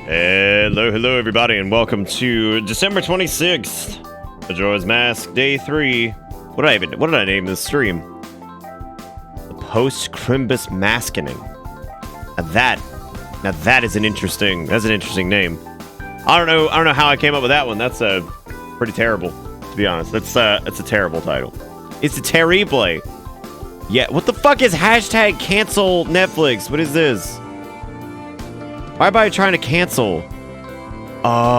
Hello everybody, and welcome to December 26th, Majora's Mask, Day 3. What did I name this stream? The Post-Crimbus Maskining. Now that is an interesting name. I don't know how I came up with that one. That's pretty terrible, to be honest. That's a terrible title. It's a terrible. Yeah, what the fuck is hashtag cancel Netflix? What is this? Why am I trying to cancel? Oh.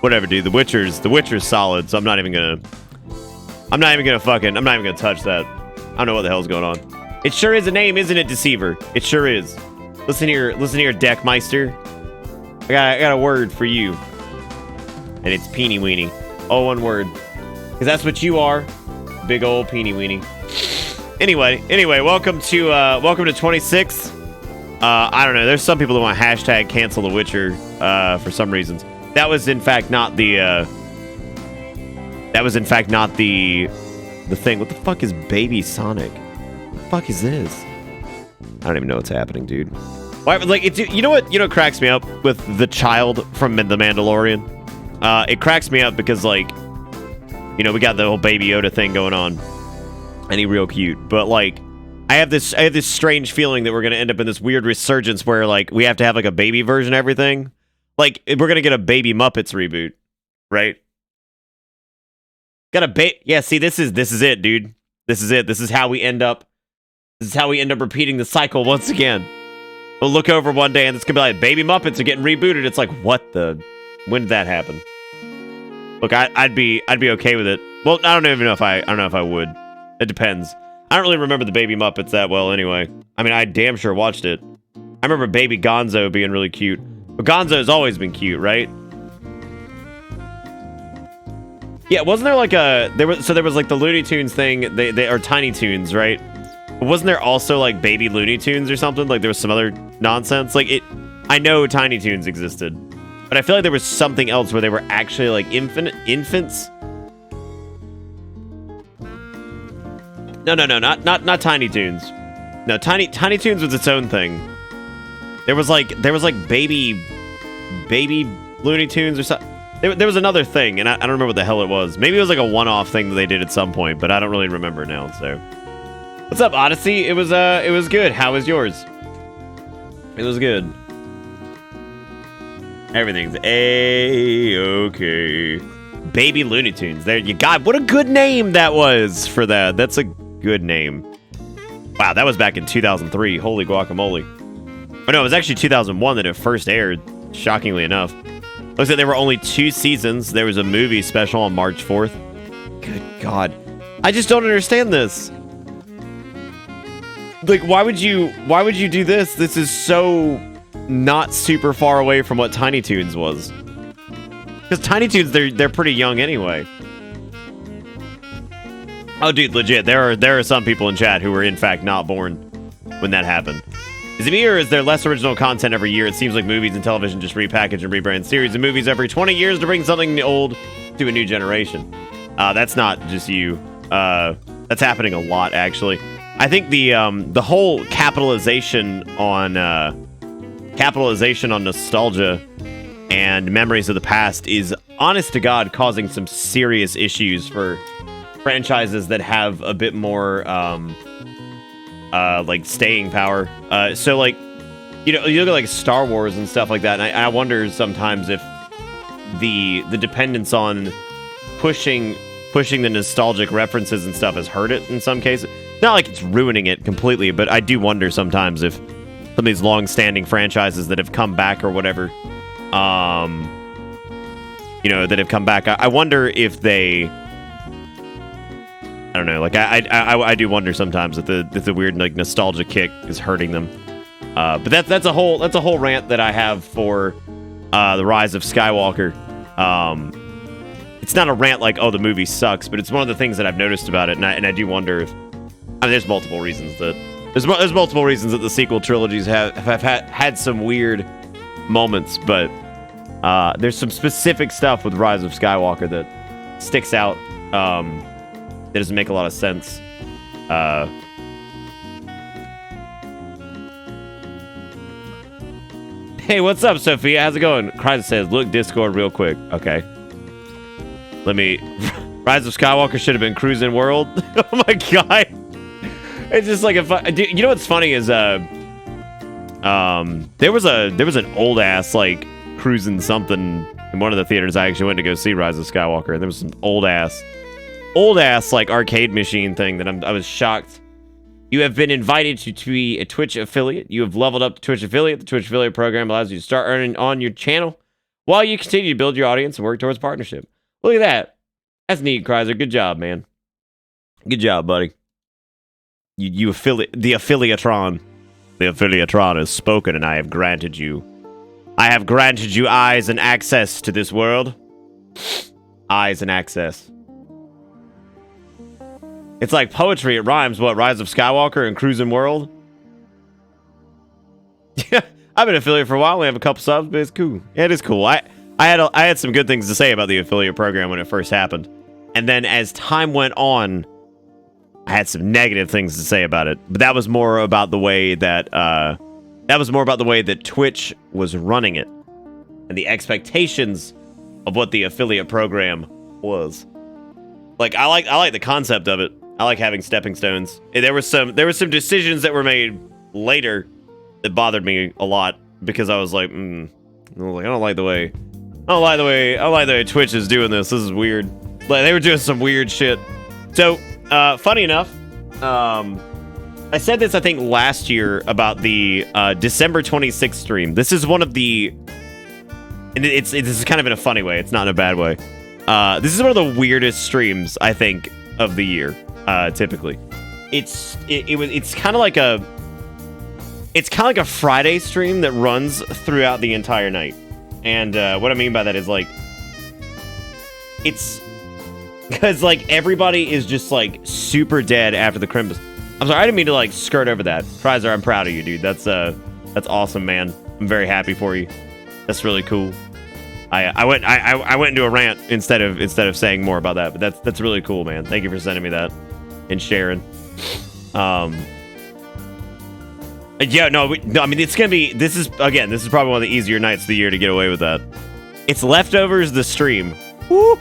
Whatever, dude. The Witcher's solid, so I'm not even gonna touch that. I don't know what the hell's going on. It sure is a name, isn't it, Deceiver? It sure is. Listen here, Deckmeister. I got a word for you. And it's Peeny Weenie. All one word. Because that's what you are. Big old Peeny Weenie. Anyway, welcome to 26. I don't know. There's some people that want hashtag cancel The Witcher for some reasons. That was in fact not the thing. What the fuck is Baby Sonic? What the fuck is this? I don't even know what's happening, dude. Why? Like, you know what cracks me up with the child from The Mandalorian? It cracks me up because, like, you know, we got the whole Baby Yoda thing going on. And he's real cute, but like, I have this strange feeling that we're gonna end up in this weird resurgence where like we have to have like a baby version of everything. Like we're gonna get a Baby Muppets reboot, right? Yeah. See, this is it, dude. This is it. This is how we end up. This is how we end up repeating the cycle once again. We'll look over one day and it's gonna be like Baby Muppets are getting rebooted. It's like, what the? When did that happen? Look, I'd be okay with it. Well, I don't know if I would. It depends. I don't really remember the Baby Muppets that well anyway. I mean, I damn sure watched it. I remember Baby Gonzo being really cute. But Gonzo's always been cute, right? Yeah, wasn't there like there was like the Looney Tunes thing, they are Tiny Toons, right? But wasn't there also like Baby Looney Tunes or something? Like there was some other nonsense? Like I know Tiny Toons existed. But I feel like there was something else where they were actually like infants. No, not Tiny Toons. No, Tiny Toons was its own thing. There was like baby Looney Tunes or something. There was another thing, and I don't remember what the hell it was. Maybe it was like a one-off thing that they did at some point, but I don't really remember now. So, what's up, Odyssey? It was good. How was yours? It was good. Everything's A-okay. Baby Looney Tunes. There you go. What a good name that was for that. That's a good name. Wow, that was back in 2003. Holy guacamole. Oh no, it was actually 2001 that it first aired, shockingly enough. Looks like there were only 2 seasons. There was a movie special on March 4th. Good God. I just don't understand this. Like, why would you do this? This is so not super far away from what Tiny Toons was. Because Tiny Toons, they're pretty young anyway. Oh, dude, legit. There are some people in chat who were in fact not born when that happened. Is it me, or is there less original content every year? It seems like movies and television just repackage and rebrand series of movies every 20 years to bring something old to a new generation. That's not just you. That's happening a lot, actually. I think the whole capitalization on nostalgia and memories of the past is, honest to God, causing some serious issues for franchises that have a bit more like staying power. So like, you know, you look at like Star Wars and stuff like that, and I wonder sometimes if the dependence on pushing the nostalgic references and stuff has hurt it in some cases. Not like it's ruining it completely, but I do wonder sometimes if some of these long-standing franchises that have come back or whatever, you know, that have come back, I wonder if they, I don't know, like I do wonder sometimes that the weird like nostalgia kick is hurting them. But that's a whole rant that I have for the Rise of Skywalker. It's not a rant like, oh, the movie sucks, but it's one of the things that I've noticed about it, and I do wonder if, I mean, there's multiple reasons that the sequel trilogies have had some weird moments, but there's some specific stuff with Rise of Skywalker that sticks out. That doesn't make a lot of sense. Hey, what's up, Sophia? How's it going? Kryza says, look, Discord real quick. Okay. Let me... Rise of Skywalker should have been Cruising World. Oh my god. It's just like a... Dude, you know what's funny is, there was an old-ass, like, Cruising something in one of the theaters I actually went to go see Rise of Skywalker. And there was some old-ass, like, arcade machine thing that I was shocked. You have been invited to be a Twitch affiliate. You have leveled up the Twitch affiliate. The Twitch affiliate program allows you to start earning on your channel while you continue to build your audience and work towards partnership. Look at that. That's neat, Kryzer. Good job, man. Good job, buddy. You affiliate, the affiliatron. The affiliatron has spoken, and I have granted you eyes and access to this world. Eyes and access. It's like poetry. It rhymes. What? Rise of Skywalker and Cruising World? Yeah, I've been affiliate for a while. We have a couple subs, but it's cool. Yeah, it is cool. I had some good things to say about the affiliate program when it first happened. And then as time went on, I had some negative things to say about it. But that was more about the way that Twitch was running it and the expectations of what the affiliate program was. Like I like the concept of it. I like having stepping stones. There were some decisions that were made later that bothered me a lot because I was like, I don't like the way Twitch is doing this. This is weird. Like they were doing some weird shit. So, funny enough, I said this I think last year about the December 26th stream. This is one of the, and this is kind of in a funny way. It's not in a bad way. This is one of the weirdest streams I think of the year. Typically, it's kind of like a Friday stream that runs throughout the entire night. And what I mean by that is like it's because like everybody is just like super dead after the Crimbus. I'm sorry, I didn't mean to like skirt over that. Kryzer, I'm proud of you, dude. That's awesome, man. I'm very happy for you. That's really cool. I went into a rant instead of saying more about that, but that's really cool, man. Thank you for sending me that and sharing. Yeah, no, I mean it's gonna be. This is probably one of the easier nights of the year to get away with that. It's Leftovers, the stream. Woo,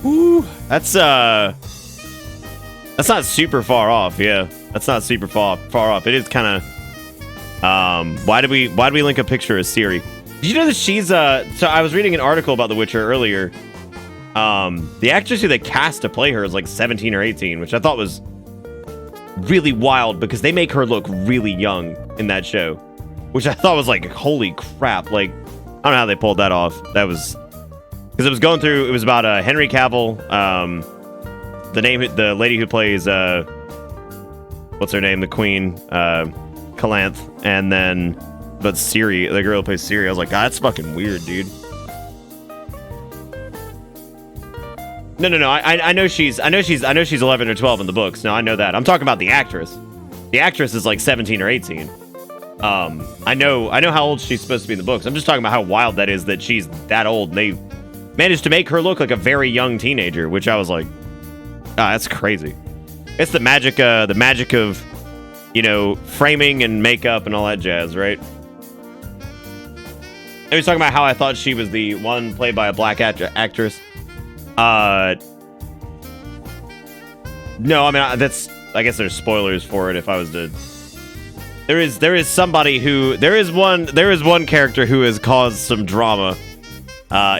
woo. That's not super far off. Yeah, that's not super far off. It is kind of. Why did we link a picture of Siri? Did you know that she's so I was reading an article about The Witcher earlier. The actress who they cast to play her is like 17 or 18, which I thought was really wild because they make her look really young in that show, which I thought was like, holy crap. Like, I don't know how they pulled that off. That was because it was going through, it was about Henry Cavill, the lady who plays what's her name, the Queen, Calanth, and then but Siri, the girl who plays Siri. I was like, God, that's fucking weird, dude. No. I know she's 11 or 12 in the books. No, I know that. I'm talking about the actress. The actress is like 17 or 18. I know how old she's supposed to be in the books. I'm just talking about how wild that is that she's that old and they managed to make her look like a very young teenager, which I was like, that's crazy. It's the magic of, you know, framing and makeup and all that jazz, right? I was talking about how I thought she was the one played by a black actress. No, I mean, I guess there's spoilers for it if I was to. There is one character who has caused some drama,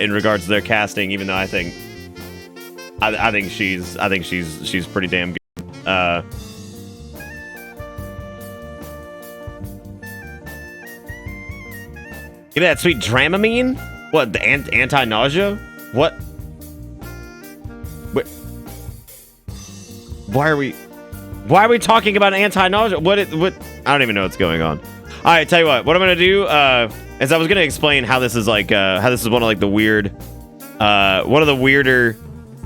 in regards to their casting, even though I think she's pretty damn good. Give me that sweet Dramamine? What, the anti-nausea? What? Why are we talking about anti-nausea? What? I don't even know what's going on. All right, tell you what I'm gonna do is I was gonna explain how this is like how this is one of like the weird one of the weirder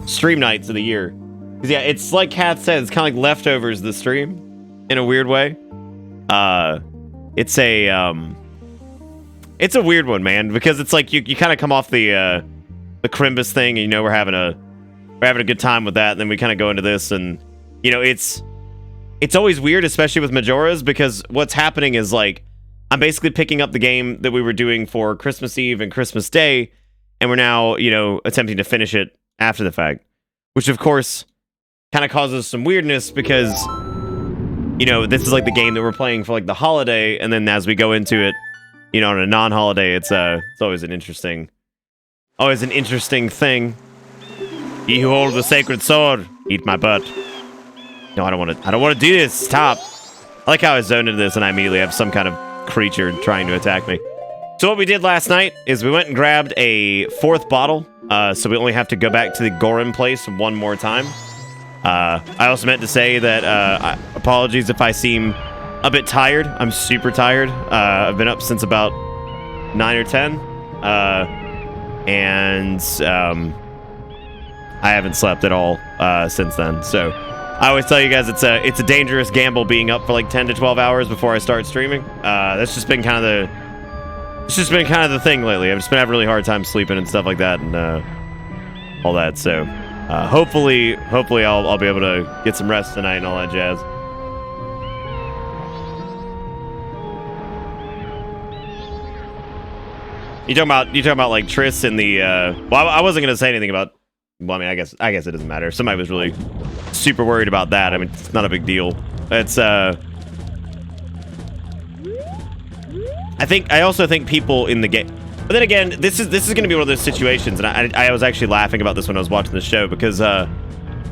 stream nights of the year. 'Cause yeah, it's like Kat said, it's kind of like Leftovers the stream in a weird way. It's a weird one, man, because it's like you kind of come off the Crimbus thing, and you know we're having a good time with that, and then we kind of go into this, and you know it's always weird, especially with Majoras, because what's happening is like I'm basically picking up the game that we were doing for Christmas Eve and Christmas Day, and we're now, you know, attempting to finish it after the fact, which of course kind of causes some weirdness because, you know, this is like the game that we're playing for like the holiday, and then as we go into it, you know, on a non-holiday, it's always an interesting thing. He who holds the sacred sword, eat my butt. No, I don't want to do this. Stop. I like how I zoned into this and I immediately have some kind of creature trying to attack me. So what we did last night is we went and grabbed a 4th bottle. So we only have to go back to the Gorin place one more time. I also meant to say that apologies if I seem a bit tired. I'm super tired. I've been up since about 9 or 10. And I haven't slept at all since then. So I always tell you guys it's a dangerous gamble being up for like 10 to 12 hours before I start streaming. That's just been kind of the thing lately. I've just been having a really hard time sleeping and stuff like that and all that. So hopefully I'll be able to get some rest tonight and all that jazz. You talking about like Triss in the well, I wasn't gonna say anything about. Well, I mean, I guess it doesn't matter. If somebody was really super worried about that, I mean, it's not a big deal. It's I also think people in the game. But then again, this is going to be one of those situations, and I was actually laughing about this when I was watching the show because I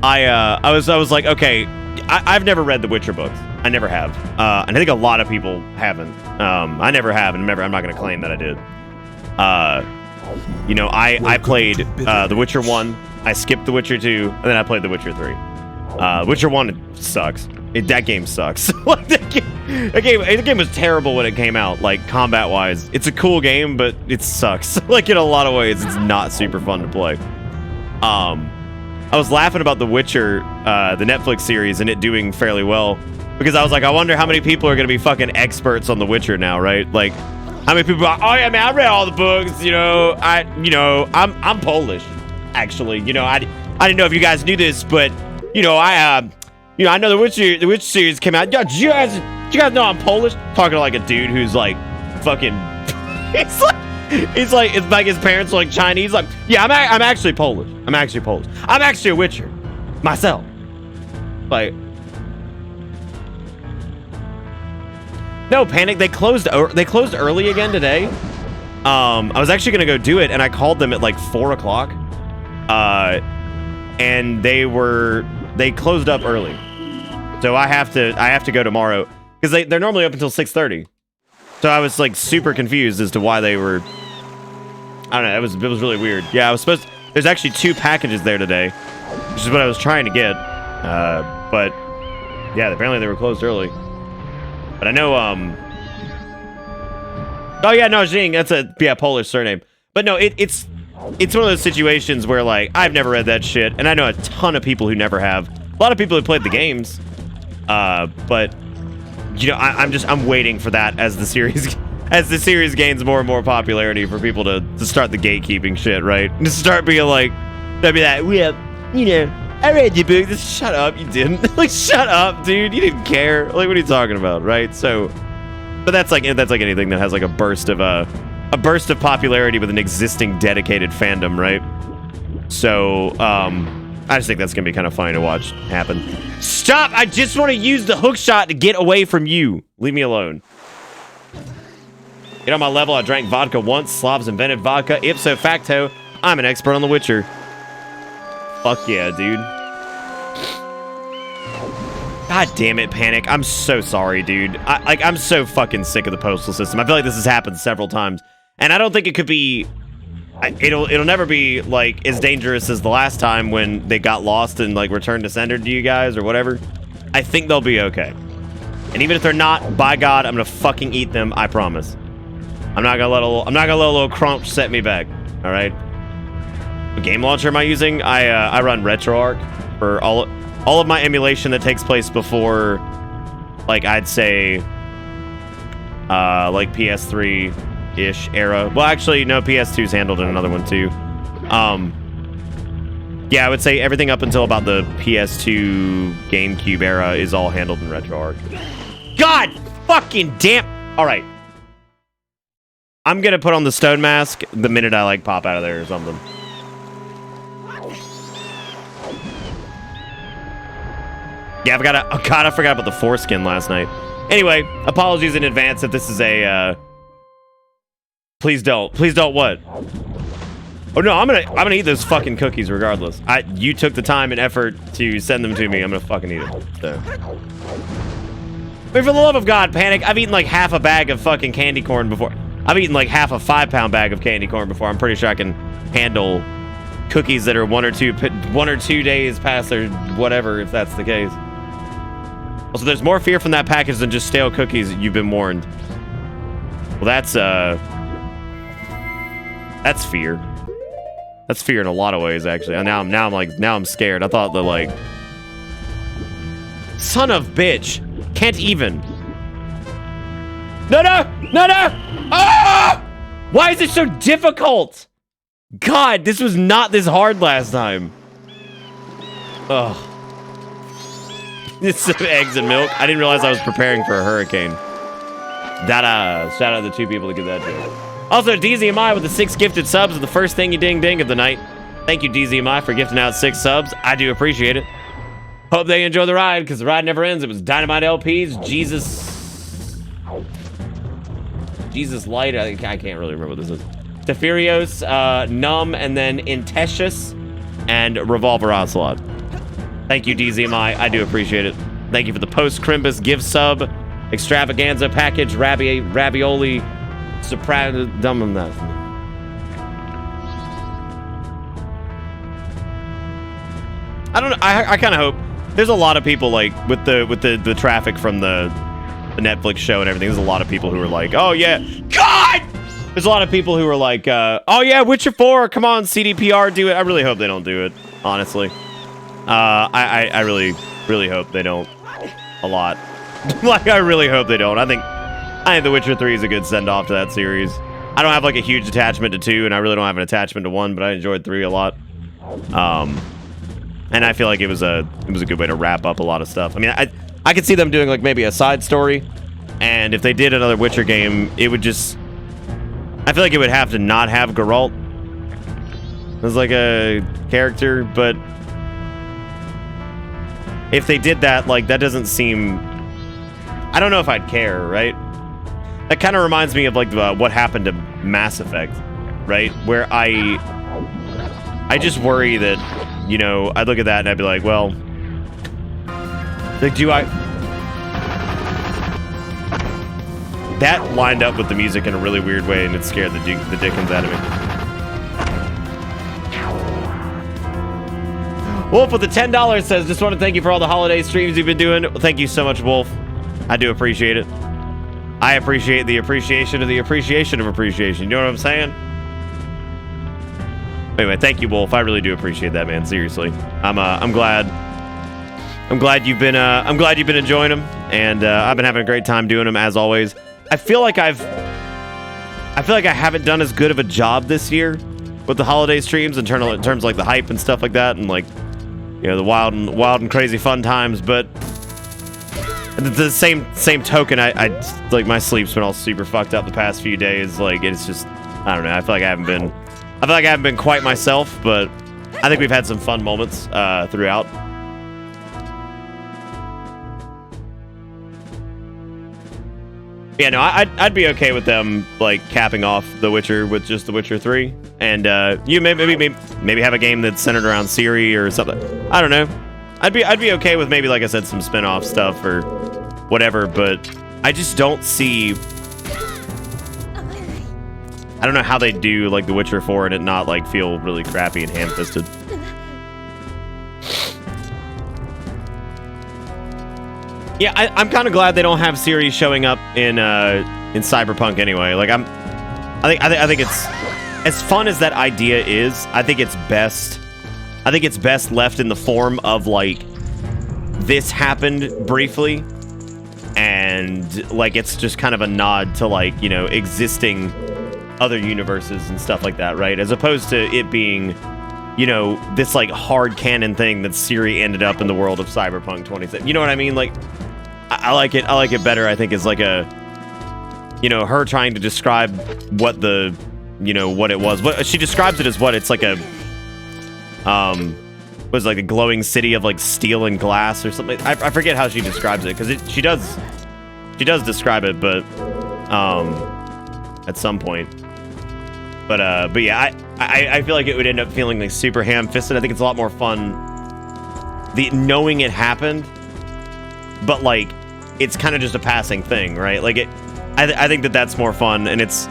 was like, okay, I've never read the Witcher books. I never have, and I think a lot of people haven't. I never have, and I'm not going to claim that I did. You know, I played The Witcher 1, I skipped The Witcher 2, and then I played The Witcher 3. Witcher 1 sucks. That game sucks. Like, the game was terrible when it came out, like, combat-wise. It's a cool game, but it sucks. Like, in a lot of ways, it's not super fun to play. I was laughing about The Witcher, the Netflix series, and it doing fairly well, because I was like, I wonder how many people are going to be fucking experts on The Witcher now, right? Like, how many people are, oh yeah, man, I read all the books, you know, I'm Polish, actually, you know, I didn't know if you guys knew this, but, you know, I know the Witcher series came out. Do you guys know I'm Polish? Talking to like a dude who's like, fucking, it's like his parents are like Chinese, like, yeah, I'm actually Polish. I'm actually a Witcher, myself. Like, no panic. They closed early again today. I was actually gonna go do it, and I called them at like 4 o'clock. And they closed up early, so I have to go tomorrow because they're normally up until 6:30. So I was like super confused as to why they were. I don't know. It was really weird. Yeah, I was supposed. There's actually 2 packages there today, which is what I was trying to get. But yeah, apparently they were closed early. But I know, oh yeah, no, Jing, that's a Polish surname. But no, it's one of those situations where, like, I've never read that shit, and I know a ton of people who never have. A lot of people who played the games. But, you know, I'm waiting for that as the series gains more and more popularity for people to start the gatekeeping shit, right? To start being like, they'll be like, well, you know, I read your book. Just shut up, you didn't. Like, shut up, dude. You didn't care. Like, what are you talking about, right? So, but that's like anything that has like a burst of popularity with an existing dedicated fandom, right? So, I just think that's gonna be kind of funny to watch happen. Stop! I just want to use the hook shot to get away from you. Leave me alone. Get on my level. I drank vodka once. Slavs invented vodka. Ipso facto, I'm an expert on The Witcher. Fuck yeah, dude. God damn it, Panic. I'm so sorry, dude. I'm so fucking sick of the postal system. I feel like this has happened several times. And I don't think it could be... It'll never be, like, as dangerous as the last time when they got lost and, like, returned to sender to you guys or whatever. I think they'll be okay. And even if they're not, by God, I'm gonna fucking eat them, I promise. I'm not gonna let a little crunch set me back, alright? What game launcher am I using? I run RetroArch for all of my emulation that takes place before, like, I'd say, like PS3-ish era. Well, actually, no, PS2's handled in another one too. Yeah, I would say everything up until about the PS2 GameCube era is all handled in RetroArch. God fucking damn! All right, I'm gonna put on the stone mask the minute I like pop out of there or something. Yeah, oh god, I forgot about the foreskin last night. Anyway, apologies in advance if this is a please don't what? Oh no, I'm gonna eat those fucking cookies regardless. You took the time and effort to send them to me. I'm gonna fucking eat it. So. I mean, for the love of God, Panic, I've eaten like half a bag of fucking candy corn before. I've eaten like half a 5-pound bag of candy corn before. I'm pretty sure I can handle cookies that are 1 or 2 days past or whatever, if that's the case. Also, there's more fear from that package than just stale cookies. You've been warned. Well, that's fear. That's fear in a lot of ways, actually. Now I'm scared. I thought the like, son of bitch, can't even. No! Ah! Why is it so difficult? God, this was not this hard last time. Ugh. It's some eggs and milk. I didn't realize I was preparing for a hurricane. Dada. Shout out to the 2 people that get that joke. Also, DZMI with the 6 gifted subs is the first thing you ding of the night. Thank you, DZMI, for gifting out 6 subs. I do appreciate it. Hope they enjoy the ride, because the ride never ends. It was Dynamite LPs, Jesus Light. I can't really remember what this is. Teferios, Numb, and then Intesius, and Revolver Ocelot. Thank you, DZMI. I do appreciate it. Thank you for the post-Crimbus gift sub, extravaganza package, ravioli, soprano, dumb. I don't know. I kind of hope there's a lot of people like with the traffic from the Netflix show and everything. There's a lot of people who are like, oh yeah, God. There's a lot of people who are like, oh yeah, Witcher 4, come on, CDPR, do it. I really hope they don't do it, honestly. I really hope they don't a lot. Like, I really hope they don't. I think The Witcher 3 is a good send-off to that series. I don't have like a huge attachment to 2, and I really don't have an attachment to 1, but I enjoyed 3 a lot. And I feel like it was a good way to wrap up a lot of stuff. I mean, I could see them doing like maybe a side story, and if they did another Witcher game, it would just, I feel like it would have to not have Geralt as like a character, but if they did that, like, that doesn't seem, I don't know if I'd care, right? That kind of reminds me of like what happened to Mass Effect, right? Where I just worry that, you know, I'd look at that and I'd be like, well, like, that lined up with the music in a really weird way, and it scared the dickens out of me. Wolf with the $10 says, just want to thank you for all the holiday streams you've been doing. Thank you so much, Wolf. I do appreciate it. I appreciate the appreciation of the appreciation of appreciation. You know what I'm saying? Anyway, thank you, Wolf. I really do appreciate that, man. Seriously, I'm glad you've been enjoying them, and I've been having a great time doing them as always. I feel like I haven't done as good of a job this year with the holiday streams in terms of like the hype and stuff like that, and like, you know, the wild and crazy fun times. But at the same token, I like, my sleep's been all super fucked up the past few days. Like, it's just, I don't know. I feel like I haven't been quite myself, but I think we've had some fun moments throughout. Yeah, no, I'd be okay with them like capping off The Witcher with just The Witcher 3, and you maybe have a game that's centered around Ciri or something. I don't know. I'd be okay with maybe, like I said, some spin-off stuff or whatever, but I just don't see. I don't know how they do like The Witcher 4 and it not like feel really crappy and ham-fisted. Yeah, I'm kind of glad they don't have Ciri showing up in Cyberpunk anyway. Like, I think it's, as fun as that idea is, I think it's best left in the form of like, this happened briefly, and like it's just kind of a nod to, like, you know, existing other universes and stuff like that, right? As opposed to it being, you know, this like hard canon thing that Ciri ended up in the world of Cyberpunk 2077. You know what I mean? Like, I like it better, I think, as like a, you know, her trying to describe what the, you know, what it was. What she describes it as what it's like a, was like a glowing city of like steel and glass or something. I forget how she describes it because she does describe it, but at some point. But yeah, I feel like it would end up feeling like super ham-fisted. I think it's a lot more fun knowing it happened, but like it's kind of just a passing thing, right? Like I think that's more fun, and it's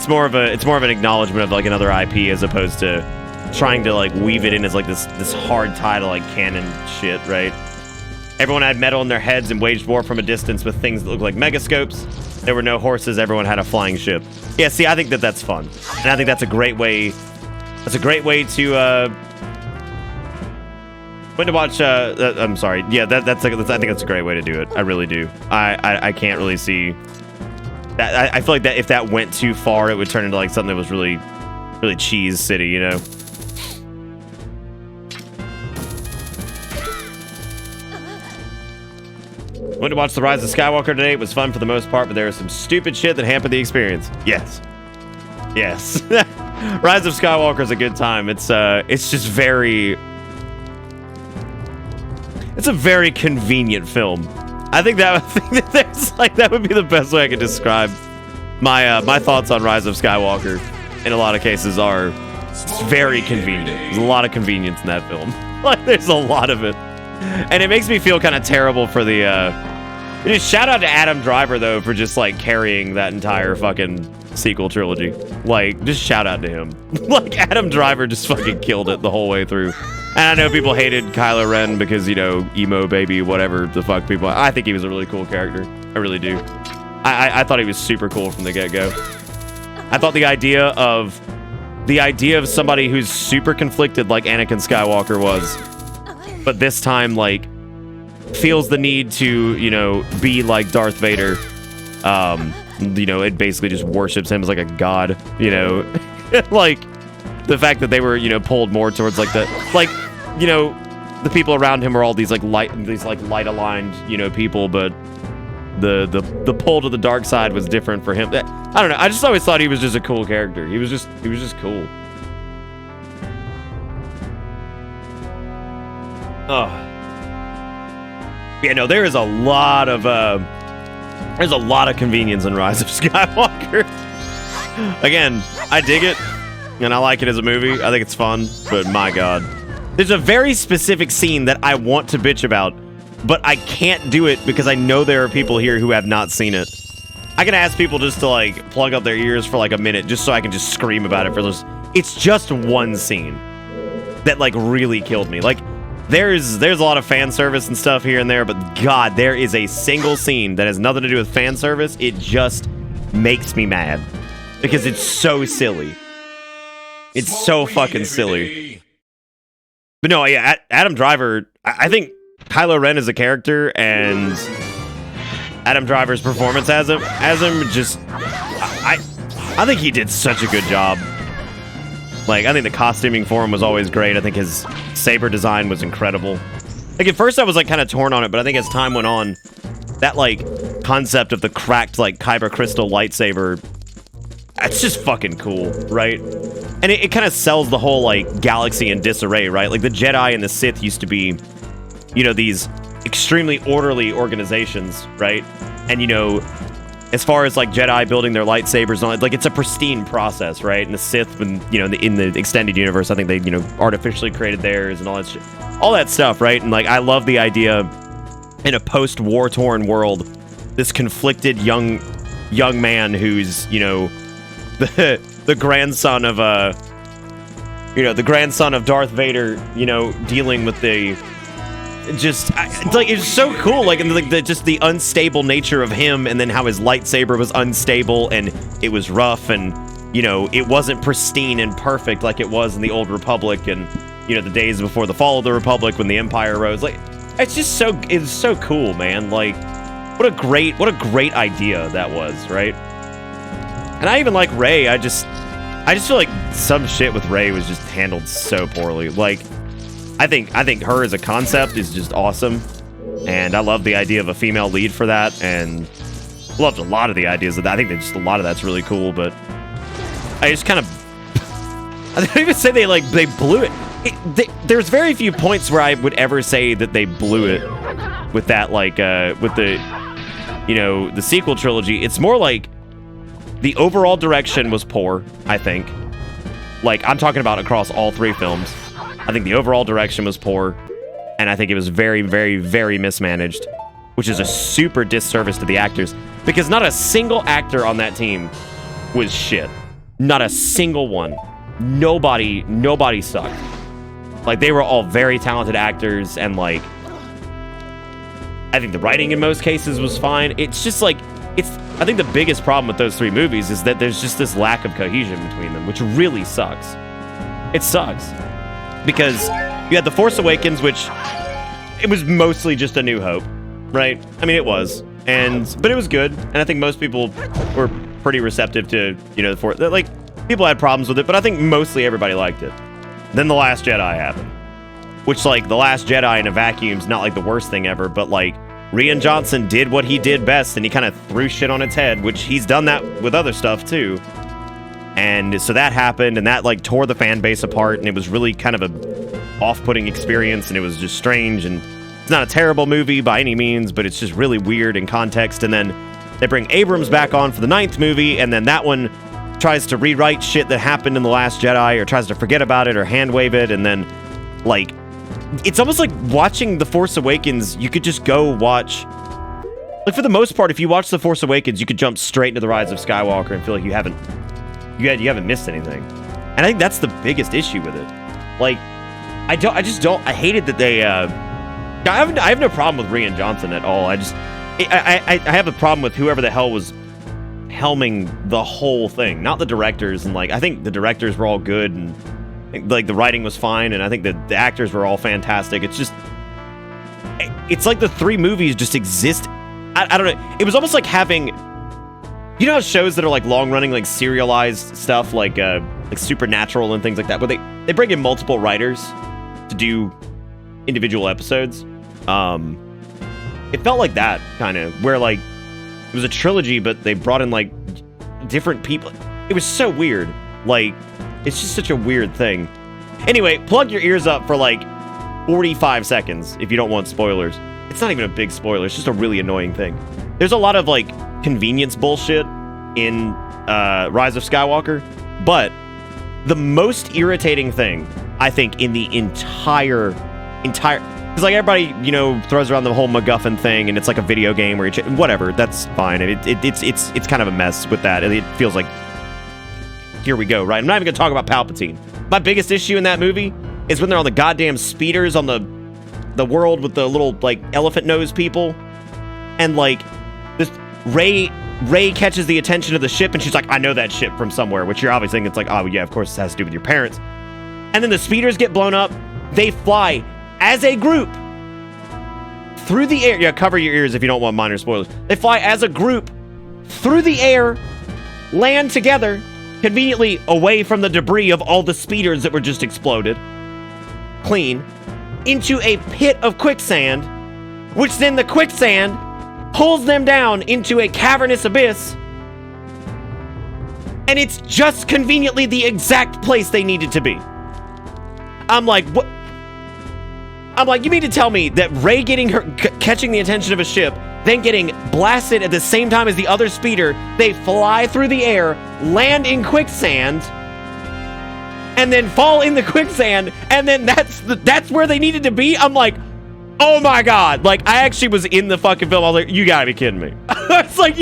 more of an acknowledgement of like another IP as opposed to trying to like weave it in as like this hard tie to like canon shit, right? Everyone had metal in their heads and waged war from a distance with things that looked like megascopes. There were no horses. Everyone had a flying ship. Yeah, see, I think that's fun, and I think that's a great way. That's a great way to when to watch. I'm sorry. Yeah, I think that's a great way to do it. I really do. I can't really see that. I feel like that if that went too far, it would turn into like something that was really, really cheese city, you know. Went to watch The Rise of Skywalker today. It was fun for the most part, but there was some stupid shit that hampered the experience. Yes. Yes. Rise of Skywalker is a good time. It's just very... It's a very convenient film. I think that would be the best way I could describe my thoughts on Rise of Skywalker. In a lot of cases are it's very convenient. There's a lot of convenience in that film. Like there's a lot of it. And it makes me feel kind of terrible for the, just shout out to Adam Driver, though, for just, like, carrying that entire fucking sequel trilogy. Like, just shout out to him. Like, Adam Driver just fucking killed it the whole way through. And I know people hated Kylo Ren because, you know, emo baby, whatever the fuck people... I think he was a really cool character. I really do. I thought he was super cool from the get-go. I thought the idea of somebody who's super conflicted like Anakin Skywalker was... but this time, like, feels the need to, you know, be like Darth Vader. You know, it basically just worships him as like a god, you know. Like, the fact that they were, you know, pulled more towards like you know, the people around him were all these light aligned, you know, people, but the pull to the dark side was different for him. I don't know. I just always thought he was just a cool character. He was just cool. Oh. Yeah, no, there is a lot of convenience in Rise of Skywalker. Again, I dig it, and I like it as a movie. I think it's fun, but my god. There's a very specific scene that I want to bitch about, but I can't do it because I know there are people here who have not seen it. I can ask people just to, like, plug up their ears for, like, a minute just so I can just scream about it for those. It's just one scene that, like, really killed me. Like, There's a lot of fan service and stuff here and there, but god, there is a single scene that has nothing to do with fan service. It just makes me mad because it's so silly. It's so fucking silly. But no, yeah, Adam Driver, I think Kylo Ren is a character, and Adam Driver's performance as him just, I think he did such a good job. Like, I think the costuming for him was always great. I think his saber design was incredible. Like, at first I was, like, kind of torn on it, but I think as time went on, that, like, concept of the cracked, like, kyber crystal lightsaber, it's just fucking cool, right? And it kind of sells the whole, like, galaxy in disarray, right? Like, the Jedi and the Sith used to be, you know, these extremely orderly organizations, right? And, you know... as far as like Jedi building their lightsabers and all that, like it's a pristine process, right? And the Sith, when you know, in the extended universe, I think they, you know, artificially created theirs and all that shit, all that stuff, right? And like I love the idea in a post-war torn world, this conflicted young man who's, you know, the grandson of the grandson of Darth Vader, you know, dealing with the just like it's so cool, like, and like just the unstable nature of him, and then how his lightsaber was unstable and it was rough, and you know it wasn't pristine and perfect like it was in the Old Republic, and you know the days before the fall of the Republic when the Empire rose. Like it's so cool, man. Like what a great idea that was, right? And I even like Rey. I just feel like some shit with Rey was just handled so poorly. Like I think her as a concept is just awesome, and I love the idea of a female lead for that. And loved a lot of the ideas of that. I think that just a lot of that's really cool, but I just kind of I don't even say they blew it. There's very few points where I would ever say that they blew it with that, with the, the sequel trilogy. It's more like the overall direction was poor, I think. Like, I'm talking about across all three films. I think the overall direction was poor, and I think it was very, very, very mismanaged, which is a super disservice to the actors, because not a single actor on that team was shit. Not a single one. Nobody sucked. Like, they were all very talented actors, and, like, I think the writing in most cases was fine. It's just, like, I think the biggest problem with those three movies is that there's just this lack of cohesion between them, which really sucks. It sucks. Because you had The Force Awakens, which, it was mostly just A New Hope, right? I mean, it was. But it was good, and I think most people were pretty receptive to, The Force. Like, people had problems with it, but I think mostly everybody liked it. Then The Last Jedi happened. Which, like, The Last Jedi in a vacuum's not, like, the worst thing ever, but, like, Rian Johnson did what he did best, and he kind of threw shit on its head, which he's done that with other stuff, too. And so that happened, and that, like, tore the fan base apart, and it was really kind of a off-putting experience, and it was just strange, and it's not a terrible movie by any means, but it's just really weird in context. And then they bring Abrams back on for the 9th movie, and then that one tries to rewrite shit that happened in The Last Jedi, or tries to forget about it, or hand-wave it, and then, like, it's almost like watching The Force Awakens, you could just go watch... Like, for the most part, if you watch The Force Awakens, you could jump straight into The Rise of Skywalker and feel like you haven't missed anything. And I think that's the biggest issue with it. Like, I hated that they, I have no problem with Rian Johnson at all. I have a problem with whoever the hell was helming the whole thing, not the directors. And, like, I think the directors were all good, and, like, the writing was fine, and I think the actors were all fantastic. It's like the three movies just exist. I don't know. It was almost like having, how shows that are, like, long-running, like, serialized stuff, like Supernatural and things like that, where they bring in multiple writers to do individual episodes. It felt like that, kind of, where, like, it was a trilogy, but they brought in, like, different people. It was so weird. Like, it's just such a weird thing. Anyway, plug your ears up for, like, 45 seconds if you don't want spoilers. It's not even a big spoiler. It's just a really annoying thing. There's a lot of, like, convenience bullshit in Rise of Skywalker, but the most irritating thing, I think, in the entire... Because, like, everybody, throws around the whole MacGuffin thing, and it's like a video game where whatever, that's fine. It's kind of a mess with that. It feels like, here we go, right? I'm not even going to talk about Palpatine. My biggest issue in that movie is when they're on the goddamn speeders on the world with the little, like, elephant nose people, and, like, this Rey catches the attention of the ship, and she's like, I know that ship from somewhere, which you're obviously thinking, it's like, oh, yeah, of course, it has to do with your parents. And then the speeders get blown up. They fly as a group through the air. Yeah, cover your ears if you don't want minor spoilers. They fly as a group through the air, land together, conveniently away from the debris of all the speeders that were just exploded, clean, into a pit of quicksand, which then the quicksand pulls them down into a cavernous abyss, and it's just conveniently the exact place they needed to be. I'm like, what? I'm like, you mean to tell me that Rey catching the attention of a ship, then getting blasted at the same time as the other speeder, they fly through the air, land in quicksand, and then fall in the quicksand, and then that's where they needed to be? I'm like, oh my god. Like, I actually was in the fucking film. I was like, you gotta be kidding me. It's like,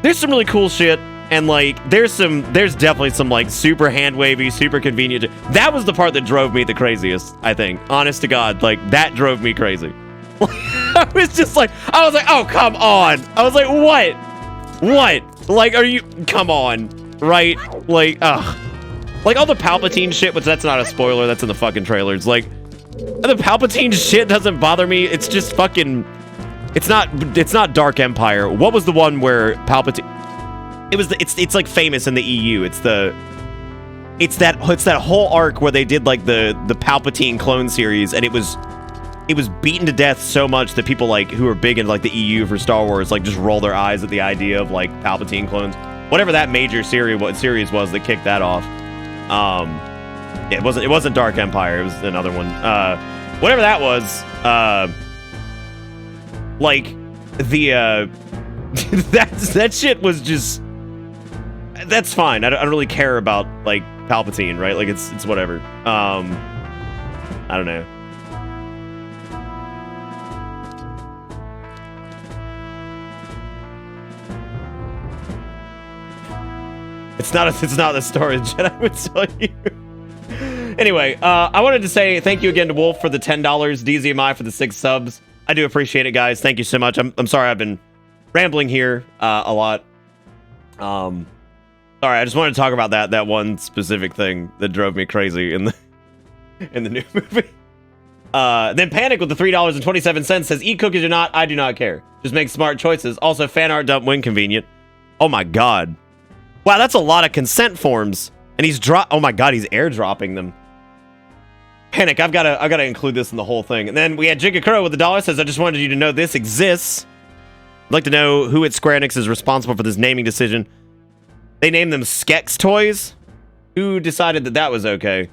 there's some really cool shit. And, like, there's definitely some, like, super hand-wavy, super convenient. That was the part that drove me the craziest, I think. Honest to God. Like, that drove me crazy. I was like, oh, come on. I was like, what? What? Like, come on. Right? Like, ugh. Like, all the Palpatine shit, which that's not a spoiler. That's in the fucking trailers. Like, the Palpatine shit doesn't bother me. It's just fucking... It's not Dark Empire. What was the one where Palpatine... It's like famous in the EU. It's that whole arc where they did, like, the Palpatine clone series, and it was it was beaten to death so much that people like who are big into like the EU for Star Wars like just roll their eyes at the idea of like Palpatine clones. Whatever that major series was that kicked that off. Yeah, it wasn't Dark Empire. It was another one. Whatever that was. Like the that shit was just. That's fine. I don't really care about like Palpatine, right? Like it's whatever. I don't know. It's not the story Jedi would tell you. Anyway, I wanted to say thank you again to Wolf for the $10, DZMI for the 6 subs. I do appreciate it, guys. Thank you so much. I'm sorry I've been rambling here a lot. Sorry, I just wanted to talk about that one specific thing that drove me crazy in the new movie. Then Panic with the $3.27 says, eat cookies or not, I do not care. Just make smart choices. Also, fan art dump when convenient. Oh my god. Wow, that's a lot of consent forms. And he's oh my god, he's airdropping them. Panic, I've gotta include this in the whole thing. And then we had Jigakuro with the $1 says, I just wanted you to know this exists. I'd like to know who at Square Enix is responsible for this naming decision. They named them Skex Toys? Who decided that was okay?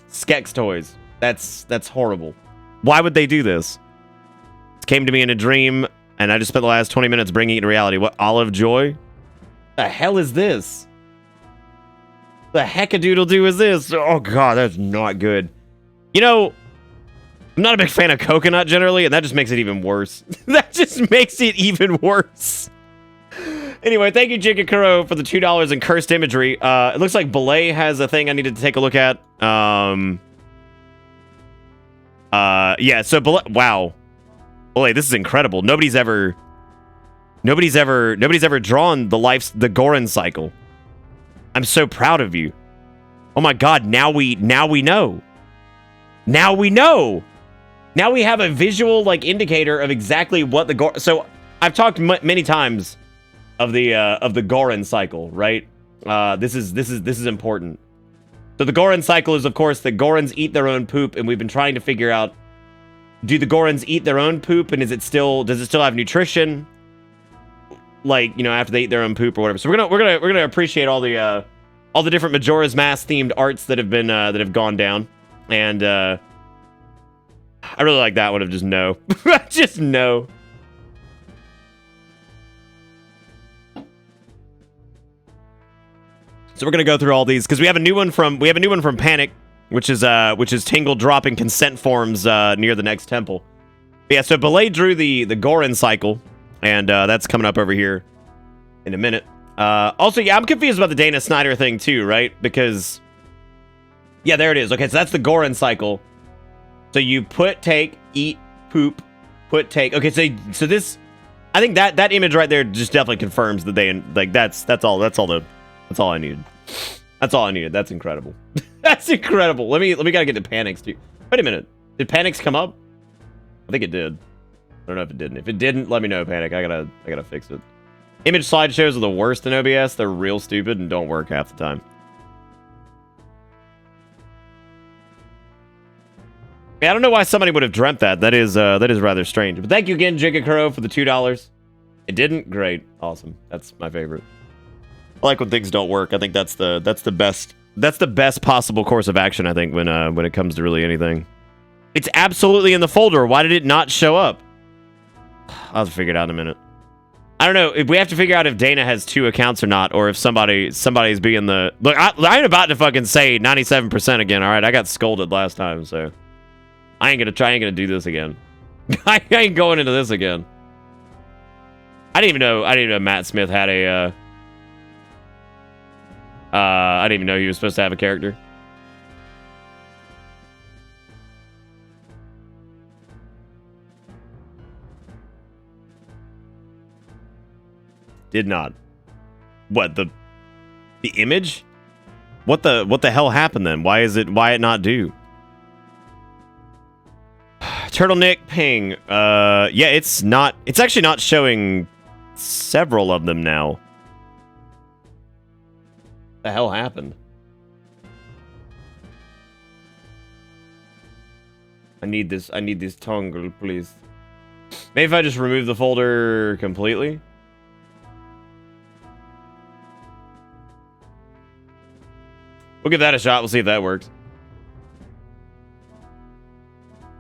Skex Toys. That's horrible. Why would they do this? It came to me in a dream, and I just spent the last 20 minutes bringing it to reality. What, Olive Joy? The hell is this? The heckadoodle-doo is this? Oh god, that's not good. You know, I'm not a big fan of coconut generally, and that just makes it even worse. That just makes it even worse. Anyway, thank you, Jigakuro, for the $2 in cursed imagery. It looks like Belay has a thing I needed to take a look at. Yeah, so Belay, wow. Belay, this is incredible. Nobody's ever drawn the Goran cycle. I'm so proud of you. Oh my god, now we know. Now we know. Now we have a visual like indicator of exactly what the so I've talked many times of the Goran cycle, right? This is important. So the Goran cycle is, of course, the Gorans eat their own poop, and we've been trying to figure out, do the Gorans eat their own poop, and does it still have nutrition? Like, you know, after they eat their own poop or whatever. So we're gonna appreciate all the different Majora's Mask themed arts that have gone down, and I really like that one of just no, just no. So we're gonna go through all these because we have a new one from Panic, which is Tingle dropping consent forms near the next temple. But yeah, so Belay drew the Goran cycle, and that's coming up over here in a minute. Also, yeah, I'm confused about the Dana Snyder thing too, right? Because yeah, there it is. Okay, so that's the Goran cycle. So you put, take, eat, poop, put, take. Okay, so this, I think that image right there just definitely confirms that they like that's all I needed. That's all I needed. That's incredible. That's incredible. Let me gotta get to Panics too. Wait a minute. Did Panics come up? I think it did. I don't know if it didn't. If it didn't, let me know, Panic. I gotta fix it. Image slideshows are the worst in OBS. They're real stupid and don't work half the time. Yeah, I don't know why somebody would have dreamt that. That is rather strange. But thank you again, Jigakuro, for the $2. It didn't? Great. Awesome. That's my favorite. I like when things don't work. I think that's the best possible course of action, I think, when it comes to really anything. It's absolutely in the folder. Why did it not show up? I'll have to figure it out in a minute. I don't know. If we have to figure out if Dana has 2 accounts or not, or if somebody's being the... Look, I ain't about to fucking say 97% again, all right? I got scolded last time, so... I ain't gonna do this again. I ain't going into this again. I didn't even know Matt Smith had a... I didn't even know he was supposed to have a character. Did not. What, the image? What the hell happened then? Why it not due? Turtleneck ping. Yeah, it's actually not showing several of them now. The hell happened? I need this toggle, please. Maybe if I just remove the folder completely. We'll give that a shot. We'll see if that works.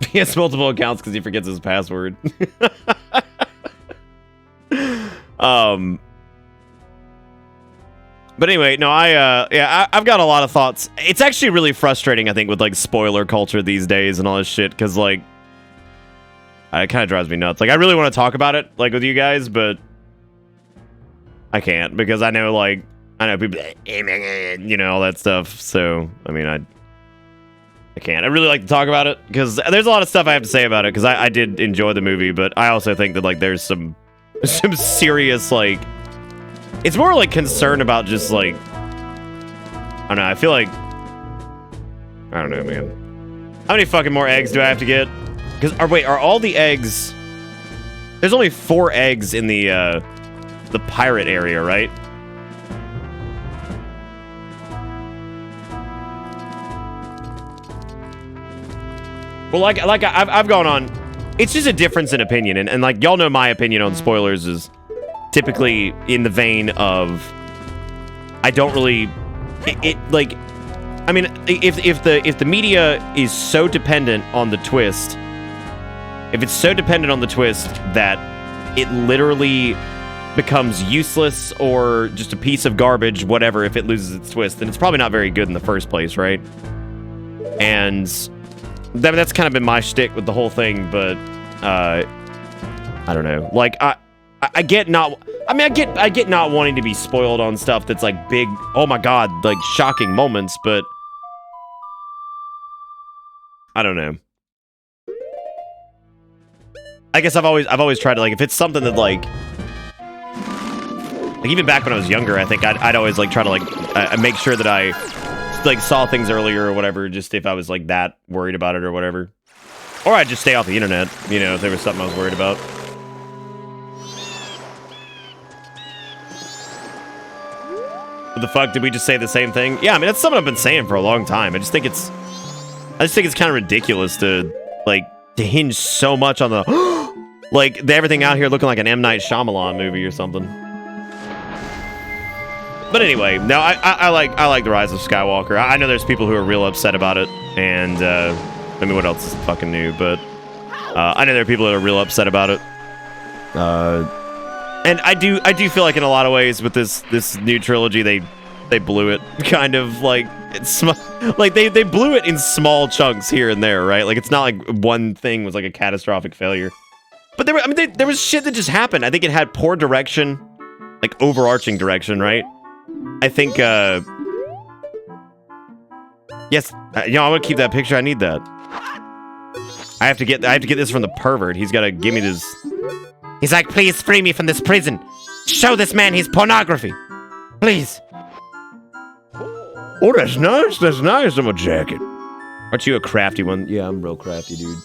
He has multiple accounts because he forgets his password. But anyway, no, I've got a lot of thoughts. It's actually really frustrating, I think, with like spoiler culture these days and all this shit, because like, it kind of drives me nuts. Like, I really want to talk about it, like, with you guys, but I can't, because I know people, you know, all that stuff. So, I mean, I can't. I really like to talk about it, because there's a lot of stuff I have to say about it, because I did enjoy the movie, but I also think that, like, there's some serious, like, it's more like concern about just like, I don't know, I feel like, I don't know, man. How many fucking more eggs do I have to get? Because, are all the eggs, there's only 4 eggs in the pirate area, right? Well, like I've gone on, it's just a difference in opinion, and like, y'all know my opinion on spoilers is typically in the vein of, I don't really, like, I mean, if the media is so dependent on the twist, if it's so dependent on the twist that it literally becomes useless or just a piece of garbage, whatever, if it loses its twist, then it's probably not very good in the first place, right? And that's kind of been my shtick with the whole thing, but I don't know, like, I get not wanting to be spoiled on stuff that's like big, oh my god, like shocking moments, but I don't know. I guess I've always tried to, like, if it's something that like even back when I was younger, I think I'd always like try to like make sure that I like saw things earlier or whatever, just if I was like that worried about it or whatever. Or I'd just stay off the internet, you know, if there was something I was worried about. What the fuck, did we just say the same thing? Yeah, I mean, that's something I've been saying for a long time. I just think it's kind of ridiculous to, like, to hinge so much on the, like, everything out here looking like an M. Night Shyamalan movie or something. But anyway, no, I like The Rise of Skywalker. I know there's people who are real upset about it, and, I mean, what else is fucking new, but, I know there are people that are real upset about it. And I do feel like in a lot of ways with this new trilogy, they blew it, kind of like, it's like they blew it in small chunks here and there, right? Like, it's not like one thing was like a catastrophic failure, but there was shit that just happened. I think it had poor direction, like overarching direction, right? I think yes, you know, I want to keep that picture. I need that. I have to get this from the pervert. He's got to give me this. He's like, please free me from this prison. Show this man his pornography. Please. Oh, that's nice. That's nice. I'm a jacket. Aren't you a crafty one? Yeah, I'm real crafty, dude.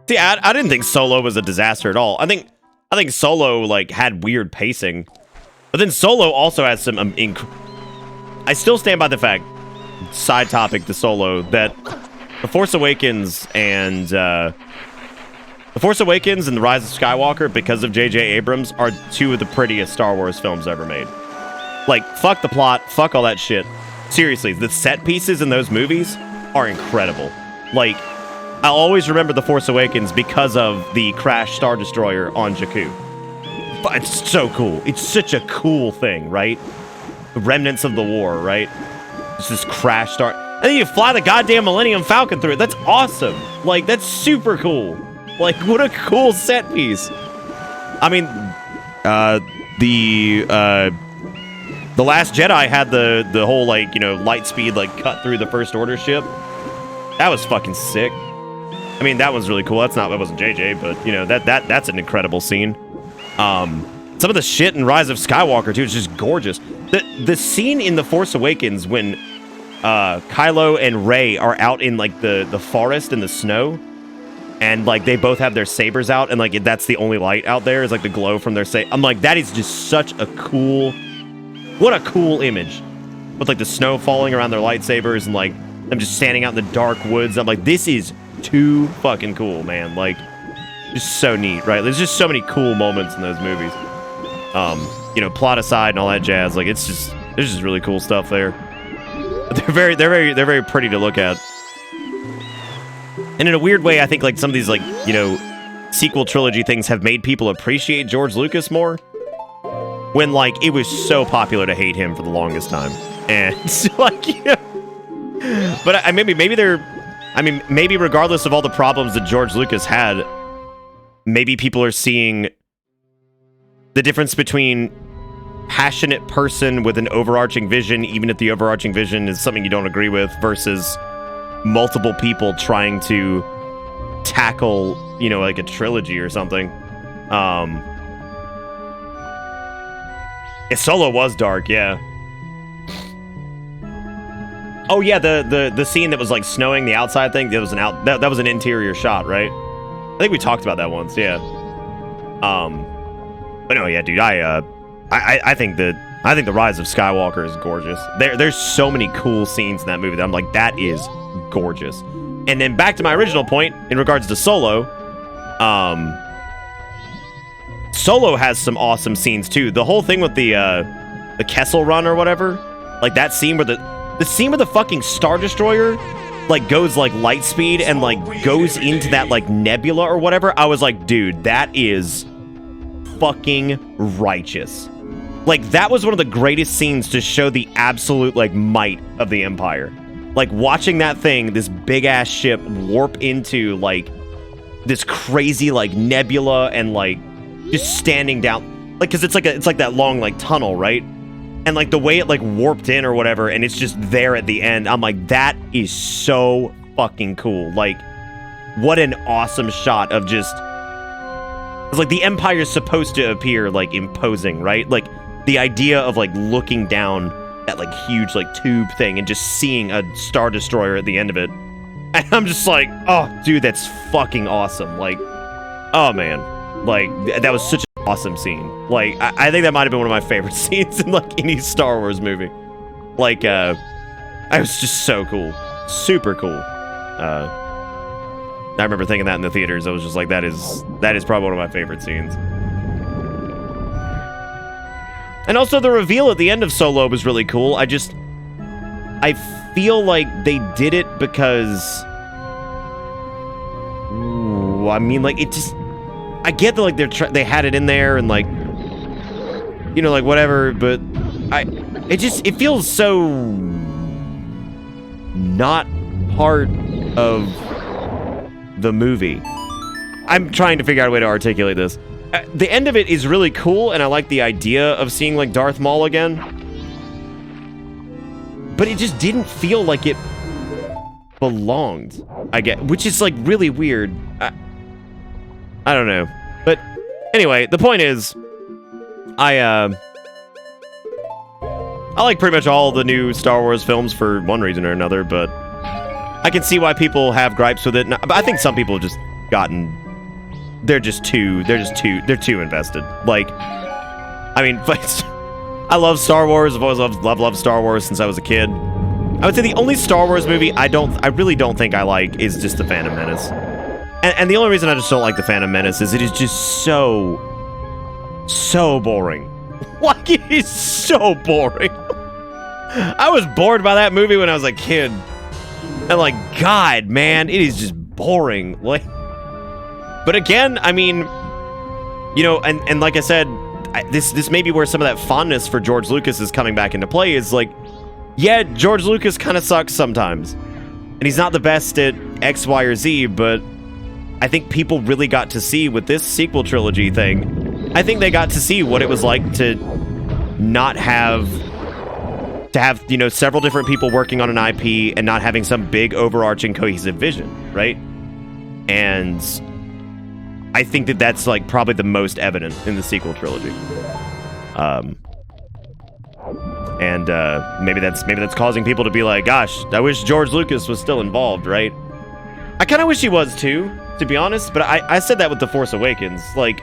See, I didn't think Solo was a disaster at all. I think Solo, like, had weird pacing. But then Solo also has some... I still stand by the fact, side topic to Solo, that... The Force Awakens and The Rise of Skywalker, because of J.J. Abrams, are 2 of the prettiest Star Wars films ever made. Like, fuck the plot, fuck all that shit. Seriously, the set pieces in those movies are incredible. Like, I'll always remember The Force Awakens because of the crashed Star Destroyer on Jakku. But it's so cool. It's such a cool thing, right? The remnants of the war, right? It's this crashed Star... And then you fly the goddamn Millennium Falcon through it. That's awesome. Like, that's super cool. Like, what a cool set piece. I mean, the Last Jedi had the whole, like, you know, light speed, like, cut through the First Order ship. That was fucking sick. I mean, that was really cool. That wasn't JJ, but, you know, that's an incredible scene. Some of the shit in Rise of Skywalker, too, is just gorgeous. The scene in The Force Awakens when Kylo and Rey are out in, like, the forest in the snow, and, like, they both have their sabers out, and, like, that's the only light out there is, like, the glow from their saber. I'm like, that is just such a cool... What a cool image. with like the snow falling around their lightsabers and like them just standing out in the dark woods. I'm like, this is too fucking cool, man. Like, just so neat, right? There's just so many cool moments in those movies. You know, plot aside and all that jazz. Like, there's just really cool stuff there. They're very pretty to look at. And in a weird way, I think like some of these like, you know, sequel trilogy things have made people appreciate George Lucas more. When like it was so popular to hate him for the longest time. And like, you know, but maybe maybe regardless of all the problems that George Lucas had, maybe people are seeing the difference between passionate person with an overarching vision, even if the overarching vision is something you don't agree with, versus multiple people trying to tackle, you know, like a trilogy or something. Solo was dark, yeah. Oh yeah, the scene that was like snowing, the outside thing, that was that was an interior shot, right? I think we talked about that once, yeah. But no, yeah, dude, I think the Rise of Skywalker is gorgeous. There's so many cool scenes in that movie that I'm like, that is gorgeous. And then back to my original point in regards to Solo, Solo has some awesome scenes too. The whole thing with the Kessel Run or whatever, like that scene where the scene where the fucking Star Destroyer like goes like light speed and like goes into that like nebula or whatever. I was like, dude, that is fucking righteous. Like, that was one of the greatest scenes to show the absolute like might of the Empire. Like, watching that thing, this big ass ship warp into like this crazy like nebula and like just standing down, like, because it's like that long like tunnel, right? And like the way it like warped in or whatever, and it's just there at the end. I'm like, that is so fucking cool. Like, what an awesome shot of just, it's like the Empire is supposed to appear like imposing, right? Like the idea of like looking down that like huge like tube thing and just seeing a Star Destroyer at the end of it. And I'm just like, oh dude, that's fucking awesome. Like, oh man, like that was such an awesome scene. Like, I think that might have been one of my favorite scenes in like any Star Wars movie. Like, I was just so cool, super cool. I remember thinking that in the theaters. I was just like, that is probably one of my favorite scenes. And also the reveal at the end of Solo was really cool. I feel like they did it because, ooh, I mean, like, it just, I get that like they had it in there and like, you know, like whatever, but it feels so not part of the movie. I'm trying to figure out a way to articulate this. The end of it is really cool, and I like the idea of seeing like Darth Maul again. But it just didn't feel like it belonged. I get, which is like really weird. I don't know. But anyway, the point is, I like pretty much all the new Star Wars films for one reason or another, but I can see why people have gripes with it. But I think some people have just gotten, they're too invested. Like, I mean, I love Star Wars. I've always loved Star Wars since I was a kid. I would say the only Star Wars movie I really don't think I like is just The Phantom Menace. And the only reason I just don't like The Phantom Menace is it is just so boring. Like, it is so boring. I was bored by that movie when I was a kid. And like, God, man, it is just boring. Like, but again, I mean, you know, and like I said, this may be where some of that fondness for George Lucas is coming back into play. Is like, yeah, George Lucas kind of sucks sometimes, and he's not the best at X, Y, or Z. But I think people really got to see with this sequel trilogy thing. I think they got to see what it was like to not have you know, several different people working on an IP and not having some big overarching cohesive vision, right? And I think that that's like probably the most evident in the sequel trilogy. And maybe that's causing people to be like, gosh, I wish George Lucas was still involved, right? I kind of wish he was too, to be honest, but I said that with The Force Awakens. Like,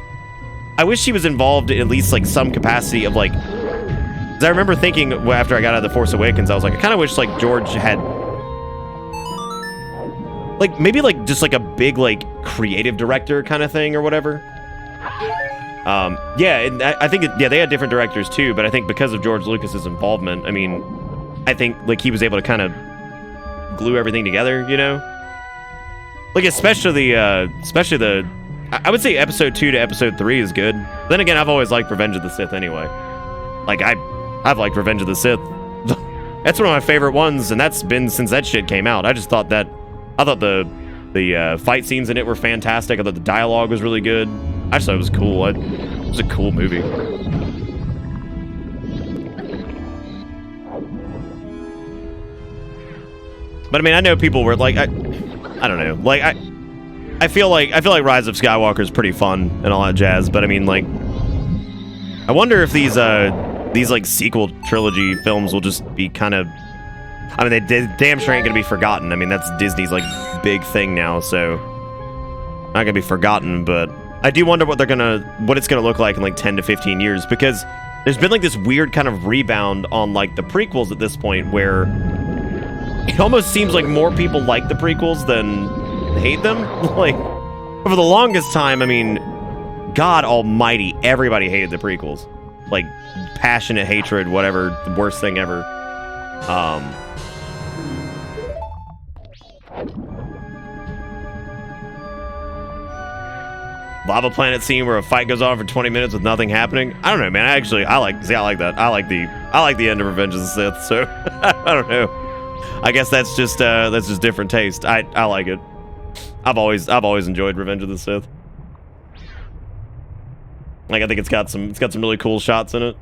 I wish he was involved in at least like some capacity of like I remember thinking after I got out of The Force Awakens, I was like, I kind of wish like George had like maybe like just like a big like creative director kind of thing or whatever. Yeah, and I think yeah, they had different directors too, but I think because of George Lucas's involvement, I mean, I think like he was able to kind of glue everything together, you know? Like especially the I would say episode 2 to episode 3 is good. Then again, I've always liked Revenge of the Sith anyway. Like I've liked Revenge of the Sith. That's one of my favorite ones, and that's been since that shit came out. I thought the fight scenes in it were fantastic. I thought the dialogue was really good. I just thought it was cool. It was a cool movie. But I mean, I know people were like, I don't know, like I feel like Rise of Skywalker is pretty fun and all that jazz. But I mean, like, I wonder if these like sequel trilogy films will just be kind of, I mean, they damn sure ain't gonna be forgotten. I mean, that's Disney's like big thing now, so not gonna be forgotten. But I do wonder what it's gonna look like in like 10 to 15 years, because there's been like this weird kind of rebound on like the prequels at this point, where it almost seems like more people like the prequels than hate them. Like for the longest time, I mean, God Almighty, everybody hated the prequels, like passionate hatred, whatever, the worst thing ever. Lava planet scene where a fight goes on for 20 minutes with nothing happening. I don't know, man. I like that. I like the end of Revenge of the Sith. So I don't know. I guess that's just different taste. I like it. I've always enjoyed Revenge of the Sith. Like I think it's got some really cool shots in it.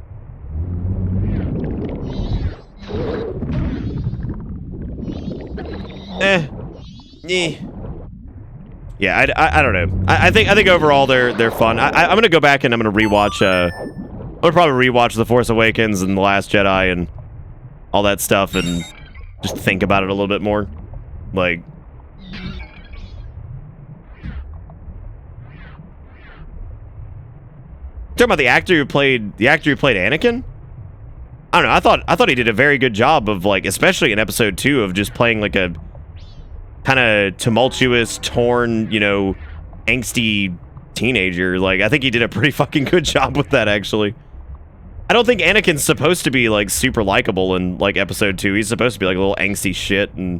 Yeah, I don't know. I think overall they're fun. I'm gonna go back and I'm gonna rewatch. I'm gonna probably rewatch The Force Awakens and The Last Jedi and all that stuff and just think about it a little bit more. Like, talking about the actor who played Anakin. I don't know. I thought he did a very good job of, like, especially in episode 2, of just playing like a kind of tumultuous, torn, you know, angsty teenager. Like, I think he did a pretty fucking good job with that, actually. I don't think Anakin's supposed to be like super likable in like episode 2. He's supposed to be like a little angsty shit and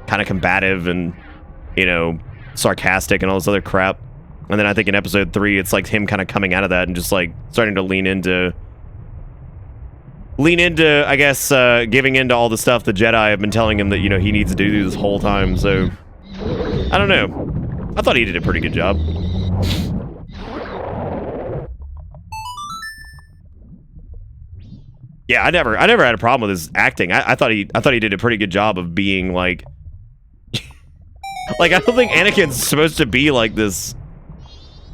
kind of combative and, you know, sarcastic and all this other crap. And then I think in episode 3, it's like him kind of coming out of that and just like starting to lean into, I guess, giving into all the stuff the Jedi have been telling him that, you know, he needs to do this whole time. So, I don't know. I thought he did a pretty good job. Yeah, I never had a problem with his acting. I thought he did a pretty good job of being like, like, I don't think Anakin's supposed to be like this.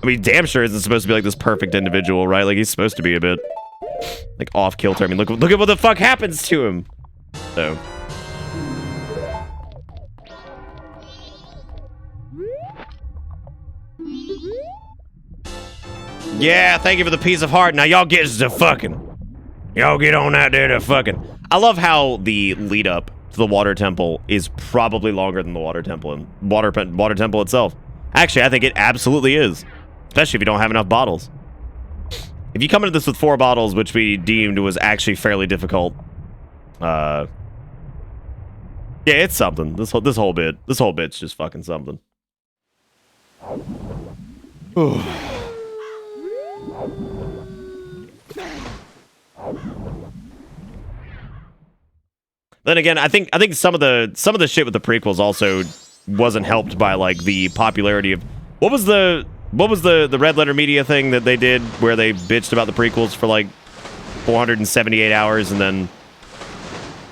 I mean, damn sure isn't supposed to be like this perfect individual, right? Like, he's supposed to be a bit like off kilter. I mean, look at what the fuck happens to him. So. Yeah, thank you for the piece of heart. Now y'all get to fucking. Y'all get on out there to fucking. I love how the lead up to the water temple is probably longer than the water temple and water temple itself. Actually, I think it absolutely is. Especially if you don't have enough bottles. If you come into this with 4 bottles, which we deemed was actually fairly difficult, yeah, it's something. This whole bit's just fucking something. Then again, I think some of the shit with the prequels also wasn't helped by like the popularity of what was the Red Letter Media thing that they did where they bitched about the prequels for like 478 hours and then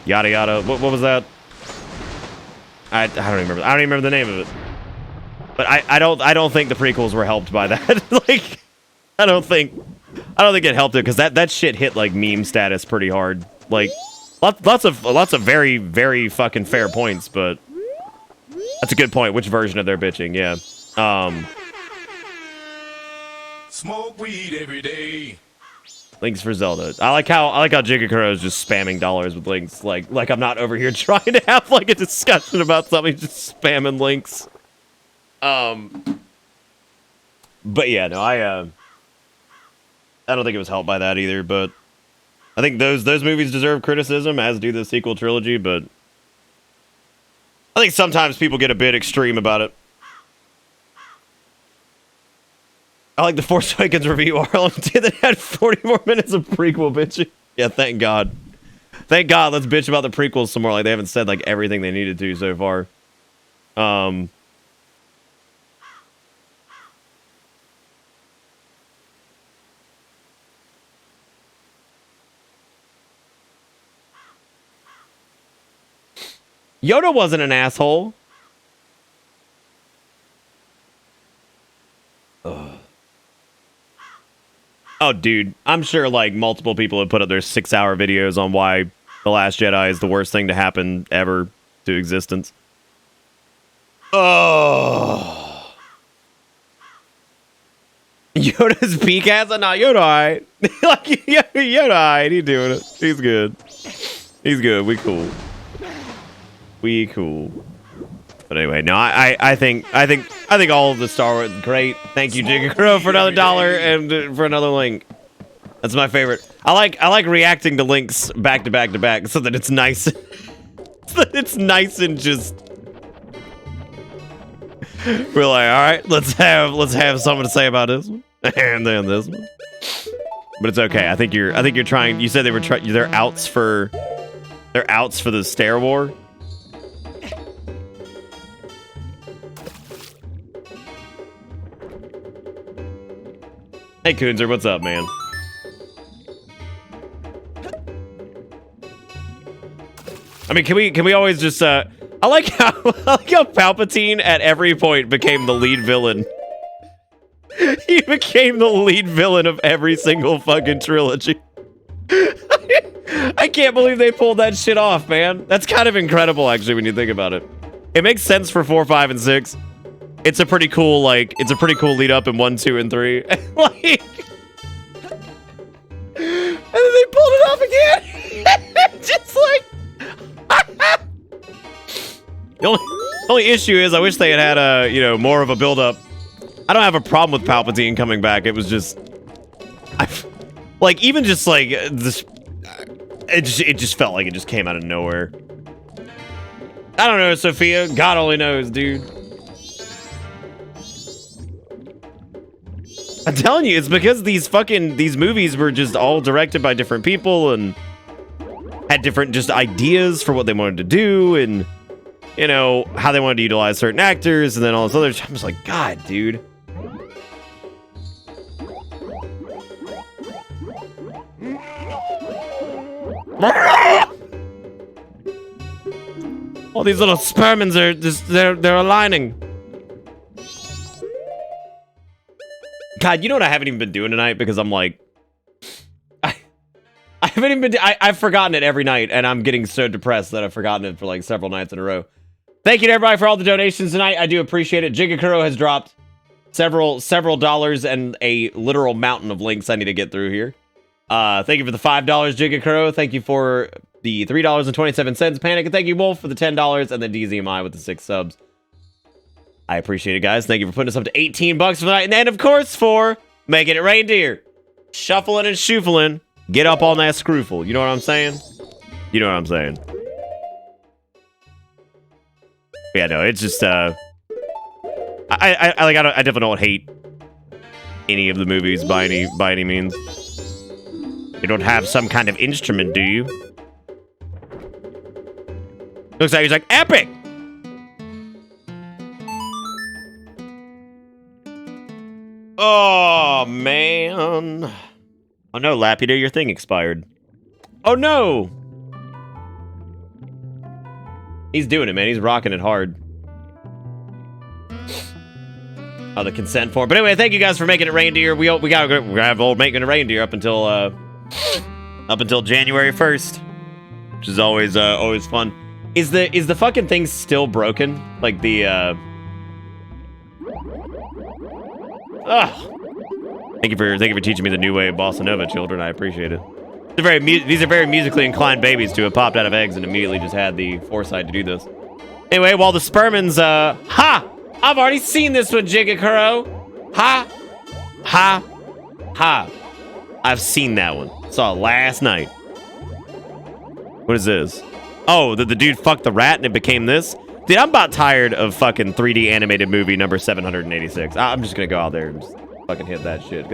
yada yada. What was that? I don't remember. I don't even remember the name of it. But I don't think the prequels were helped by that. Like, I don't think it helped it because that shit hit like meme status pretty hard. Like, lots of very, very fucking fair points, but that's a good point. Which version of their bitching? Yeah. Smoke weed every day. Links for Zelda. I like how Jigakuro is just spamming dollars with links. Like I'm not over here trying to have like a discussion about something, just spamming links. But yeah, no, I don't think it was helped by that either. But I think those movies deserve criticism, as do the sequel trilogy. But I think sometimes people get a bit extreme about it. I like the Force Awakens review RLMT that had 40 more minutes of prequel bitching. Yeah, thank God. Thank God. Let's bitch about the prequels some more. Like, they haven't said, like, everything they needed to so far. Yoda wasn't an asshole. Ugh. Oh, dude, I'm sure like multiple people have put up their 6-hour videos on why The Last Jedi is the worst thing to happen ever to existence. Oh, Yoda's peak ass? Nah, Yoda, alright. Like Yoda, alright. He's doing it. He's good. He's good. We cool. We cool. But anyway, no, I think all of the Star Wars great. Thank you, Jigakuro, for another $1 and for another link. That's my favorite. I like reacting to links back to back to back so that it's nice. So that it's nice and just. We're like, all right, let's have something to say about this one, and then this one. But it's okay. I think you're trying. You said they were they're outs for the Stair War. Hey, Coonzer, what's up, man? I mean, can we always just, I like how Palpatine at every point became the lead villain. He became the lead villain of every single fucking trilogy. I can't believe they pulled that shit off, man. That's kind of incredible, actually, when you think about it. It makes sense for 4, 5, and 6. It's a pretty cool, like, lead up in 1, 2, and 3. Like, and then they pulled it off again. Just like, the only issue is I wish they had a, more of a build up. I don't have a problem with Palpatine coming back. It was just, even just like this, it just felt like it just came out of nowhere. I don't know, Sophia. God only knows, dude. I'm telling you, it's because these movies were just all directed by different people and had different just ideas for what they wanted to do and, how they wanted to utilize certain actors and then all this other shit. I'm just like, God, dude. All these little spermins are just, they're aligning. God, you know what I haven't even been doing tonight because I'm like, I haven't even been, I've forgotten it every night and I'm getting so depressed that I've forgotten it for like several nights in a row. Thank you to everybody for all the donations tonight. I do appreciate it. Jigakuro has dropped several dollars and a literal mountain of links I need to get through here. Thank you for the $5, Jigakuro. Thank you for the $3.27, Panic. And thank you, Wolf, for the $10 and then DZMI with the 6 subs. I appreciate it, guys. Thank you for putting us up to $18 for the night. And of course, for making it reindeer. Shuffling and shoofling. Get up on that scroofle. You know what I'm saying? You know what I'm saying. Yeah, no, it's just, I definitely don't hate any of the movies by any means. You don't have some kind of instrument, do you? Looks like he's like, epic! Oh, man. Oh, no, Lapido, your thing expired. Oh, no! He's doing it, man. He's rocking it hard. Oh, the consent form. But anyway, thank you guys for making it reindeer. We're gonna have old making it reindeer up until January 1st, which is always fun. Is the fucking thing still broken? Like the Thank you for teaching me the new way of bossa nova, children. I appreciate it. These are very musically inclined babies to have popped out of eggs and immediately just had the foresight to do this. Anyway, while the spermins, ha! I've already seen this one, Jigakuro. Ha! Ha! Ha! I've seen that one. Saw it last night. What is this? Oh, the dude fucked the rat and it became this? Dude, I'm about tired of fucking 3D animated movie number 786. I'm just gonna go out there and just fucking hit that shit.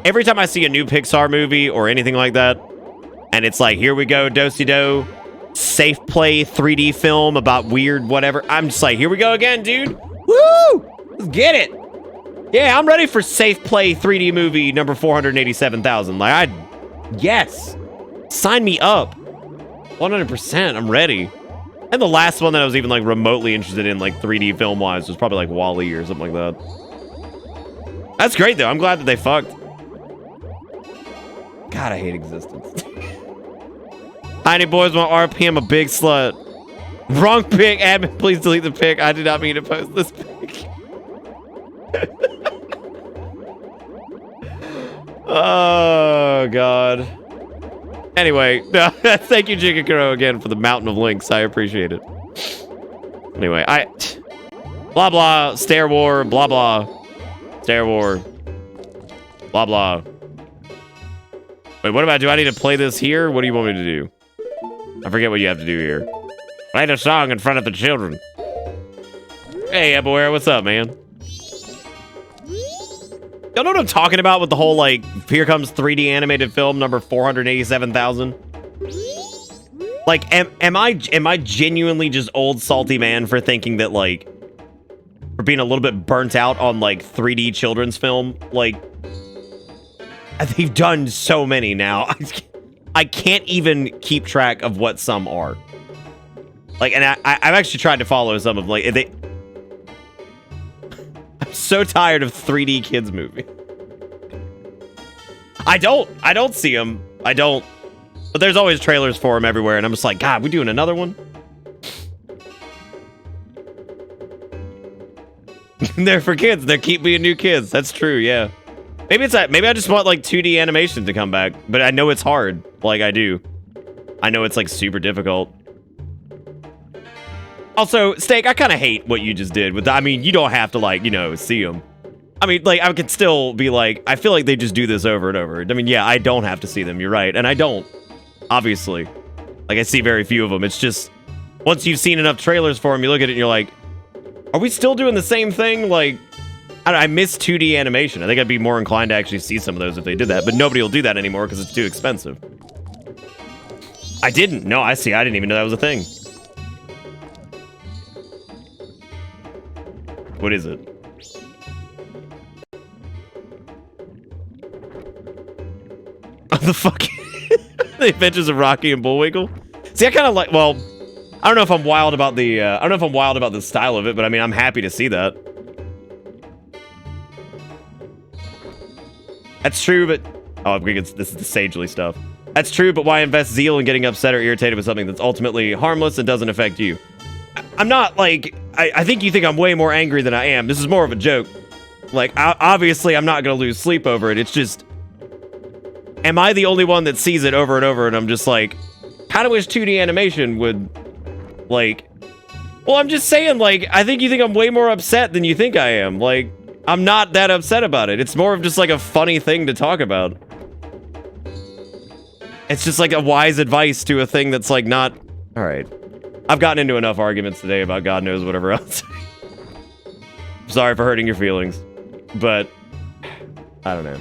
Every time I see a new Pixar movie or anything like that, and it's like, here we go, do-si-do, safe play 3D film about weird whatever, I'm just like, here we go again, dude. Woo! Let's get it. Yeah, I'm ready for safe play 3D movie number 487,000. Like, yes. Sign me up. 100%, I'm ready. And the last one that I was even like remotely interested in, like 3D film wise, was probably like WALL-E or something like that. That's great though. I'm glad that they fucked. God, I hate existence. Tiny boys want RP. I'm a big slut. Wrong pic. Admin, please delete the pic. I did not mean to post this pic. Oh God. Anyway, thank you, Jigakuro, again for the mountain of links. I appreciate it. Anyway, blah blah, Stair War, blah blah, Stair War, blah blah. Wait, what about, do I need to play this here? What do you want me to do? I forget what you have to do here. Play the song in front of the children. Hey, Eboer, what's up, man? Y'all know what I'm talking about with the whole, like, here comes 3D animated film number 487,000? Like, am I genuinely just old salty man for thinking that, like, for being a little bit burnt out on, like, 3D children's film? Like, they've done so many now. I can't even keep track of what some are. Like, and I've actually tried to follow some of, like, I'm so tired of 3D kids movie. I don't see them. I don't. But there's always trailers for them everywhere, and I'm just like, God, we doing another one? They're for kids. They keep being new kids. That's true, yeah. Maybe it's that. Maybe I just want, like, 2D animation to come back, but I know it's hard. Like, I do. I know it's, like, super difficult. Also, Steak, I kind of hate what you just did with I mean, you don't have to, like, you know, see them. I mean, like, I could still be like, I feel like they just do this over and over. I mean, yeah, I don't have to see them. You're right. And I don't, obviously. Like, I see very few of them. It's just, once you've seen enough trailers for them, you look at it and you're like, are we still doing the same thing? Like, I miss 2D animation. I think I'd be more inclined to actually see some of those if they did that. But nobody will do that anymore because it's too expensive. I didn't. No, I see. I didn't even know that was a thing. What is it? The fuck? The Adventures of Rocky and Bullwinkle? See, I kind of like, well, I don't know if I'm wild about the, I don't know if I'm wild about the style of it, but I mean, I'm happy to see that. That's true, but, oh, this is the sagely stuff. That's true, but why invest zeal in getting upset or irritated with something that's ultimately harmless and doesn't affect you? I'm not, like, I think you think I'm way more angry than I am. This is more of a joke. Like, obviously, I'm not going to lose sleep over it. It's just, am I the only one that sees it over and over and I'm just like, kind of wish 2D animation would, like, well, I'm just saying, like, I think you think I'm way more upset than you think I am. Like, I'm not that upset about it. It's more of just, like, a funny thing to talk about. It's just, like, a wise advice to a thing that's, like, not, all right. I've gotten into enough arguments today about God knows whatever else. Sorry for hurting your feelings, but I don't know.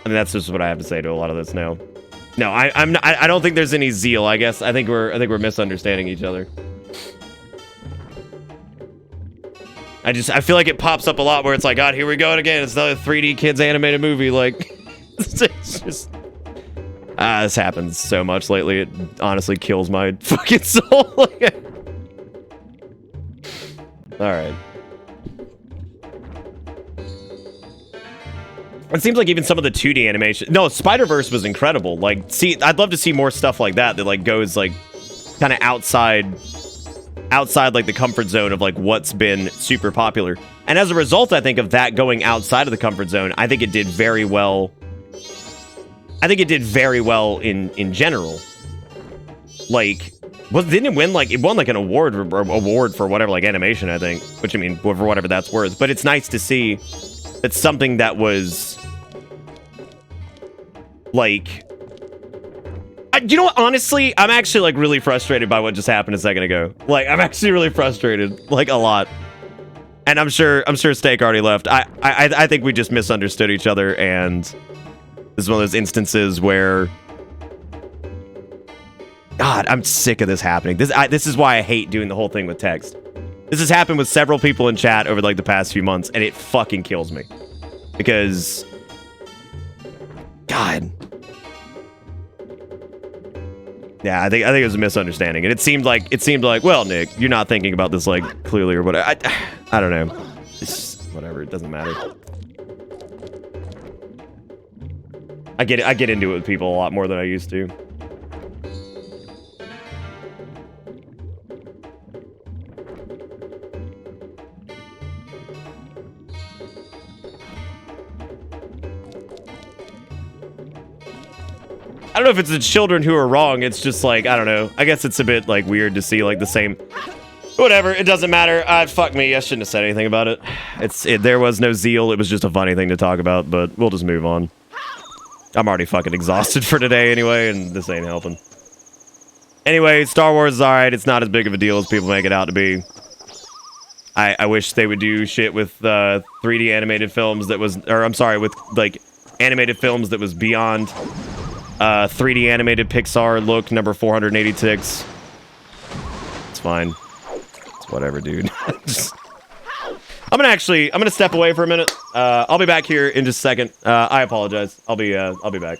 I mean, that's just what I have to say to a lot of this now. No, I don't think there's any zeal. I guess I think we're misunderstanding each other. I feel like it pops up a lot where it's like, God, here we go again. It's another 3D kids animated movie. Like, it's just. This happens so much lately. It honestly kills my fucking soul. Alright. It seems like even some of the 2D animation... No, Spider-Verse was incredible. Like, see, I'd love to see more stuff like that like, goes, like, kind of outside outside like the comfort zone of like what's been super popular. And as a result, I think of that going outside of the comfort zone, I think it did very well. I think it did very well in general. Like, didn't it win like it won like an award for whatever like animation, I think, which I mean for whatever that's worth. But it's nice to see that something that was like, you know what? Honestly, I'm actually like really frustrated by what just happened a second ago. Like, I'm actually really frustrated, like a lot. And I'm sure Steak already left. I think we just misunderstood each other, and this is one of those instances where, God, I'm sick of this happening. This is why I hate doing the whole thing with text. This has happened with several people in chat over like the past few months, and it fucking kills me because, God. Yeah, I think it was a misunderstanding, and it seemed like, well, Nick, you're not thinking about this like clearly or whatever. I don't know. It's whatever. It doesn't matter. I get into it with people a lot more than I used to. I don't know if it's the children who are wrong. It's just like, I don't know. I guess it's a bit like weird to see like the same. Whatever. It doesn't matter. Fuck me. I shouldn't have said anything about it. There was no zeal. It was just a funny thing to talk about, but we'll just move on. I'm already fucking exhausted for today anyway, and this ain't helping. Anyway, Star Wars is alright. It's not as big of a deal as people make it out to be. I wish they would do shit with 3D animated films that was, or I'm sorry, with like animated films that was beyond 3D animated Pixar look number 486. It's fine. It's whatever, dude. I'm gonna step away for a minute. I'll be back here in just a second. I apologize. I'll be back.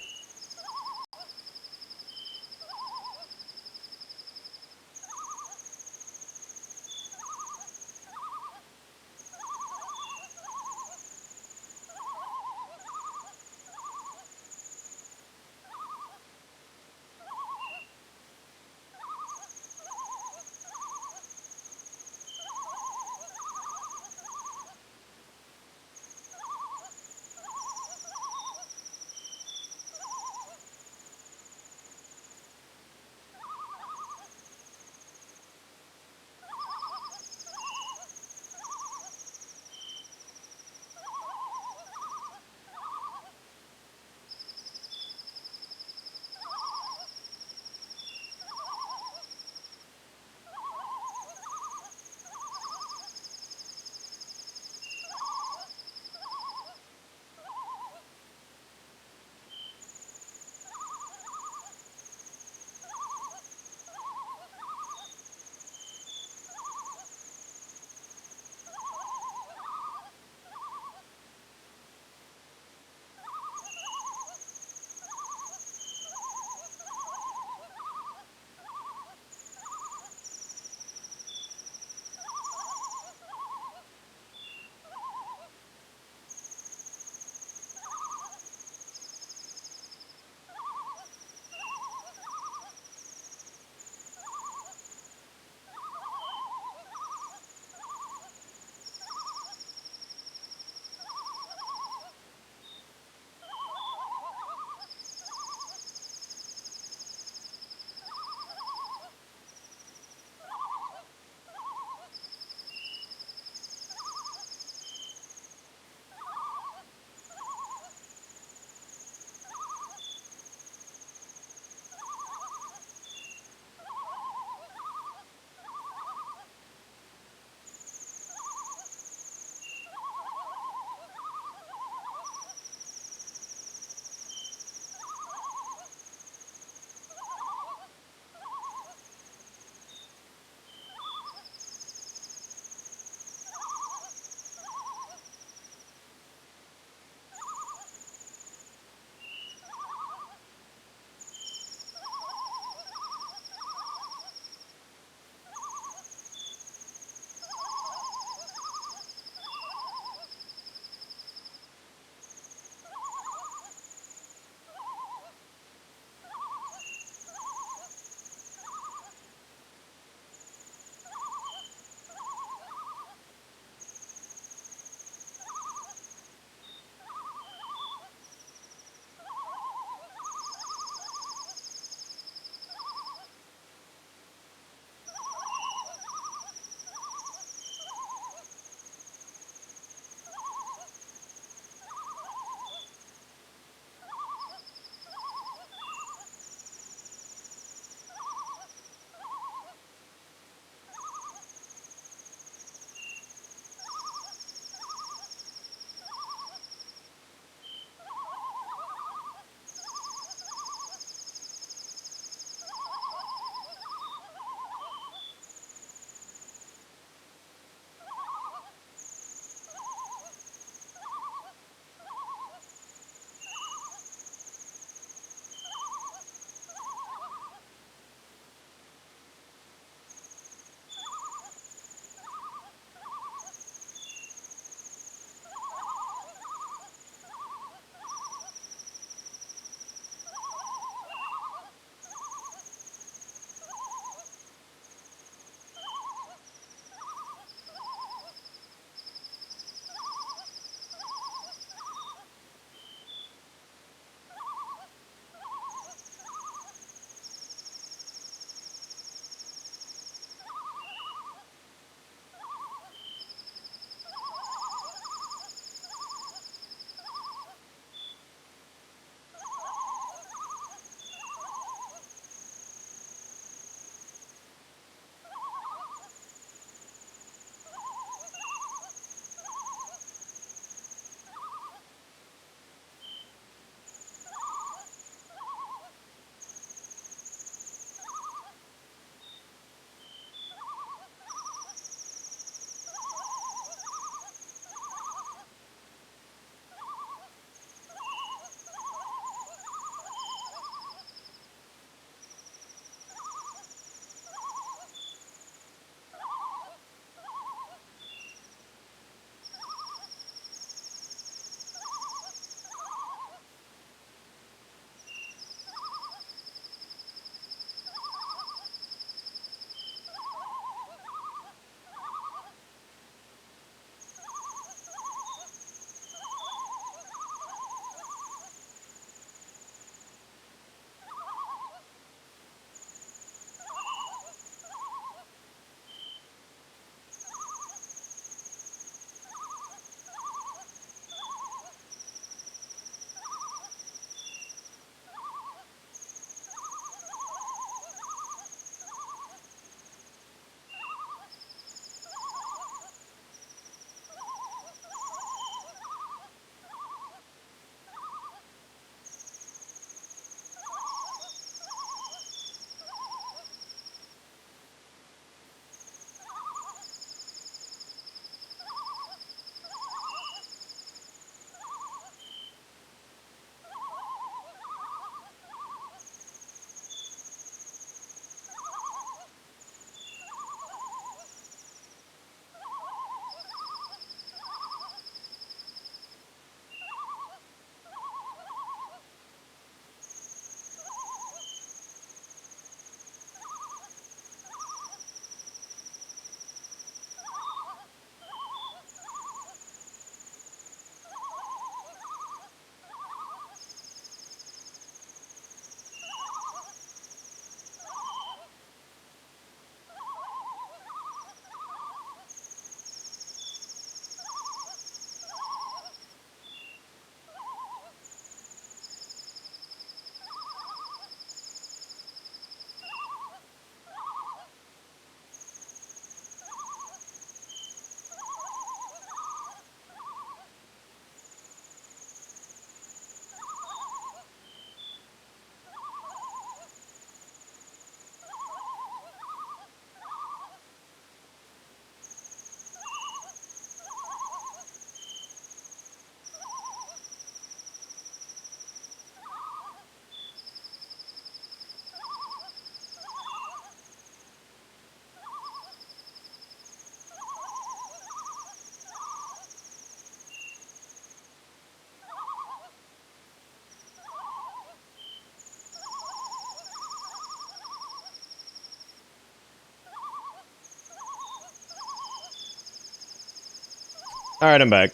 All right, I'm back.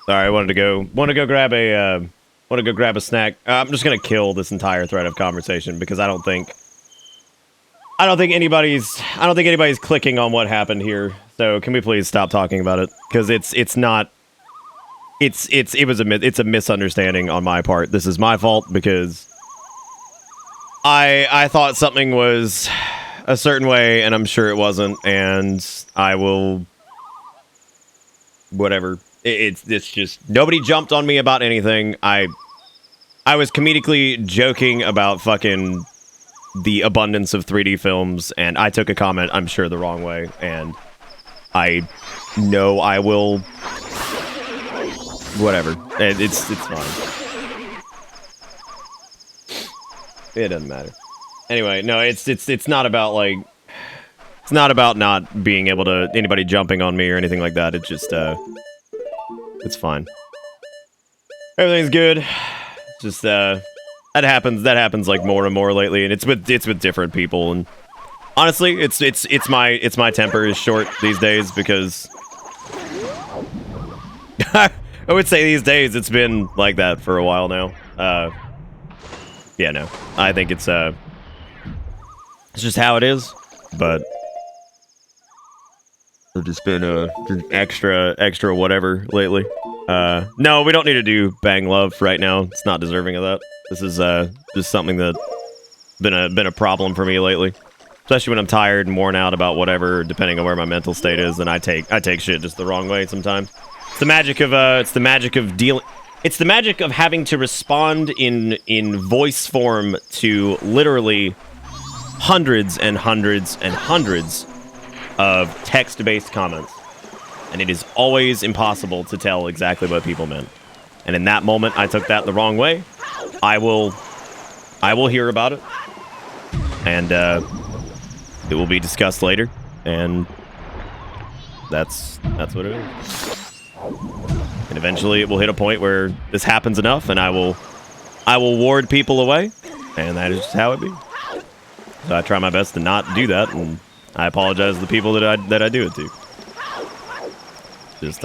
Sorry, I wanted to go grab a snack. I'm just gonna kill this entire thread of conversation because I don't think anybody's clicking on what happened here. So can we please stop talking about it? Because it's a misunderstanding on my part. This is my fault because I thought something was a certain way, and I'm sure it wasn't, and I will whatever. It's just nobody jumped on me about anything. I was comedically joking about fucking the abundance of 3D films, and I took a comment, I'm sure, the wrong way, and I know I will whatever. It's fine. It doesn't matter. Anyway, no, it's not about like it's not about not being able to anybody jumping on me or anything like that. It's just it's fine. Everything's good. It's just that happens like more and more lately, and it's with different people. And honestly, it's my temper is short these days because I would say these days it's been like that for a while now. Yeah, no, I think it's just how it is. But I've just been extra whatever lately. No, we don't need to do Bang Love right now. It's not deserving of that. This is just something that been a problem for me lately, especially when I'm tired and worn out about whatever, depending on where my mental state is. And I take shit just the wrong way sometimes. It's the magic of dealing. It's the magic of having to respond in voice form to literally hundreds and hundreds and hundreds of text-based comments. And it is always impossible to tell exactly what people meant. And in that moment, I took that the wrong way. I will hear about it. And it will be discussed later. And that's what it is. And eventually it will hit a point where this happens enough, and I will ward people away, and that is just how it be. So I try my best to not do that, and I apologize to the people that I do it to.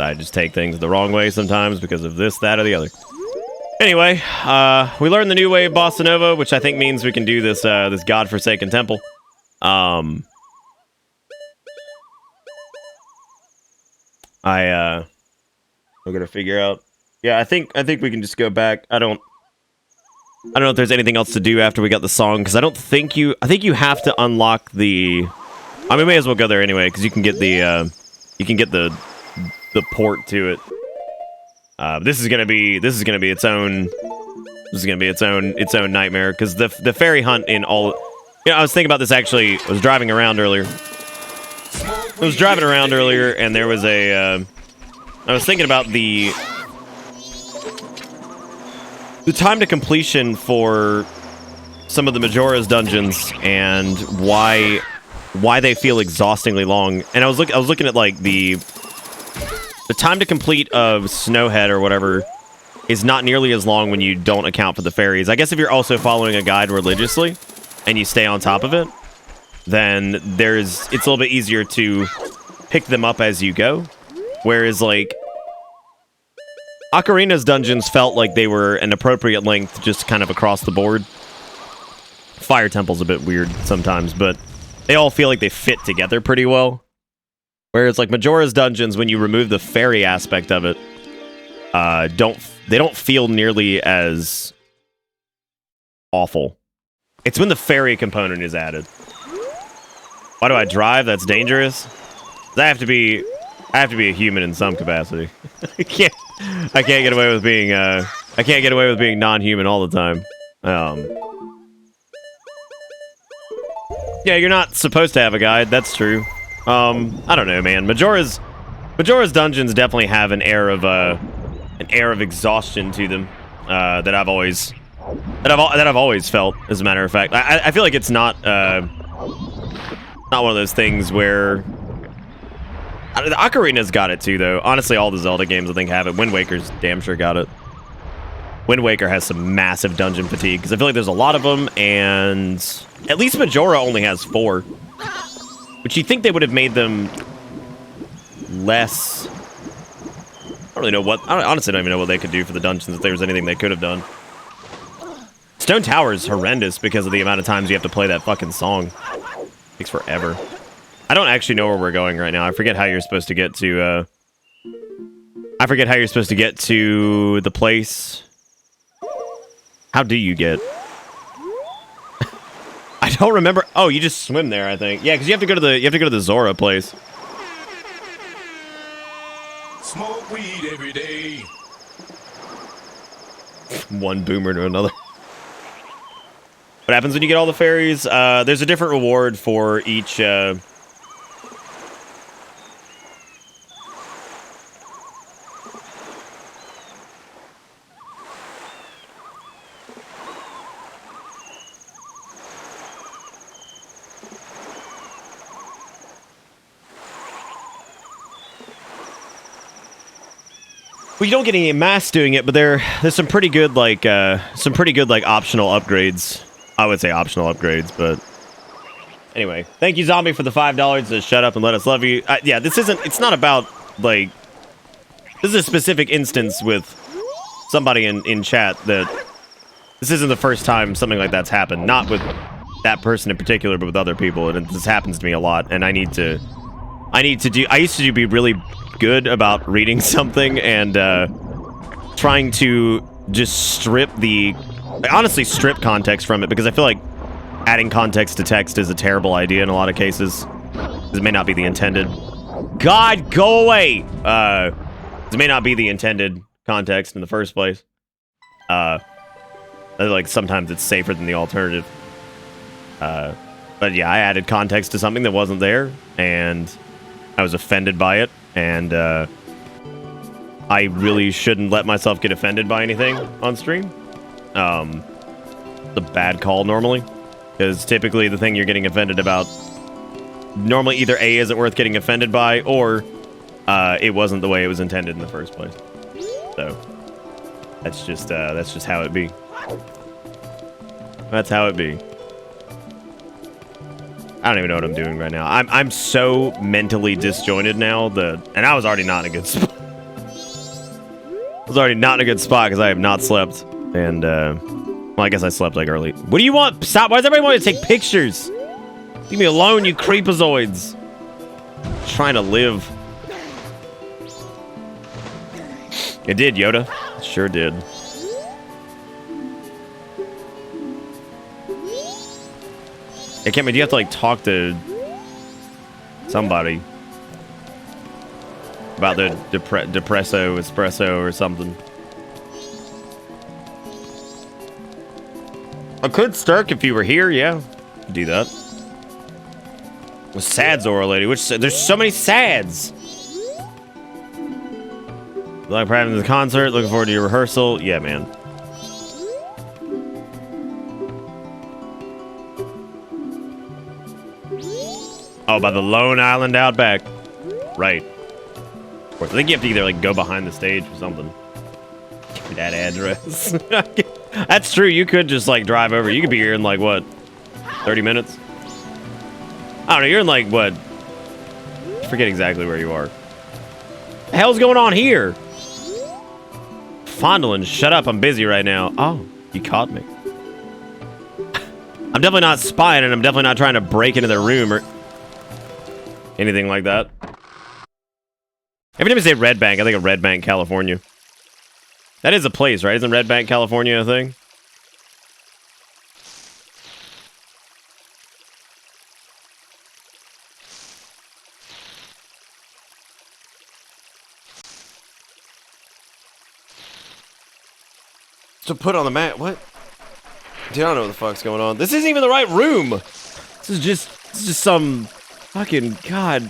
I just take things the wrong way sometimes because of this, that, or the other. Anyway, we learned the new wave Bossa Nova, which I think means we can do this this godforsaken temple. We're gonna figure out. Yeah, I think we can just go back. I don't know if there's anything else to do after we got the song, because I think you have to unlock the. I mean, we may as well go there anyway, because you can get the port to it. This is gonna be its own nightmare, because the fairy hunt in all. I was thinking about this actually. I was driving around earlier. And there was a. I was thinking about the time to completion for some of the Majora's dungeons and why they feel exhaustingly long. And I was looking at like the time to complete of Snowhead or whatever is not nearly as long when you don't account for the fairies. I guess if you're also following a guide religiously and you stay on top of it, then it's a little bit easier to pick them up as you go. Whereas, like, Ocarina's dungeons felt like they were an appropriate length just kind of across the board. Fire Temple's a bit weird sometimes, but they all feel like they fit together pretty well. Whereas, like, Majora's dungeons, when you remove the fairy aspect of it, they don't feel nearly as awful. It's when the fairy component is added. Why do I drive? That's dangerous. I have to be a human in some capacity. I can't get away with being non-human all the time. Yeah, you're not supposed to have a guide. That's true. I don't know, man. Majora's dungeons definitely have an air of exhaustion to them that I've always felt. As a matter of fact, I feel like it's not one of those things where. The Ocarina's got it too, though. Honestly, all the Zelda games I think have it. Wind Waker's damn sure got it. Wind Waker has some massive dungeon fatigue, because I feel like there's a lot of them, and at least Majora only has 4. Which you'd think they would have made them less don't really know what... I honestly don't even know what they could do for the dungeons if there was anything they could have done. Stone Tower is horrendous because of the amount of times you have to play that fucking song. It takes forever. I don't actually know where we're going right now. I forget how you're supposed to get to, I forget how you're supposed to get to the place. How do you get... I don't remember. Oh, you just swim there, I think. Yeah, because you have to go to the Zora place. Smoke weed every day. One boomer to another. What happens when you get all the fairies? There's a different reward for each. Well, you don't get any mass doing it, but there's some pretty good like optional upgrades. I would say optional upgrades, but anyway, thank you, Zombie, for the $5 to shut up and let us love you. Yeah, it's not about like, this is a specific instance with somebody in chat that this isn't the first time something like that's happened. Not with that person in particular, but with other people, and this happens to me a lot. And I used to be really good about reading something and trying to just honestly strip context from it, because I feel like adding context to text is a terrible idea in a lot of cases. This may not be the intended. God, go away! This may not be the intended context in the first place. Like, sometimes it's safer than the alternative. But yeah, I added context to something that wasn't there, and I was offended by it, and I really shouldn't let myself get offended by anything on stream. The bad call normally, because typically the thing you're getting offended about, normally either A, isn't worth getting offended by, or it wasn't the way it was intended in the first place. So that's just how it be. That's how it be. I don't even know what I'm doing right now. I'm so mentally disjointed now and I was already not in a good spot. I was already not in a good spot because I have not slept. And well, I guess I slept like early. What do you want? Stop! Why does everybody want to take pictures? Leave me alone, you creepazoids. Trying to live. It did, Yoda. It sure did. Hey, Cameron, do you have to, like, talk to somebody about the depresso espresso or something? I could Sturk if you were here, yeah. Do that. The sad Zora lady, there's so many sads. Like having the concert, looking forward to your rehearsal. Yeah, man. Oh, by the Lone Island Outback. Right. Of course, I think you have to either, like, go behind the stage or something. Give me that address. That's true. You could just, like, drive over. You could be here in, like, what? 30 minutes? I don't know. You're in, like, what? I forget exactly where you are. What the hell's going on here? Fondling, shut up. I'm busy right now. Oh, you caught me. I'm definitely not spying, and I'm definitely not trying to break into their room or anything like that. Every time I say Red Bank, I think of Red Bank, California. That is a place, right? Isn't Red Bank, California a thing? To put on the mat, what? Dude, I don't know what the fuck's going on. This isn't even the right room. This is just some fucking God.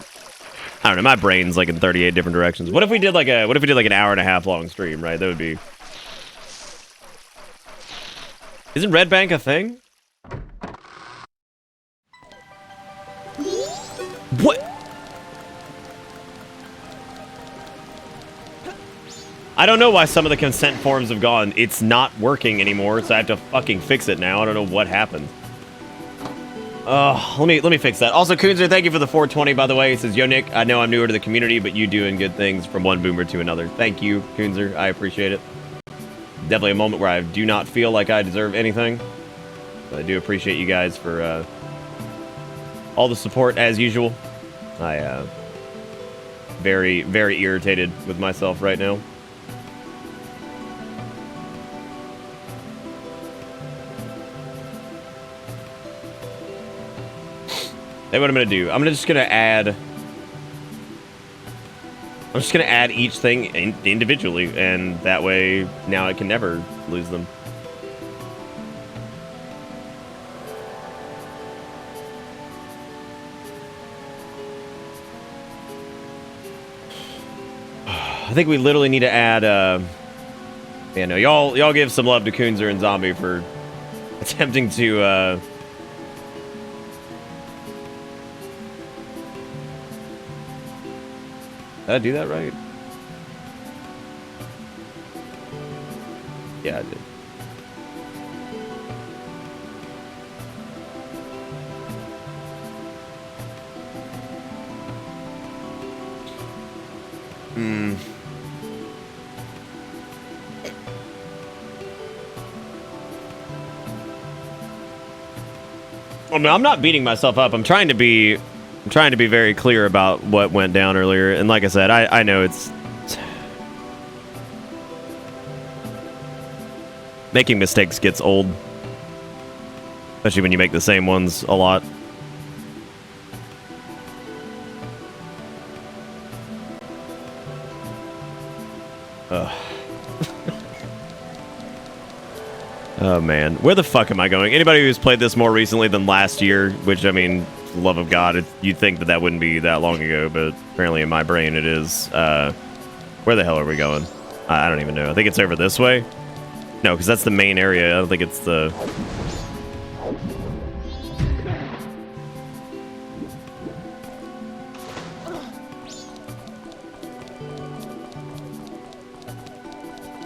I don't know. My brain's like in 38 different directions. What if we did like an hour and a half long stream, right? That would be. Isn't Red Bank a thing? What? I don't know why some of the consent forms have gone. It's not working anymore, so I have to fucking fix it now. I don't know what happened. let me fix that. Also, Coonzer, thank you for the 420, by the way. It says, yo, Nick, I know I'm newer to the community, but you doing good things from one boomer to another. Thank you, Coonzer. I appreciate it. Definitely a moment where I do not feel like I deserve anything. But I do appreciate you guys for all the support, as usual. I very, very irritated with myself right now. Hey, what I'm gonna do? I'm just gonna add each thing individually, and that way now I can never lose them. I think we literally need to add. Yeah, no, y'all give some love to Coonzer and Zombie for attempting to. Did I do that right? Yeah, I did. I mean, I'm not beating myself up. I'm trying to be very clear about what went down earlier. And like I said, I know it's making mistakes gets old, especially when you make the same ones a lot. Oh man, where the fuck am I going? Anybody who's played this more recently than last year, which I mean, love of God, you'd think that wouldn't be that long ago, but apparently in my brain it is. Where the hell are we going? I don't even know. I think it's over this way. No, because that's the main area. I don't think it's the...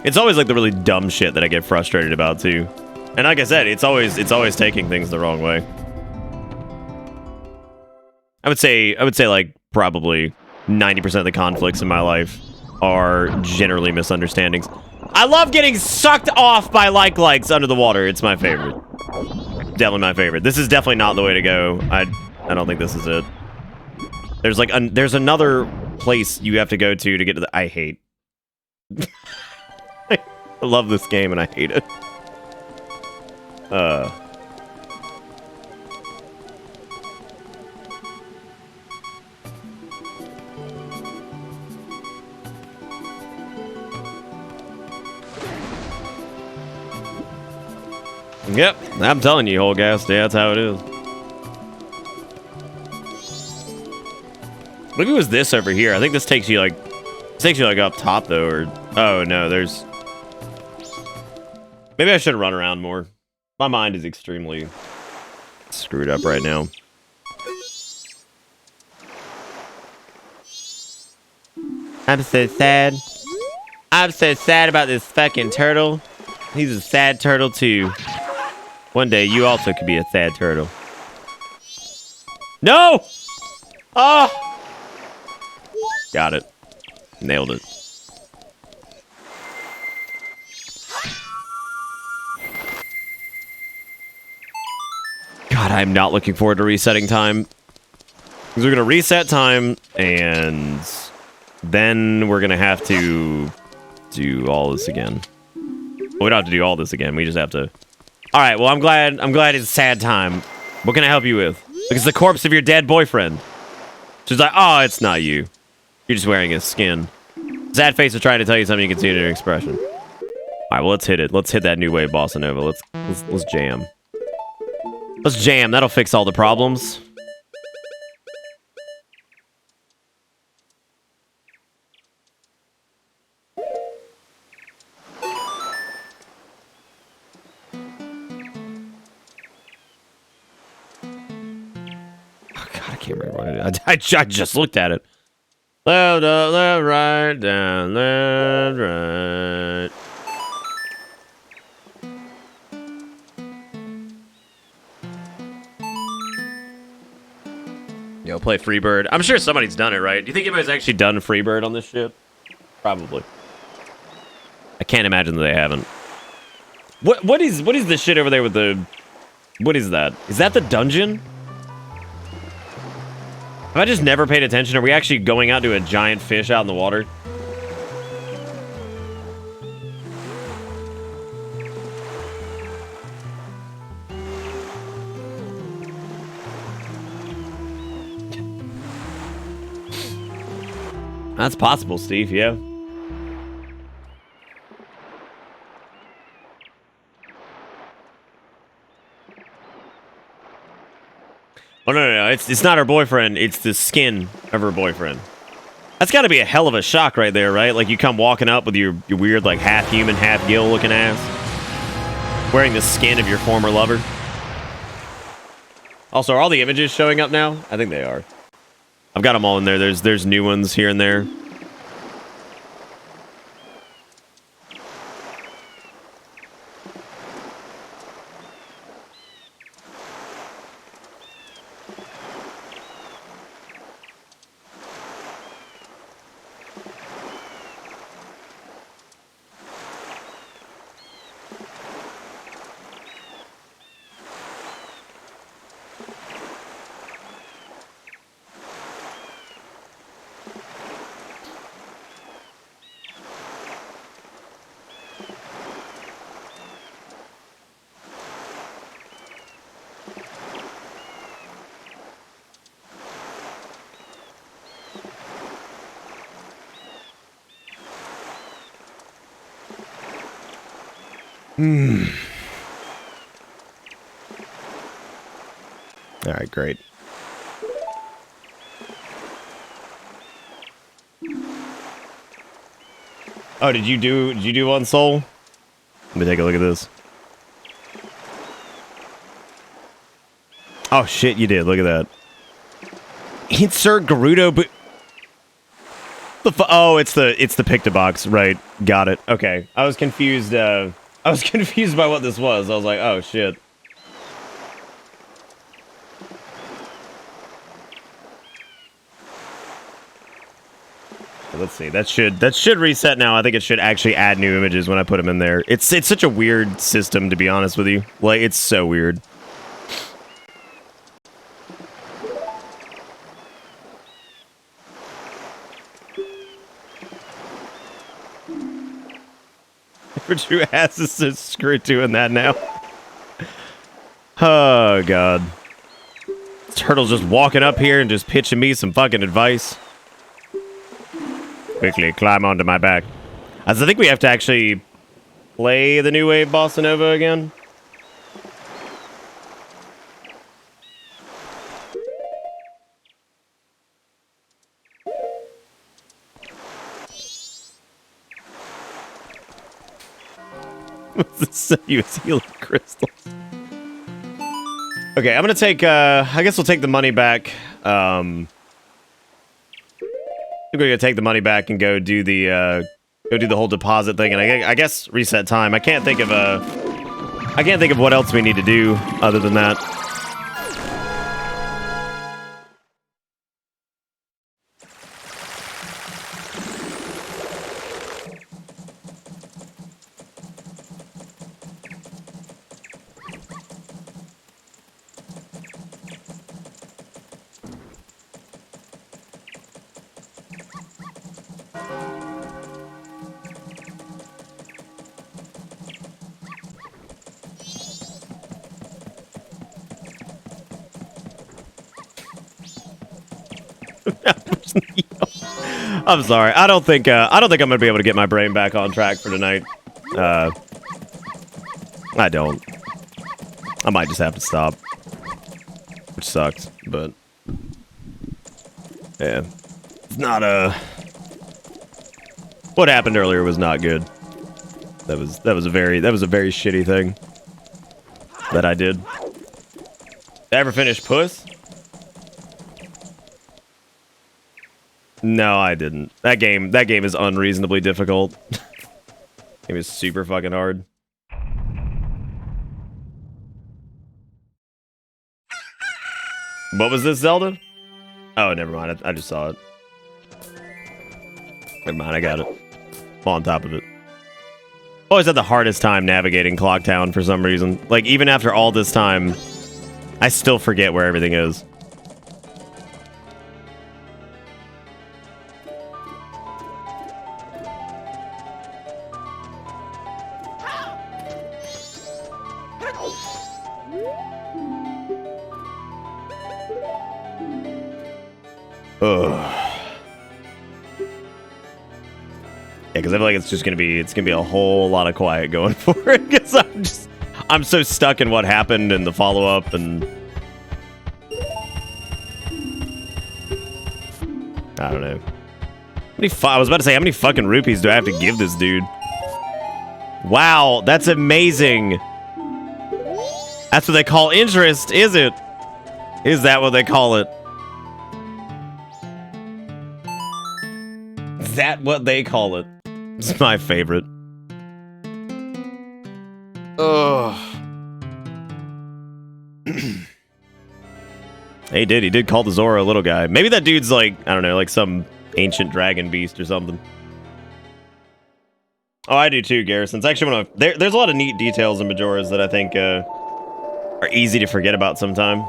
It's always like the really dumb shit that I get frustrated about too. And like I said, it's always taking things the wrong way. I would say like probably 90% of the conflicts in my life are generally misunderstandings. I love getting sucked off by likes under the water. It's my favorite. Definitely my favorite. This is definitely not the way to go. I don't think this is it. There's like there's another place you have to go to get to the... I hate. I love this game and I hate it. Yep, I'm telling you, whole gas. Yeah, that's how it is. Maybe it was this over here. I think this takes you like up top though, or oh no, there's. Maybe I should run around more. My mind is extremely screwed up right now. I'm so sad. I'm so sad about this fucking turtle. He's a sad turtle too. One day you also could be a sad turtle. No! Oh! Got it. Nailed it. God, I'm not looking forward to resetting time. Because we're going to reset time, and then we're going to have to do all this again. Well, we don't have to do all this again. We just have to... All right, well, I'm glad it's sad time. What can I help you with? Because the corpse of your dead boyfriend. She's like, oh, it's not you. You're just wearing his skin. Sad face is trying to tell you something you can see in her expression. All right, well, let's hit it. Let's hit that new wave bossa nova. Let's jam. Let's jam. That'll fix all the problems. Oh, God, I can't remember what it is. I just looked at it. Left, up, left, right, down, left, right. Yo, play Freebird. I'm sure somebody's done it, right? Do you think anybody's actually done Freebird on this shit? Probably. I can't imagine that they haven't. What is this shit over there with the... What is that? Is that the dungeon? Have I just never paid attention? Are we actually going out to a giant fish out in the water? That's possible, Steve, yeah. Oh, no. It's not her boyfriend. It's the skin of her boyfriend. That's got to be a hell of a shock right there, right? Like, you come walking up with your weird, like, half-human, half-gill looking ass. Wearing the skin of your former lover. Also, are all the images showing up now? I think they are. I've got them all in there. There's new ones here and there. All right, great. Oh, did you do one, Soul? Let me take a look at this. Oh shit, you did. Look at that. Insert Gerudo, but oh, it's the Pictobox, right? Got it. Okay, I was confused. I was confused by what this was. I was like, oh shit. Let's see. That should reset now. I think it should actually add new images when I put them in there. It's such a weird system, to be honest with you. Like, it's so weird. True ass is so screwed doing that now. Oh god. Turtle's just walking up here and just pitching me some fucking advice. Quickly climb onto my back. As I think we have to actually play the New Wave Bossa Nova again. What's this say? You as healing crystals. Okay, I'm gonna take I guess we'll take the money back. We're gonna take the money back and go do the whole deposit thing, and I guess reset time. I can't think of what else we need to do other than that. I'm sorry. I don't think I'm gonna be able to get my brain back on track for tonight. I don't. I might just have to stop, which sucks. But yeah, it's not what happened earlier was not good. That was a very shitty thing that I did. Ever finish Puss? No, I didn't. That game is unreasonably difficult. It was super fucking hard. What was this, Zelda? Oh, never mind. I just saw it. Never mind, I got it. I'm on top of it. Always had the hardest time navigating Clocktown for some reason. Like, even after all this time, I still forget where everything is. Ugh. Yeah, because I feel like it's gonna be a whole lot of quiet going forward. Because I'm so stuck in what happened and the follow up and I don't know. I was about to say, how many fucking rupees do I have to give this dude? Wow, that's amazing. That's what they call interest, is it? Is that what they call it? Is that what they call it? It's my favorite. Ugh. He did call the Zora a little guy. Maybe that dude's like, I don't know, like some ancient dragon beast or something. Oh, I do too, Garrison. It's actually one of there's a lot of neat details in Majora's that I think are easy to forget about sometime.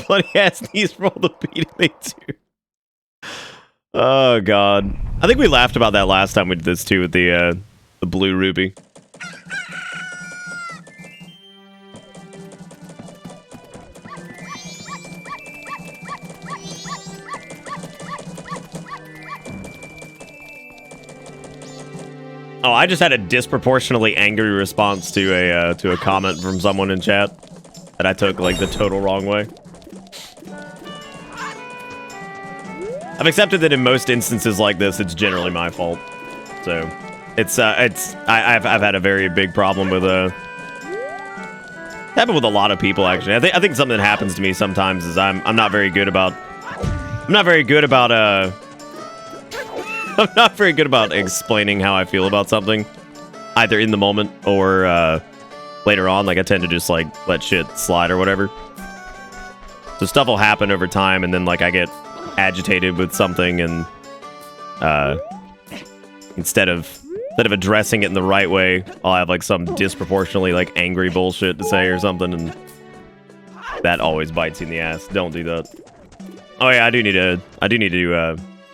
Bloody ass knees for all the beating they do. Oh god. I think we laughed about that last time we did this too with the blue rupee. Oh, I just had a disproportionately angry response to a comment from someone in chat that I took like the total wrong way. I've accepted that in most instances like this, it's generally my fault. So, I've had a very big problem with happened with a lot of people actually. I think something that happens to me sometimes is I'm not very good about explaining how I feel about something, either in the moment or later on. Like I tend to just like let shit slide or whatever. So stuff will happen over time, and then like I get agitated with something, and instead of addressing it in the right way, I'll have like some disproportionately like angry bullshit to say or something, and that always bites you in the ass. Don't do that. Oh yeah, I do need to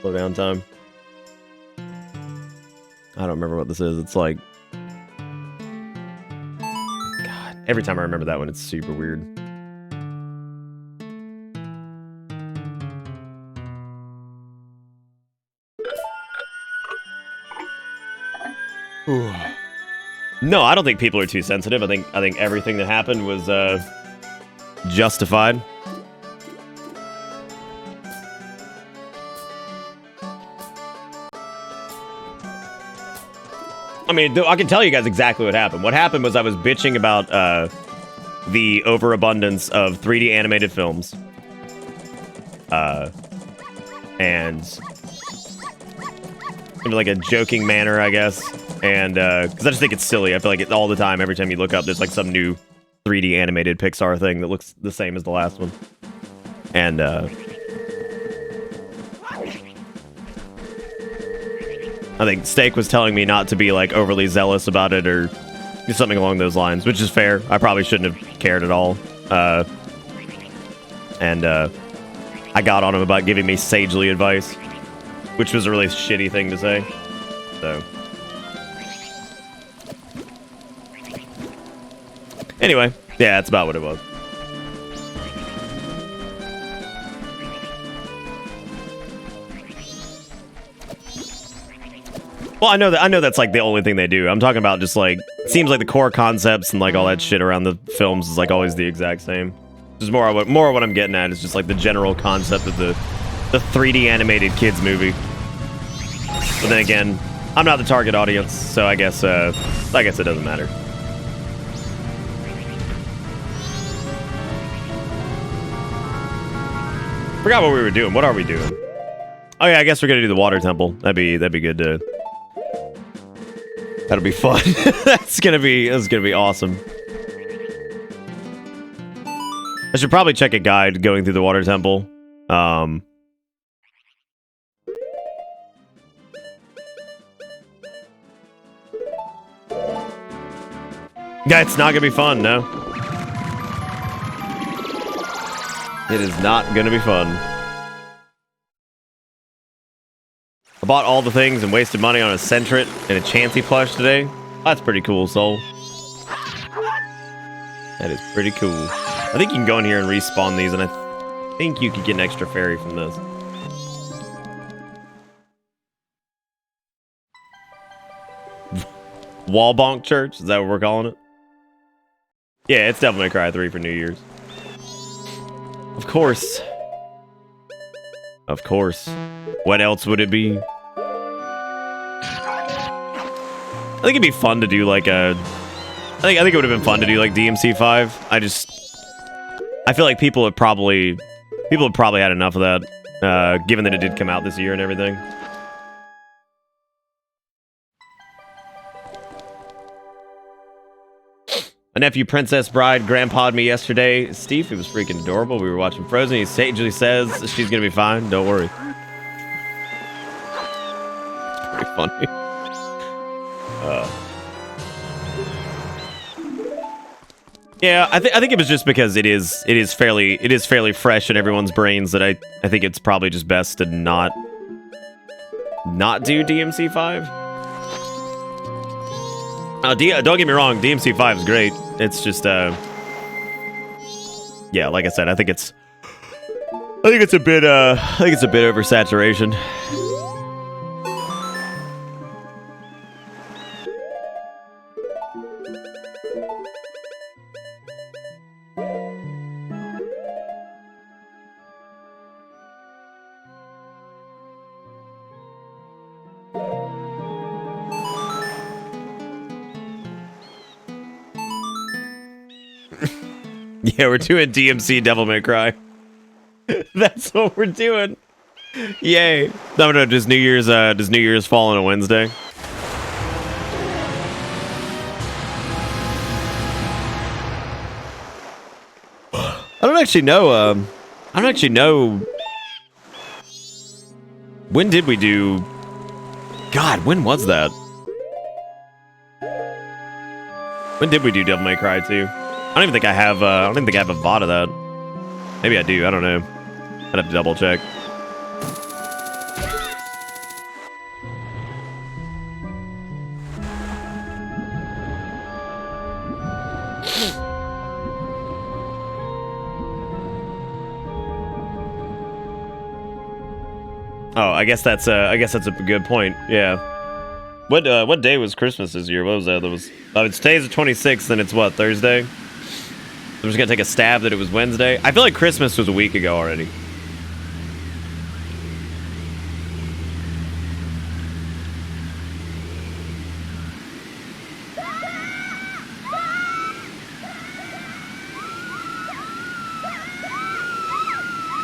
slow down time. I don't remember what this is. It's like, God, every time I remember that one, it's super weird. No, I don't think people are too sensitive. I think everything that happened was justified. I mean, I can tell you guys exactly what happened. What happened was I was bitching about the overabundance of 3D animated films. And in like a joking manner, I guess. And because I just think it's silly. I feel like it's all the time. Every time you look up, there's like some new 3D animated Pixar thing that looks the same as the last one. And I think Steak was telling me not to be like overly zealous about it or something along those lines, which is fair. I probably shouldn't have cared at all. And I got on him about giving me sagely advice, which was a really shitty thing to say. So anyway, yeah, that's about what it was. Well, I know that's like the only thing they do. I'm talking about just like, it seems like the core concepts and like all that shit around the films is like always the exact same. Just more of what I'm getting at is just like the general concept of the 3D animated kids movie. But then again, I'm not the target audience, so I guess it doesn't matter. Forgot what we were doing. What are we doing? Oh yeah, I guess we're gonna do the water temple. That'd be good to. That'll be fun. That's gonna be awesome. I should probably check a guide going through the water temple. Yeah, it's not gonna be fun, no. It is not gonna be fun. I bought all the things and wasted money on a Centret and a Chansey plush today. That's pretty cool, Soul. That is pretty cool. I think you can go in here and respawn these, and I think you could get an extra fairy from this. Wall Bonk Church? Is that what we're calling it? Yeah, it's Devil May Cry 3 for New Year's. Of course. Of course. What else would it be? I think it'd be fun to do like a... I think it would have been fun to do like DMC 5. I feel like people have probably had enough of that, given that it did come out this year and everything. My nephew Princess Bride grandpa'd me yesterday. Steve, it was freaking adorable. We were watching Frozen. He sagely says she's gonna be fine. Don't worry. It's pretty funny. Yeah, I think it was just because it is fairly fresh in everyone's brains that I think it's probably just best to not do DMC 5. Don't get me wrong, DMC 5 is great. It's just yeah, like I said, I think it's a bit oversaturation. Yeah, we're doing DMC Devil May Cry. That's what we're doing. Yay. No, does New Year's fall on a Wednesday? I don't actually know. When did we do... God, when was that? When did we do Devil May Cry 2? I don't even think I have a VOD of that. Maybe I do, I don't know. I'd have to double check. Oh, I guess that's a good point. Yeah. What day was Christmas this year? What was that? It's today's the 26th, and it's what, Thursday? I'm just gonna take a stab that it was Wednesday. I feel like Christmas was a week ago already.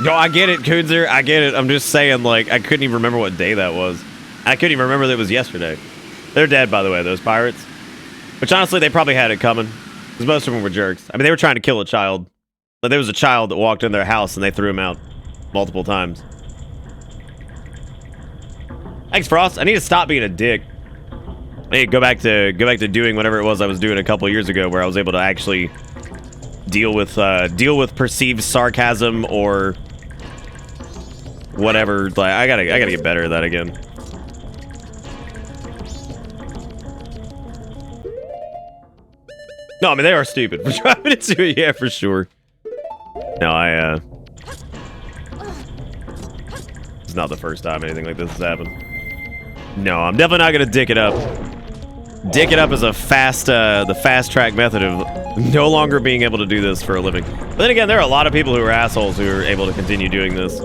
No, I get it, Kunzer. I get it. I'm just saying, like, I couldn't even remember what day that was. I couldn't even remember that it was yesterday. They're dead, by the way, those pirates. Which, honestly, they probably had it coming. Because most of them were jerks. I mean, they were trying to kill a child. But there was a child that walked in their house and they threw him out multiple times. Thanks, Frost. I need to stop being a dick. I need to go back to doing whatever it was I was doing a couple years ago, where I was able to actually deal with perceived sarcasm or whatever. Like, I gotta get better at that again. No, I mean, they are stupid. We're driving into it, yeah, for sure. No, it's not the first time anything like this has happened. No, I'm definitely not gonna dick it up. Dick it up is the fast track method of no longer being able to do this for a living. But then again, there are a lot of people who are assholes who are able to continue doing this.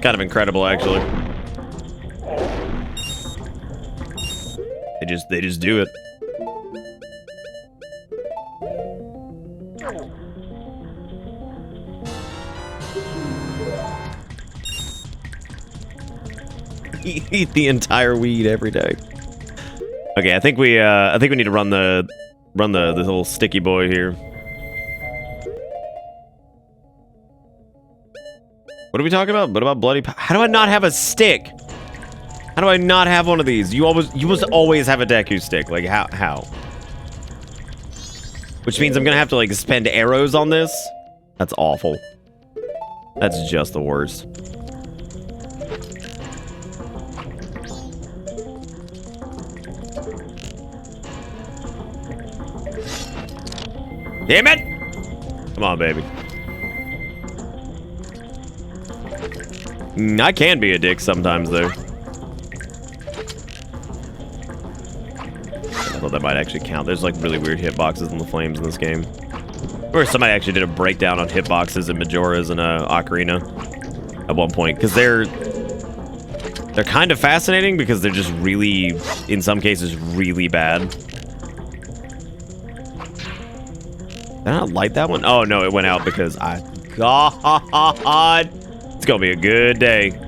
Kind of incredible, actually. They just do it. Eat the entire weed every day. Okay, I think we need to run the little sticky boy here. What are we talking about? What about bloody? How do I not have a stick? How do I not have one of these? You must always have a Deku stick. Like how? Which means I'm gonna have to like spend arrows on this. That's awful. That's just the worst. Damn it! Come on, baby. I can be a dick sometimes, though. I thought that might actually count. There's like really weird hitboxes in the flames in this game. Or somebody actually did a breakdown on hitboxes and Majoras and Ocarina at one point, because they're kind of fascinating because they're just really, in some cases, really bad. Did I not light that one? Oh no, it went out because God, it's gonna be a good day.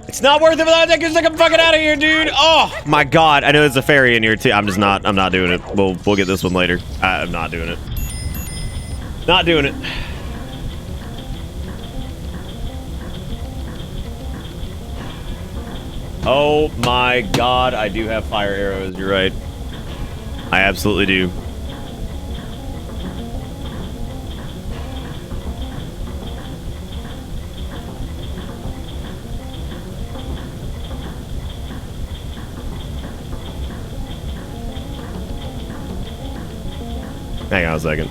It's not worth it without that. Like I'm fucking out of here, dude. Oh my god! I know there's a fairy in here too. I'm not doing it. We'll get this one later. I'm not doing it. Not doing it. Oh my god! I do have fire arrows. You're right. I absolutely do. Hang on a second.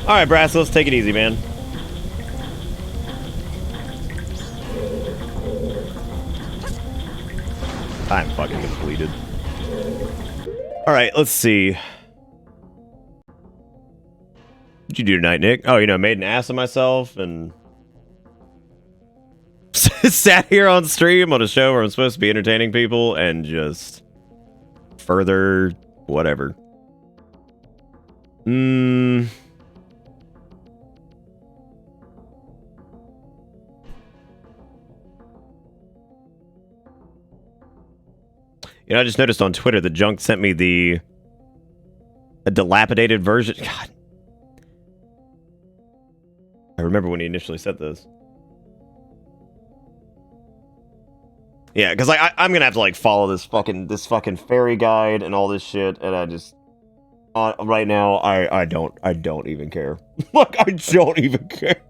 All right, Brass, let's take it easy, man. I'm fucking completed. All right, let's see. What'd you do tonight, Nick? Oh, you know, made an ass of myself and sat here on stream on a show where I'm supposed to be entertaining people and just further whatever. You know, I just noticed on Twitter, the junk sent me a dilapidated version. God. I remember when he initially said this. Yeah, because like I'm gonna have to like follow this fucking fairy guide and all this shit, and I just right now I don't even care. Like I don't even care.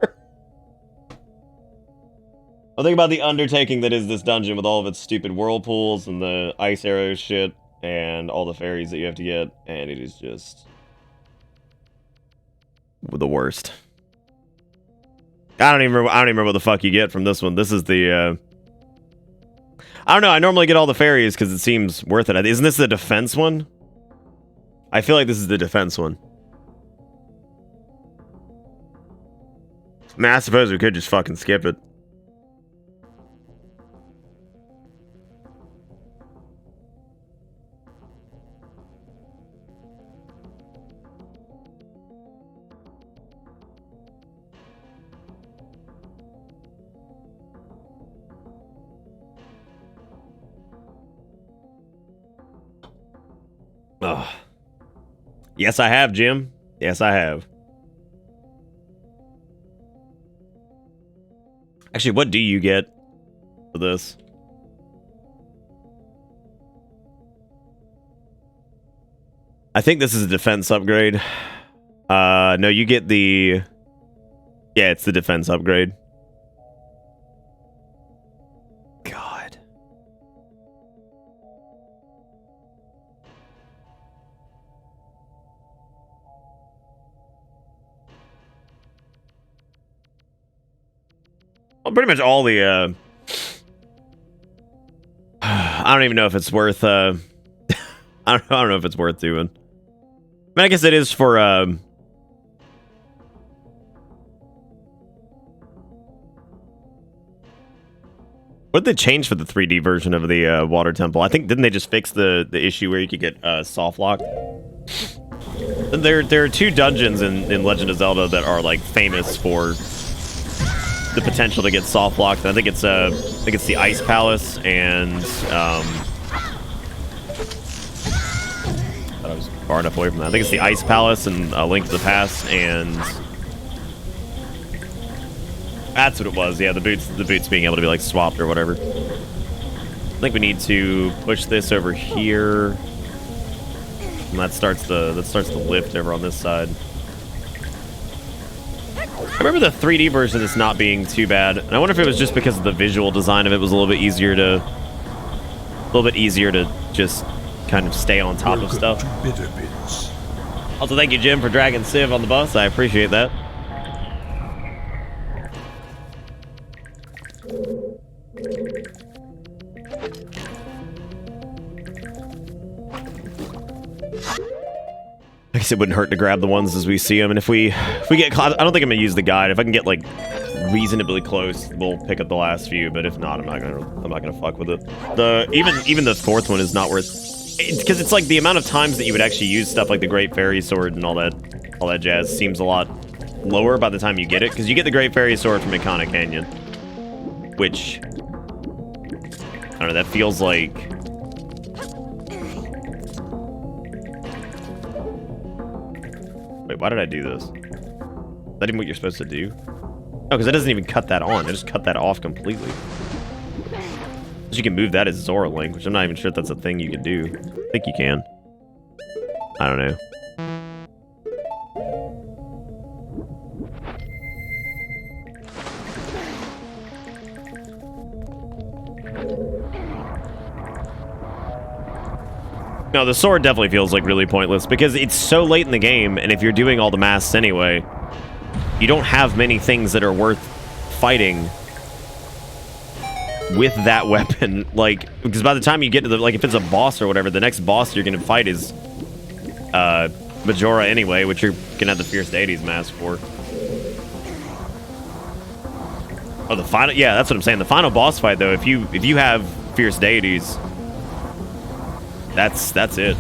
I think about the undertaking that is this dungeon with all of its stupid whirlpools and the ice arrow shit and all the fairies that you have to get, and it is just the worst. I don't even remember what the fuck you get from this one. This is the I don't know. I normally get all the fairies because it seems worth it. Isn't this the defense one? I feel like this is the defense one. I mean, I suppose we could just fucking skip it. Oh. Yes, I have, Jim. Yes, I have. Actually, what do you get for this? I think this is a defense upgrade. No, you get the... Yeah, it's the defense upgrade. God. Well, pretty much all the, I don't even know if it's worth, I don't know if it's worth doing. I mean, I guess it is for, what did they change for the 3D version of the water temple? I think, didn't they just fix the issue where you could get soft locked? There are 2 dungeons in Legend of Zelda that are like famous for the potential to get soft locked. I think it's the Ice Palace and I was far enough away from that. I think it's the Ice Palace and Link to the Past, and that's what it was. Yeah, the boots being able to be like swapped or whatever. I think we need to push this over here, and that starts the lift over on this side. I remember the 3D version of this not being too bad, and I wonder if it was just because of the visual design of it was a little bit easier to just kind of stay on top of stuff. Also, thank you, Jim, for dragging Civ on the bus. I appreciate that. I guess it wouldn't hurt to grab the ones as we see them, and if we get caught, I don't think I'm gonna use the guide. If I can get like reasonably close, we'll pick up the last few. But if not, I'm not gonna fuck with it. Even the 4th one is not worth, because it's like the amount of times that you would actually use stuff like the Great Fairy Sword and all that jazz seems a lot lower by the time you get it, because you get the Great Fairy Sword from Ikana Canyon, which I don't know. That feels like. Wait, why did I do this? Is that even what you're supposed to do? No, because it doesn't even cut that on. It just cut that off completely. You can move that as Zora Link, which I'm not even sure if that's a thing you can do. I think you can. I don't know. No, the sword definitely feels like really pointless because it's so late in the game, and if you're doing all the masks anyway, you don't have many things that are worth fighting with that weapon. Like, because by the time you get to the, like, if it's a boss or whatever, the next boss you're gonna fight is Majora anyway, which you're gonna have the Fierce Deities mask for. Oh, the final, yeah, that's what I'm saying. The final boss fight, though, if you have Fierce Deities, that's it.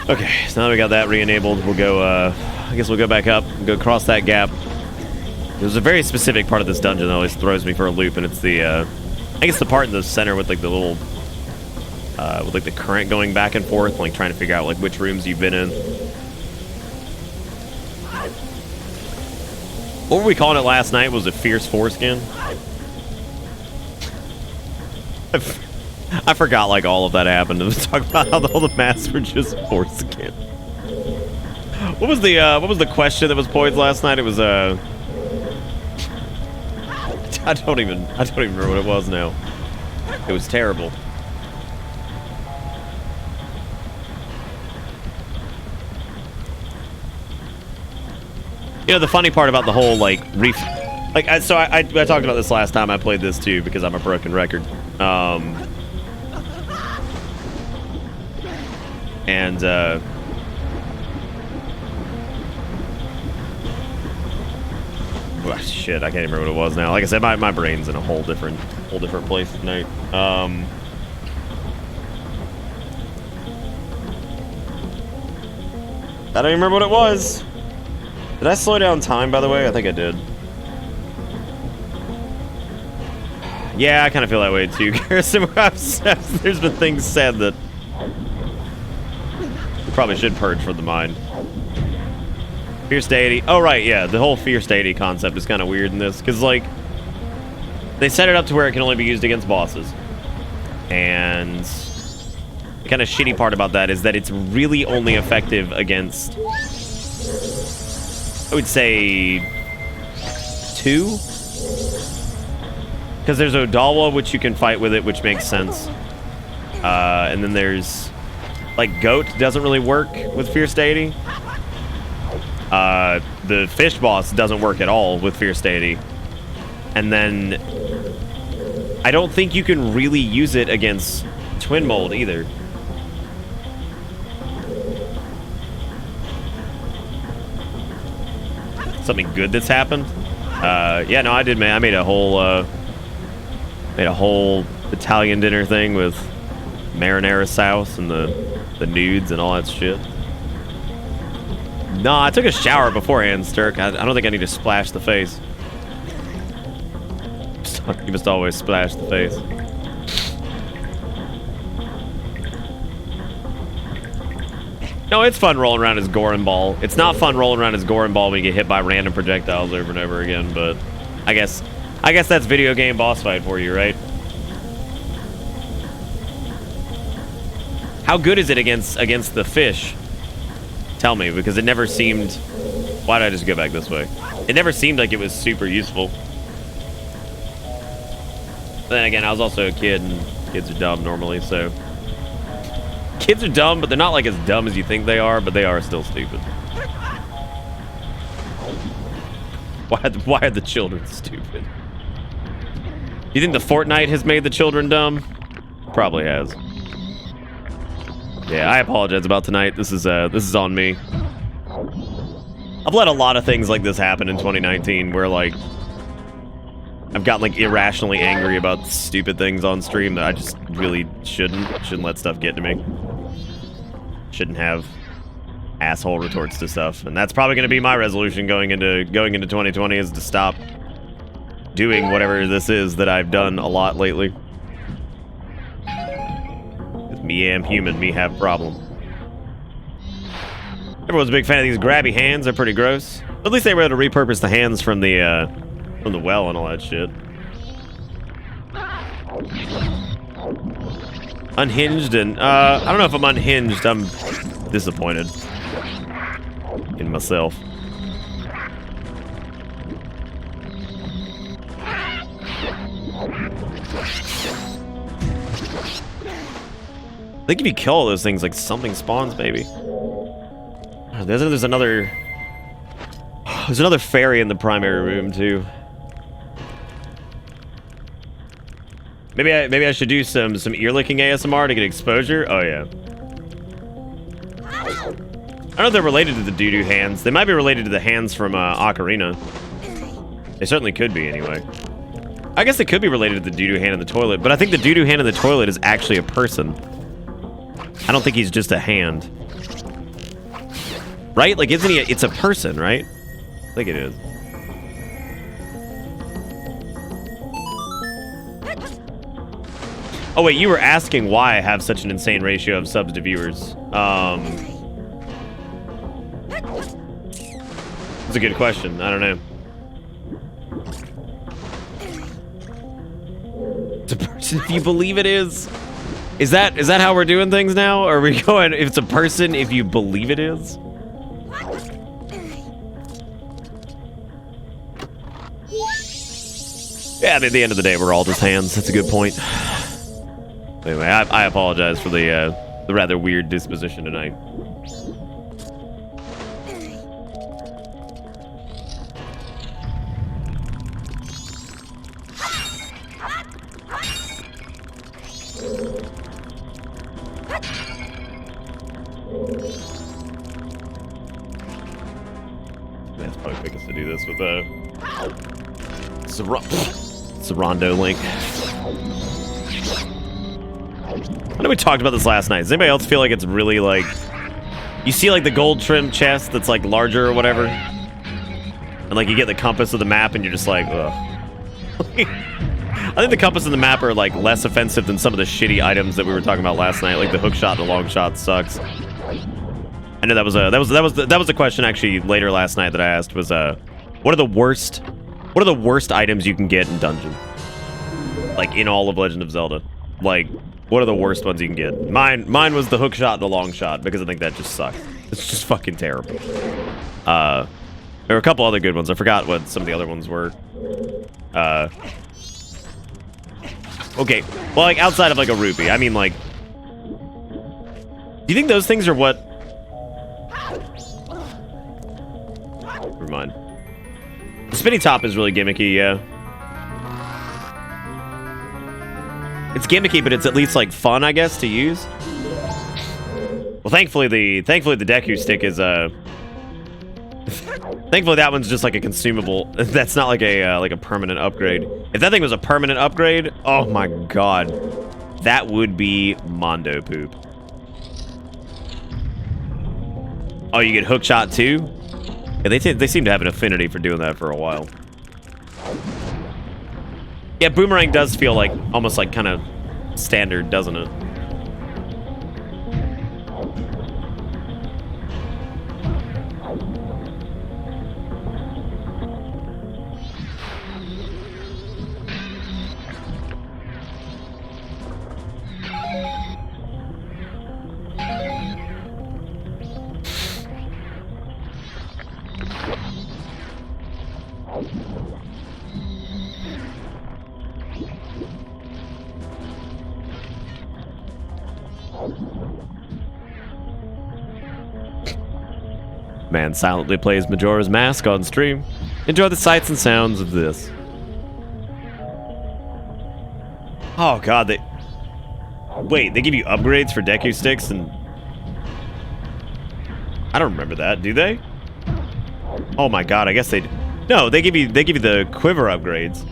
Okay, so now that we got that re-enabled, we'll go, I guess we'll go back up and go across that gap. There's a very specific part of this dungeon that always throws me for a loop, and it's the, I think it's the part in the center with, like, the little, with, like, the current going back and forth, like, trying to figure out, like, which rooms you've been in. What were we calling it last night? Was it Fierce Foreskin? I forgot, like, all of that happened to talk about how all the masks were just foreskin. What was the question that was posed last night? It was, I don't even remember what it was now. It was terrible. You know, the funny part about the whole, like, I talked about this last time I played this too, because I'm a broken record. Oh, shit, I can't even remember what it was now. Like I said, my brain's in a whole different place tonight. I don't even remember what it was. Did I slow down time, by the way? I think I did. Yeah, I kind of feel that way too, Garrison. There's been things said that we probably should purge from the mind. Fierce deity. Oh, right, yeah. The whole fierce deity concept is kind of weird in this. Because, like, they set it up to where it can only be used against bosses. And the kind of shitty part about that is that it's really only effective against, I would say, 2? Because there's Odawa, which you can fight with it, which makes sense. And then there's, like, Goat doesn't really work with Fierce Deity. The fish boss doesn't work at all with Fierce Deity. And then I don't think you can really use it against Twin Mold either. Something good that's happened? Yeah, no, I did, man. I made a whole Italian dinner thing with marinara sauce and the nudes and all that shit. Nah, I took a shower beforehand, Sturk. I don't think I need to splash the face. You must always splash the face. No, it's fun rolling around as Goron Ball. It's not fun rolling around as Goron Ball when you get hit by random projectiles over and over again, but I guess that's video game boss fight for you, right? How good is it against the fish? Tell me, because it never seemed... Why did I just go back this way? It never seemed like it was super useful. But then again, I was also a kid, and kids are dumb normally, so... Kids are dumb, but they're not like as dumb as you think they are, but they are still stupid. Why are the children stupid? You think the Fortnite has made the children dumb? Probably has. Yeah, I apologize about tonight. This is on me. I've let a lot of things like this happen in 2019 where, like, I've gotten, like, irrationally angry about stupid things on stream that I just really shouldn't let stuff get to me. Shouldn't have asshole retorts to stuff. And that's probably going to be my resolution going into 2020 is to stop doing whatever this is that I've done a lot lately. Me am human, me have problem. Everyone's a big fan of these grabby hands. They're pretty gross. But at least they were able to repurpose the hands from the well and all that shit. Unhinged and I don't know if I'm unhinged. I'm disappointed in myself. I think if you kill all those things, like, something spawns, maybe. There's another fairy in the primary room too. Maybe I should do some ear licking ASMR to get exposure. Oh yeah. I don't know if they're related to the doo-doo hands. They might be related to the hands from Ocarina. They certainly could be anyway. I guess they could be related to the doo-doo hand in the toilet, but I think the doo-doo hand in the toilet is actually a person. I don't think he's just a hand. Right? Like, isn't he it's a person, right? I think it is. Oh, wait, you were asking why I have such an insane ratio of subs to viewers. That's a good question. I don't know. It's a person if you believe it is. Is that how we're doing things now? Or are we going, if it's a person, if you believe it is? Yeah, at the end of the day, we're all just hands. That's a good point. Anyway, I apologize for the rather weird disposition tonight. That's probably quickest to do this with a Rondo link. I know we talked about this last night. Does anybody else feel like it's really like... You see like the gold trim chest that's like larger or whatever? And like you get the compass of the map and you're just like, ugh. I think the compass and the map are like less offensive than some of the shitty items that we were talking about last night. Like the hook shot and the long shot sucks. I know that was a question actually later last night that I asked was what are the worst items you can get in dungeon? Like in all of Legend of Zelda. Like what are the worst ones you can get? Mine was the hook shot and the long shot because I think that just sucks. It's just fucking terrible. There were a couple other good ones. I forgot what some of the other ones were. Okay. Well, like outside of like a rupee, I mean like do you think those things are what? Never mind. The spinny top is really gimmicky, yeah. It's gimmicky, but it's at least like fun, I guess, to use. Well, thankfully the Deku stick is thankfully that one's just like a consumable. That's not like a permanent upgrade. If that thing was a permanent upgrade, oh my god, that would be Mondo poop. Oh, you get hookshot too? Yeah, they seem to have an affinity for doing that for a while. Yeah, boomerang does feel like almost like kind of standard, doesn't it? Man silently plays Majora's Mask on stream. Enjoy the sights and sounds of this. Oh god, wait, they give you upgrades for Deku sticks and I don't remember that, do they? Oh my god, I guess they no, they give you the quiver upgrades.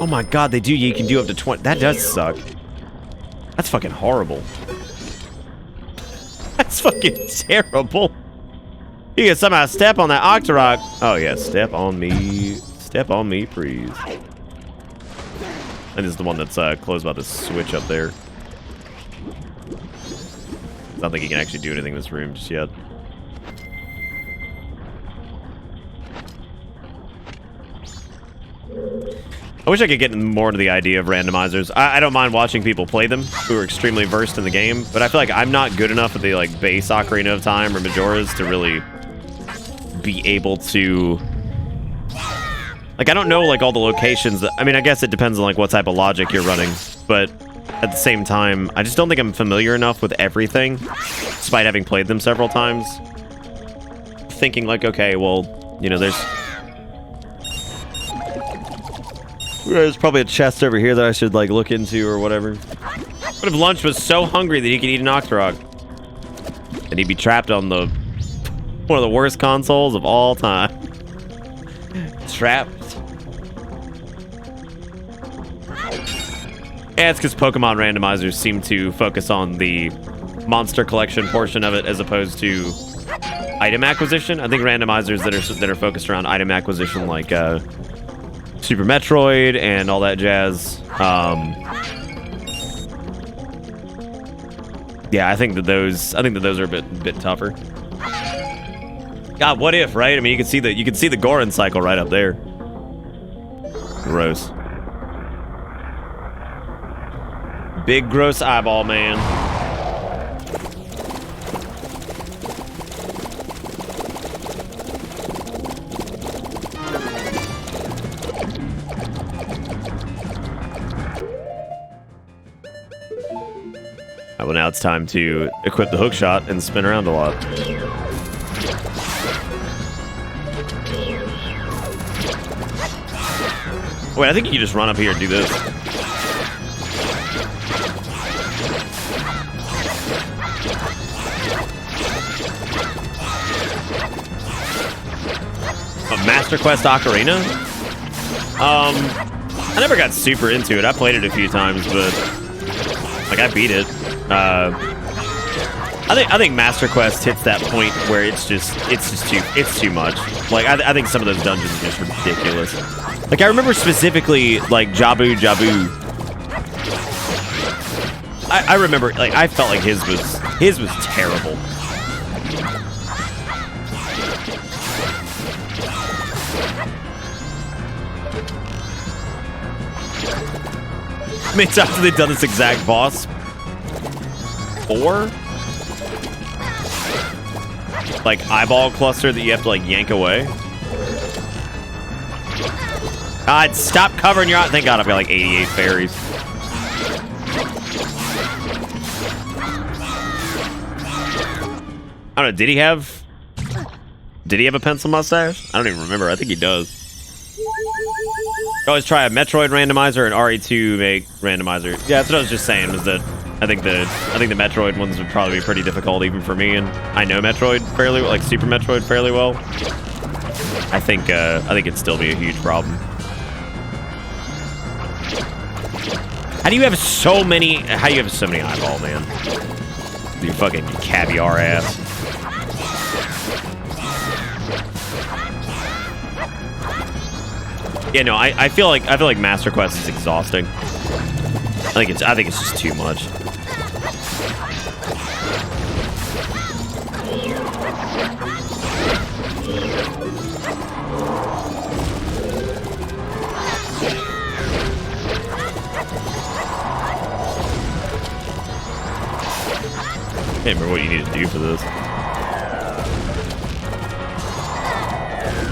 Oh my god, they do. You can do up to 20. That does suck. That's fucking horrible. That's fucking terrible. You can somehow step on that Octorok. Oh yeah, step on me. Step on me, please. And this is the one that's closed by the switch up there. I don't think you can actually do anything in this room just yet. I wish I could get more into the idea of randomizers. I don't mind watching people play them who are extremely versed in the game, but I feel like I'm not good enough at the like base Ocarina of Time or Majora's to really be able to... Like, I don't know like all the locations that... I mean, I guess it depends on like what type of logic you're running, but at the same time, I just don't think I'm familiar enough with everything, despite having played them several times. Thinking like, okay, well, you know, there's probably a chest over here that I should like look into or whatever. What if Lunch was so hungry that he could eat an Octorok? And he'd be trapped on the one of the worst consoles of all time. Trapped. Yeah, it's because Pokemon randomizers seem to focus on the monster collection portion of it as opposed to item acquisition. I think randomizers that are focused around item acquisition, like Super Metroid and all that jazz. Yeah, I think that those are a bit tougher. God, what if, right? I mean, you can see the Goron cycle right up there. Gross. Big gross eyeball man. Well, now it's time to equip the hook shot and spin around a lot. Wait, I think you can just run up here and do this. A Master Quest Ocarina? I never got super into it. I played it a few times, but like I beat it. I think Master Quest hits that point where it's too much. Like I think some of those dungeons are just ridiculous. Like I remember specifically like Jabu I remember, like, I felt like his was terrible. I mean, it's after they've done this exact boss 4, like eyeball cluster that you have to like yank away. God, stop covering your eye. Thank God I've got like 88 fairies. I don't know. Did he have a pencil mustache? I don't even remember. I think he does. Always try a Metroid randomizer and RE2 make randomizer. Yeah, that's what I was just saying. Was that I think the Metroid ones would probably be pretty difficult even for me, and I know Metroid fairly well, like Super Metroid fairly well. I think it'd still be a huge problem. How do you have so many? How do you have so many eyeball, man? You fucking caviar ass. Yeah, no, I feel like Master Quest is exhausting. I think it's just too much. I can't remember what you need to do for this.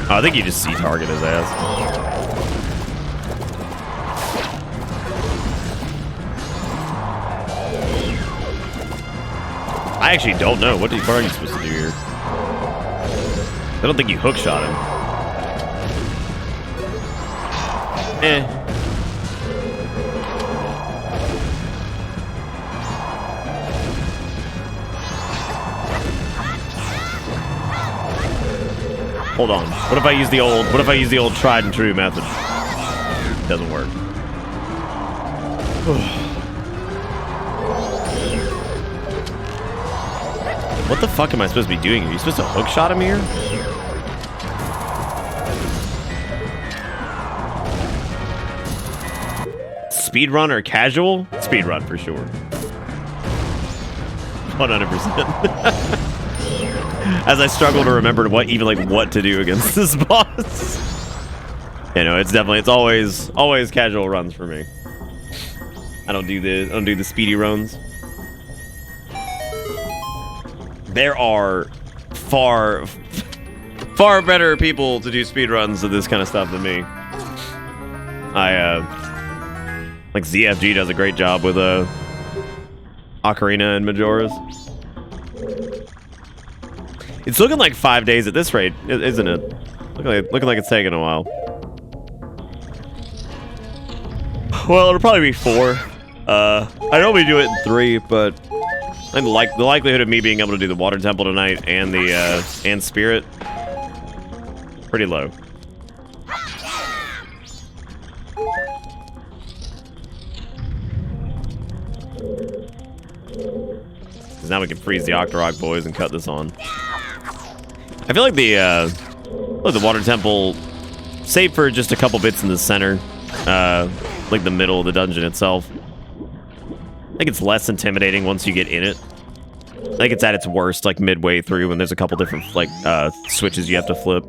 Oh, I think you just C-target his ass. I actually don't know. What are you supposed to do here? I don't think you hook shot him. Hold on. What if I use the old tried and true method? Doesn't work. What the fuck am I supposed to be doing here? Are you supposed to hook shot him here? Speedrun or casual? Speedrun for sure. 100%. As I struggle to remember what to do against this boss. You know, it's always casual runs for me. I don't do the speedy runs. There are far better people to do speedruns of this kind of stuff than me. Like ZFG does a great job with Ocarina and Majora's. It's looking like 5 days at this rate, isn't it? Looking like it's taking a while. Well, it'll probably be 4. I normally do it in 3, but I think the likelihood of me being able to do the Water Temple tonight and the and Spirit, pretty low. Because now we can freeze the Octorok boys and cut this on. I feel like the Water Temple, save for just a couple bits in the center, like the middle of the dungeon itself, I think it's less intimidating once you get in it. I think it's at its worst like midway through when there's a couple different like switches you have to flip.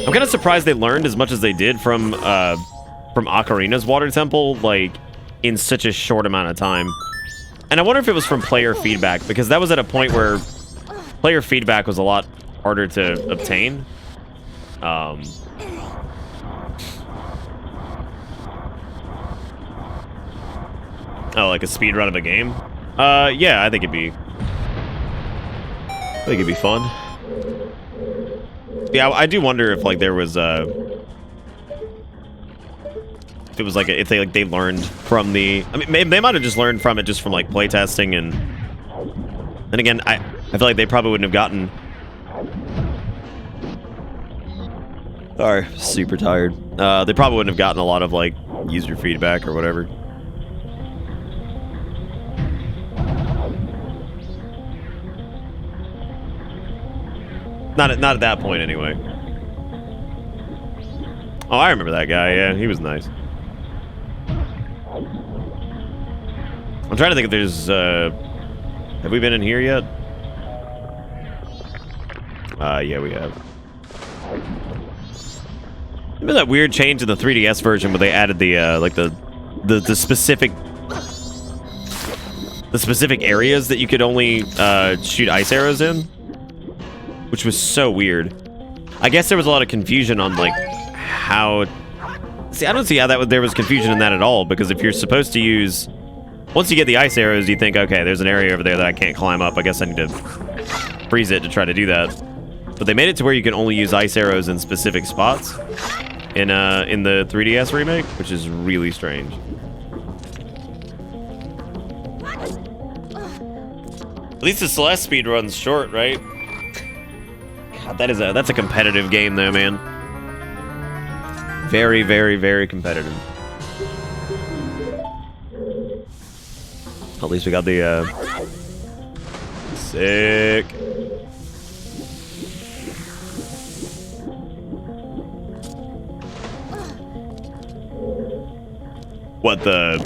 I'm kind of surprised they learned as much as they did from Ocarina's Water Temple, like in such a short amount of time. And I wonder if it was from player feedback, because that was at a point where player feedback was a lot harder to obtain. Oh, like a speed run of a game? Yeah, I think it'd be fun. Yeah, I do wonder if like there was if it was like if they learned from the. I mean, they might have just learned from it just from like playtesting, and again, I feel like they probably wouldn't have gotten. Sorry, super tired. They probably wouldn't have gotten a lot of like user feedback or whatever. Not at that point, anyway. Oh, I remember that guy. Yeah, he was nice. I'm trying to think if there's, have we been in here yet? Yeah, we have. Remember that weird change in the 3DS version where they added the, like the specific areas that you could only, shoot ice arrows in? Which was so weird. I guess there was a lot of confusion on, like, how... See, I don't see how there was confusion in that at all, because if you're supposed to use... Once you get the ice arrows, you think, okay, there's an area over there that I can't climb up. I guess I need to freeze it to try to do that. But they made it to where you can only use ice arrows in specific spots in the 3DS remake, which is really strange. At least the Celeste speed runs short, right? God, that's a competitive game though, man. Very, very, very competitive. At least we got the sick. What, the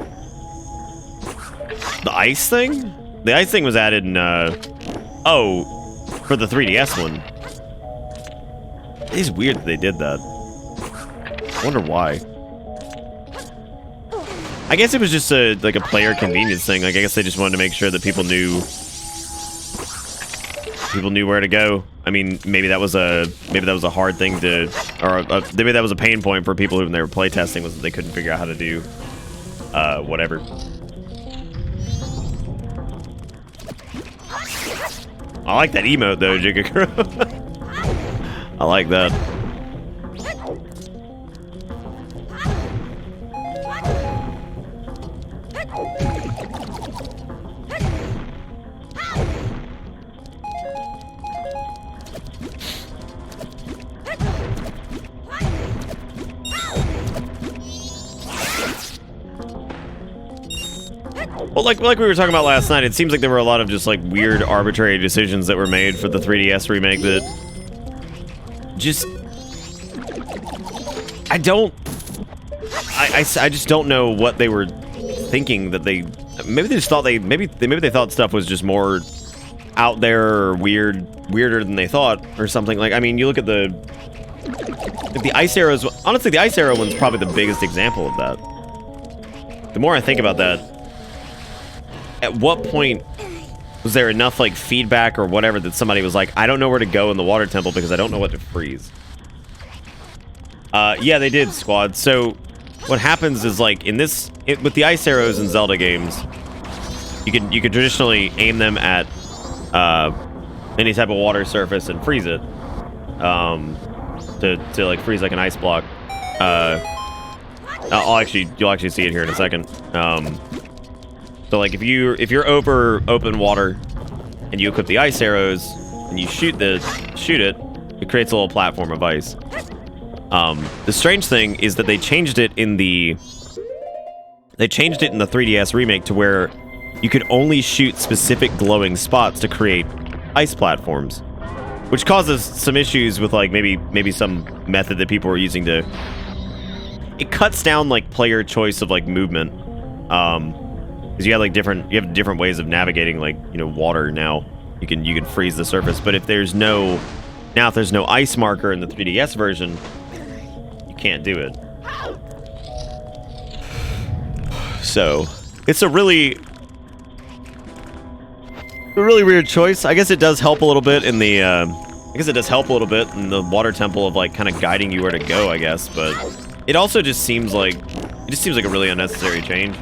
ice thing? The ice thing was added in oh, for the 3DS one. It is weird that they did that. I wonder why. I guess it was just like a player convenience thing. Like, I guess they just wanted to make sure that people knew where to go. I mean, maybe that was a hard thing to, or maybe that was a pain point for people who, when they were playtesting, was that they couldn't figure out how to do whatever. I like that emote though, Jigakuro. I like that. Well, like we were talking about last night, it seems like there were a lot of just like weird arbitrary decisions that were made for the 3DS remake that just I just don't know what they were thinking. That they maybe they just thought maybe they thought stuff was just more out there or weirder than they thought or something. Like, I mean, you look at the ice arrows. Honestly, the ice arrow one's probably the biggest example of that. The more I think about that, at what point was there enough like feedback or whatever that somebody was like, I don't know where to go in the water temple because I don't know what to freeze? Yeah, they did, Squad. So what happens is, like, with the ice arrows in Zelda games, you could traditionally aim them at any type of water surface and freeze it to like freeze like an ice block. You'll actually see it here in a second. So like if you're over open water and you equip the ice arrows and you shoot it creates a little platform of ice. The strange thing is that they changed it in the 3DS remake to where you could only shoot specific glowing spots to create ice platforms, which causes some issues with like maybe some method that people were using to. It cuts down like player choice of like movement, because you have different ways of navigating, like, you know, water now. You can freeze the surface, but if there's no ice marker in the 3DS version, you can't do it. So it's a really weird choice. I guess it does help a little bit in the water temple of like kind of guiding you where to go, I guess, but it also just seems like a really unnecessary change.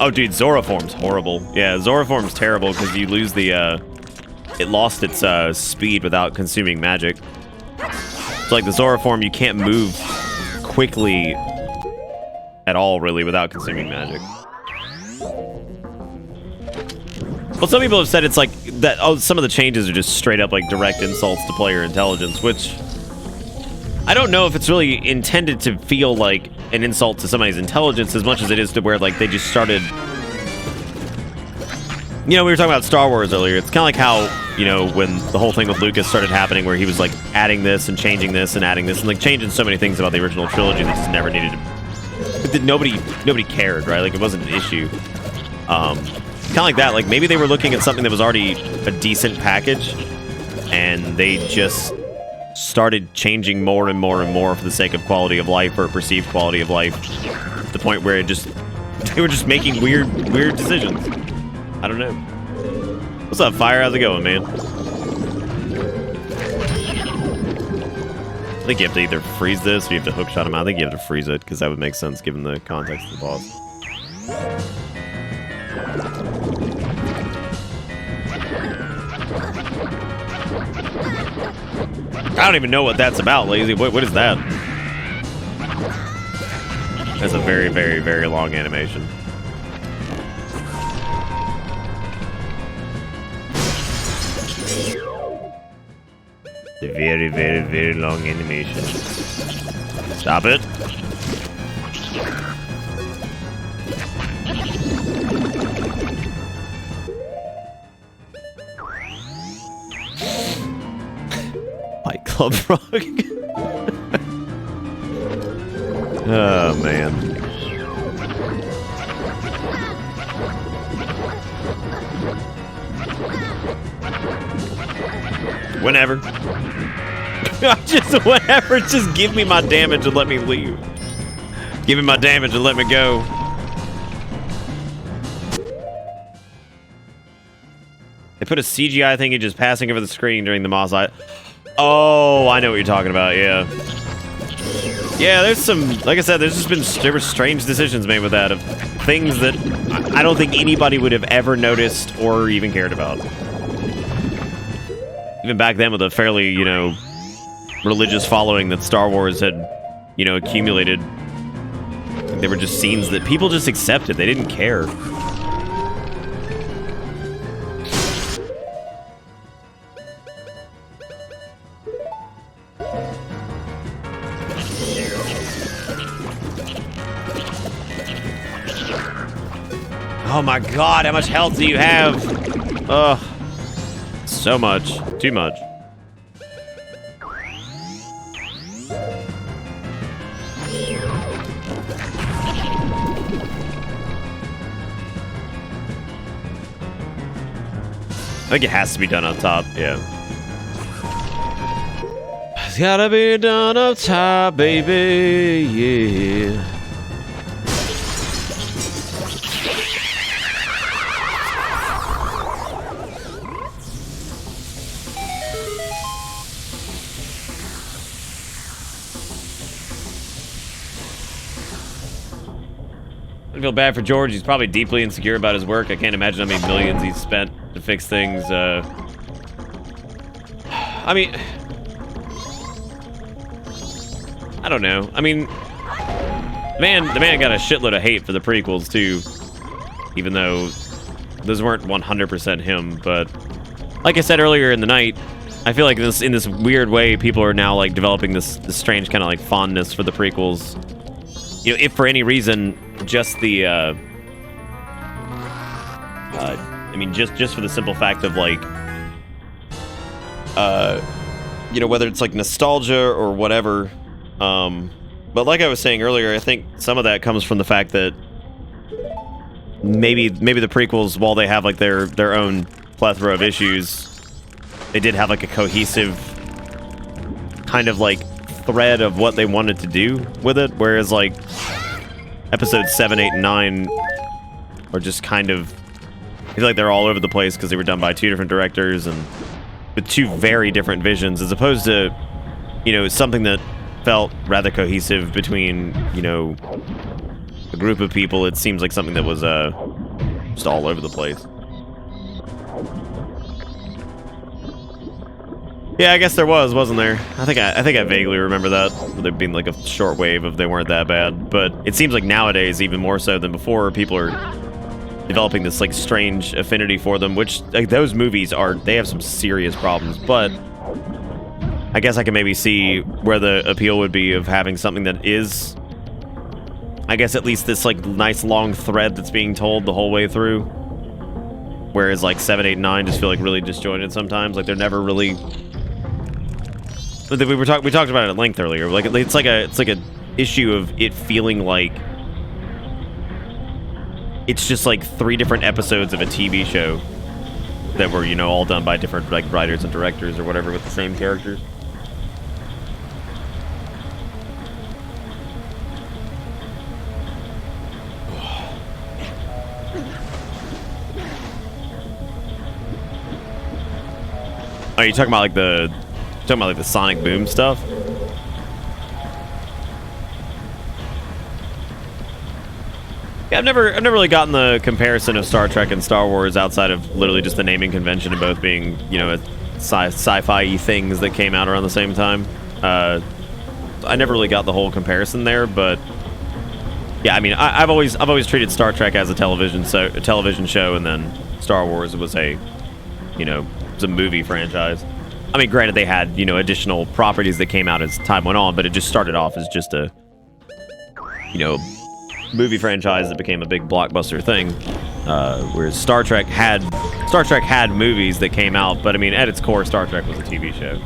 Oh, dude, Zora form's horrible. Yeah, Zora form's terrible because you lose it lost its speed without consuming magic. So like the Zora form, you can't move quickly at all, really, without consuming magic. Well, some people have said it's like that. Oh, some of the changes are just straight up like direct insults to player intelligence, which I don't know if it's really intended to feel like an insult to somebody's intelligence as much as it is to where like they just started. You know, we were talking about Star Wars earlier. It's kind of like how, you know, when the whole thing with Lucas started happening, where he was like adding this and changing this and adding this and like changing so many things about the original trilogy that just never needed to. Nobody cared, right? Like, it wasn't an issue. Kind of like that. Like maybe they were looking at something that was already a decent package, and they just started changing more and more and more for the sake of quality of life or perceived quality of life, to the point where they were just making weird decisions. I don't know. What's up, Fire? How's it going, man? I think you have to either freeze this or you have to hookshot him out. I think you have to freeze it, because that would make sense given the context of the boss. I don't even know what that's about, Lazy. What is that? That's a very, very, very long animation. A very, very, very long animation. Stop it. Fight Club Frog. Oh, man. Whenever. Whenever. Just give me my damage and let me leave. Give me my damage and let me go. They put a CGI thingy just passing over the screen during the Moss Eye. Oh, I know what you're talking about, yeah. Yeah, there's some, like I said, there were strange decisions made with that, of things that I don't think anybody would have ever noticed or even cared about. Even back then with a fairly, you know, religious following that Star Wars had, you know, accumulated, they were just scenes that people just accepted. They didn't care. Oh my god, how much health do you have? Ugh. So much. Too much. I think it has to be done on top, yeah. It's gotta be done up top, baby, yeah. I feel bad for George. He's probably deeply insecure about his work. I can't imagine how many millions he's spent to fix things. I mean, I don't know. I mean, the man got a shitload of hate for the prequels too, even though those weren't 100% him. But like I said earlier in the night, I feel like in this weird way, people are now like developing this strange kind of like fondness for the prequels. You know, if for any reason, just the, I mean, just for the simple fact of like, you know, whether it's like nostalgia or whatever. But like I was saying earlier, I think some of that comes from the fact that maybe the prequels, while they have like their own plethora of issues, they did have like a cohesive kind of like thread of what they wanted to do with it, whereas like episodes 7, 8, and 9 are just kind of, I feel like they're all over the place because they were done by two different directors and with two very different visions, as opposed to, you know, something that felt rather cohesive between, you know, a group of people. It seems like something that was just all over the place. Yeah, I guess there wasn't there? I think I vaguely remember that. There being like a short wave of they weren't that bad. But it seems like nowadays, even more so than before, people are developing this like strange affinity for them, which like those movies they have some serious problems. But I guess I can maybe see where the appeal would be of having something that is, I guess, at least this like nice long thread that's being told the whole way through. Whereas like 7, 8, 9 just feel like really disjointed sometimes. Like they're never really. We talked about it at length earlier. Like it's like a issue of it feeling like it's just like 3 different episodes of a TV show that were, you know, all done by different like writers and directors or whatever with the same characters. Are you talking about like the Sonic Boom stuff? Yeah, I've never really gotten the comparison of Star Trek and Star Wars outside of literally just the naming convention of both being, you know, sci-fi things that came out around the same time. I never really got the whole comparison there, but yeah, I mean, I've always treated Star Trek as a television show, and then Star Wars was a, you know, it's a movie franchise. I mean, granted, they had, you know, additional properties that came out as time went on, but it just started off as just a, you know, movie franchise that became a big blockbuster thing. Whereas Star Trek had movies that came out, but I mean, at its core, Star Trek was a TV show.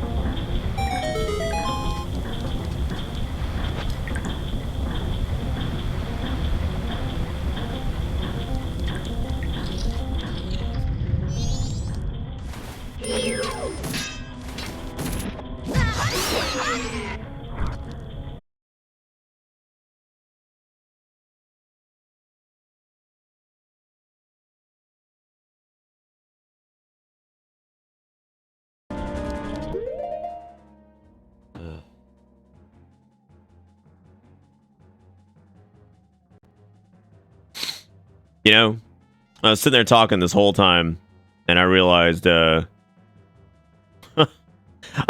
You know, I was sitting there talking this whole time, and I realized, I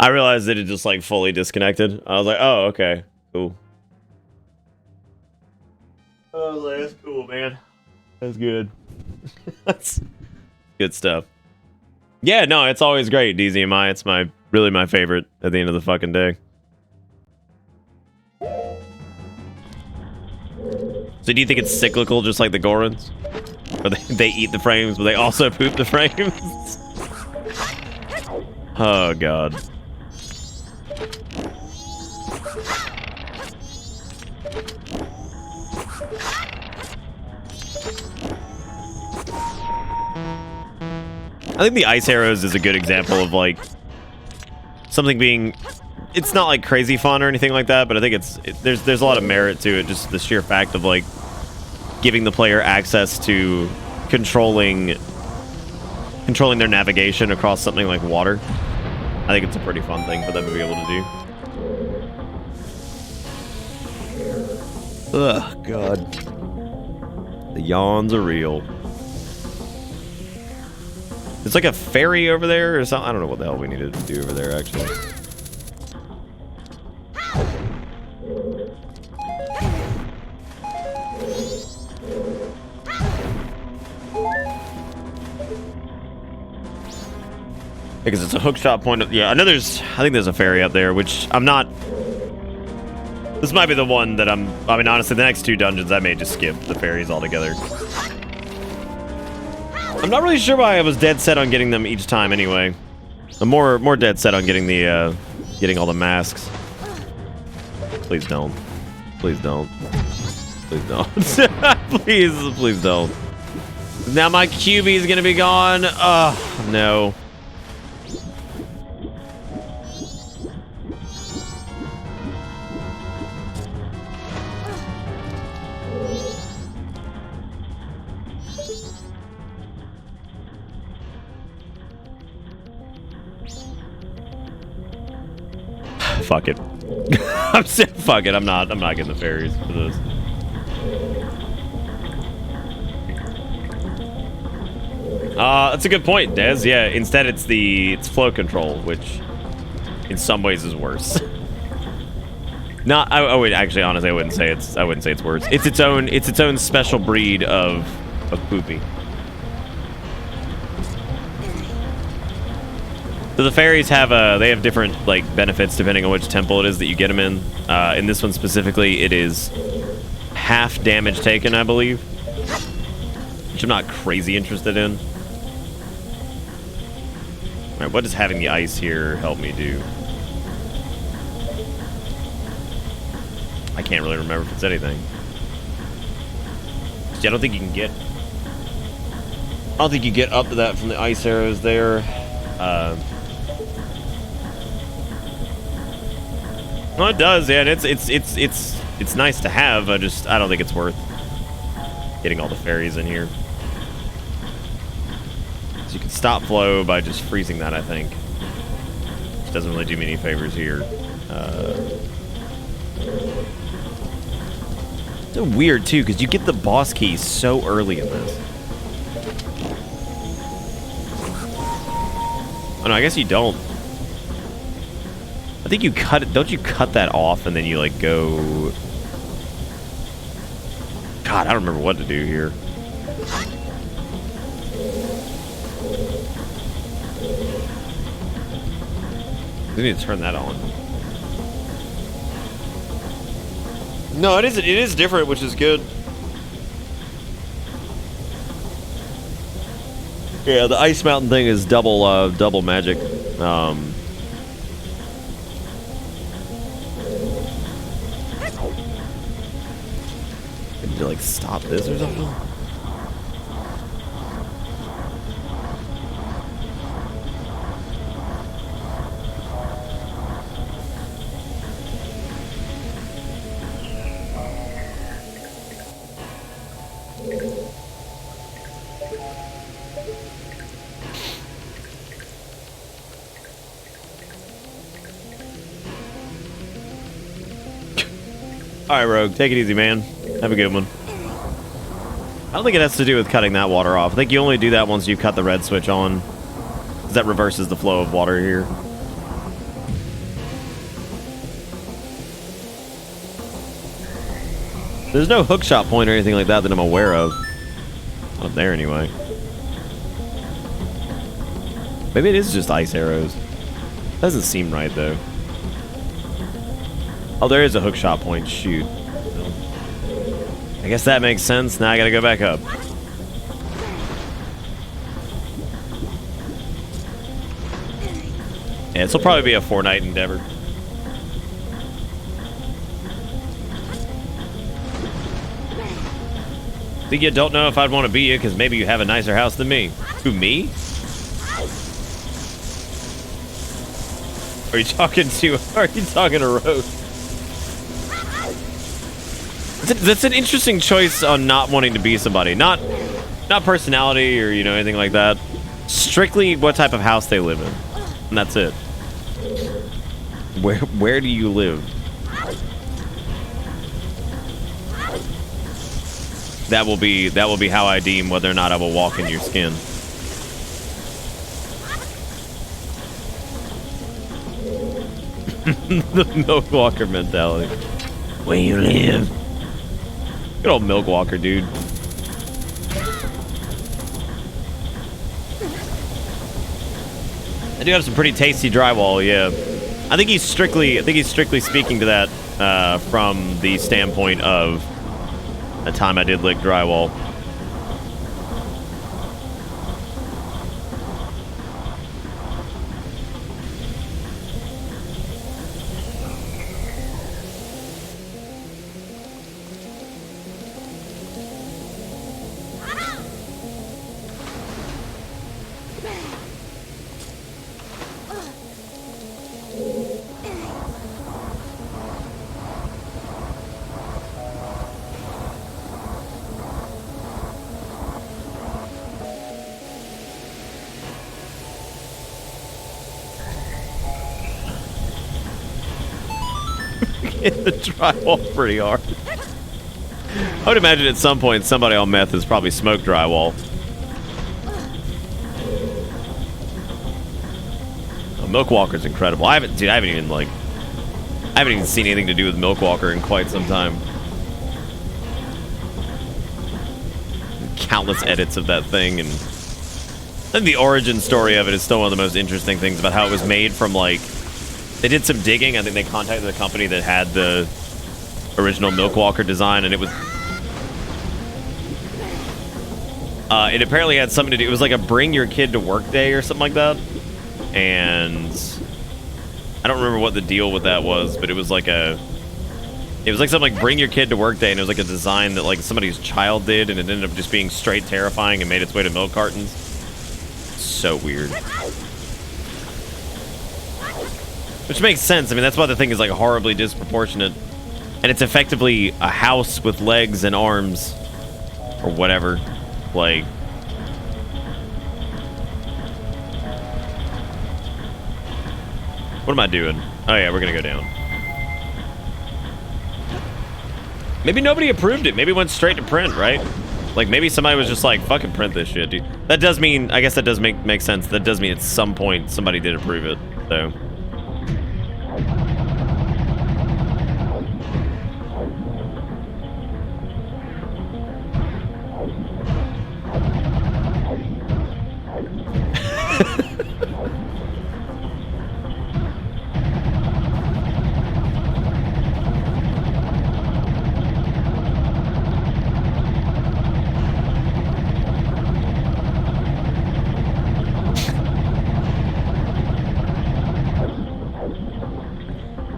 realized that it just like fully disconnected. I was like, oh, okay, cool. I was like, that's cool, man. That's good. That's good stuff. Yeah, no, it's always great, DZMI. It's really my favorite at the end of the fucking day. So do you think it's cyclical, just like the Gorons? Or they eat the frames, but they also poop the frames? Oh, God. I think the ice arrows is a good example of, like, something being... It's not, like, crazy fun or anything like that, but I think there's a lot of merit to it, just the sheer fact of, like, giving the player access to controlling their navigation across something like water. I think it's a pretty fun thing for them to be able to do. Ugh, God. The yawns are real. It's like a ferry over there or something. I don't know what the hell we needed to do over there, actually. Because it's a hook shot point. Yeah, I think there's a ferry up there, which I'm not... This might be the one that I mean, honestly, the next 2 dungeons, I may just skip the ferries altogether. I'm not really sure why I was dead set on getting them each time anyway. I'm more dead set on getting the, getting all the masks. Please don't. Please don't. Please don't. Please don't. Now my QB is gonna be gone. Oh, no. Fuck it. Fuck it. I'm not getting the fairies for this. That's a good point, Dez. Yeah, instead it's flow control, which in some ways is worse. Not, I would actually, honestly, I wouldn't say it's worse. It's its own special breed of poopy. So the fairies have they have different like benefits depending on which temple it is that you get them in. In this one specifically, it is half damage taken, I believe, which I'm not crazy interested in. All right, what does having the ice here help me do? I can't really remember if it's anything. See, I don't think you can get I don't think you get up to that from the ice arrows there. No, it does, yeah. And it's nice to have. I don't think it's worth getting all the fairies in here. So you can stop flow by just freezing that, I think. Which doesn't really do me any favors here. It's so weird too, because you get the boss key so early in this. Oh no, I guess you don't. I think you cut it. Don't you cut that off and then you like go? God, I don't remember what to do here. We need to turn that on. No, it is different, which is good. Yeah, the Ice Mountain thing is double magic. Did you like stop this or something? Alright, Rogue, take it easy, man. Have a good one. I don't think it has to do with cutting that water off. I think you only do that once you cut the red switch on. Because that reverses the flow of water here. There's no hookshot point or anything like that that I'm aware of. Not there, anyway. Maybe it is just ice arrows. Doesn't seem right, though. Oh, there is a hookshot point. Shoot. I guess that makes sense. Now I gotta go back up. Yeah, this will probably be a 4-night endeavor. Think you don't know if I'd want to be you because maybe you have a nicer house than me. Who, me? Are you talking to Rogue? That's an interesting choice on not wanting to be somebody. Not personality or, you know, anything like that. Strictly what type of house they live in. And that's it. Where do you live? That will be how I deem whether or not I will walk in your skin. The Milk Walker mentality. Where you live? Good old Milk Walker, dude. I do have some pretty tasty drywall, yeah. I think he's strictly speaking to that from the standpoint of a time I did lick drywall. The drywall pretty hard. I would imagine at some point somebody on meth has probably smoked drywall. Oh, Milk Walker's incredible. I haven't even seen anything to do with Milk Walker in quite some time. Countless edits of that thing, and I think the origin story of it is still one of the most interesting things about how it was made from, like, they did some digging. I think they contacted the company that had the original Milk Walker design, and it was... it apparently had something to do... It was like a bring your kid to work day or something like that. And... I don't remember what the deal with that was, but it was like a... It was like something like Bring Your Kid to Work Day, and it was like a design that like somebody's child did, and it ended up just being straight terrifying and made its way to milk cartons. So weird. Which makes sense. I mean, that's why the thing is like horribly disproportionate. And it's effectively a house with legs and arms. Or whatever. Like... What am I doing? Oh yeah, we're gonna go down. Maybe nobody approved it. Maybe it went straight to print, right? Like, maybe somebody was just like, fucking print this shit, dude. That does mean... I guess that does make sense. That does mean at some point somebody did approve it, so...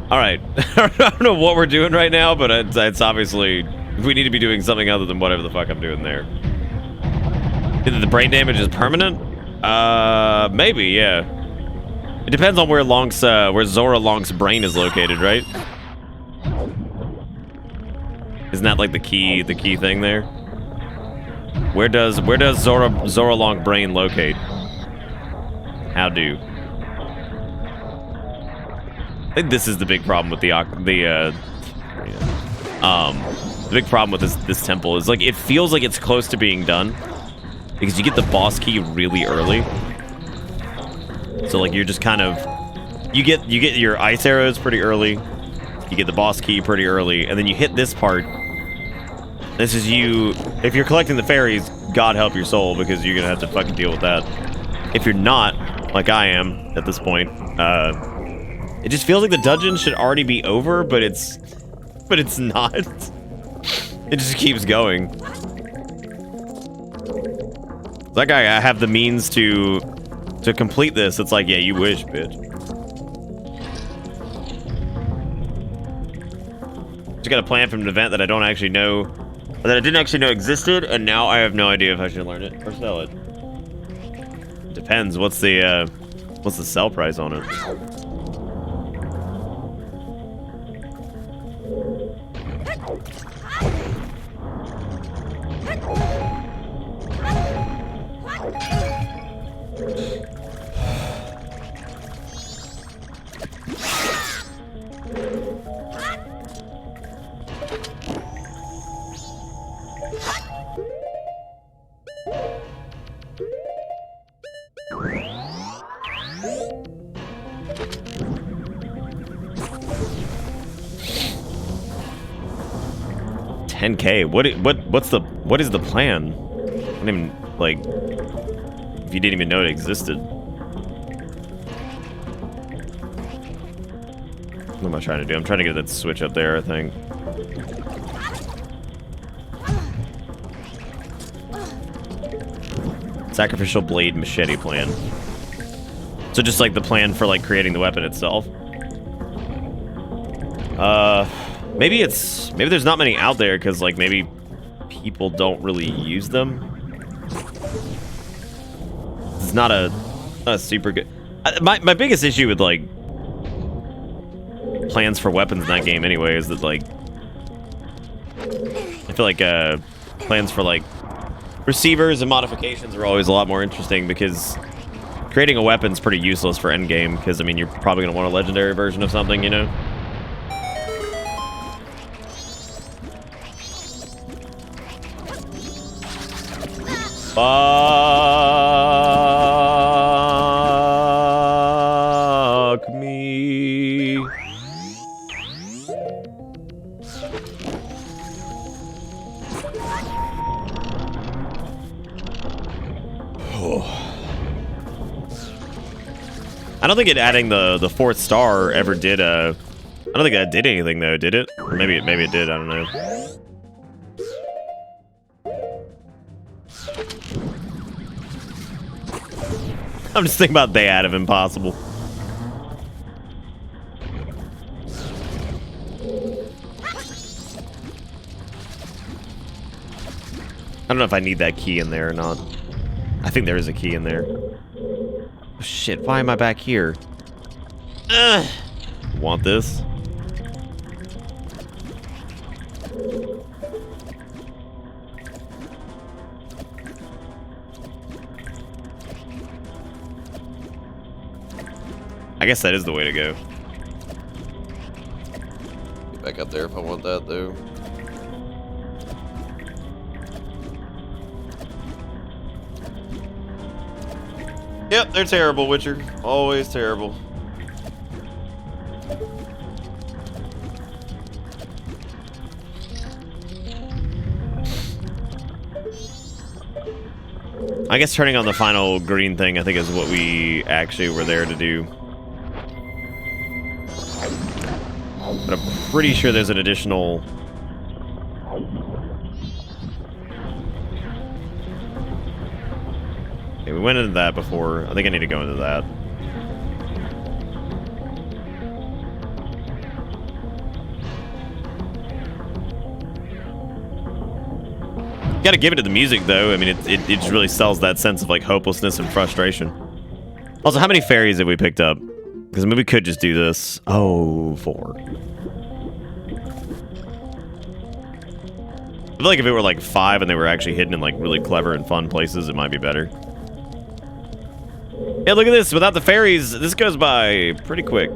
All right. I don't know what we're doing right now, but it's obviously... We need to be doing something other than whatever the fuck I'm doing there. Either the brain damage is permanent? Maybe, yeah. It depends on where Zora Long's brain is located, right? Isn't that like the key thing there? Where does Zora Long brain locate? How do? I think this is the big problem with the big problem with this temple is like it feels like it's close to being done because you get the boss key really early. So like you're just kind of you get your ice arrows pretty early. You get the boss key pretty early, and then you hit this part. This is you. If you're collecting the fairies, God help your soul, because you're gonna have to fucking deal with that. If you're not, like I am at this point, it just feels like the dungeon should already be over, but it's not. It just keeps going. Like I have the means to complete this. It's like, yeah, you wish, bitch. Just got a plan from an event that I don't actually know, or that I didn't actually know existed, and now I have no idea if I should learn it or sell it. Depends. What's the sell price on it? $10K. What is the plan? I didn't even, like, if you didn't even know it existed. What am I trying to do? I'm trying to get that switch up there, I think. Sacrificial blade machete plan. So just like the plan for like creating the weapon itself. Maybe there's not many out there because like maybe people don't really use them. It's not a super good. My biggest issue with like plans for weapons in that game anyway is that like I feel like plans for like receivers and modifications are always a lot more interesting because creating a weapon's pretty useless for endgame because I mean you're probably gonna want a legendary version of something, you know. Fuck me. I don't think adding the fourth star ever did I don't think that did anything though, did it? Or maybe it did, I don't know. I'm just thinking about they out of impossible. I don't know if I need that key in there or not. I think there is a key in there. Oh, shit, why am I back here? Ugh. Want this? I guess that is the way to go. Get back up there if I want that, though. Yep, they're terrible, Witcher. Always terrible. I guess turning on the final green thing, I think, is what we actually were there to do. But I'm pretty sure there's an additional... Okay, we went into that before. I think I need to go into that. Gotta give it to the music, though. I mean, it just really sells that sense of, like, hopelessness and frustration. Also, how many fairies have we picked up? Because, I mean, we could just do this. Oh, 4. I feel like if it were, like, 5 and they were actually hidden in, like, really clever and fun places, it might be better. Yeah, look at this. Without the fairies, this goes by pretty quick.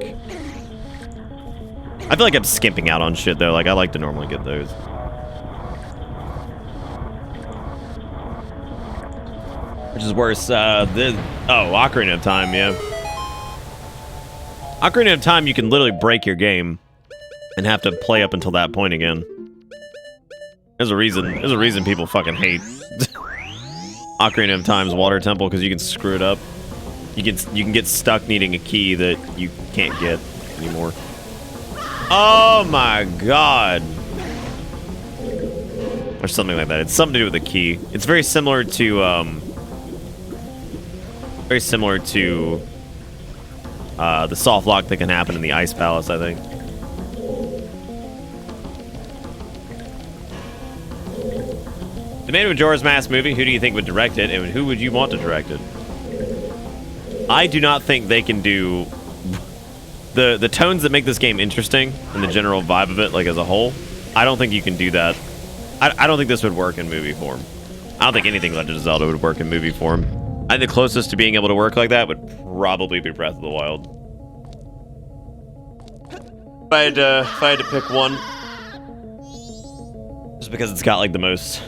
I feel like I'm skimping out on shit, though. Like, I like to normally get those. Which is worse, Ocarina of Time, yeah. Ocarina of Time, you can literally break your game and have to play up until that point again. There's a reason people fucking hate Ocarina of Time's water temple, because you can screw it up. You can get stuck needing a key that you can't get anymore. Oh my god. Or something like that. It's something to do with the key. It's very similar to the soft lock that can happen in the Ice Palace, I think. They made a Majora's Mask movie. Who do you think would direct it, and who would you want to direct it? I do not think they can do the tones that make this game interesting and the general vibe of it, like as a whole. I don't think you can do that. I don't think this would work in movie form. I don't think anything Legend of Zelda would work in movie form. I think the closest to being able to work like that would probably be Breath of the Wild. If I had to pick one, just because it's got like the most,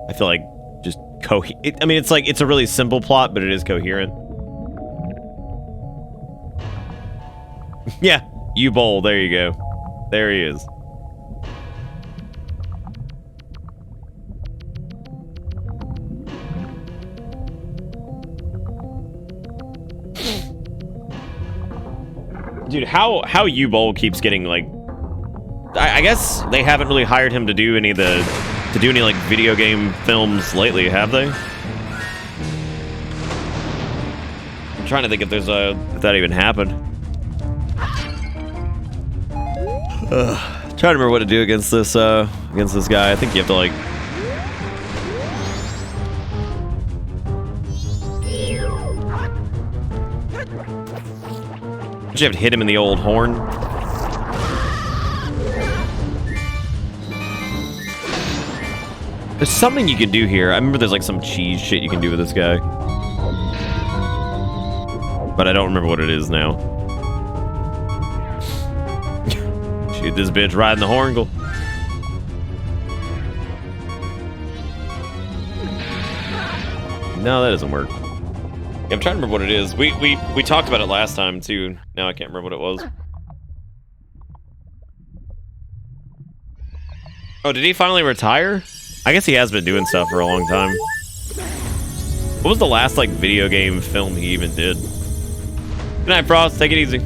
I feel like just I mean, it's a really simple plot, but it is coherent. Yeah, U-Bowl. There you go. There he is. Dude, how U-Bowl keeps getting like, I guess they haven't really hired him to do any like video game films lately, have they? I'm trying to think if that even happened. Trying to remember what to do against this guy. I think you have to like. You have to hit him in the old horn. There's something you can do here. I remember there's like some cheese shit you can do with this guy. But I don't remember what it is now. Shoot this bitch riding the horn. Go. No, that doesn't work. Yeah, I'm trying to remember what it is. We talked about it last time too. Now I can't remember what it was. Oh, did he finally retire? I guess he has been doing stuff for a long time. What was the last like video game film he even did? Good night, Frost. Take it easy.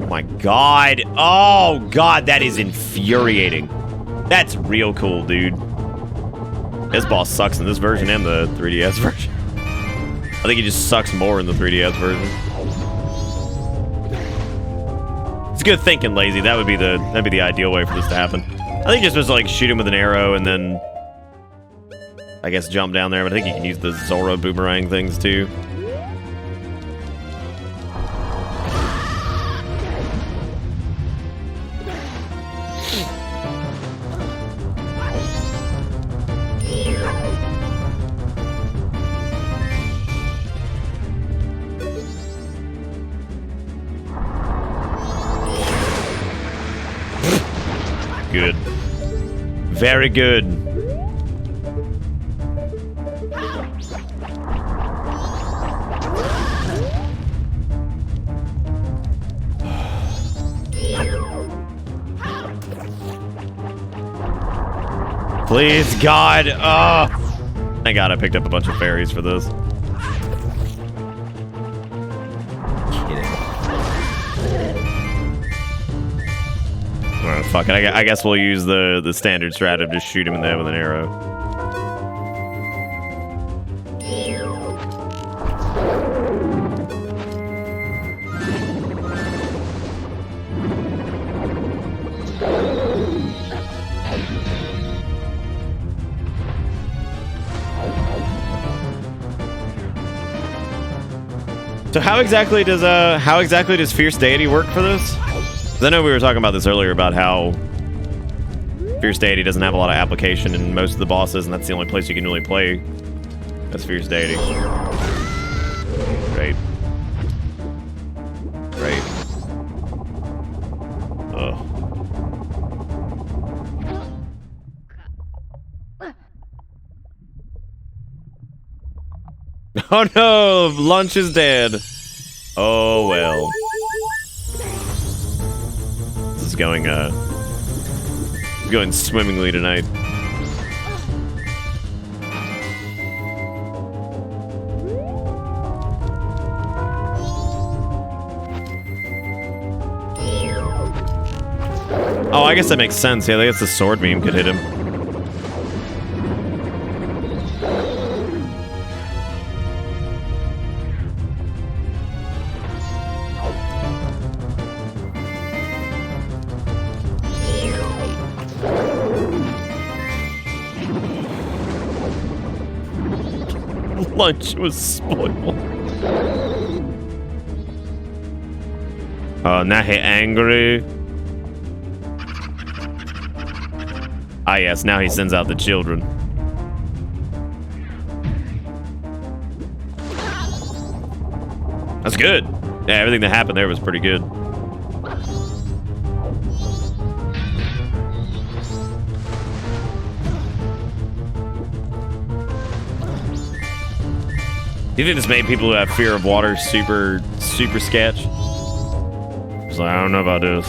My god. Oh god, that is infuriating. That's real cool, dude. His boss sucks in this version and the 3DS version. I think he just sucks more in the 3DS version. It's good thinking, Lazy. That'd be the ideal way for this to happen. I think you're supposed to like shoot him with an arrow and then I guess jump down there, but I think you can use the Zora boomerang things too. Good. Very good. Please, God. Oh. Thank God I picked up a bunch of fairies for this. Oh, fuck it. I guess we'll use the standard strat of just shoot him in the head with an arrow. So how exactly does Fierce Deity work for this? I know we were talking about this earlier about how Fierce Deity doesn't have a lot of application in most of the bosses, and that's the only place you can really play as Fierce Deity. Great. Great. Ugh. Oh no! Lunch is dead. Oh well. This is going swimmingly tonight. Oh, I guess that makes sense. Yeah, I guess the sword beam could hit him. Lunch was spoiled. Oh, now he angry. Ah, yes, now he sends out the children. That's good. Yeah, everything that happened there was pretty good. Do you think this made people who have fear of water super sketch? It's like, I don't know about this.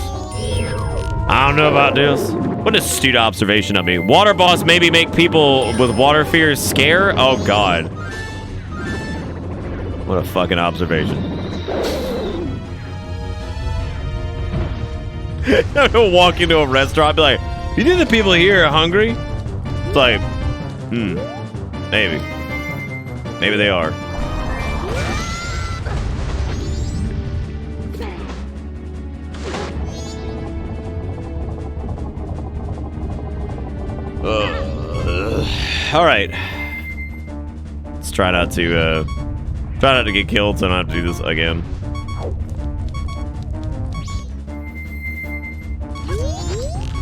I don't know about this. What an astute observation of me. Water boss maybe make people with water fears scare? Oh, God. What a fucking observation. I'm gonna walk into a restaurant and be like, you think the people here are hungry? It's like, maybe. Maybe they are. All right. Let's try not to get killed, so I don't have to do this again.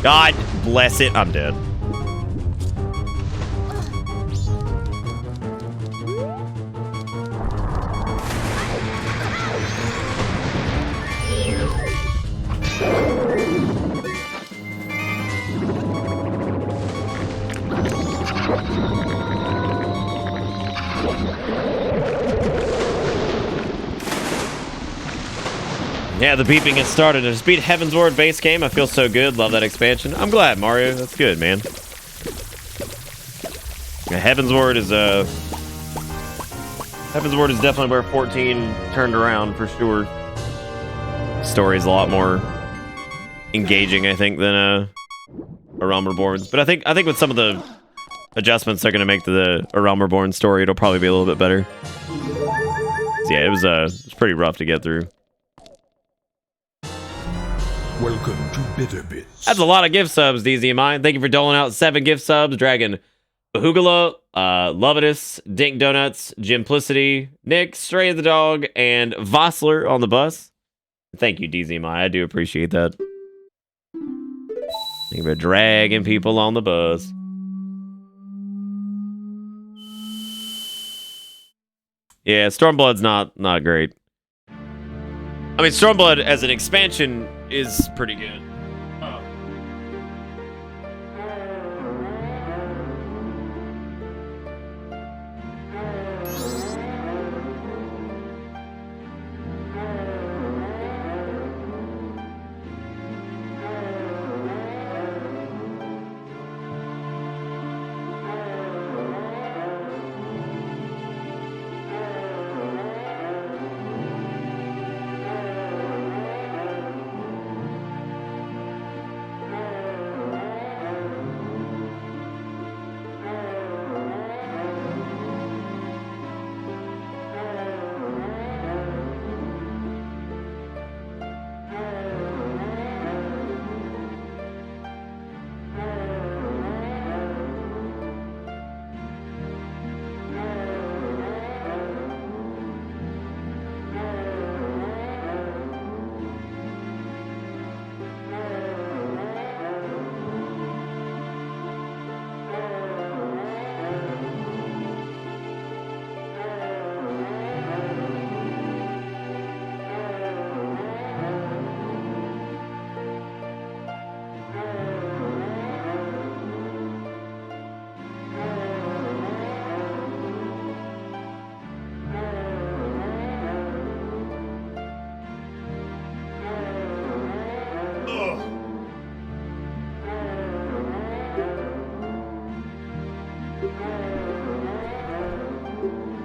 God bless it. I'm dead. Yeah, the beeping has started. I just beat Heaven's Ward base game. I feel so good. Love that expansion. I'm glad, Mario. That's good, man. Yeah, Heaven's Ward is definitely where 14 turned around for sure. Story's a lot more engaging, I think, than A Realm Reborn's. But I think with some of the adjustments they're going to make to the A Realm Reborn story, it'll probably be a little bit better. So yeah, it was pretty rough to get through. Welcome to Bitterbits. That's a lot of gift subs, DZMI. Thank you for doling out 7 gift subs. Dragon Bahugala, Lovetus, Dink Donuts, Jimplicity, Nick, Stray the Dog, and Vossler on the bus. Thank you, DZMI. I do appreciate that. Thank you for dragging people on the bus. Yeah, Stormblood's not great. I mean, Stormblood as an expansion is pretty good.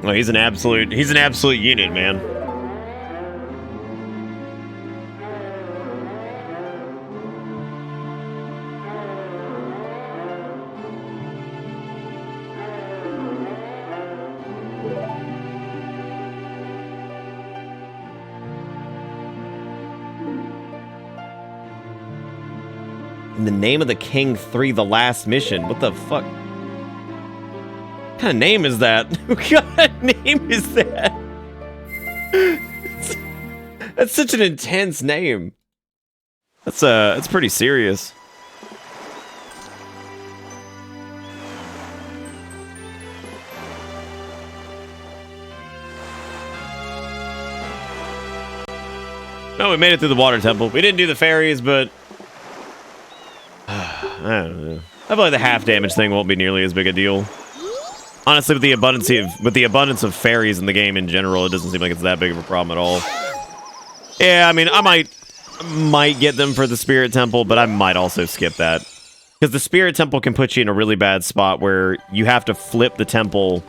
Well, he's an absolute unit, man. In the name of the King 3, the last mission. What the fuck? What kind of name is that? What kind of name is that? That's such an intense name. That's pretty serious. No, we made it through the water temple. We didn't do the fairies, but I don't know. I feel like the half damage thing won't be nearly as big a deal. Honestly, with the abundance of fairies in the game in general, it doesn't seem like it's that big of a problem at all. Yeah, I mean, I might get them for the Spirit Temple, but I might also skip that. Because the Spirit Temple can put you in a really bad spot where you have to flip the temple.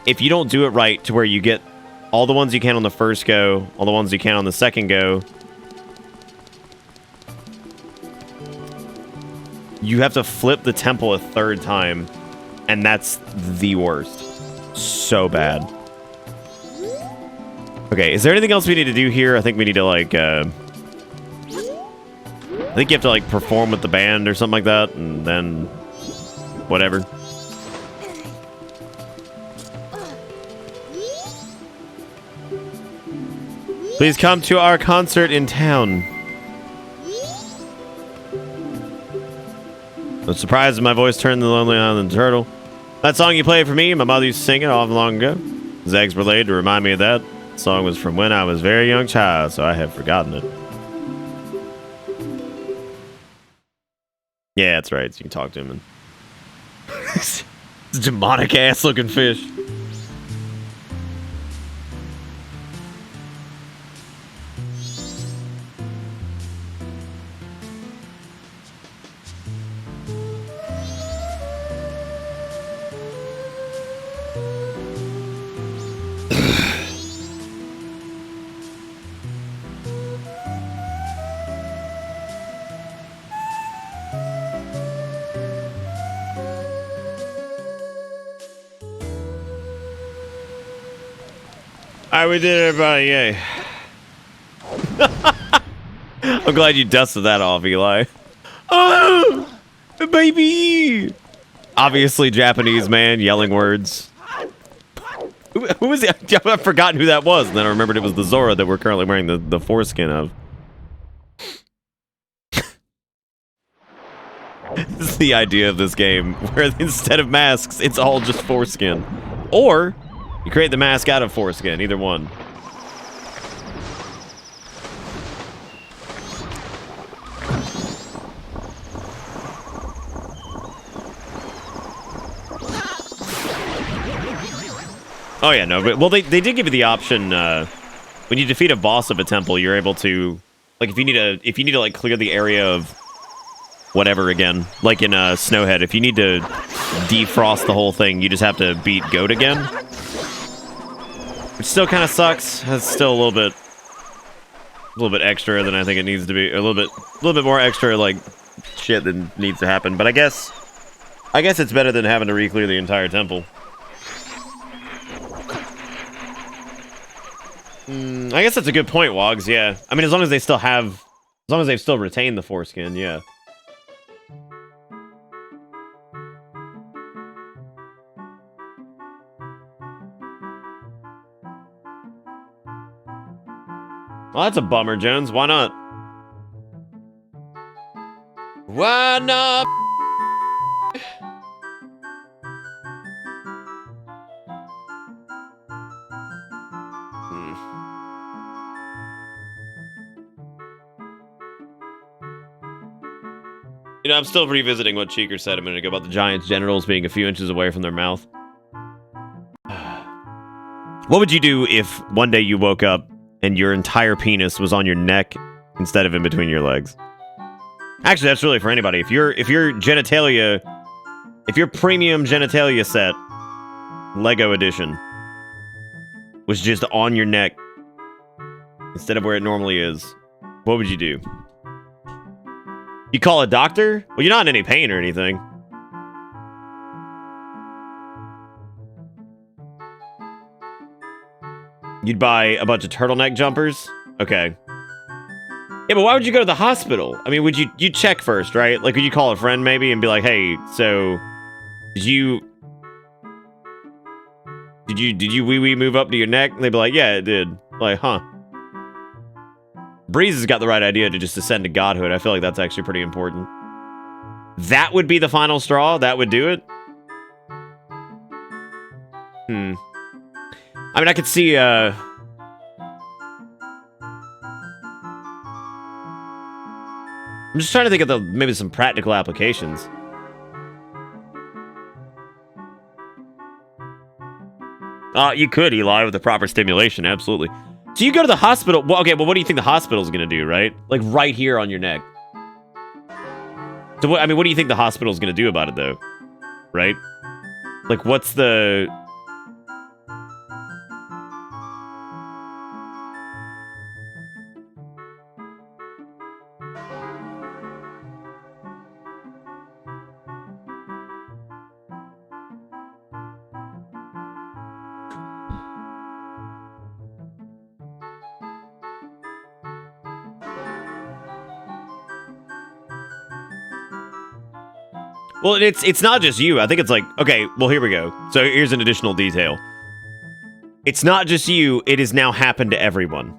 If you don't do it right to where you get all the ones you can on the first go, all the ones you can on the second go, you have to flip the temple a third time. And that's the worst. So bad. Okay, is there anything else we need to do here? I think we need to, like, I think you have to, like, perform with the band or something like that, and then whatever. Please come to our concert in town. I'm surprised my voice turned the Lonely Island Turtle. That song you played for me, my mother used to sing it all long ago. Zegs were laid to remind me of that. The song was from when I was a very young child, so I have forgotten it. Yeah, that's right. So you can talk to him. And it's a demonic ass looking fish. Alright, we did it, everybody. Yay. I'm glad you dusted that off, Eli. Oh, baby! Obviously, Japanese man yelling words. Who was it? I've forgotten who that was, and then I remembered it was the Zora that we're currently wearing the foreskin of. This is the idea of this game, where instead of masks, it's all just foreskin. Or, you create the mask out of foreskin, either one. Oh yeah, no, but well, they did give you the option when you defeat a boss of a temple, you're able to, like, if you need to like clear the area of whatever again, like in Snowhead, if you need to defrost the whole thing, you just have to beat Goat again, which still kind of sucks. It's still a little bit extra than I think it needs to be. A little bit more extra like shit than needs to happen. But I guess it's better than having to re-clear the entire temple. I guess that's a good point, Wogs, yeah. I mean, as long as they've still retained the foreskin, yeah. Well, that's a bummer, Jones. Why not? Why not? You know, I'm still revisiting what Cheeker said a minute ago about the Giants' genitals being a few inches away from their mouth. What would you do if one day you woke up and your entire penis was on your neck instead of in between your legs? Actually, that's really for anybody. If your genitalia, if your premium genitalia set, Lego edition, was just on your neck instead of where it normally is, what would you do? You call a doctor? Well, you're not in any pain or anything. You'd buy a bunch of turtleneck jumpers? Okay. Yeah, but why would you go to the hospital? I mean, you'd check first, right? Like, would you call a friend maybe and be like, hey, so, did you wee-wee move up to your neck? And they'd be like, yeah, it did. Like, huh. Breeze has got the right idea to just ascend to godhood. I feel like that's actually pretty important. That would be the final straw? That would do it? I mean, I could see, I'm just trying to think of maybe some practical applications. You could, Eli, with the proper stimulation, absolutely. So you go to the hospital. Well, okay, but what do you think the hospital's gonna do, right? Like right here on your neck. So what? I mean, what do you think the hospital's gonna do about it, though? Right? Like, what's the? Well, it's not just you. I think it's like, okay, well, here we go. So here's an additional detail. It's not just you. It has now happened to everyone.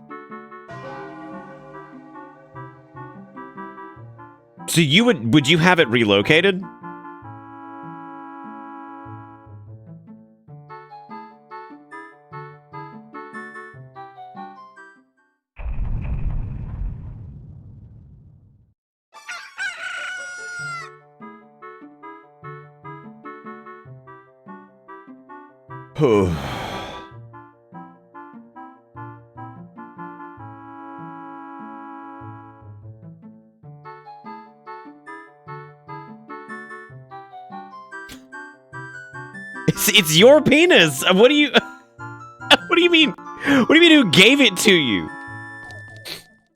So would you have it relocated? It's your penis. What do you what do you mean? What do you mean who gave it to you?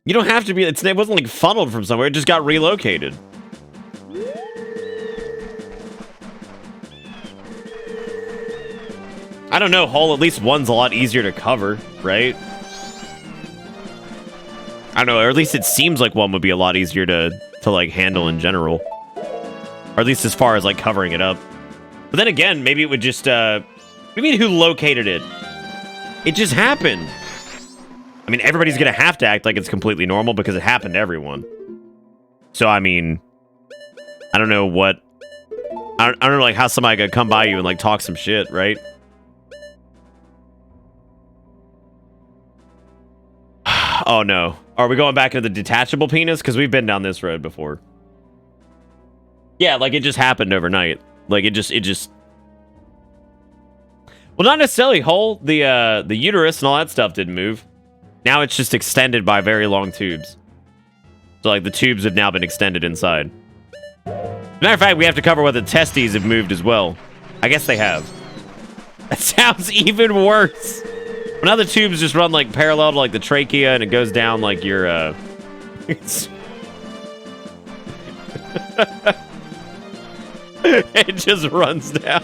You don't have to be, it wasn't like funneled from somewhere, it just got relocated. I don't know, Hull, at least one's a lot easier to cover, right? I don't know, or at least it seems like one would be a lot easier to like handle in general. Or at least as far as like covering it up. But then again, maybe it would just what do you mean who located it? It just happened. I mean, everybody's gonna have to act like it's completely normal because it happened to everyone. So I mean, I don't know what I don't know like how somebody could come by you and like talk some shit, right? Oh no. Are we going back into the detachable penis? Because we've been down this road before. Yeah, like it just happened overnight. Like it just well, not necessarily whole. The uterus and all that stuff didn't move. Now it's just extended by very long tubes. So like the tubes have now been extended inside. Matter of fact, we have to cover whether the testes have moved as well. I guess they have. That sounds even worse. Well, now the tubes just run like parallel to like the trachea and it goes down like your it just runs down.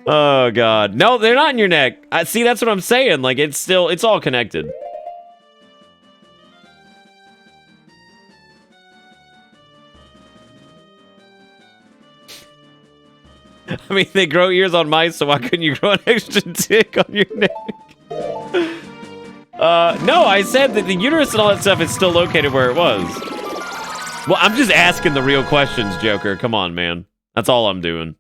Oh god. No, they're not in your neck. See, that's what I'm saying. Like it's all connected. I mean, they grow ears on mice, so why couldn't you grow an extra dick on your neck? No, I said that the uterus and all that stuff is still located where it was. Well, I'm just asking the real questions, Joker. Come on, man. That's all I'm doing.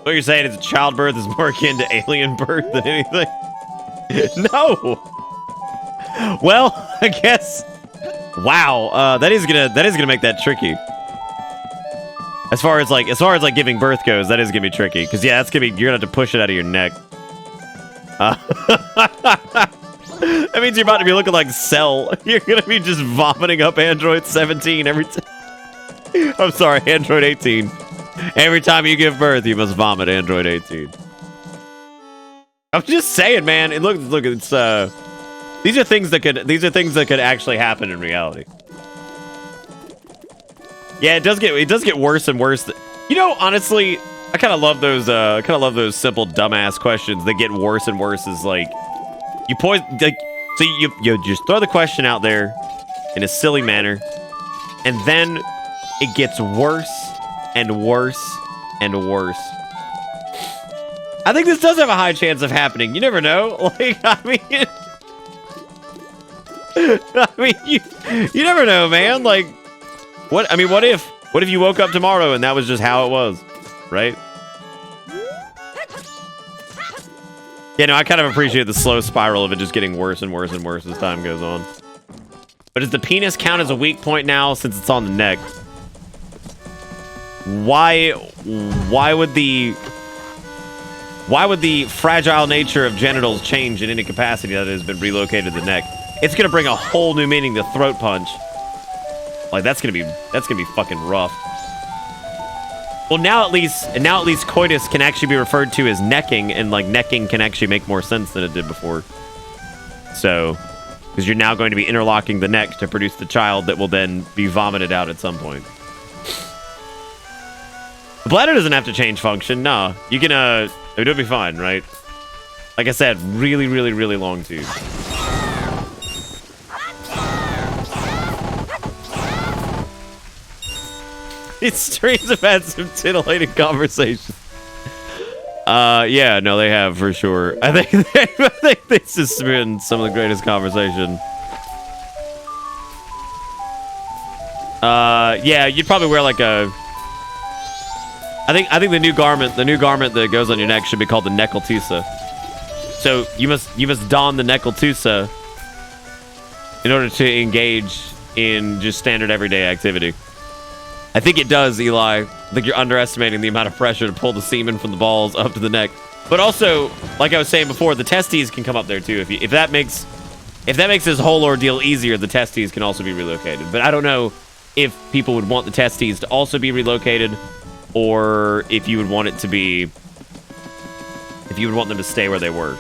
What you're saying is childbirth is more akin to alien birth than anything? No. Well, I guess. Wow. That is gonna make that tricky. As far as like giving birth goes, that is gonna be tricky. Cause yeah, you're gonna have to push it out of your neck. That means you're about to be looking like Cell. You're gonna be just vomiting up Android 17 every time. I'm sorry, Android 18. Every time you give birth, you must vomit Android 18. I'm just saying, man. Look, it's these are things that could actually happen in reality. Yeah, it does get worse and worse. You know, honestly, I kind of love those simple dumbass questions that get worse and worse. Is like you so you just throw the question out there in a silly manner, and then it gets worse and worse and worse. I think this does have a high chance of happening. You never know. Like, I mean, you never know, man. Like, what if you woke up tomorrow and that was just how it was, right? Yeah, no, I kind of appreciate the slow spiral of it just getting worse and worse and worse as time goes on. But does the penis count as a weak point now since it's on the neck? Why would the fragile nature of genitals change in any capacity that has been relocated to the neck? It's gonna bring a whole new meaning to throat punch. Like that's gonna be fucking rough. Well, now at least coitus can actually be referred to as necking, and like necking can actually make more sense than it did before. So, because you're now going to be interlocking the neck to produce the child that will then be vomited out at some point. The bladder doesn't have to change function. No, you can it'll be fine, right? Like I said, really, really, really long tube. These streams have had some titillating conversations. Yeah, no, they have for sure. I think this has been some of the greatest conversation. Yeah, you'd probably wear like a. I think the new garment that goes on your neck should be called the neckaltusa. So you must don the neckaltusa in order to engage in just standard everyday activity. I think it does, Eli. I think you're underestimating the amount of pressure to pull the semen from the balls up to the neck. But also, like I was saying before, the testes can come up there too. If that makes this whole ordeal easier, the testes can also be relocated. But I don't know if people would want the testes to also be relocated, or if you would want them to stay where they were.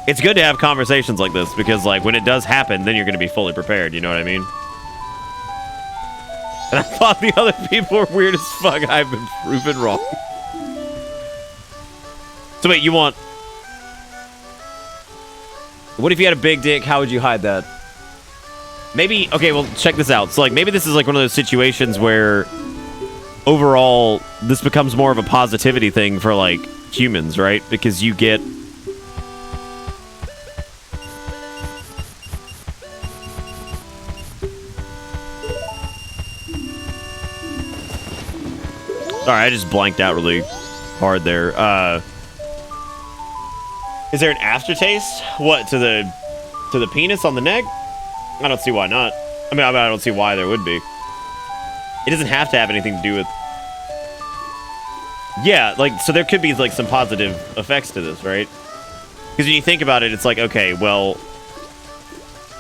It's good to have conversations like this because, like, when it does happen, then you're going to be fully prepared. You know what I mean? And I thought the other people were weird as fuck. I've been proven wrong. So wait, you want... What if you had a big dick? How would you hide that? Maybe... Okay, well, check this out. So, like, maybe this is, like, one of those situations where overall this becomes more of a positivity thing for, like, humans, right? Because you get... Sorry, I just blanked out really hard there. Is there an aftertaste? What, to the penis on the neck? I don't see why not. I mean, I don't see why there would be. It doesn't have to have anything to do with... Yeah, like, so there could be, like, some positive effects to this, right? Because when you think about it, it's like, okay, well,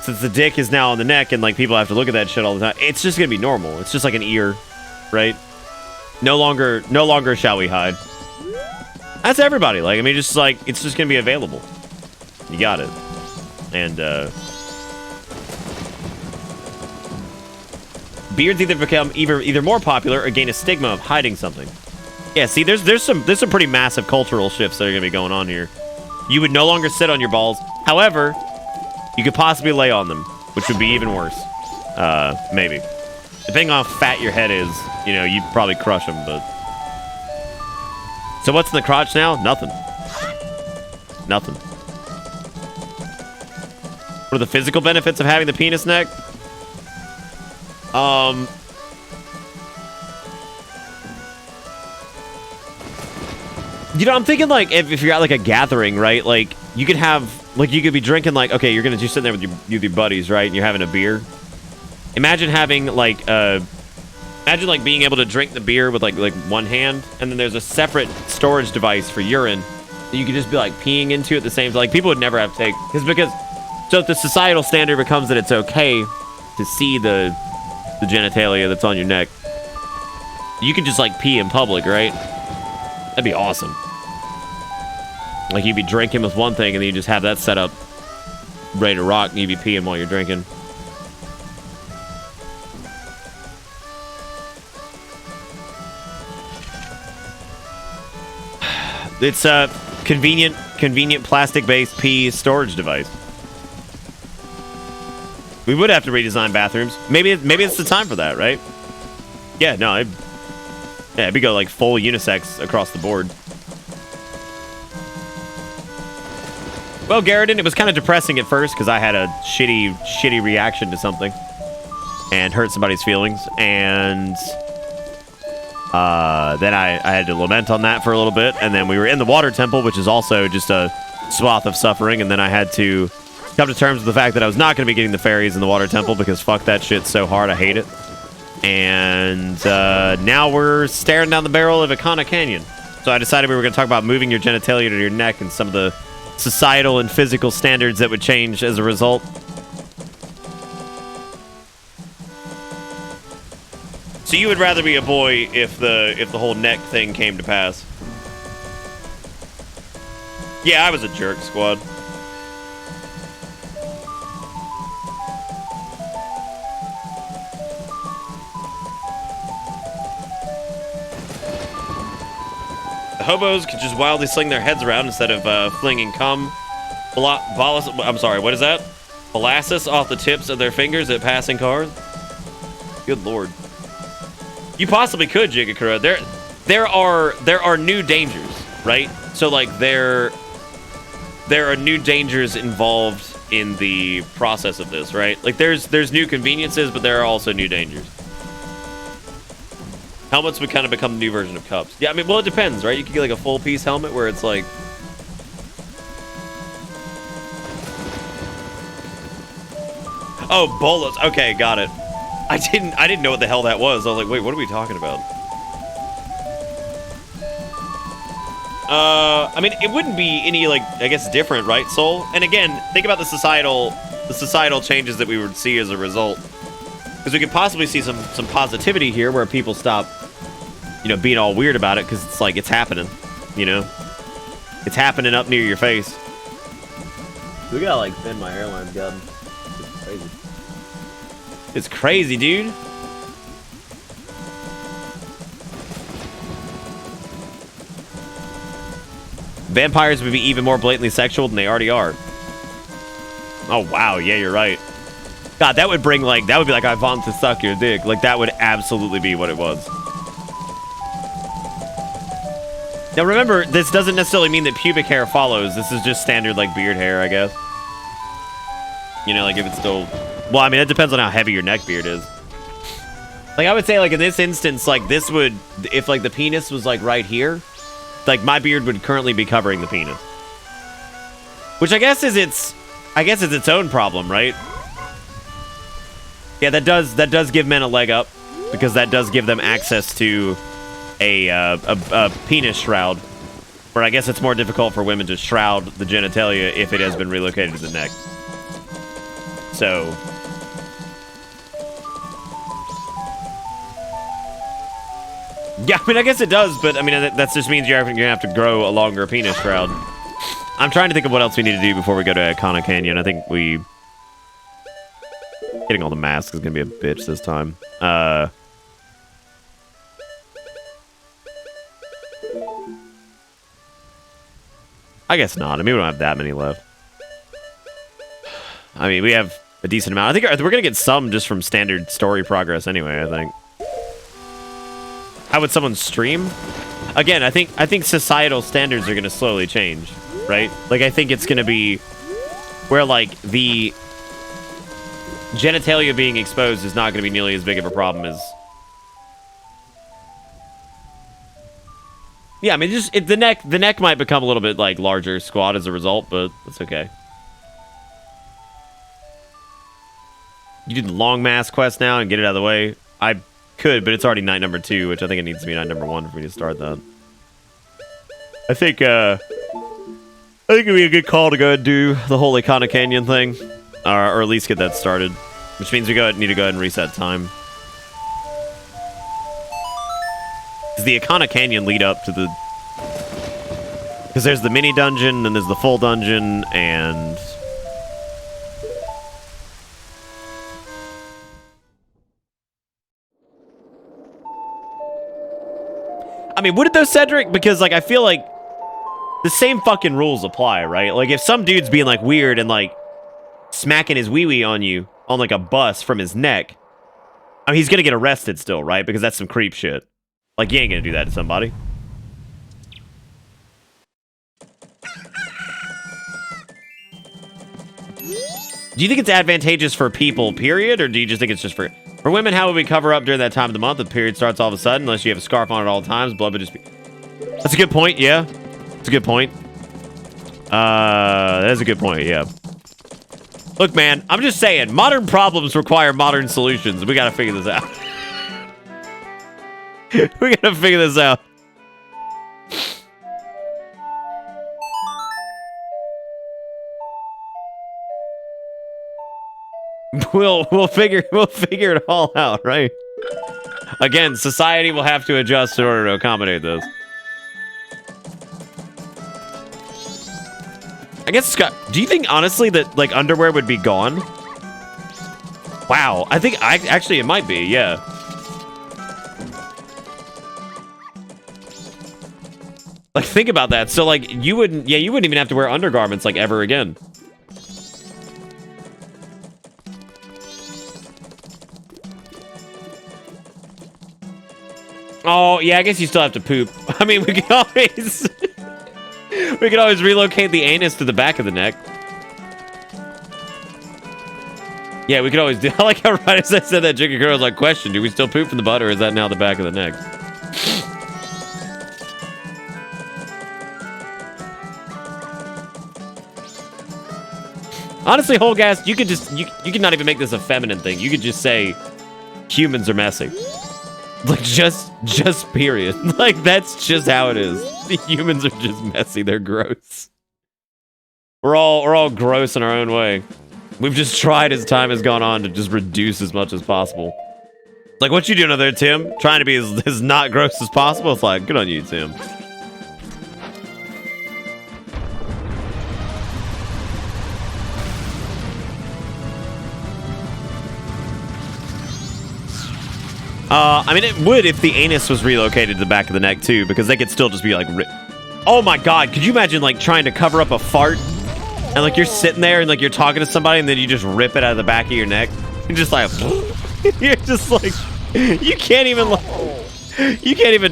since the dick is now on the neck and, like, people have to look at that shit all the time, it's just gonna be normal. It's just like an ear, right? No longer shall we hide. That's everybody. Like, I mean, just like, it's just gonna be available. You got it. And beards either become either more popular or gain a stigma of hiding something. Yeah, see, there's some pretty massive cultural shifts that are gonna be going on here. You would no longer sit on your balls. However, you could possibly lay on them, which would be even worse. Maybe. Depending on how fat your head is, you know, you'd probably crush them, but... So what's in the crotch now? Nothing. Nothing. What are the physical benefits of having the penis neck? You know, I'm thinking, like, if you're at, like, a gathering, right? Like, you could have... Like, you could be drinking, like... Okay, you're gonna just sitting there with your buddies, right? And you're having a beer. Imagine having, like, imagine, like, being able to drink the beer with, like one hand, and then there's a separate storage device for urine that you could just be, like, peeing into at the same time. Like, people would never have to take... Because... So if the societal standard becomes that it's okay to see the genitalia that's on your neck, you can just, like, pee in public, right? That'd be awesome. Like, you'd be drinking with one thing, and then you just have that set up ready to rock, and you'd be peeing while you're drinking. It's a convenient plastic-based pee storage device. We would have to redesign bathrooms. Maybe it's the time for that, right? Yeah, no, we go like full unisex across the board. Well, Garrison, it was kind of depressing at first because I had a shitty reaction to something and hurt somebody's feelings, and then I had to lament on that for a little bit, and then we were in the water temple, which is also just a swath of suffering, and then I had to come to terms with the fact that I was not going to be getting the fairies in the water temple because fuck that shit so hard, I hate it. And now we're staring down the barrel of Ikana Canyon. So I decided we were going to talk about moving your genitalia to your neck and some of the societal and physical standards that would change as a result. So you would rather be a boy if the whole neck thing came to pass? Yeah, I was a jerk, squad. The hobos could just wildly sling their heads around instead of flinging cum. I'm sorry, what is that? Molasses off the tips of their fingers at passing cars? Good lord. You possibly could, Jigakura. There are new dangers, right? So like there are new dangers involved in the process of this, right? Like there's new conveniences, but there are also new dangers. Helmets would kind of become the new version of cups. Yeah, I mean, well, it depends, right? You could get like a full piece helmet where it's like... Oh, bolas. Okay, got it. I didn't know what the hell that was. I was like, wait, what are we talking about? I mean, it wouldn't be any, like, I guess different, right, Soul? And again, think about the societal changes that we would see as a result. Because we could possibly see some positivity here where people stop, you know, being all weird about it because it's like, it's happening, you know? It's happening up near your face. We gotta like thin my airline gun. It's crazy. It's crazy, dude. Vampires would be even more blatantly sexual than they already are. Oh wow, yeah, you're right. God, that would bring like that would be like I want to suck your dick. Like that would absolutely be what it was. Now remember, this doesn't necessarily mean that pubic hair follows. This is just standard like beard hair, I guess. You know, like if it's still... Well, I mean, it depends on how heavy your neck beard is. Like I would say like in this instance, like this would... If like the penis was like right here, like my beard would currently be covering the penis. Which I guess is its... I guess it's its own problem, right? Yeah, that does give men a leg up. Because that does give them access to... a penis shroud, where I guess it's more difficult for women to shroud the genitalia if it has been relocated to the neck. So, yeah, I mean, I guess it does, but I mean, that just means you're gonna have to grow a longer penis shroud. I'm trying to think of what else we need to do before we go to Icona Canyon. I think getting all the masks is gonna be a bitch this time. I guess not. I mean, we don't have that many left. I mean, we have a decent amount. I think we're going to get some just from standard story progress anyway, I think. How would someone stream? Again, I think societal standards are going to slowly change, right? Like, I think it's going to be where, like, the genitalia being exposed is not going to be nearly as big of a problem as... Yeah, I mean, just the neck might become a little bit like larger squat as a result, but that's okay. You do the long mask quest now and get it out of the way. I could, but it's already night number 2, which I think it needs to be night number 1 for me to start that. I think it'd be a good call to go and do the whole Icona Canyon thing, or at least get that started, which means we need to go ahead and reset time. Does the Icona Canyon lead up to the... Because there's the mini dungeon, and there's the full dungeon, and... I mean, would it though, Cedric? Because, like, I feel like the same fucking rules apply, right? Like, if some dude's being, like, weird and, like, smacking his wee-wee on you on, like, a bus from his neck, I mean, he's gonna get arrested still, right? Because that's some creep shit. Like, you ain't gonna do that to somebody. Do you think it's advantageous for people, period? Or do you just think it's just for women? How would we cover up during that time of the month? The period starts all of a sudden, unless you have a scarf on at all times. Blood would just be... That's a good point, yeah. That's a good point. That is a good point, yeah. Look, man, I'm just saying, modern problems require modern solutions. We gotta figure this out. We gotta figure this out. We'll figure it all out, right? Again, society will have to adjust in order to accommodate this. I guess, Scott, do you think honestly that like underwear would be gone? Wow, I think actually it might be, yeah. Like, think about that. So, like, you wouldn't even have to wear undergarments, like, ever again. Oh, yeah, I guess you still have to poop. I mean, we could always... we could always relocate the anus to the back of the neck. Yeah, we could always do... I like how right as I said that, Jigga Girl was like, question, do we still poop from the butt, or is that now the back of the neck? Honestly, whole gas, you could just, you could not even make this a feminine thing. You could just say, humans are messy. Like, just period. Like, that's just how it is. The humans are just messy. They're gross. We're all gross in our own way. We've just tried as time has gone on to just reduce as much as possible. Like, what you doing over there, Tim? Trying to be as not gross as possible? It's like, good on you, Tim. I mean, it would if the anus was relocated to the back of the neck too, because they could still just be like, oh my god, could you imagine like trying to cover up a fart and like you're sitting there and like you're talking to somebody and then you just rip it out of the back of your neck? You're just like, you're just like, you can't even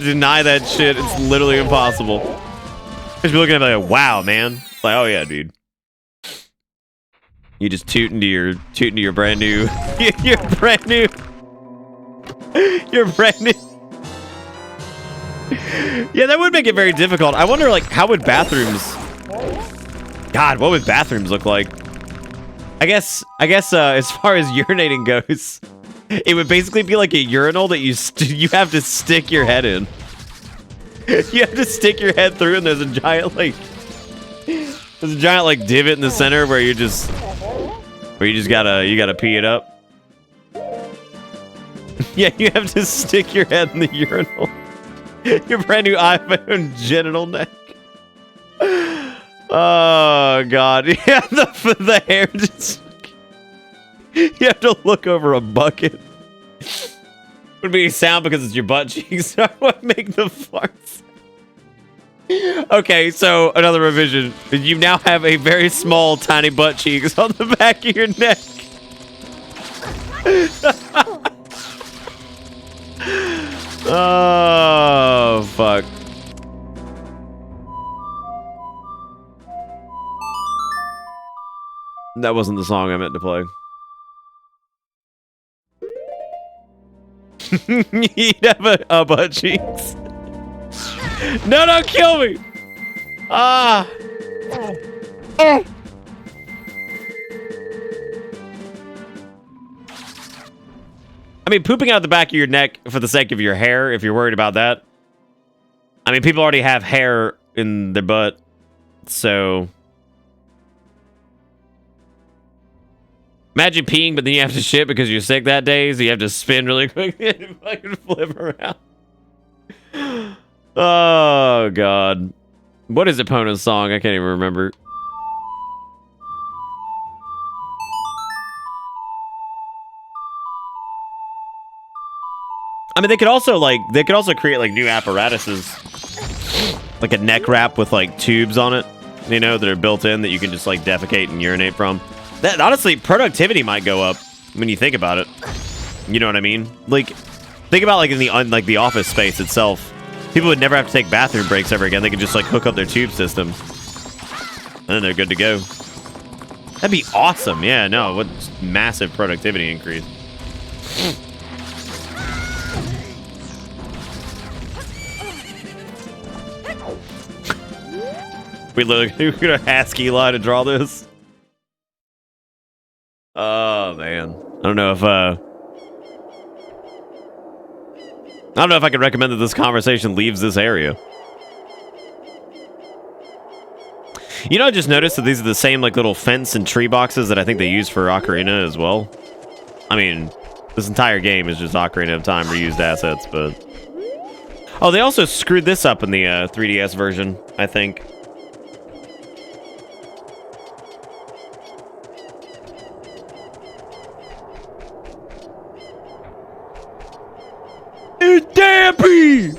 deny that shit. It's literally impossible. Just be looking at it like, wow, man. Like, oh yeah, dude. You just toot into your brand new, your brand new. Yeah, that would make it very difficult. I wonder, like, how would bathrooms... God, what would bathrooms look like? I guess, as far as urinating goes, it would basically be like a urinal that you have to stick your head in. You have to stick your head through, and there's a giant, like divot in the center where you just gotta pee it up. Yeah, you have to stick your head in the urinal. Your brand new iPhone genital neck. Oh god. Yeah, the hair just... You have to look over a bucket. Would be sound because it's your butt cheeks. I would make the farts. Okay, so another revision. You now have a very small, tiny butt cheeks on the back of your neck. Oh, fuck. That wasn't the song I meant to play. You'd have a butt cheeks. No, don't kill me. Ah. I mean, pooping out the back of your neck for the sake of your hair, if you're worried about that. I mean, people already have hair in their butt, so... Imagine peeing, but then you have to shit because you're sick that day, so you have to spin really quick and fucking flip around. Oh, God. What is Epona's song? I can't even remember. I mean, they could also create like new apparatuses, like a neck wrap with like tubes on it, you know, that are built in that you can just like defecate and urinate from. That honestly, productivity might go up when you think about it. You know what I mean? Like, think about like in the office space itself. People would never have to take bathroom breaks ever again. They could just like hook up their tube system, and then they're good to go. That'd be awesome. Yeah, no, what massive productivity increase. We're gonna ask Eli to draw this. Oh man, I don't know if I could recommend that this conversation leaves this area. You know, I just noticed that these are the same like little fence and tree boxes that I think they use for Ocarina as well. I mean, this entire game is just Ocarina of Time reused assets, but... Oh, they also screwed this up in the 3DS version, I think. It's Dampy!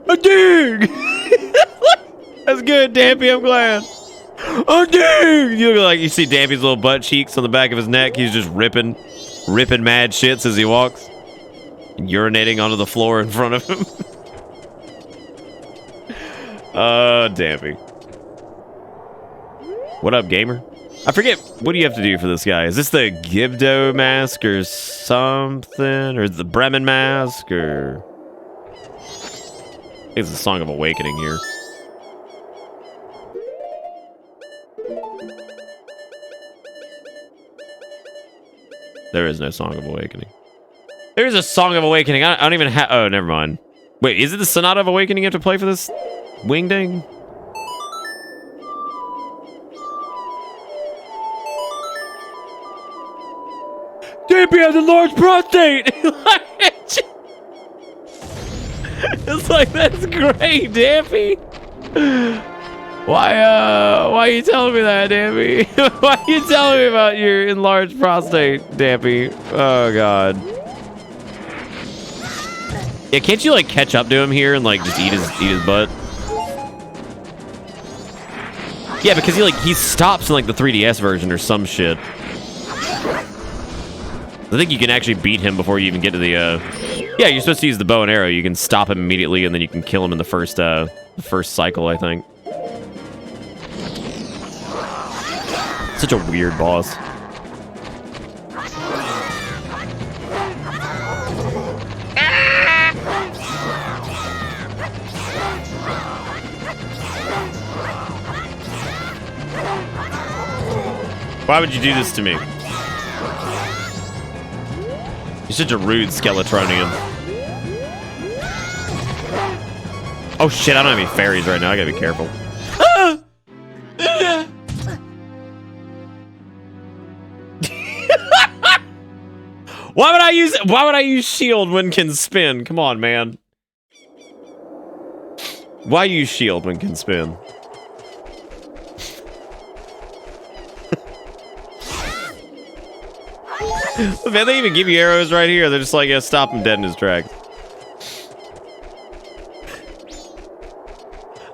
A dig! That's good, Dampy, I'm glad. A dig! You look like you see Dampy's little butt cheeks on the back of his neck. He's just ripping mad shits as he walks. Urinating onto the floor in front of him. Dampy. What up, gamer? I forget, what do you have to do for this guy? Is this the Gibdo mask or something? Or is it the Bremen mask? Or... I think it's the Song of Awakening here. There is no Song of Awakening. There is a Song of Awakening. I don't even have... Oh, never mind. Wait, is it the Sonata of Awakening you have to play for this wingding? Dampy has a large prostate! It's like, that's great, Dampy! Why are you telling me that, Dampy? Why are you telling me about your enlarged prostate, Dampy? Oh, God. Yeah, can't you, like, catch up to him here and, like, just eat his butt? Yeah, because he stops in, like, the 3DS version or some shit. I think you can actually beat him before you even get to the, Yeah, you're supposed to use the bow and arrow. You can stop him immediately, and then you can kill him in the first cycle, I think. Such a weird boss. Why would you do this to me? You're such a rude Skeletronian. Oh shit, I don't have any fairies right now. I gotta be careful. Why would I use shield when can spin? Come on, man. Why use shield when can spin? Man, they even give you arrows right here. They're just like, yeah, stop him dead in his tracks.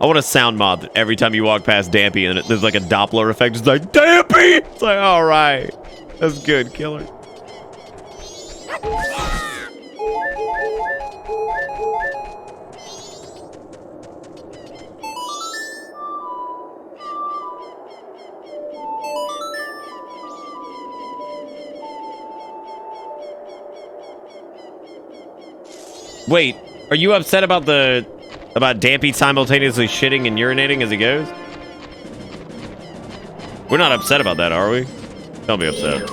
I want a sound mod that every time you walk past Dampy and there's like a Doppler effect. It's like, Dampy! It's like, all right. That's good, killer. Wait, are you upset about Dampy simultaneously shitting and urinating as he goes? We're not upset about that, are we? Don't be upset.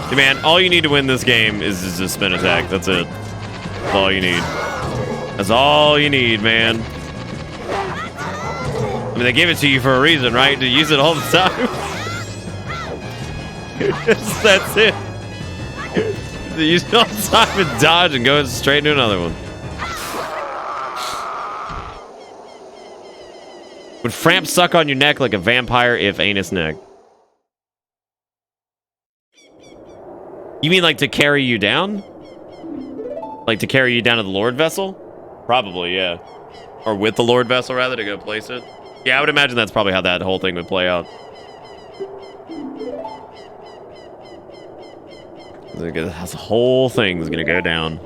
Hey man, all you need to win this game is a spin attack. That's it. That's all you need. That's all you need, man. I mean, they gave it to you for a reason, right? To use it all the time. That's it. To use it all the time and dodge and go straight into another one. Would Framp suck on your neck like a vampire if anus neck? You mean like to carry you down? Like to carry you down to the Lord Vessel? Probably, yeah. Or with the Lord Vessel, rather, to go place it. Yeah, I would imagine that's probably how that whole thing would play out. This whole thing's gonna go down.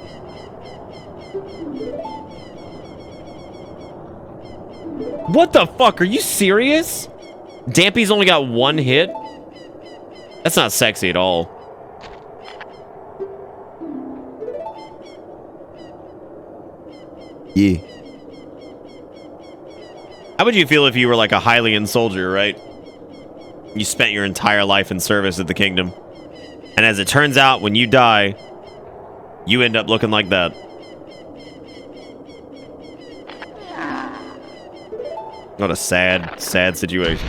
What the fuck? Are you serious? Dampy's only got one hit? That's not sexy at all. Yeah. How would you feel if you were like a Hylian soldier, right? You spent your entire life in service at the kingdom. And as it turns out, when you die, you end up looking like that. What a sad, sad situation.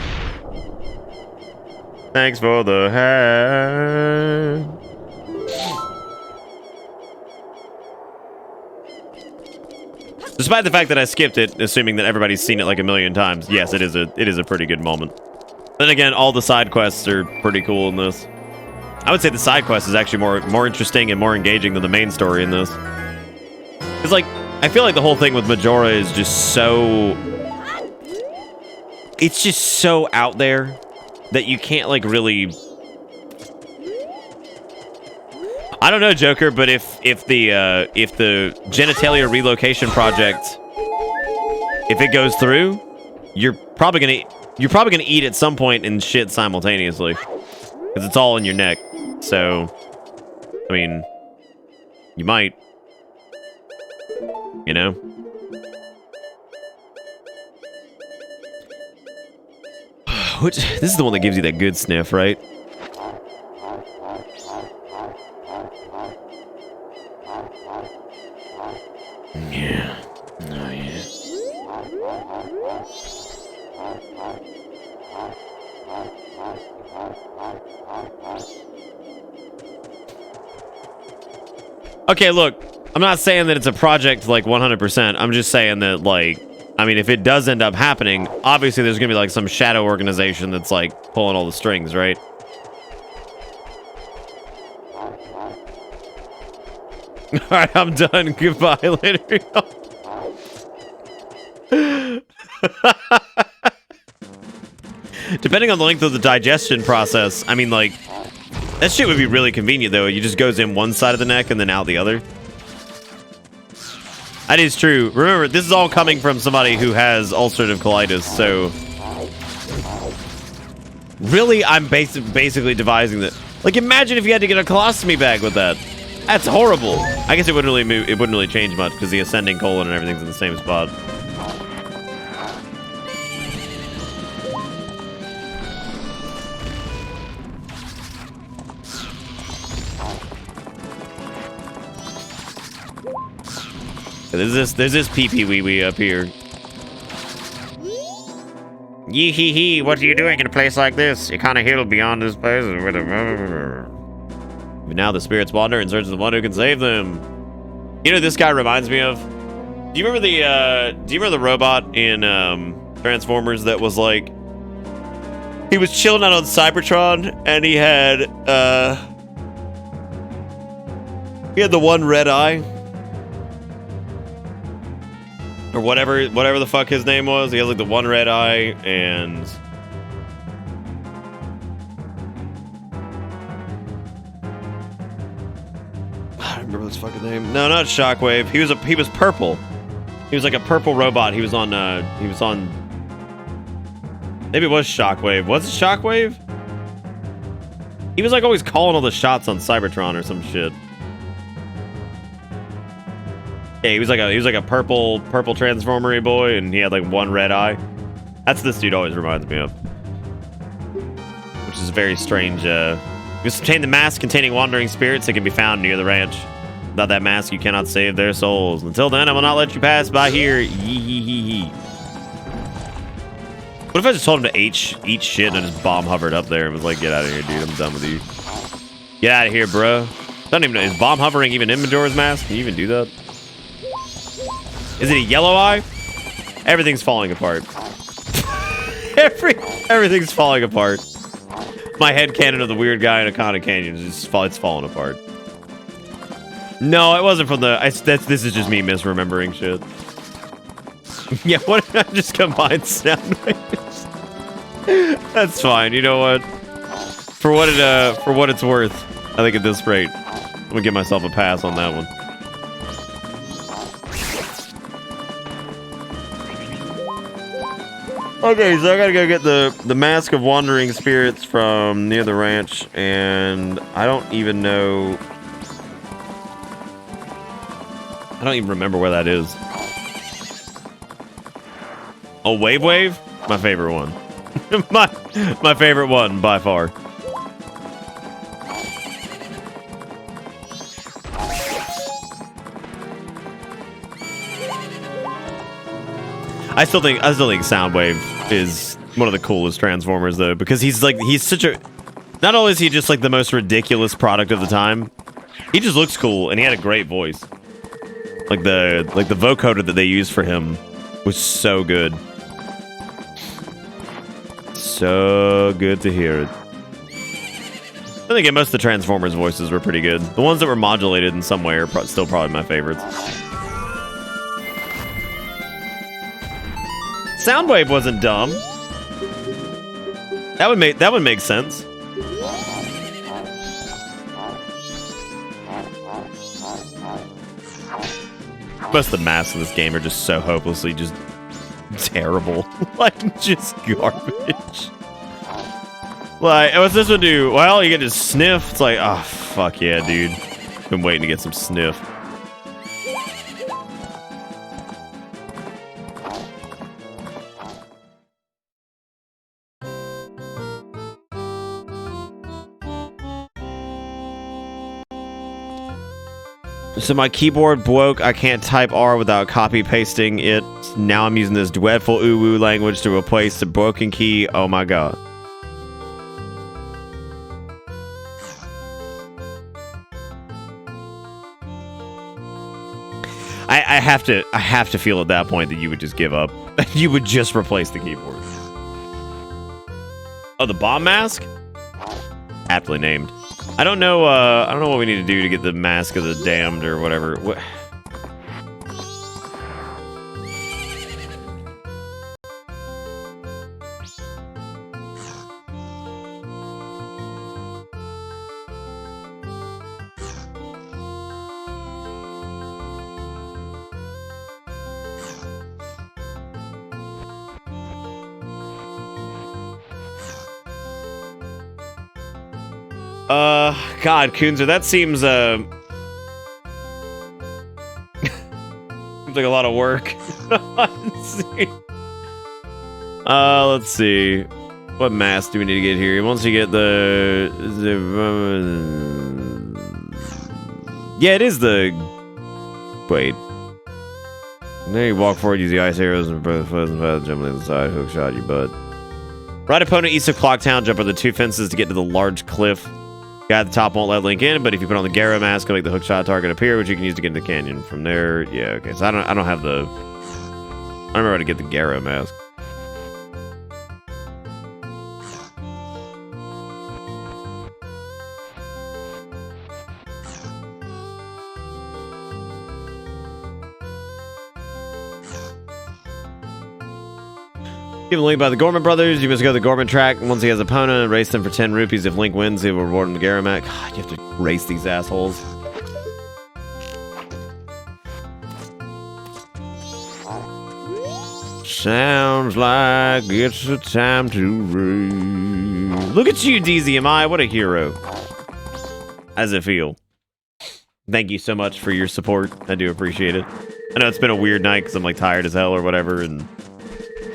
Thanks for the hat. Despite the fact that I skipped it, assuming that everybody's seen it like a million times, yes, it is a pretty good moment. Then again, all the side quests are pretty cool in this. I would say the side quest is actually more interesting and more engaging than the main story in this. It's like, I feel like the whole thing with Majora is just so... It's just so out there that you can't, like, really... I don't know, Joker, but if the genitalia relocation project, if it goes through, you're probably gonna eat at some point and shit simultaneously, because it's all in your neck. So, I mean, you might, you know. This is the one that gives you that good sniff, right? Yeah. Oh, yeah. Okay, look, I'm not saying that it's a project like 100%. I'm just saying that, like, I mean, if it does end up happening, obviously there's gonna be like some shadow organization that's like pulling all the strings, right? All right, I'm done. Goodbye, later. Depending on the length of the digestion process, I mean, like, that shit would be really convenient, though. It just goes in one side of the neck and then out the other. That is true. Remember, this is all coming from somebody who has ulcerative colitis, so... Really, I'm basically devising that. Like, imagine if you had to get a colostomy bag with that. That's horrible. I guess it wouldn't really move. It wouldn't really change much because the ascending colon and everything's in the same spot. There's this pee-pee wee-wee up here. Yee hee hee, what are you doing in a place like this? You can't heal beyond this place. But now the spirits wander in search of the one who can save them. You know what this guy reminds me of? Do you remember the robot in Transformers that was like, he was chilling out on Cybertron and he had the one red eye? Or whatever the fuck his name was. He has like the one red eye and I don't remember his fucking name. No, not Shockwave. He was purple. He was like a purple robot. He was on maybe it was Shockwave. Was it Shockwave? He was like always calling all the shots on Cybertron or some shit. Yeah, he was like a purple transformery boy, and he had like one red eye. That's this dude always reminds me of. Which is very strange. You must obtain the mask containing wandering spirits that can be found near the ranch. Without that mask, you cannot save their souls. Until then, I will not let you pass by here. Yee. What if I just told him to eat shit and I just bomb hovered up there and was like, get out of here, dude. I'm done with you. Get out of here, bro. I don't even know. Is bomb hovering even in Majora's Mask? Can you even do that? Is it a yellow eye? Everything's falling apart. Everything's falling apart. My headcanon of the weird guy in Akana Canyon is just it's falling apart. No, it wasn't from the... this is just me misremembering shit. Yeah, what if I just combine sound waves? That's fine. You know what? For what it's worth, I think at this rate, I'm gonna give myself a pass on that one. Okay, so I gotta go get the Mask of Wandering Spirits from near the ranch, and I don't even know... I don't even remember where that is. Oh, Wave? My favorite one. my favorite one, by far. I still think Soundwave is one of the coolest Transformers though, because he's such a... Not only is he just like the most ridiculous product of the time, he just looks cool and he had a great voice. Like the vocoder that they used for him was so good. So good to hear it. I think most of the Transformers voices were pretty good. The ones that were modulated in some way are still probably my favorites. Soundwave wasn't dumb. That would make sense. Most of the masks in this game are just so hopelessly just terrible. Like, just garbage. Like, what's this one do? Well, you get to sniff. It's like, oh, fuck yeah, dude. Been waiting to get some sniff. So my keyboard broke. I can't type R without copy pasting it. Now I'm using this dreadful uwu language to replace the broken key. Oh my god. I have to feel at that point that you would just give up. You would just replace the keyboard. Oh, the bomb mask? Aptly named. I don't know what we need to do to get the mask of the damned or whatever. What? God, Coonzer, that seems, seems like a lot of work. Let's see. What mask do we need to get here? Once you get the yeah, it is the... Wait. Now you walk forward, use the ice arrows, and jump on the side, hook shot your butt. Right opponent east of Clocktown, jump over the 2 fences to get to the large cliff. Guy at the top won't let Link in, but if you put on the Gyro mask, it'll make the hookshot target appear, which you can use to get into the canyon. From there, yeah, okay. So I don't have the... I don't remember how to get the Gyro mask. Given Link by the Gorman brothers, you must go to the Gorman track. Once he has an opponent, race them for 10 rupees. If Link wins, he will reward him the Gyro mask. God, you have to race these assholes. Sounds like it's the time to race. Look at you, DZMI. What a hero. How does it feel? Thank you so much for your support. I do appreciate it. I know it's been a weird night because I'm like tired as hell or whatever, and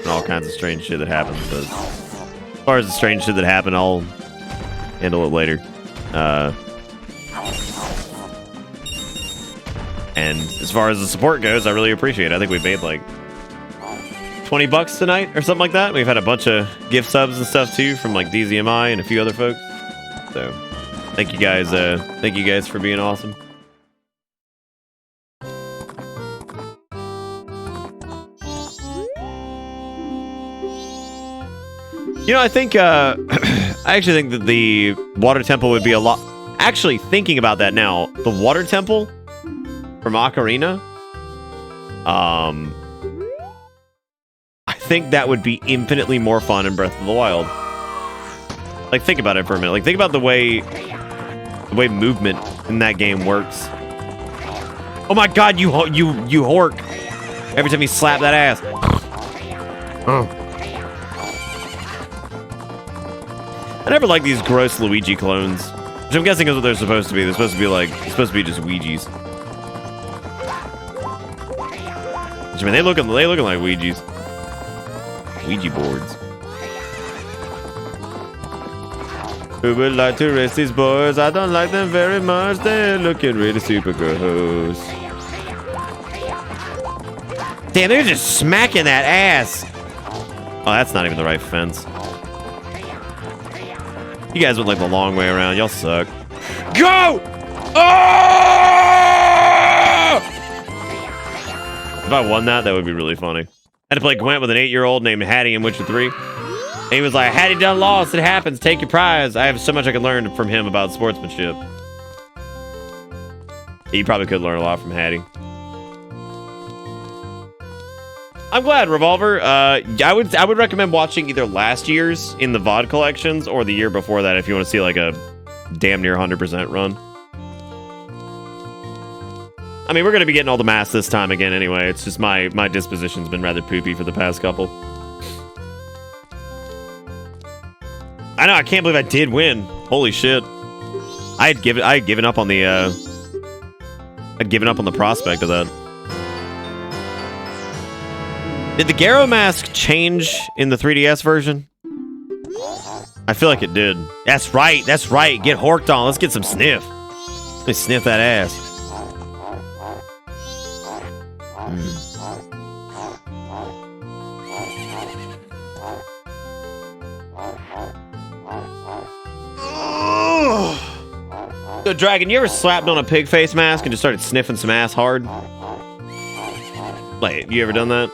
all kinds of strange shit that happens, but as far as the strange shit that happened, I'll handle it later. And as far as the support goes, I really appreciate it. I think we made like $20 tonight or something like that. We've had a bunch of gift subs and stuff too from like DZMI and a few other folks. So thank you guys for being awesome. You know, I think, I actually think that the water temple would be a lot... Actually, thinking about that now, the water temple from Ocarina, I think that would be infinitely more fun in Breath of the Wild. Like, think about it for a minute. Like, think about the way movement in that game works. Oh my god, you hork! Every time you slap that ass. Oh. I never like these gross Luigi clones, which I'm guessing is what they're supposed to be. They're supposed to be like, just Ouija's. Which, I mean, they looking like Ouija's. Ouija boards. Who would like to race these boys? I don't like them very much. They're looking really super gross. Damn, they're just smacking that ass. Oh, that's not even the right fence. You guys went like the long way around. Y'all suck. Go! Oh! If I won that would be really funny. I had to play Gwent with an 8-year-old named Hattie in Witcher 3. And he was like, Hattie done lost. It happens. Take your prize. I have so much I can learn from him about sportsmanship. You probably could learn a lot from Hattie. I'm glad, Revolver. I would recommend watching either last year's in the VOD collections or the year before that if you want to see like a damn near 100% run. I mean, we're going to be getting all the masks this time again anyway. It's just my disposition's been rather poopy for the past couple. I know, I can't believe I did win. Holy shit. I had given up on the prospect of that. Did the Gyro mask change in the 3DS version? I feel like it did. That's right. Get horked on. Let's get some sniff. Let me sniff that ass. So, Dragon, you ever slapped on a pig face mask and just started sniffing some ass hard? Wait, you ever done that?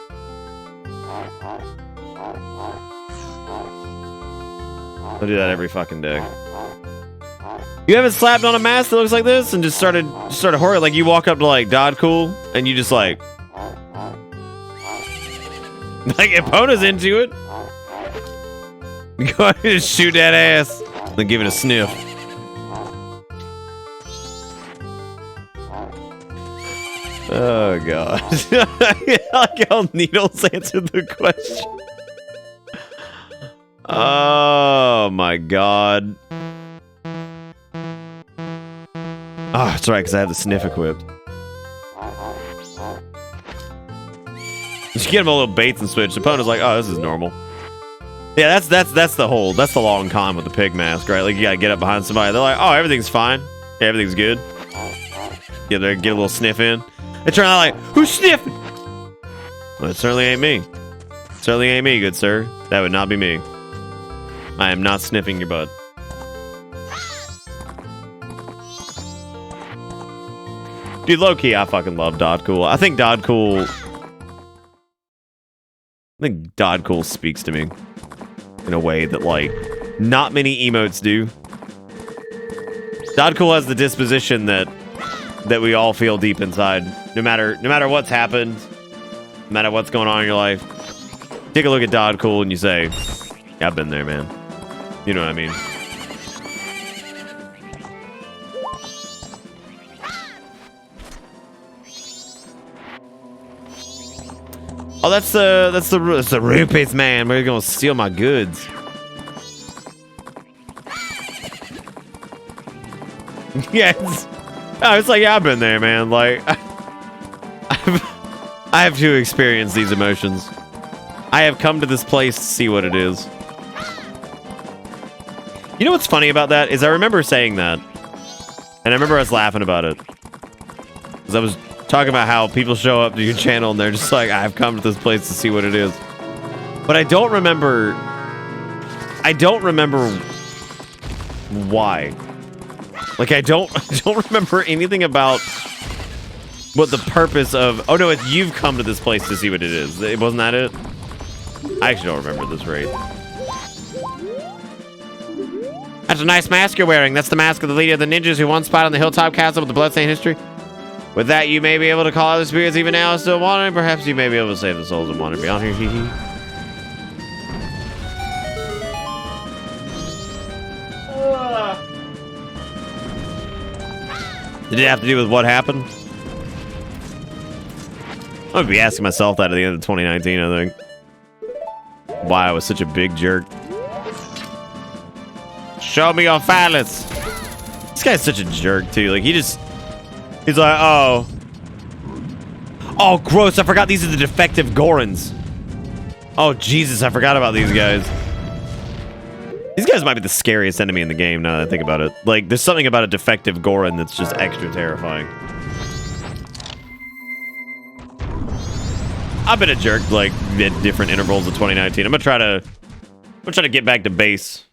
I do that every fucking day. You haven't slapped on a mask that looks like this and just started horror? Like you walk up to like Dodd Cool and you just like Epona's into it. Go ahead and shoot that ass. Then give it a sniff. Oh god. I like how Needles answered the question. Oh my god. Oh, that's right, because I have the sniff equipped. Just get him a little baits and switch. The opponent's like, oh, this is normal. Yeah, that's the long con with the pig mask, right? Like you gotta get up behind somebody. They're like, oh, everything's fine. Yeah, everything's good. Yeah, they get a little sniff in. They turn out like, who's sniffing? Well, it certainly ain't me. Certainly ain't me, good sir. That would not be me. I am not sniffing your butt. Dude, low-key, I fucking love Dodd Cool. I think Dodd Cool speaks to me in a way that, like, not many emotes do. Dodd Cool has the disposition that we all feel deep inside. No matter what's happened, no matter what's going on in your life, take a look at Dodd Cool and you say, yeah, I've been there, man. You know what I mean? Oh, that's the rupees, man. We're gonna steal my goods. Yes. Oh, it's like, yeah, I've been there, man. Like, I have to experience these emotions. I have come to this place to see what it is. You know what's funny about that is I remember saying that, and I remember us laughing about it, because I was talking about how people show up to your channel and they're just like, I've come to this place to see what it is. But I don't remember why. Like I don't remember anything about what the purpose of, oh no, it's you've come to this place to see what it is. Wasn't that it? I actually don't remember this right. That's a nice mask you're wearing. That's the mask of the leader of the ninjas who once fought on the hilltop castle with the bloodstained history. With that, you may be able to call out the spirits even now still wandering. Perhaps you may be able to save the souls and wander beyond here. Hee hee. Did it have to do with what happened? I'm gonna be asking myself that at the end of 2019, I think. Why I was such a big jerk. Show me your phallus. This guy's such a jerk, too. Like, he's like, oh. Oh, gross. I forgot these are the defective Gorons. Oh, Jesus. I forgot about these guys. These guys might be the scariest enemy in the game now that I think about it. Like, there's something about a defective Goron that's just extra terrifying. I've been a jerk, like, at different intervals of 2019. I'm gonna try to get back to base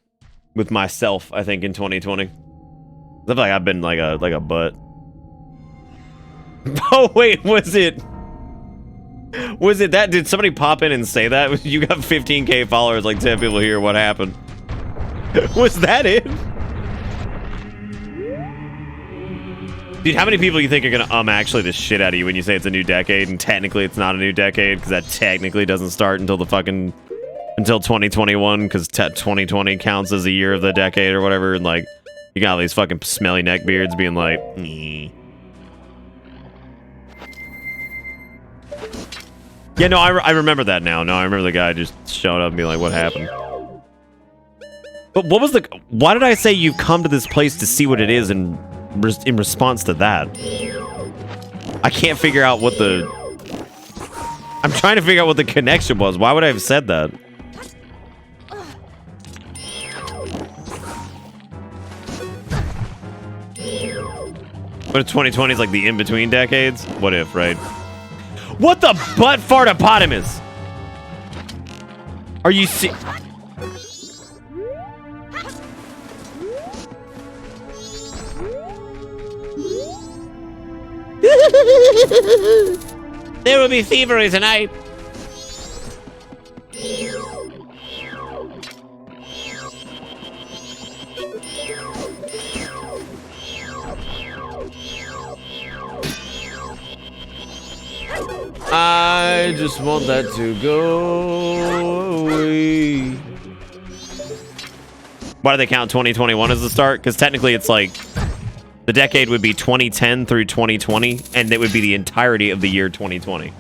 with myself, I think, in 2020. I feel like I've been like a butt. Oh wait, was it that? Did somebody pop in and say that? You got 15k followers, like 10 people here. What happened? Was that it? Dude, how many people you think are gonna actually the shit out of you when you say it's a new decade and technically it's not a new decade because that technically doesn't start until 2021 because 2020 counts as a year of the decade or whatever, and like you got all these fucking smelly neckbeards being like, yeah, no, I remember that now. No, I remember the guy just showing up and being like, what happened? But what was why did I say you've come to this place to see what it is in response to that? I can't figure out what I'm trying to figure out what the connection was. Why would I have said that? What if 2020 is like the in-between decades? What if, right? What the butt fartopotamus? Are you There will be thievery tonight. I just want that to go away. Why do they count 2021 as the start? Because technically it's like the decade would be 2010 through 2020, and it would be the entirety of the year 2020.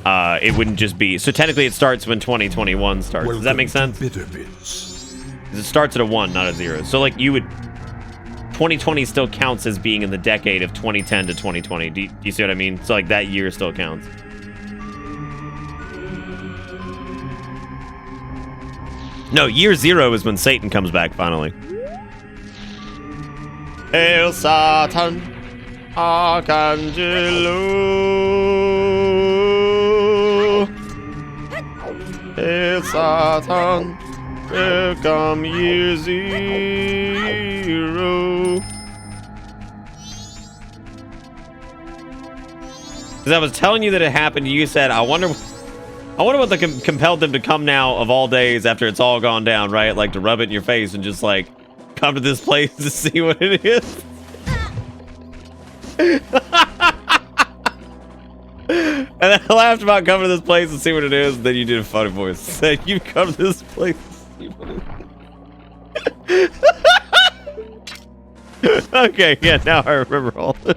It wouldn't just be... So technically it starts when 2021 starts. Does that make sense? Bitter Bits. It starts at a 1, not a 0. So like you would... 2020 still counts as being in the decade of 2010 to 2020. Do you see what I mean? So like that year still counts. No, year 0 is when Satan comes back finally. Hail Satan, Archangelo. Hail Satan, welcome year 0. Because I was telling you that it happened, you said, I wonder what compelled them to come now of all days after it's all gone down, right? Like to rub it in your face and just like come to this place to see what it is. And then I laughed about coming to this place and see what it is, and then you did a funny voice. Said you come to this place to see what it is. Okay, yeah, now I remember all this.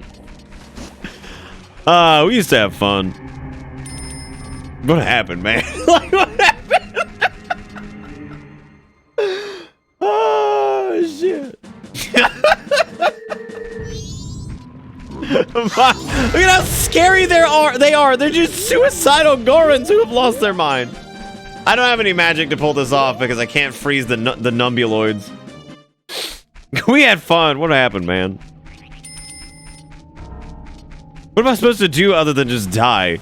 We used to have fun. What happened, man? Like, what happened? Oh, shit. Look at how scary they are. They're just suicidal Gorons who have lost their mind. I don't have any magic to pull this off because I can't freeze the numbuloids. We had fun. What happened, man? What am I supposed to do other than just die?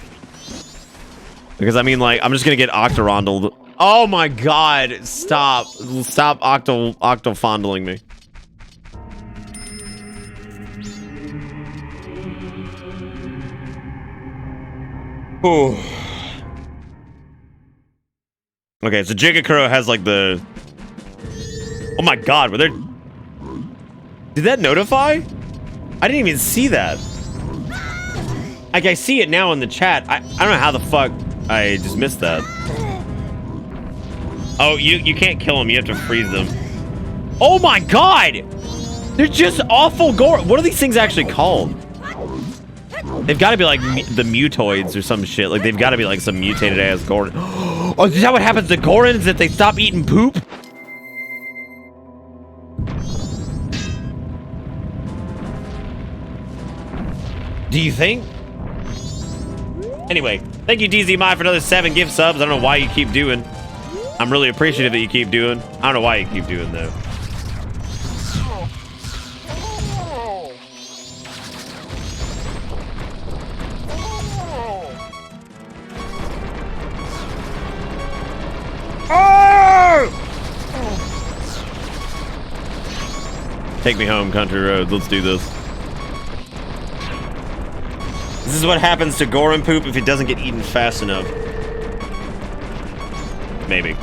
Because I mean, like, I'm just gonna get octorondled. Oh my god! Stop octofondling me. Ooh. Okay, so Jigakuro has like the... Oh my god, were there... Did that notify? I didn't even see that. Like, I see it now in the chat. I don't know how the fuck I just missed that. Oh, you can't kill them. You have to freeze them. Oh my god! They're just awful gore. What are these things actually called? They've got to be like the mutoids or some shit. Like, they've got to be like some mutated ass Goron. Oh, is that what happens to Gorons? That they stop eating poop? Do you think? Anyway, thank you DZMI for another 7 gift subs. I don't know why you keep doing. I'm really appreciative that you keep doing. I don't know why you keep doing though. Take me home, country roads. Let's do this. This is what happens to Goron poop if it doesn't get eaten fast enough. Maybe.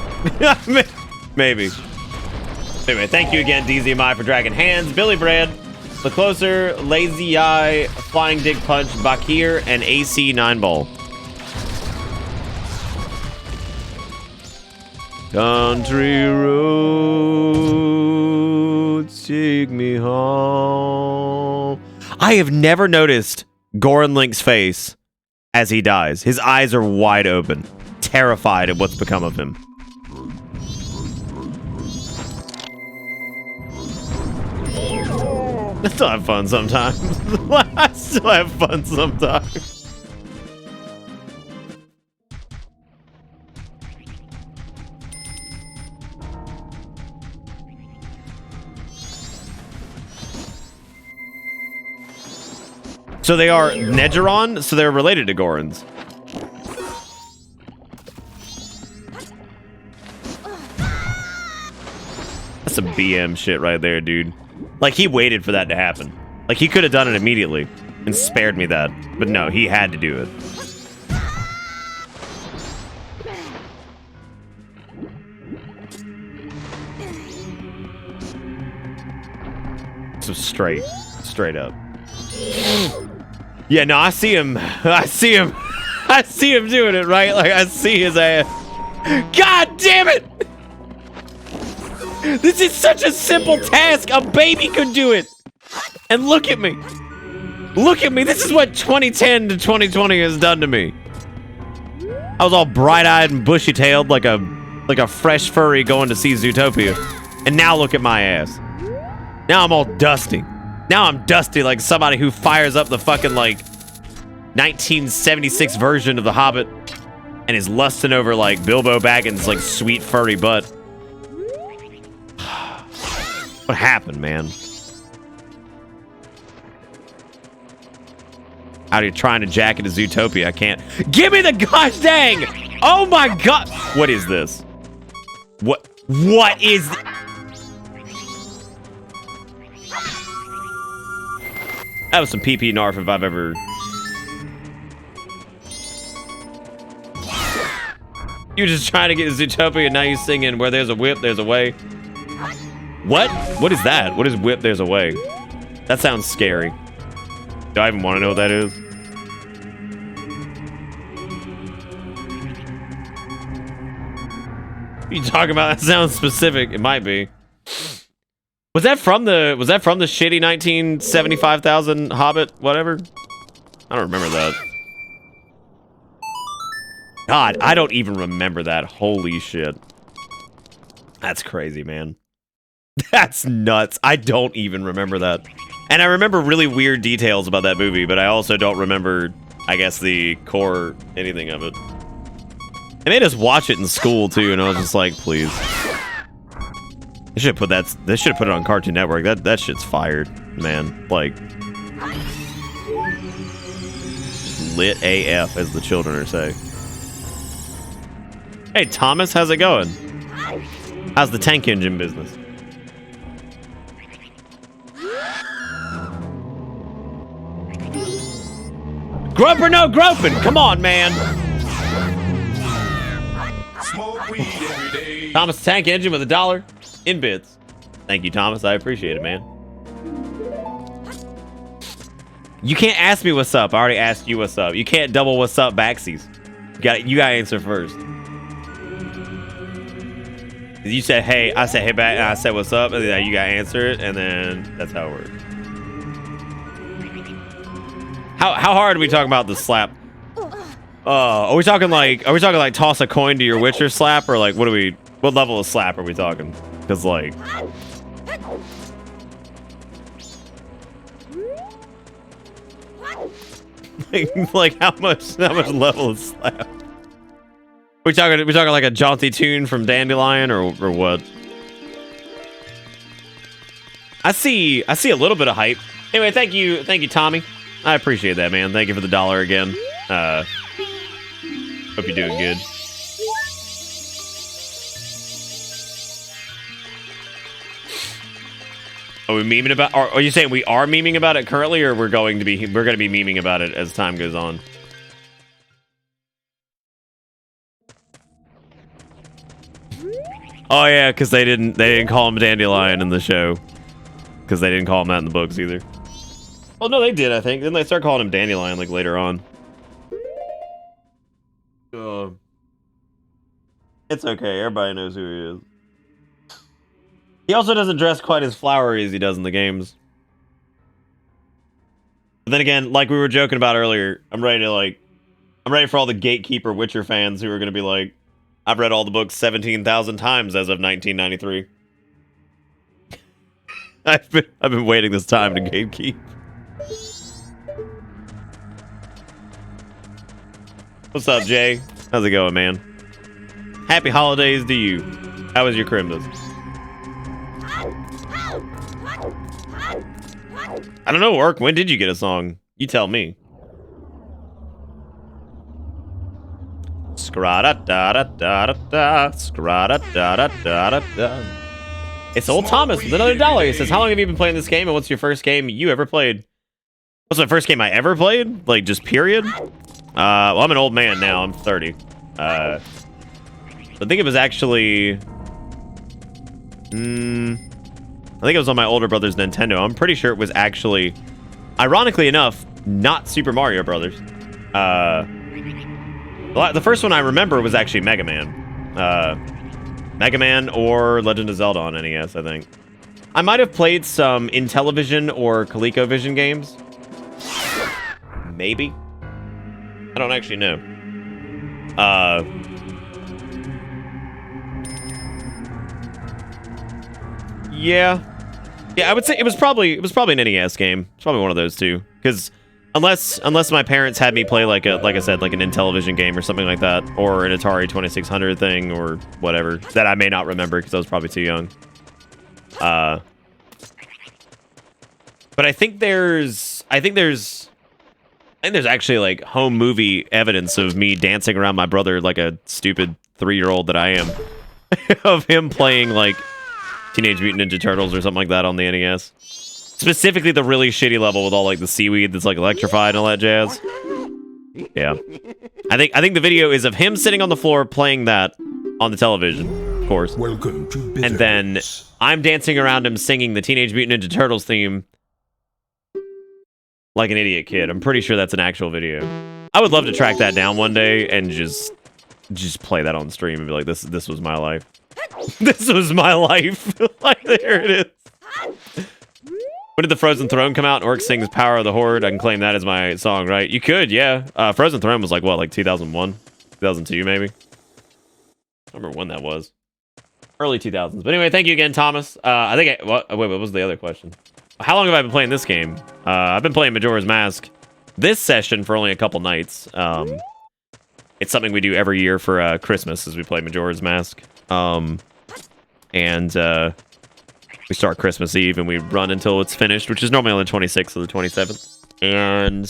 Maybe. Anyway, thank you again, DZMI, for Dragon Hands, Billy Brand, The Closer, Lazy Eye, Flying Dig Punch, Bakir, and AC 9-Ball. Country roads, take me home. I have never noticed Goron Link's face as he dies. His eyes are wide open, terrified at what's become of him. I still have fun sometimes. I still have fun sometimes. So they are Negeron, so they're related to Gorons. That's some BM shit right there, dude. Like, he waited for that to happen. Like, he could have done it immediately. and spared me that. But no, he had to do it. So straight up. Yeah, no, I see him. I see him doing it, right? Like, I see his ass. God damn it! This is such a simple task. A baby could do it. And look at me. Look at me. This is what 2010 to 2020 has done to me. I was all bright-eyed and bushy-tailed like a fresh furry going to see Zootopia. And now look at my ass. Now I'm all dusty. Now I'm dusty like somebody who fires up the fucking, like, 1976 version of The Hobbit and is lusting over, like, Bilbo Baggins' like, sweet furry butt. What happened, man? Out here trying to jack into Zootopia. I can't. Give me the gosh dang! Oh my god! What is this? What is... That was some PP narf if I've ever... You just trying to get Zootopia and now you're singing where there's a whip, there's a way. What? What is that? What is whip, there's a way? That sounds scary. Do I even want to know what that is? What are you talking about? That sounds specific. It might be. Was that from the shitty 1975,000 Hobbit whatever? I don't remember that. God, I don't even remember that. Holy shit. That's crazy, man. That's nuts. I don't even remember that. And I remember really weird details about that movie, but I also don't remember, I guess, the core anything of it. They made us watch it in school, too, and I was just like, please. They should have put that. They should have put it on Cartoon Network. That shit's fired, man. Like, lit AF, as the children are saying. Hey, Thomas, how's it going? How's the tank engine business? Grope or no groping? Come on, man. Thomas tank engine with $1 in bits. Thank you, Thomas. I appreciate it, man. You can't ask me what's up. I already asked you what's up. You can't double what's up backsies. You gotta answer first. You said hey, I said hey back, and I said what's up, and then you gotta answer it, and then that's how it works. How hard are we talking about the slap? Are we talking like toss a coin to your Witcher slap, or like what level of slap are we talking? Because like like how much level of slap? We talking like a jaunty tune from Dandelion or what? I see a little bit of hype. Anyway, thank you Tommy. I appreciate that, man. Thank you for the $1 again. Hope you're doing good. Are we memeing about? Are you saying we are memeing about it currently, or we're going to be memeing about it as time goes on? Oh yeah, because they didn't call him Dandelion in the show, because they didn't call him that in the books either. Well, no, they did, I think. Didn't they start calling him Dandelion, like, later on? It's okay. Everybody knows who he is. He also doesn't dress quite as flowery as he does in the games. But then again, like we were joking about earlier, I'm ready for all the Gatekeeper Witcher fans who are going to be like, I've read all the books 17,000 times as of 1993. I've been waiting this time to gatekeep. What's up, Jay? How's it going, man? Happy holidays to you. How was your Christmas? I don't know, Orc. When did you get a song? You tell me. Scra-da-da-da-da-da-da. Scra-da-da-da-da-da-da. It's old Thomas with another $1. He says, how long have you been playing this game, and what's your first game you ever played? What's the first game I ever played? Like, just period? Well, I'm an old man now. I'm 30. I think it was actually... I think it was on my older brother's Nintendo. I'm pretty sure it was actually, ironically enough, not Super Mario Brothers. The first one I remember was actually Mega Man. Mega Man or Legend of Zelda on NES, I think. I might have played some Intellivision or ColecoVision games. Maybe. I don't actually know. Yeah, I would say it was probably an NES game. It's probably one of those two. Because unless my parents had me play like I said, like an Intellivision game or something like that, or an Atari 2600 thing or whatever that I may not remember because I was probably too young. But I think there's actually like home movie evidence of me dancing around my brother like a stupid 3-year-old that I am, of him playing like Teenage Mutant Ninja Turtles or something like that on the NES. Specifically the really shitty level with all like the seaweed that's like electrified and all that jazz. Yeah. I think the video is of him sitting on the floor playing that on the television, of course. Welcome to Bitter And then Bits. I'm dancing around him singing the Teenage Mutant Ninja Turtles theme like an idiot kid. I'm pretty sure that's an actual video. I would love to track that down one day and just play that on stream and be like, this was my life. This was my life. Like, there it is. When did the Frozen Throne come out? Orc sings Power of the Horde. I can claim that as my song, right? You could, yeah. Frozen Throne was like, what, like 2001? 2002, maybe? I don't remember when that was. Early 2000s. But anyway, thank you again, Thomas. Wait, what was the other question? How long have I been playing this game? I've been playing Majora's Mask this session for only a couple nights. It's something we do every year for Christmas, as we play Majora's Mask. We start Christmas Eve and we run until it's finished, which is normally on the 26th or the 27th. And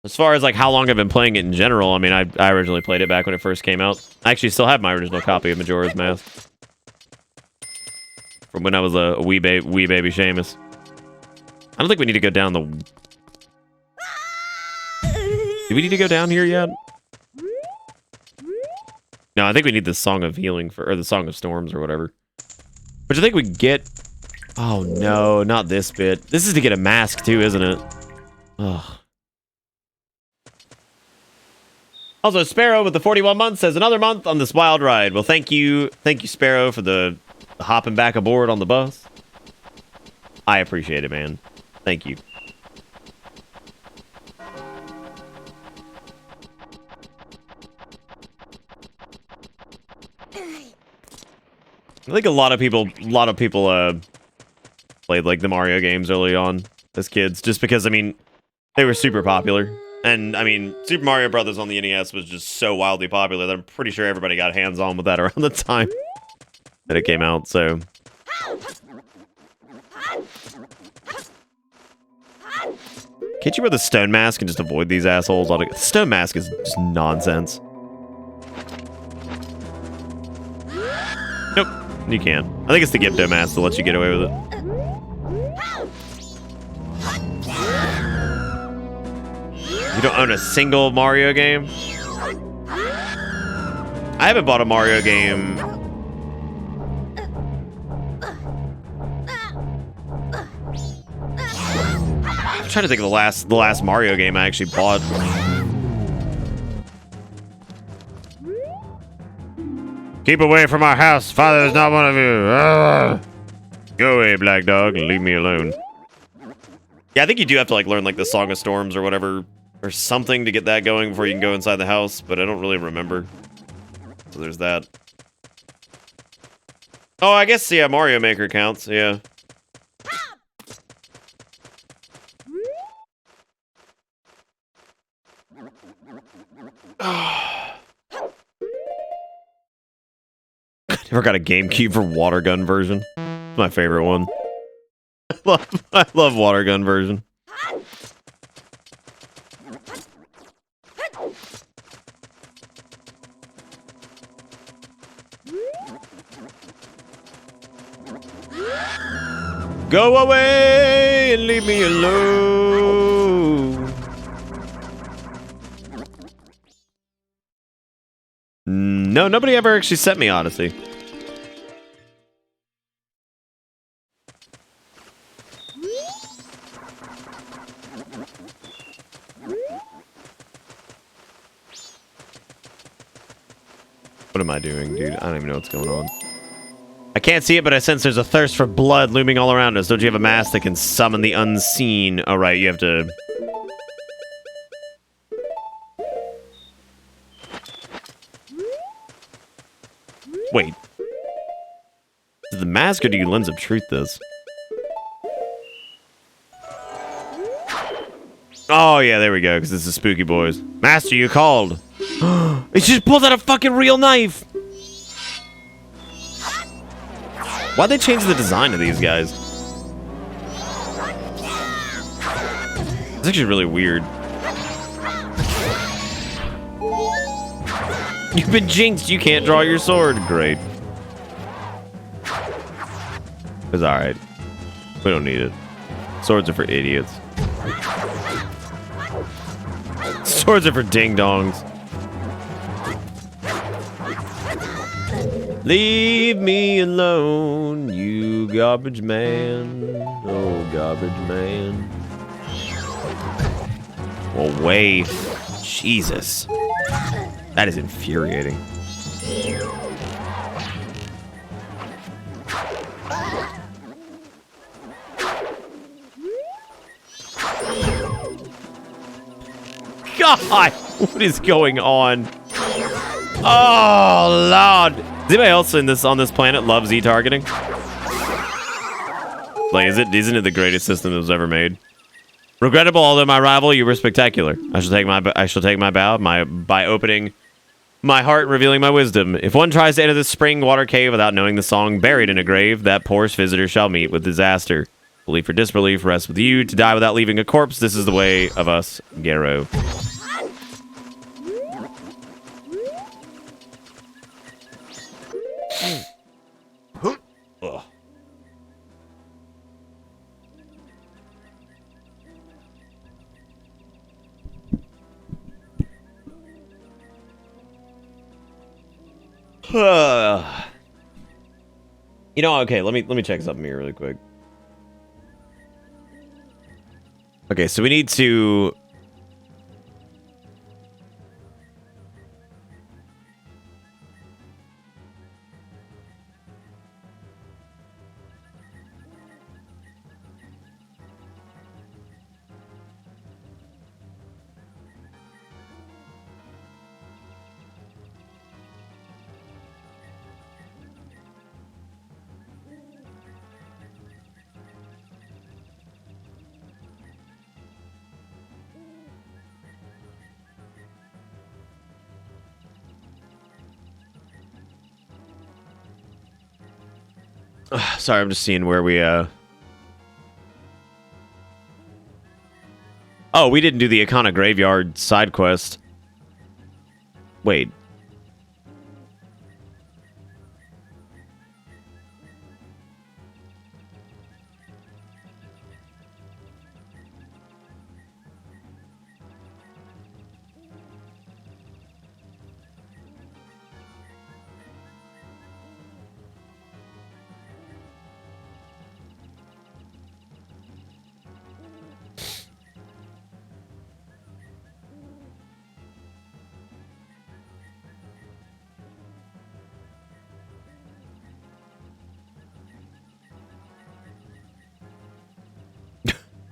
as far as like how long I've been playing it in general, I mean, I originally played it back when it first came out. I actually still have my original copy of Majora's Mask from when I was a wee baby Seamus. I don't think we need to go down the... Do we need to go down here yet? No, I think we need the Song of Healing or the Song of Storms or whatever. Which I think we get... Oh no, not this bit. This is to get a mask too, isn't it? Ugh. Also, Sparrow with the 41 months says another month on this wild ride. Well, thank you, Sparrow, for the hopping back aboard on the bus. I appreciate it, man. Thank you. I think a lot of people played like the Mario games early on as kids, just because, I mean, they were super popular. And I mean, Super Mario Brothers on the NES was just so wildly popular that I'm pretty sure everybody got hands on with that around the time that it came out. So can't you wear the stone mask and just avoid these assholes? Stone mask is just nonsense. Nope. You can't. I think it's the Gipto mask that lets you get away with it. You don't own a single Mario game? I haven't bought a Mario game. I'm trying to think of the last Mario game I actually bought. Keep away from our house. Father is not one of you. Go away, black dog, and leave me alone. Yeah, I think you do have to like learn like the Song of Storms or whatever, or something to get that going before you can go inside the house, but I don't really remember. So there's that. Oh, I guess, yeah, Mario Maker counts, yeah. Never got a GameCube for water gun version. It's my favorite one. I love water gun version. Go away and leave me alone. No, nobody ever actually sent me Odyssey. What am I doing, dude? I don't even know what's going on. I can't see it, but I sense there's a thirst for blood looming all around us. Don't you have a mask that can summon the unseen? Oh, right, you have to... Wait. Is the mask or do you Lens of Truth this? Oh, yeah, there we go, because this is Spooky Boys. Master, you called. It just pulled out a fucking real knife. Why'd they change the design of these guys? It's actually really weird. You've been jinxed. You can't draw your sword. Great. It's alright. We don't need it. Swords are for idiots. Swords are for ding-dongs. Leave me alone, you garbage man. Oh, garbage man. Away. Jesus. That is infuriating. God, what is going on? Oh, Lord. Does anybody else on this planet love Z-targeting? Like, isn't it the greatest system that was ever made? Regrettable, although my rival, you were spectacular. I shall take my bow by opening my heart and revealing my wisdom. If one tries to enter this spring water cave without knowing the song buried in a grave, that poor visitor shall meet with disaster. Belief or disbelief rests with you. To die without leaving a corpse, this is the way of us, Garo. You know, okay, let me check something here really quick. Okay, so we need to... Sorry, I'm just seeing where we, Oh, we didn't do the Ikana Graveyard side quest. Wait.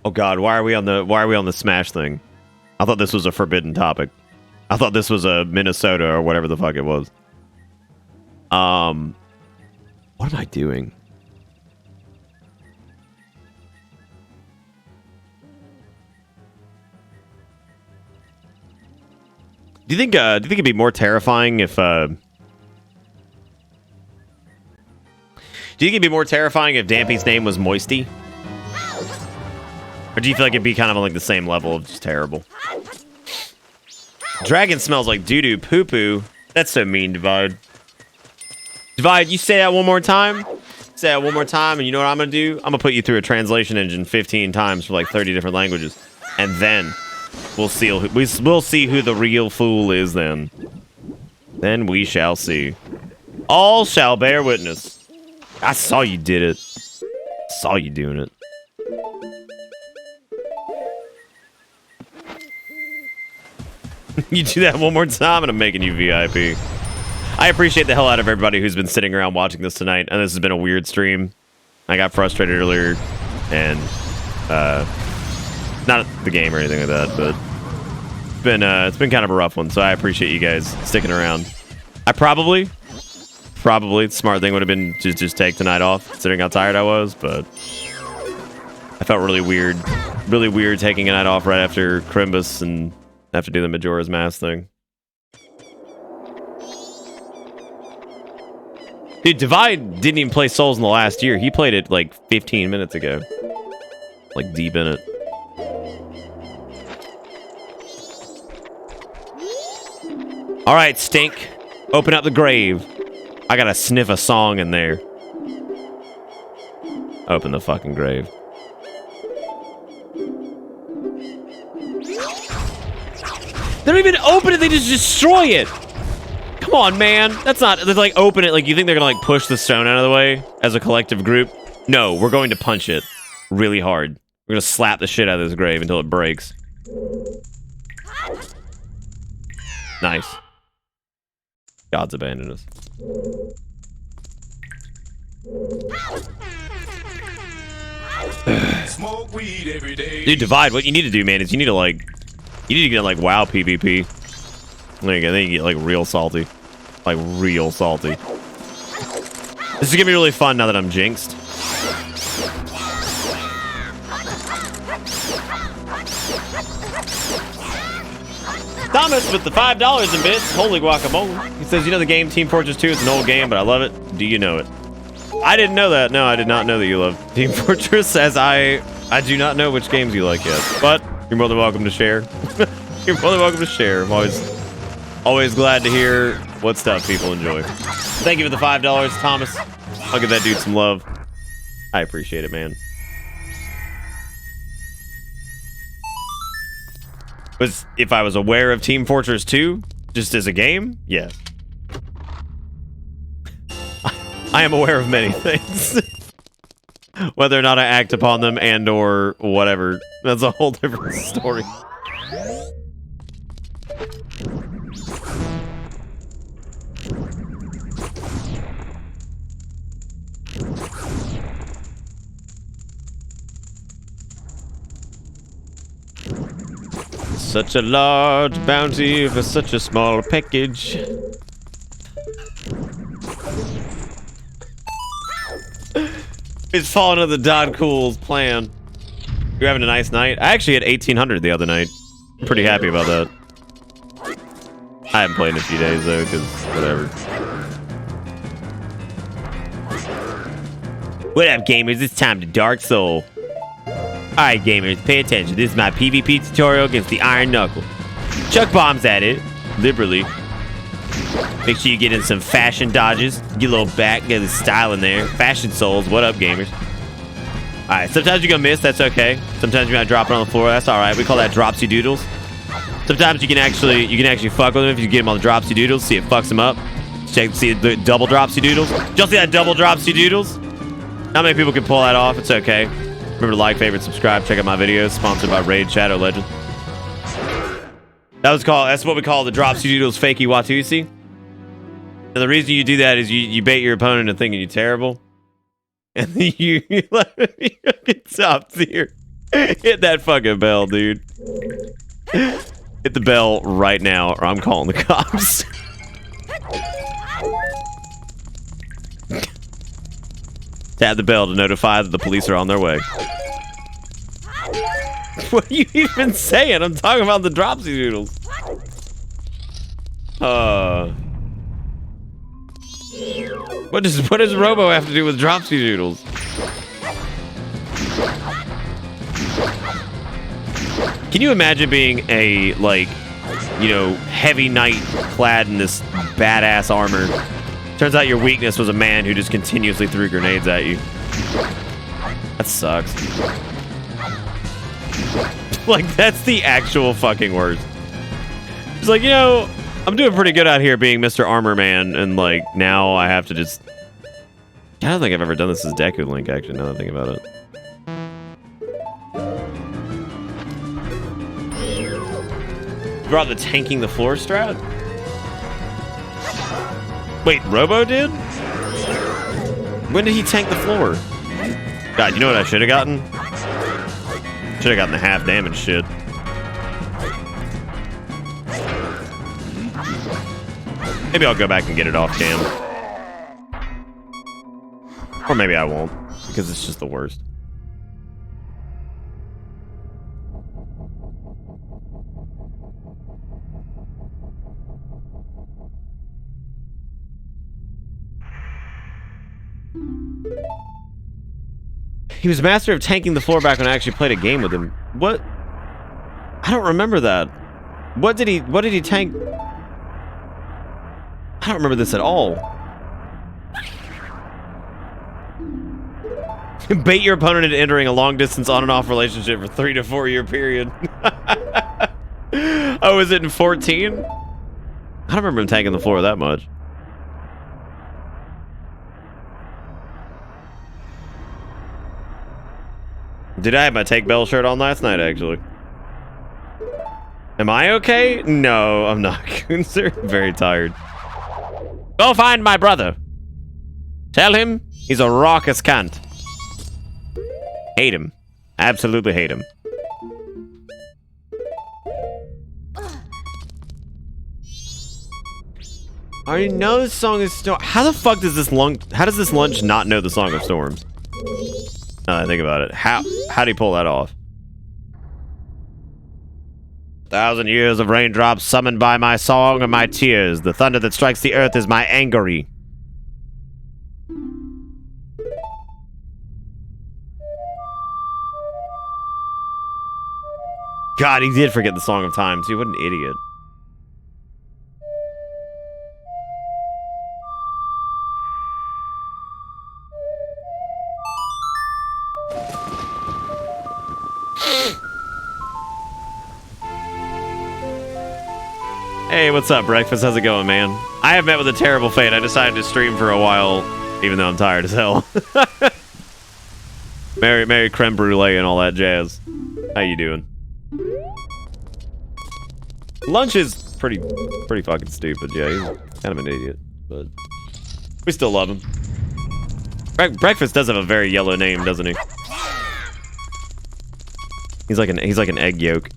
Oh God, why are we on the Smash thing? I thought this was a forbidden topic. I thought this was a Minnesota or whatever the fuck it was. What am I doing? Do you think it'd be more terrifying if Do you think it'd be more terrifying if Dampy's name was Moisty? Or do you feel like it'd be kind of on like the same level of just terrible? Dragon smells like doo-doo poo-poo. That's so mean, Divide. Divide, you say that one more time? Say it one more time, and you know what I'm gonna do? I'm gonna put you through a translation engine 15 times for like 30 different languages, and then we'll see who the real fool is. Then we shall see. All shall bear witness. I saw you did it. Saw you doing it. You do that one more time, and I'm making you VIP. I appreciate the hell out of everybody who's been sitting around watching this tonight. And this has been a weird stream. I got frustrated earlier, and not the game or anything like that, but it's been kind of a rough one. So I appreciate you guys sticking around. I probably the smart thing would have been to just take the night off, considering how tired I was. But I felt really weird taking a night off right after Crimbus and have to do the Majora's Mask thing. Dude, Divide didn't even play Souls in the last year. He played it like 15 minutes ago. Like deep in it. All right, Stink. Open up the grave. I gotta sniff a song in there. Open the fucking grave. They don't even open it, they just destroy it. Come on, man. That's not... They like open it like you think they're gonna like push the stone out of the way as a collective group. No, we're going to punch it really hard. We're gonna slap the shit out of this grave until it breaks. Nice. God's abandoned us. Smoke weed every day. Dude, Divide, what you need to do, man, is you need to get like WoW PvP. There you go, then you get like real salty. Like real salty. This is gonna be really fun now that I'm jinxed. Thomas with the $5 in bits. Holy guacamole. He says, you know the game Team Fortress 2 is an old game, but I love it. Do you know it? I didn't know that. No, I did not know that you love Team Fortress, as I do not know which games you like yet. But you're more than welcome to share. You're more than welcome to share. I'm always glad to hear what stuff people enjoy. Thank you for the $5, Thomas. I'll give that dude some love. I appreciate it, man. If I was aware of Team Fortress 2, just as a game, yes. I am aware of many things. Whether or not I act upon them and or whatever, that's a whole different story. Such a large bounty for such a small package. It's falling into the Don Cool's plan. You're having a nice night? I actually had 1800 the other night. I'm pretty happy about that. I haven't played in a few days though, because whatever. What up, gamers? It's time to Dark Soul. Alright, gamers, pay attention. This is my PvP tutorial against the Iron Knuckle. Chuck bombs at it, liberally. Make sure you get in some fashion dodges. Get a little back, get the style in there. Fashion souls, what up, gamers? Alright, sometimes you're gonna miss, that's okay. Sometimes you're gonna drop it on the floor, that's alright. We call that dropsy doodles. Sometimes you can actually fuck with them if you get them on the dropsy doodles, see it fucks them up. See the double dropsy doodles. Did y'all see that double dropsy doodles? Not many people can pull that off, it's okay. Remember to like, favorite, subscribe, check out my videos. Sponsored by Raid Shadow Legend. That's what we call the Dropsy Doodles Fakey Watusi. And the reason you do that is you bait your opponent into thinking you're terrible. And then you get top tier. Hit that fucking bell, dude. Hit the bell right now or I'm calling the cops. Tap the bell to notify that the police are on their way. What are you even saying? I'm talking about the dropsy doodles. What does Robo have to do with dropsy doodles? Can you imagine being a, like, you know, heavy knight clad in this badass armor Turns out your weakness was a man who just continuously threw grenades at you. That sucks. Like, that's the actual fucking worst. It's like, you know, I'm doing pretty good out here being Mr. Armor Man, and like, now I have to just... I don't think I've ever done this as Deku Link, actually, now that I think about it. Brought the tanking the floor strat? Wait, Robo did? When did he tank the floor? God, you know what I should have gotten? Should have gotten the half damage shit. Maybe I'll go back and get it off cam. Or maybe I won't, because it's just the worst. He was master of tanking the floor back when I actually played a game with him. What? I don't remember that. What did he tank? I don't remember this at all. Bait your opponent into entering a long distance on and off relationship for 3 to 4 year period. Oh, is it in 14? I don't remember him tanking the floor that much. Did I have my Take Bell shirt on last night, actually? Am I okay? No, I'm not. Sir, very tired. Go find my brother. Tell him he's a raucous cunt. Hate him. Absolutely hate him. I already know the Song of Storms. How the fuck does this lunch not know the Song of Storms? Now that I think about it. How do you pull that off? 1,000 years of raindrops summoned by my song and my tears. The thunder that strikes the earth is my angery. God, he did forget the Song of Time, too. What an idiot. Hey, what's up, Breakfast? How's it going, man? I have met with a terrible fate. I decided to stream for a while, even though I'm tired as hell. Merry creme brulee and all that jazz. How you doing? Lunch is pretty fucking stupid. Yeah, he's kind of an idiot, but we still love him. Breakfast does have a very yellow name, doesn't he? He's like an egg yolk.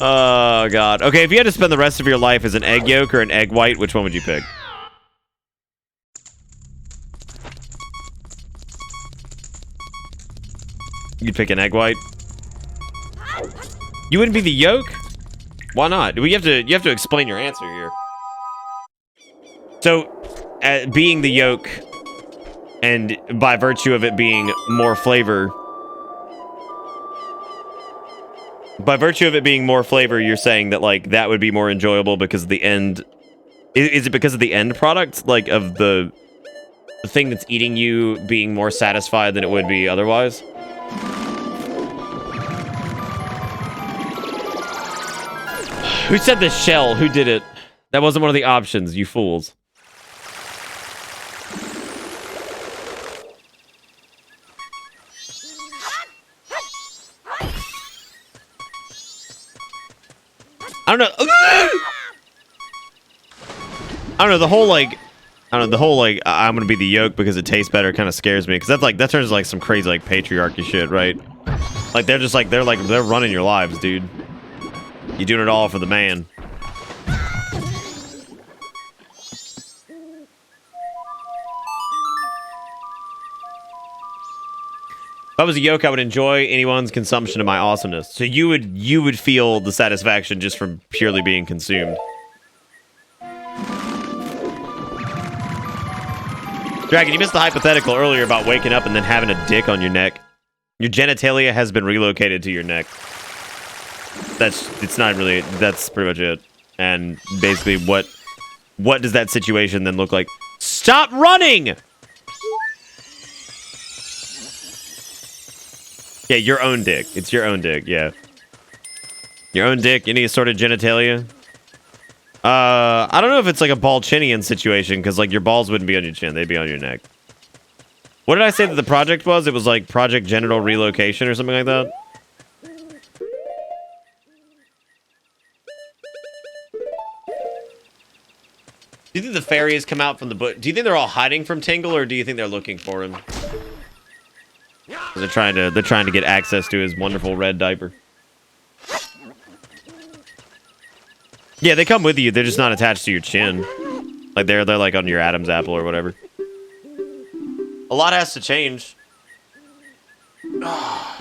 Oh, God. Okay, if you had to spend the rest of your life as an egg yolk or an egg white, which one would you pick? You'd pick an egg white? You wouldn't be the yolk? Why not? You have to explain your answer here. So, being the yolk, and by virtue of it being more flavor... By virtue of it being more flavor, you're saying that, like, that would be more enjoyable because of the end... Is it because of the end product? Like, of the thing that's eating you being more satisfied than it would be otherwise? Who said the shell? Who did it? That wasn't one of the options, you fools. I don't know. I don't know, the whole I'm gonna be the yolk because it tastes better kind of scares me, because that's like, that turns like some crazy like patriarchy shit, right? Like they're just like they're running your lives, dude. You're doing it all for the man. If I was a yolk, I would enjoy anyone's consumption of my awesomeness. So you would feel the satisfaction just from purely being consumed. Dragon, you missed the hypothetical earlier about waking up and then having a dick on your neck. Your genitalia has been relocated to your neck. It's not really, that's pretty much it. And basically what does that situation then look like? Stop running! Yeah, your own dick. It's your own dick, yeah. Your own dick, any sort of genitalia. I don't know if it's like a ball-chinian situation, because like your balls wouldn't be on your chin, they'd be on your neck. What did I say that the project was? It was like Project Genital Relocation or something like that? Do you think the fairies come out from the book? Do you think they're all hiding from Tingle, or do you think they're looking for him? They're trying to get access to his wonderful red diaper. Yeah, they come with you. They're just not attached to your chin. Like they're like on your Adam's apple or whatever. A lot has to change. Are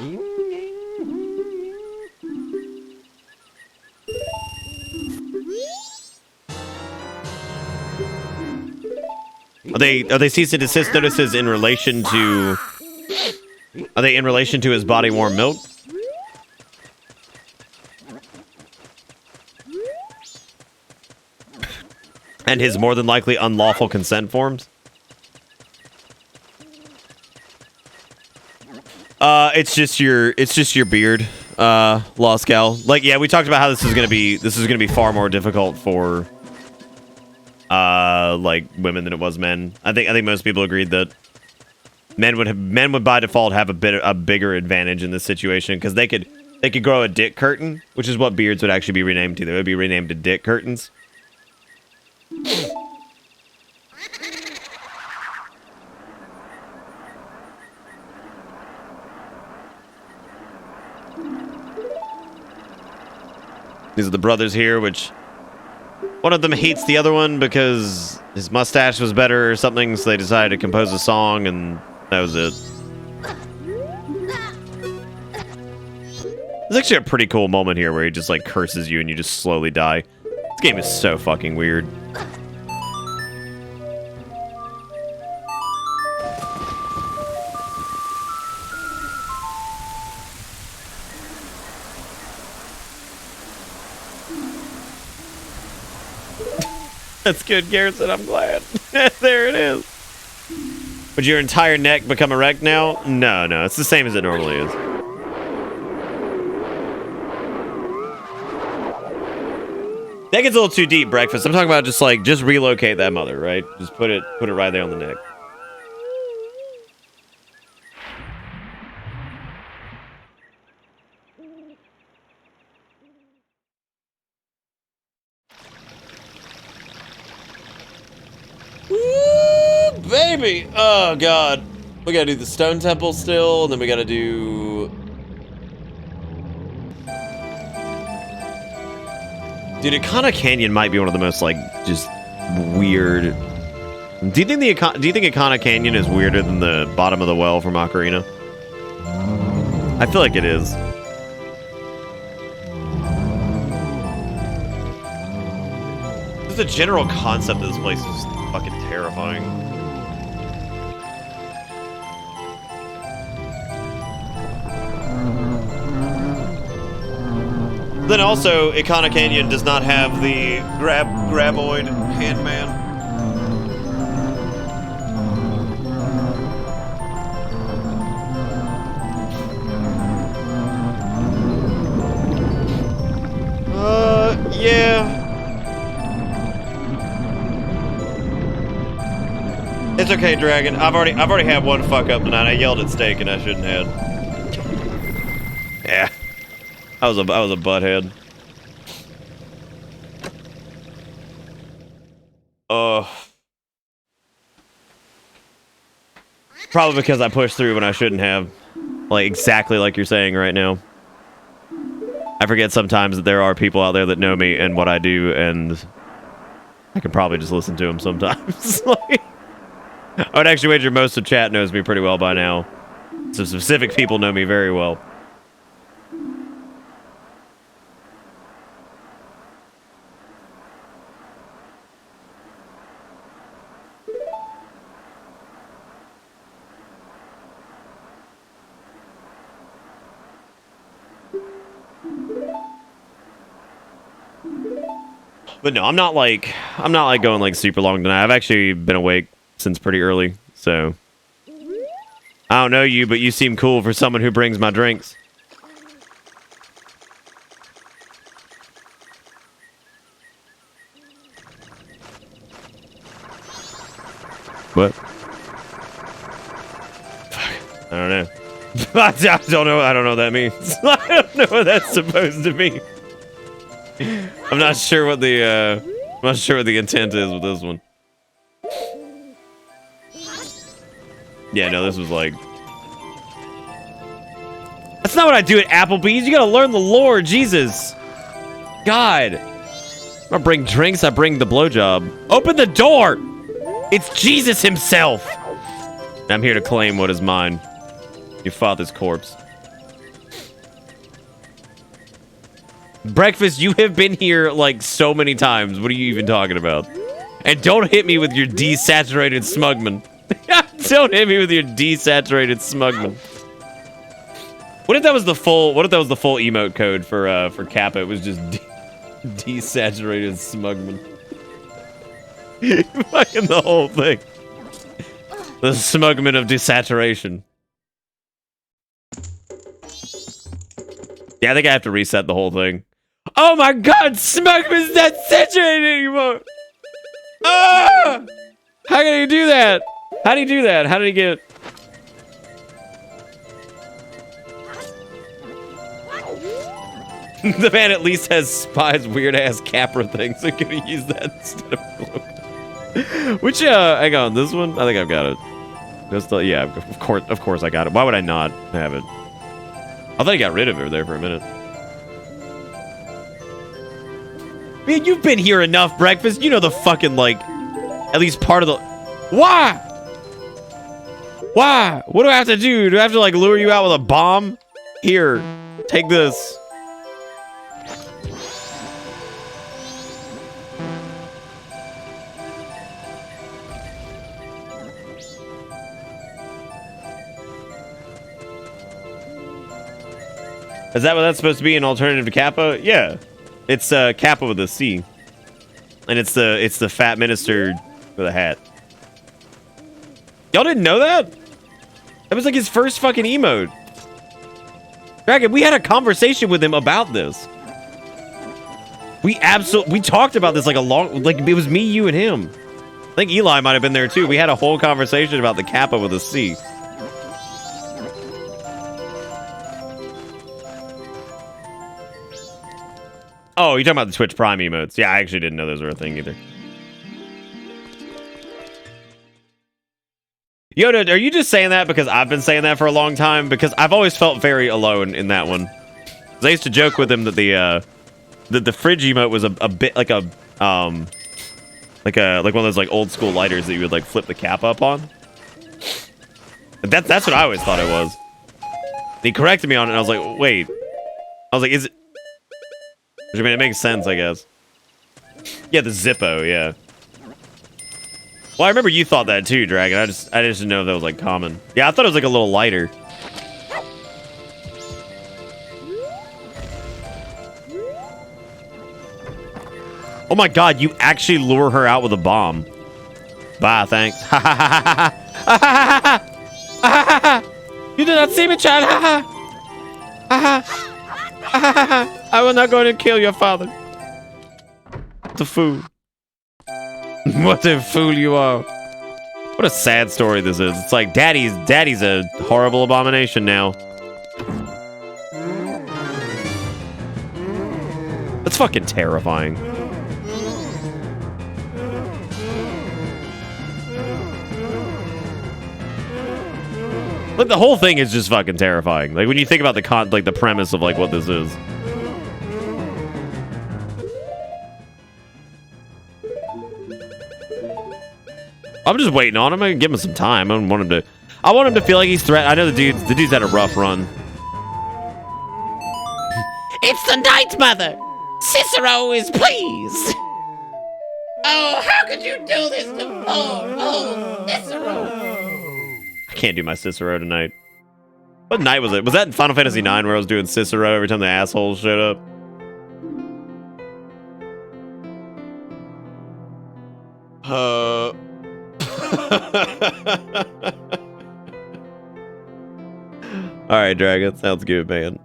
they cease and desist notices in relation to? Are they in relation to his body warm milk? And his more than likely unlawful consent forms? It's just your beard, Lost Gal. Like, yeah, we talked about how this is gonna be far more difficult for like women than it was men. I think most people agreed that men would by default have a bigger advantage in this situation because they could grow a dick curtain, which is what beards would actually be renamed to. They would be renamed to dick curtains. These are the brothers here, which one of them hates the other one because his mustache was better or something, so they decided to compose a song, and that was it. There's actually a pretty cool moment here where he just, like, curses you and you just slowly die. This game is so fucking weird. That's good, Garrison. I'm glad. There it is. Would your entire neck become erect now? No, no. It's the same as it normally is. That gets a little too deep, breakfast. I'm talking about just relocate that mother, right? Just put it right there on the neck. Woo, baby! Oh god. We gotta do the stone temple still, and then we gotta do... Dude, Ikana Canyon might be one of the most, like, just weird... Do you think Ikana Canyon is weirder than the bottom of the well from Ocarina? I feel like it is. Just the general concept of this place is fucking terrifying. Then also, Ikana Canyon does not have the graboid handman. Yeah. It's okay, Dragon. I've already had one fuck up tonight. I yelled at steak and I shouldn't have. Yeah. I was a butthead. Probably because I pushed through when I shouldn't have. Like, exactly like you're saying right now. I forget sometimes that there are people out there that know me and what I do, and I can probably just listen to them sometimes. Like, I would actually wager most of chat knows me pretty well by now. Some specific people know me very well. But no, I'm not like going like super long tonight. I've actually been awake since pretty early, so I don't know you, but you seem cool for someone who brings my drinks. What? Fuck. I don't know. I don't know. I don't know what that means. I don't know what that's supposed to mean. I'm not sure what the intent is with this one. Yeah, no, this was like... That's not what I do at Applebee's. You gotta learn the lore, Jesus. God. I don't bring drinks, I bring the blowjob. Open the door! It's Jesus himself! I'm here to claim what is mine. Your father's corpse. Breakfast, you have been here like so many times. What are you even talking about? And don't hit me with your desaturated smugman. Don't hit me with your desaturated smugman. What if that was the full emote code for Kappa? It was just desaturated smugman. Fucking the whole thing. The smugman of desaturation. Yeah, I think I have to reset the whole thing. Oh my god, smugman's not saturated anymore! Ah! How can he do that? How did he do that? How did he get... The man at least has Spy's weird-ass Capra thing, so can he use that instead of Cloak? Which, hang on, this one? I think I've got it. That's the, yeah, of course I got it. Why would I not have it? I thought he got rid of it there for a minute. Man, you've been here enough, Breakfast. You know the fucking, like, at least part of the... Why? Why? What do I have to do? Do I have to, like, lure you out with a bomb? Here, take this. Is that what that's supposed to be, an alternative to Kappa? Yeah. It's Kappa with a C. And it's the fat minister with a hat. Y'all didn't know that? That was like his first fucking emote. Dragon, we had a conversation with him about this. We talked about this like it was me, you, and him. I think Eli might have been there too. We had a whole conversation about the Kappa with a C. Oh, you're talking about the Twitch Prime emotes. Yeah, I actually didn't know those were a thing either. Yoda, are you just saying that because I've been saying that for a long time? Because I've always felt very alone in that one. I used to joke with him that the fridge emote was a bit like like one of those like old school lighters that you would like flip the cap up on. That's what I always thought it was. He corrected me on it, and I was like, wait. I was like, is it? Which, I mean, it makes sense, I guess. Yeah, the Zippo, yeah. Well, I remember you thought that too, Dragon. I just didn't know if that was like common. Yeah, I thought it was like a little lighter. Oh my god, you actually lure her out with a bomb. Bye, thanks. Ha ha ha ha ha ha ha ha ha. You did not see me, child. Ha ha ha ha. I will not go in and kill your father. What a fool. What a fool you are. What a sad story this is. It's like daddy's a horrible abomination now. That's fucking terrifying. Like, the whole thing is just fucking terrifying. Like, when you think about the premise of like what this is. I'm just waiting on him. I can give him some time. I want him to feel like he's threatened. I know the dude's had a rough run. It's the Night Mother. Cicero is pleased. Oh, how could you do this to poor old Cicero? I can't do my Cicero tonight. What night was it? Was that in Final Fantasy IX where I was doing Cicero every time the assholes showed up? All right, Dragon. Sounds good, man.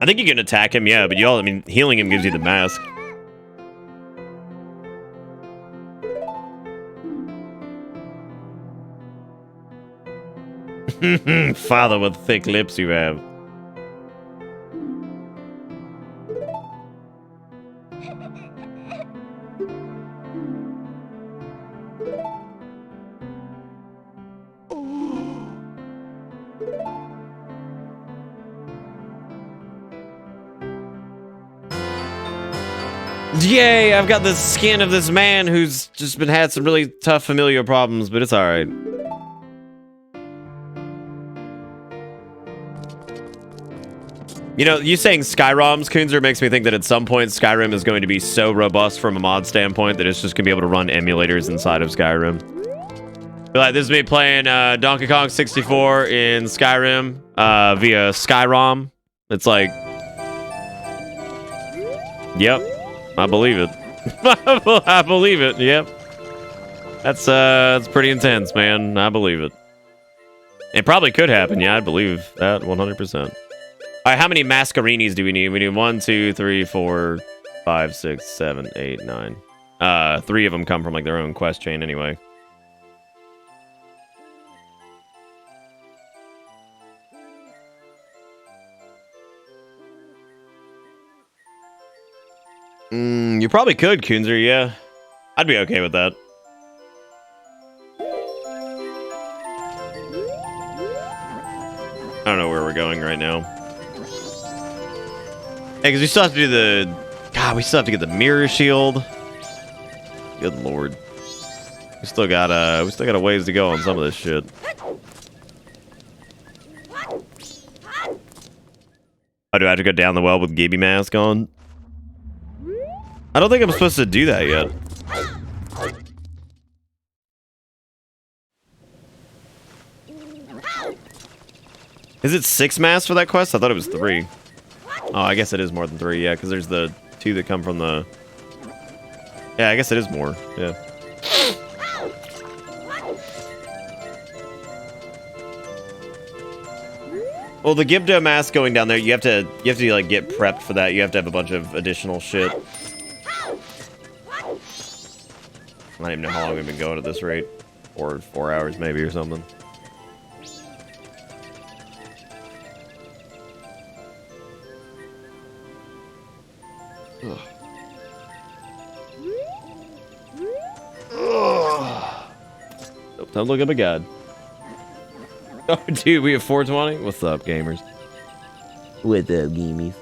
I think you can attack him, yeah, but I mean, healing him gives you the mask. Father with thick lips you have. Yay, I've got the skin of this man who's just had some really tough familial problems, but it's alright. You know, you saying Skyrim's, Kunzer, makes me think that at some point Skyrim is going to be so robust from a mod standpoint that it's just going to be able to run emulators inside of Skyrim. Feel like this is me playing Donkey Kong 64 in Skyrim via Skyrom. It's like... Yep. I believe it. I believe it. Yep. That's pretty intense, man. I believe it. It probably could happen. Yeah, I believe that 100%. All right, how many Mascarinis do we need? We need 1, 2, 3, 4, 5, 6, 7, 8, 9. 3 of them come from like their own quest chain anyway. You probably could, Kunzer, yeah. I'd be okay with that. I don't know where we're going right now. Hey, because we still have to do the... God, we still have to get the mirror shield. Good lord. We still got a ways to go on some of this shit. Oh, do I have to go down the well with Gibby mask on? I don't think I'm supposed to do that yet. Is it 6 masks for that quest? I thought it was 3. Oh, I guess it is more than 3, yeah, because there's the 2 that come from the... Yeah, I guess it is more, yeah. Well, the Gibdo mask going down there, you have to like get prepped for that. You have to have a bunch of additional shit. I don't even know how long we've been going at this rate. 4 hours maybe or something. Ugh. Nope, time to look up a god. Oh, dude, we have 420? What's up, gamers? What's up, gamies?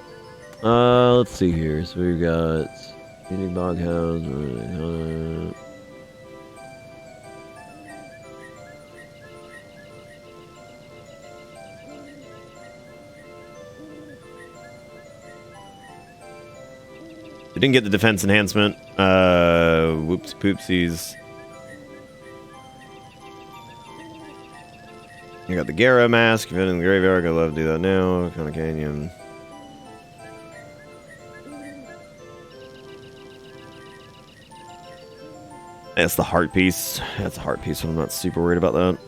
Let's see here. So we've got... Unique Bog House... We didn't get the defense enhancement. Whoops poopsies. You got the Gara mask. If you're in the graveyard, I'd love to do that now. Kind of canyon. That's the heart piece. That's a heart piece, but I'm not super worried about that.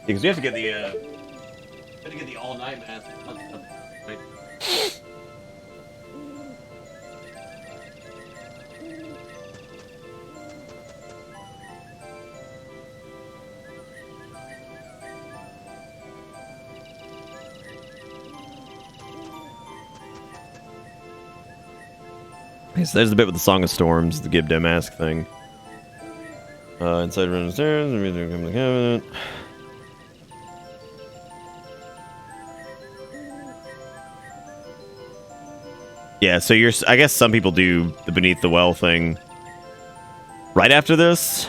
Because we have to get the all-night mask. Right? Okay, so there's the bit with the Song of Storms, the Gibdo mask thing. Inside room stairs, the music comes to the cabinet. Yeah, so I guess some people do the Beneath the Well thing right after this.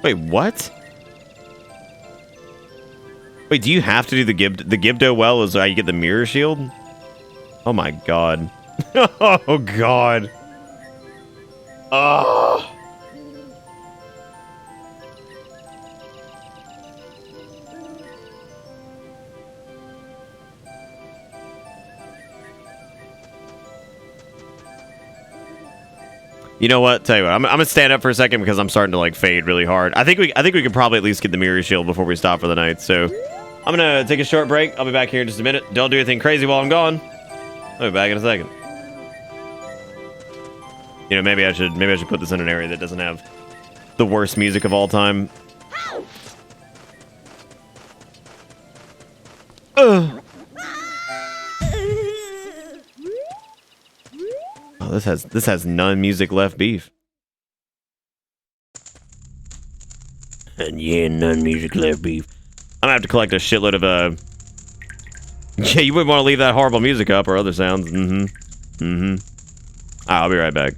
Wait, what? Wait, do you have to do the Gibdo well is how you get the mirror shield? Oh my god. Oh god. Oh. You know what? Tell you what, I'm gonna stand up for a second because I'm starting to like fade really hard. I think we could probably at least get the mirror shield before we stop for the night. So I'm gonna take a short break. I'll be back here in just a minute. Don't do anything crazy while I'm gone. I'll be back in a second. You know, maybe I should put this in an area that doesn't have the worst music of all time. Oh, this has none music left beef. And yeah, none music left beef. I'm gonna have to collect a shitload of yeah, you wouldn't want to leave that horrible music up or other sounds. I'll be right back.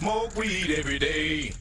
smoke weed every day.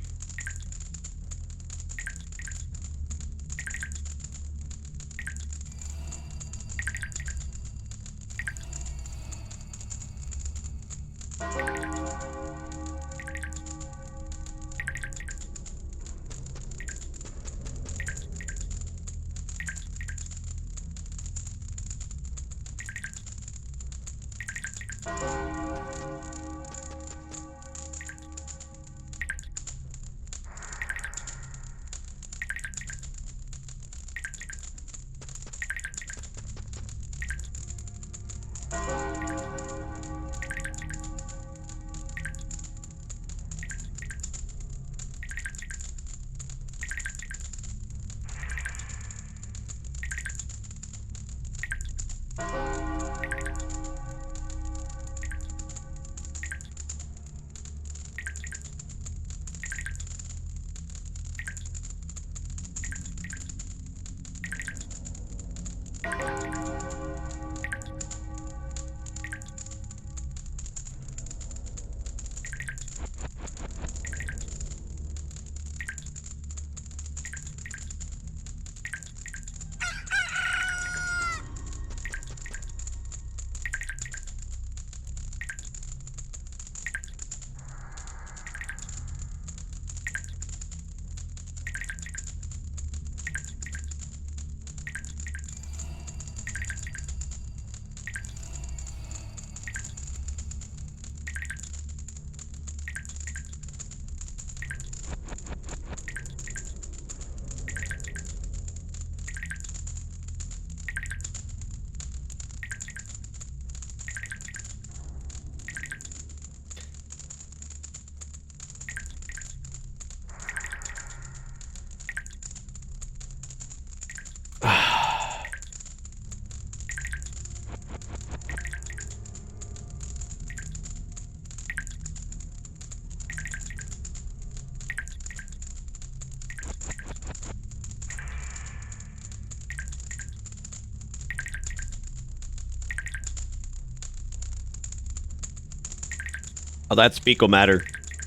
Oh, that's fecal matter.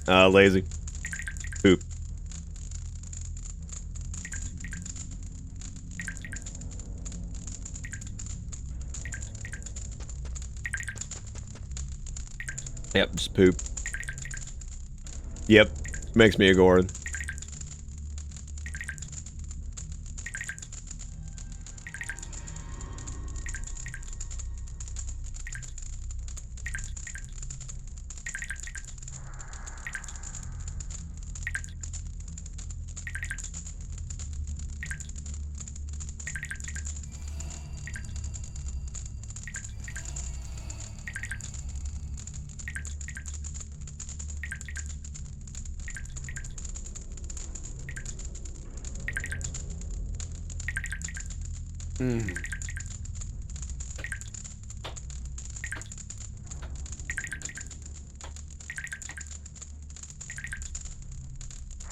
Lazy. Poop. Yep, just poop. Yep, makes me a Goron.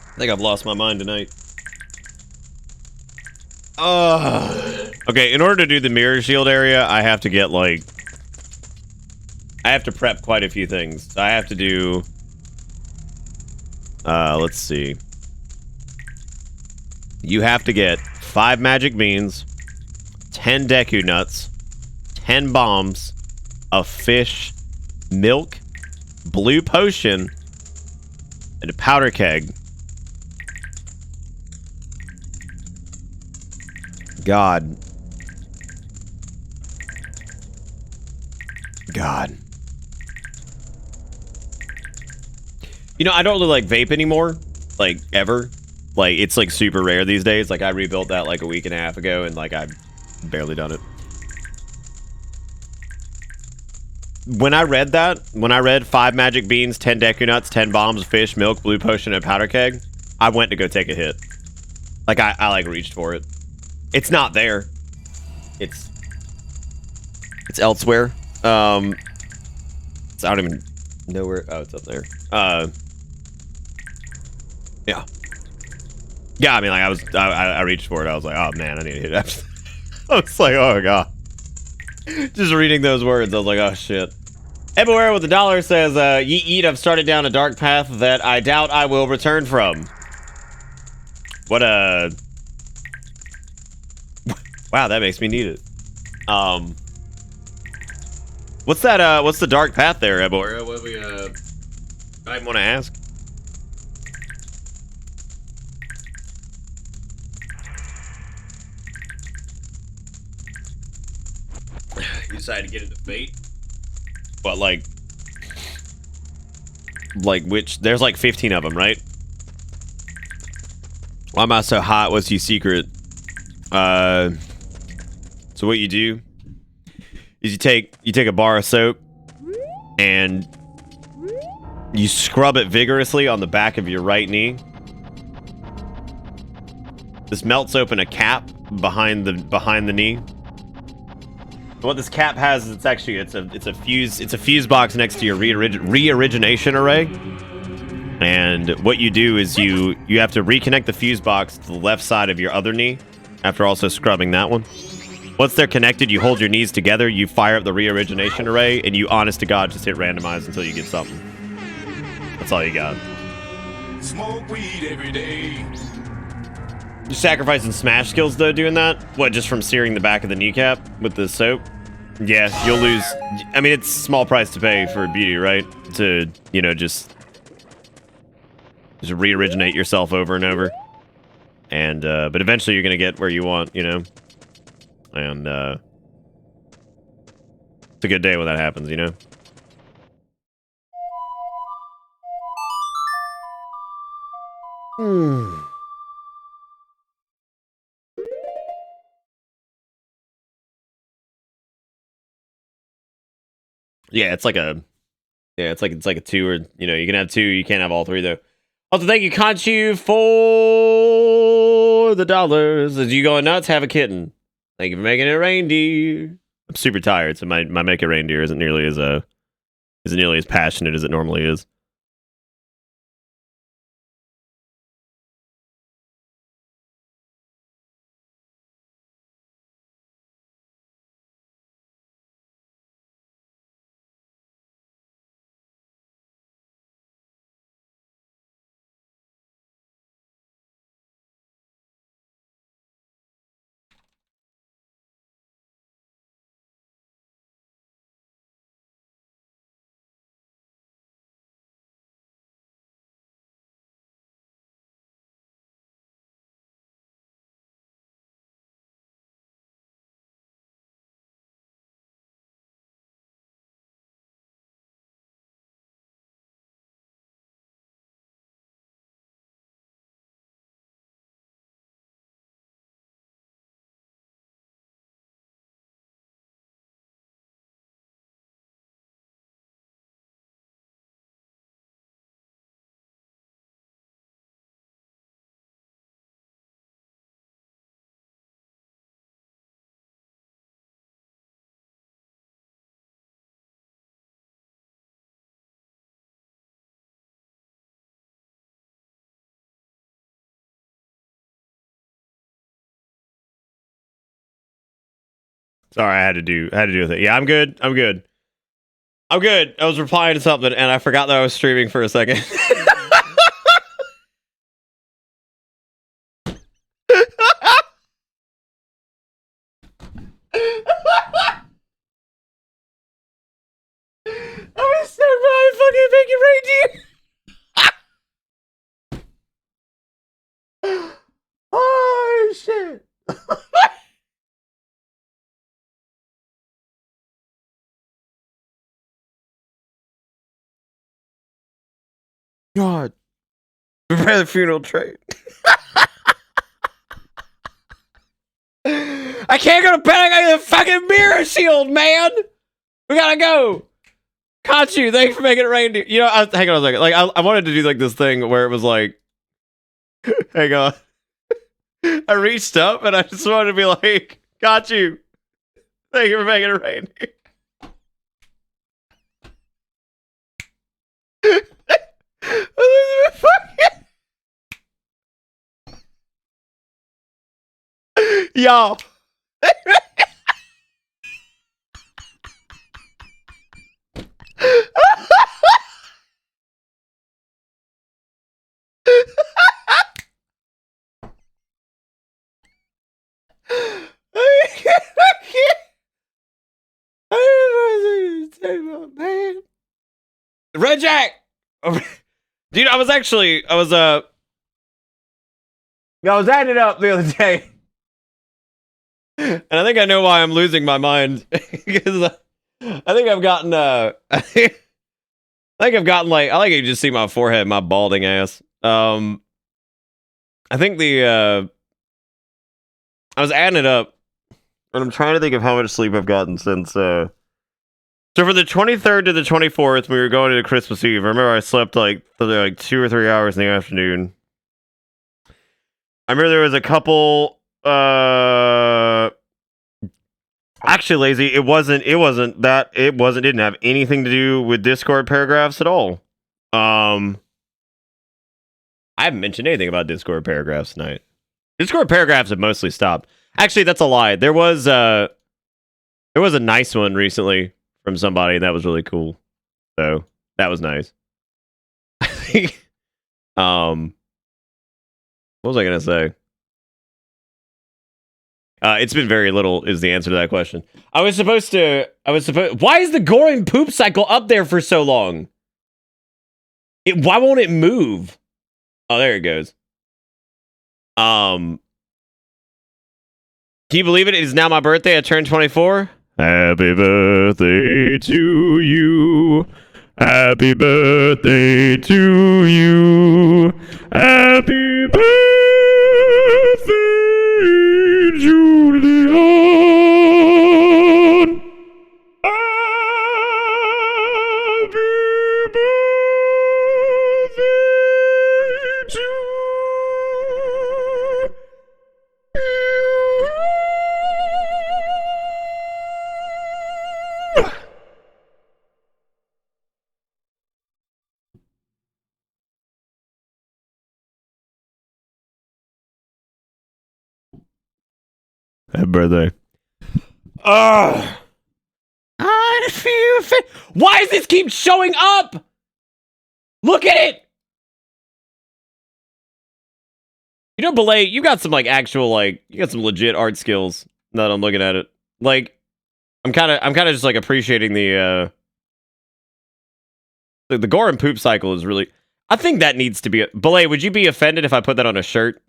I think I've lost my mind tonight. Okay, in order to do the mirror shield area, I have to get, like... I have to prep quite a few things. I have to do... let's see. You have to get 5 magic beans, 10 Deku nuts, 10 bombs, a fish, milk, blue potion, and a powder keg. God. You know, I don't really like vape anymore. Like, ever. Like, it's, like, super rare these days. Like, I rebuilt that, like, a week and a half ago, and, like, I've barely done it. When I read that, when I read 5 magic beans, 10 Deku nuts, 10 bombs, fish, milk, blue potion, and powder keg, I went to go take a hit. Like, I like, reached for it. It's not there. It's elsewhere. So I don't even know where. Oh, it's up there. Yeah. Yeah, I mean, like, I reached for it. I was like, oh, man, I need to hit it. I was like, oh, God. Just reading those words, I was like, oh, shit. Everywhere with the dollar says, ye eat, I've started down a dark path that I doubt I will return from. What wow, that makes me need it. What's that, what's the dark path there, Ebor? What we, I want to ask. You decided to get into Fate? What, like which, there's like 15 of them, right? Why am I so hot? What's your secret? So what you do is you take a bar of soap and you scrub it vigorously on the back of your right knee. This melts open a cap behind the knee. What this cap has is it's a fuse box next to your re-origination array. And what you do is you have to reconnect the fuse box to the left side of your other knee after also scrubbing that one. Once they're connected, you hold your knees together, you fire up the re-origination array, and you honest to God just hit randomize until you get something. That's all you got. Smoke weed every day. You're sacrificing smash skills though doing that? What, just from searing the back of the kneecap with the soap? Yeah, you'll lose. I mean, it's a small price to pay for beauty, right? To, you know, just re-originate yourself over and over. And, but eventually you're gonna get where you want, you know? And, it's a good day when that happens, you know? Yeah, it's like a 2, or, you know, you can have 2, you can't have all 3 though. Also, thank you, Conchu, for the dollars. As you going nuts, have a kitten. Thank you for making it a reindeer. I'm super tired, so my make a reindeer isn't nearly as passionate as it normally is. Sorry, I had to do with it. Yeah, I'm good. I was replying to something and I forgot that I was streaming for a second. I was so right, fucking making reindeer. Oh shit. God. Prepare the funeral tray. I can't go to bed. I got the fucking mirror shield, man. We gotta go. Caught you. Thanks for making it reindeer. You know, hang on a second. Like, I wanted to do like this thing where it was like, hang on. I reached up and I just wanted to be like, got you. Thank you for making it reindeer. Y'all. Red Jack! Dude, I was adding it up the other day. And I think I know why I'm losing my mind. Because I think I've gotten, I think I've gotten like, I like you just see my forehead, my balding ass. I think I was adding it up, and I'm trying to think of how much sleep I've gotten since, so for the 23rd to the 24th, we were going into Christmas Eve. I remember I slept like 2 or 3 hours in the afternoon. I remember there was a couple, actually, Lazy, didn't have anything to do with Discord paragraphs at all. I haven't mentioned anything about Discord paragraphs tonight. Discord paragraphs have mostly stopped. Actually, that's a lie. There was a nice one recently from somebody that was really cool. So that was nice. I think, what was I gonna say? It's been very little is the answer to that question. Why is the Goring poop cycle up there for so long? Why won't it move? Oh, there it goes. Can you believe it? It is now my birthday. I turned 24. Happy birthday to you. Happy birthday to you. Happy birthday, Julian. Happy birthday to you. Happy birthday. I feel Why does this keep showing up? Look at it. You know, Belay, you got some like actual like you got some legit art skills. Now that I'm looking at it, like I'm kind of just like appreciating the gore and poop cycle is really. I think that needs to be. Belay, would you be offended if I put that on a shirt?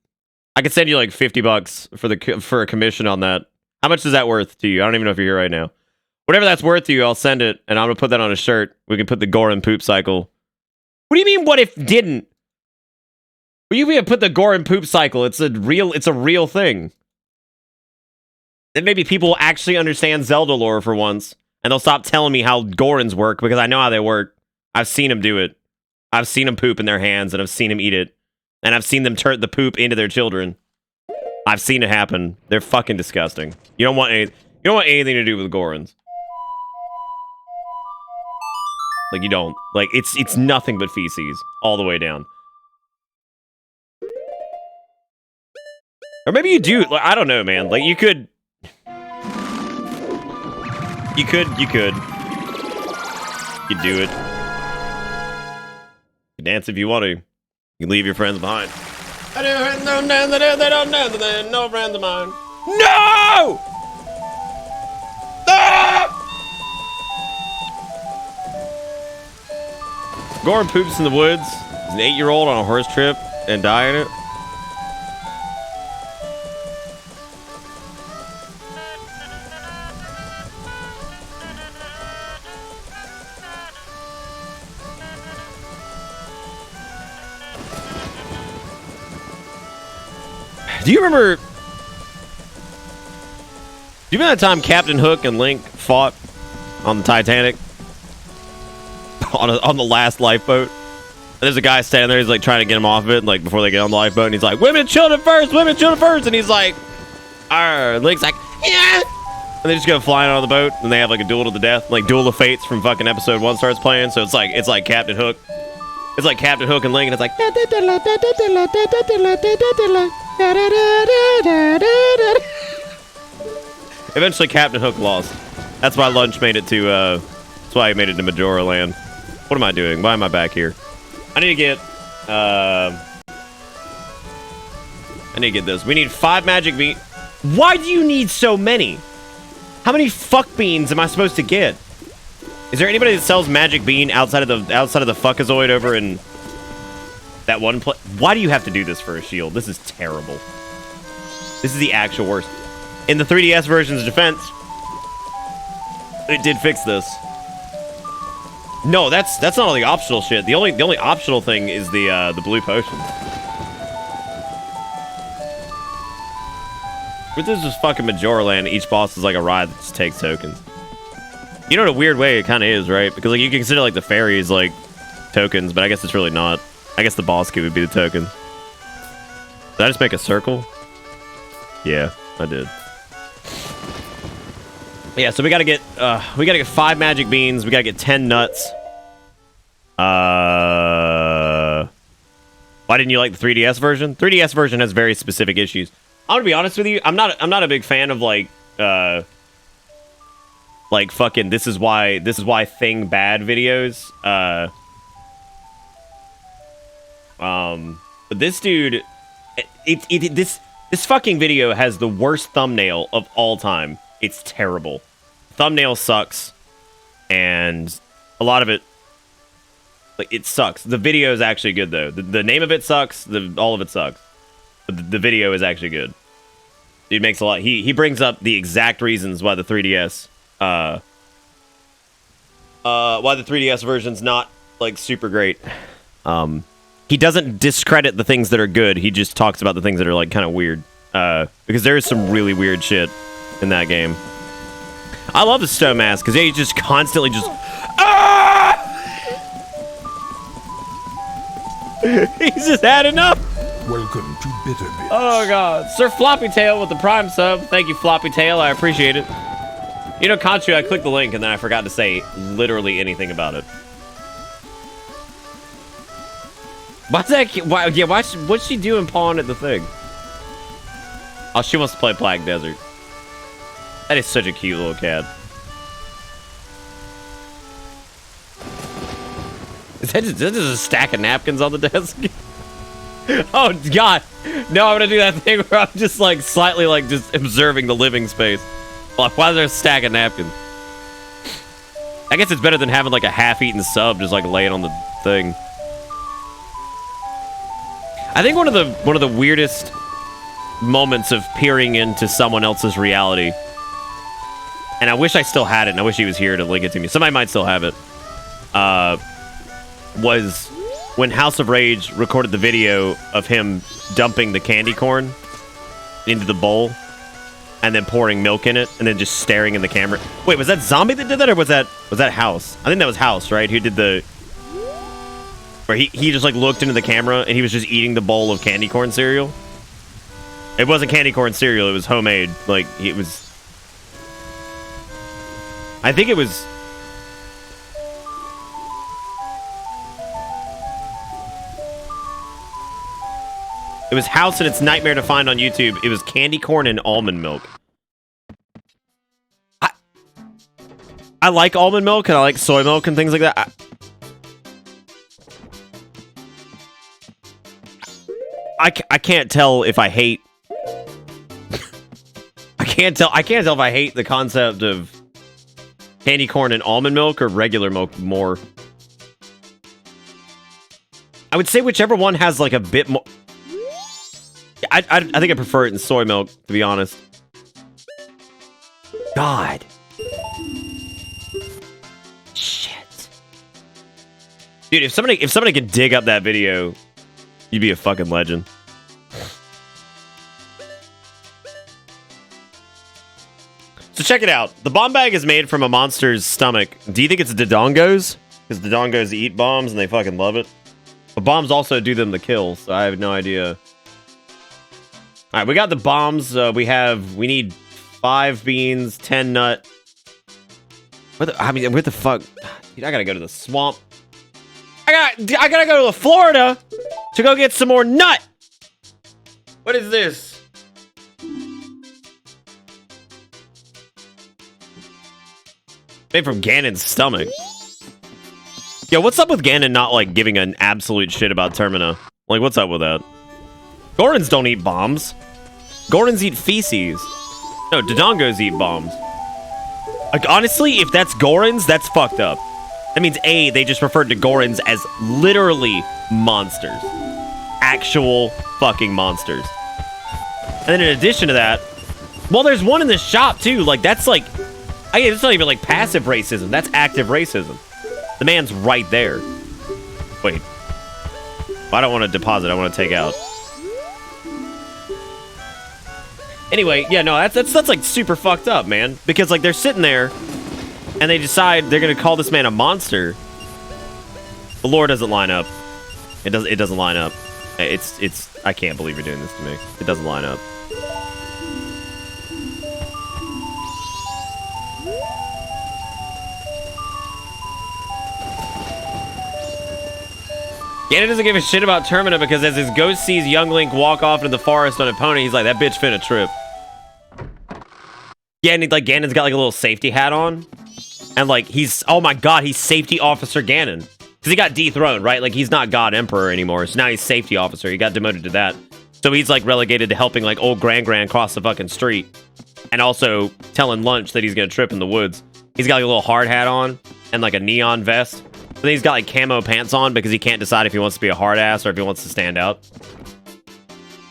I could send you like $50 for a commission on that. How much is that worth to you? I don't even know if you're here right now. Whatever that's worth to you, I'll send it, and I'm gonna put that on a shirt. We can put the gore and poop cycle. What do you mean? What if didn't? Well, you put the gore and poop cycle. It's a real thing. Then maybe people will actually understand Zelda lore for once, and they'll stop telling me how Gorons work because I know how they work. I've seen them do it. I've seen them poop in their hands, and I've seen them eat it. And I've seen them turn the poop into their children. I've seen it happen. They're fucking disgusting. You don't want anything to do with Gorons. Like you don't. Like it's nothing but feces all the way down. Or maybe you do. Like, I don't know, man. Like you could. You could do it. You can dance if you want to. You can leave your friends behind. They don't know that they're no friends of mine. No! Ah! Goran poops in the woods. He's an 8-year-old on a horse trip and die in it. Do you remember that time Captain Hook and Link fought on the Titanic? on the last lifeboat? And there's a guy standing there, he's like trying to get him off of it, like before they get on the lifeboat, and he's like, women and children first, and he's like, arr, and Link's like, yeah! And they just go flying on the boat, and they have like a duel to the death, like Duel of Fates from fucking episode 1 starts playing, so it's like Captain Hook. It's like Captain Hook and Link, and it's like... Eventually, Captain Hook lost. That's why Lunch made it to, that's why he made it to Majora Land. What am I doing? Why am I back here? I need to get, this. We need 5 magic beans. Why do you need so many? How many fuck beans am I supposed to get? Is there anybody that sells Magic Bean outside of the Fuckazoid over in that one place? Why do you have to do this for a shield? This is terrible. This is the actual worst. In the 3DS version's defense, it did fix this. No, that's not all the optional shit. The only optional thing is the blue potion. But this is fucking Majora Land. Each boss is like a ride that just takes tokens. You know, in a weird way, it kind of is, right? Because like you can consider like the fairies like tokens, but I guess it's really not. I guess the boss key would be the token. Did I just make a circle? Yeah, I did. Yeah, so we gotta get 5 magic beans. We gotta get 10 nuts. Why didn't you like the 3DS version? 3DS version has very specific issues. I'm gonna be honest with you. I'm not a big fan of like fucking this is why thing bad videos. But this dude, this fucking video has the worst thumbnail of all time. It's terrible. Thumbnail sucks, and a lot of it, like, it sucks. The video is actually good though. The name of it sucks. All of it sucks. But the video is actually good. Dude makes a lot. He brings up the exact reasons why the 3DS version's not like super great. He doesn't discredit the things that are good. He just talks about the things that are like kind of weird. Because there is some really weird shit in that game. I love the Stone Mask because he's just constantly just he's just had enough. Welcome to Bitterbits. Oh god. Sir Floppy Tail with the Prime sub. Thank you, Floppy Tail. I appreciate it. You know, Conchu, I clicked the link and then I forgot to say literally anything about it. What's that? What's she doing pawing at the thing? Oh, she wants to play Black Desert. That is such a cute little cat. Is that just a stack of napkins on the desk? Oh, God. No, I'm going to do that thing where I'm just, like, slightly, like, just observing the living space. Like, why is there a stack of napkins? I guess it's better than having, like, a half-eaten sub just, like, laying on the thing. I think one of the weirdest moments of peering into someone else's reality, and I wish I still had it, and I wish he was here to link it to me. Somebody might still have it. Was when House of Rage recorded the video of him dumping the candy corn into the bowl and then pouring milk in it and then just staring in the camera. Wait, was that Zombie that did that, or was that House? I think that was House, right? Who did the... Where he just, like, looked into the camera and he was just eating the bowl of candy corn cereal. It wasn't candy corn cereal, it was homemade. Like, it was... I think it was... It was House and it's Nightmare to Find on YouTube. It was candy corn and almond milk. I like almond milk and I like soy milk and things like that. I can't tell if I hate... I can't tell if I hate the concept of candy corn and almond milk or regular milk more. I would say whichever one has like a bit more... I think I prefer it in soy milk, to be honest. God. Shit. Dude, if somebody could dig up that video, you'd be a fucking legend. So check it out. The bomb bag is made from a monster's stomach. Do you think it's Dodongos? Because Dodongos eat bombs and they fucking love it. But bombs also do them the kill, so I have no idea. Alright, we got the bombs. We need 5 beans, 10 nut. Where the fuck? Dude, I gotta go to the swamp. I gotta go to Florida to go get some more nut. What is this? Made from Ganon's stomach. Yo, what's up with Ganon not, like, giving an absolute shit about Termina? Like, what's up with that? Gordons don't eat bombs. Gordons eat feces. No, Dodongos eat bombs. Like, honestly, if that's Gorons, that's fucked up. That means, A, they just referred to Gorons as literally monsters. Actual fucking monsters. And then in addition to that, well, there's one in the shop, too. Like, that's like... it's not even, like, passive racism. That's active racism. The man's right there. Wait. I don't want to deposit. I want to take out. Anyway, yeah, no, that's like super fucked up, man. Because like they're sitting there, and they decide they're gonna call this man a monster. The lore doesn't line up. It doesn't line up. It's. I can't believe you're doing this to me. It doesn't line up. Ganon doesn't give a shit about Termina because as his ghost sees young Link walk off into the forest on a pony, he's like, that bitch finna trip. Yeah, and like Ganon's got like a little safety hat on. And like he's, oh my god, he's Safety Officer Ganon. Because he got dethroned, right? Like he's not God Emperor anymore. So now he's Safety Officer. He got demoted to that. So he's like relegated to helping like old Gran cross the fucking street. And also telling Lunch that he's gonna trip in the woods. He's got like a little hard hat on and like a neon vest. And then he's got like camo pants on because he can't decide if he wants to be a hard ass or if he wants to stand out.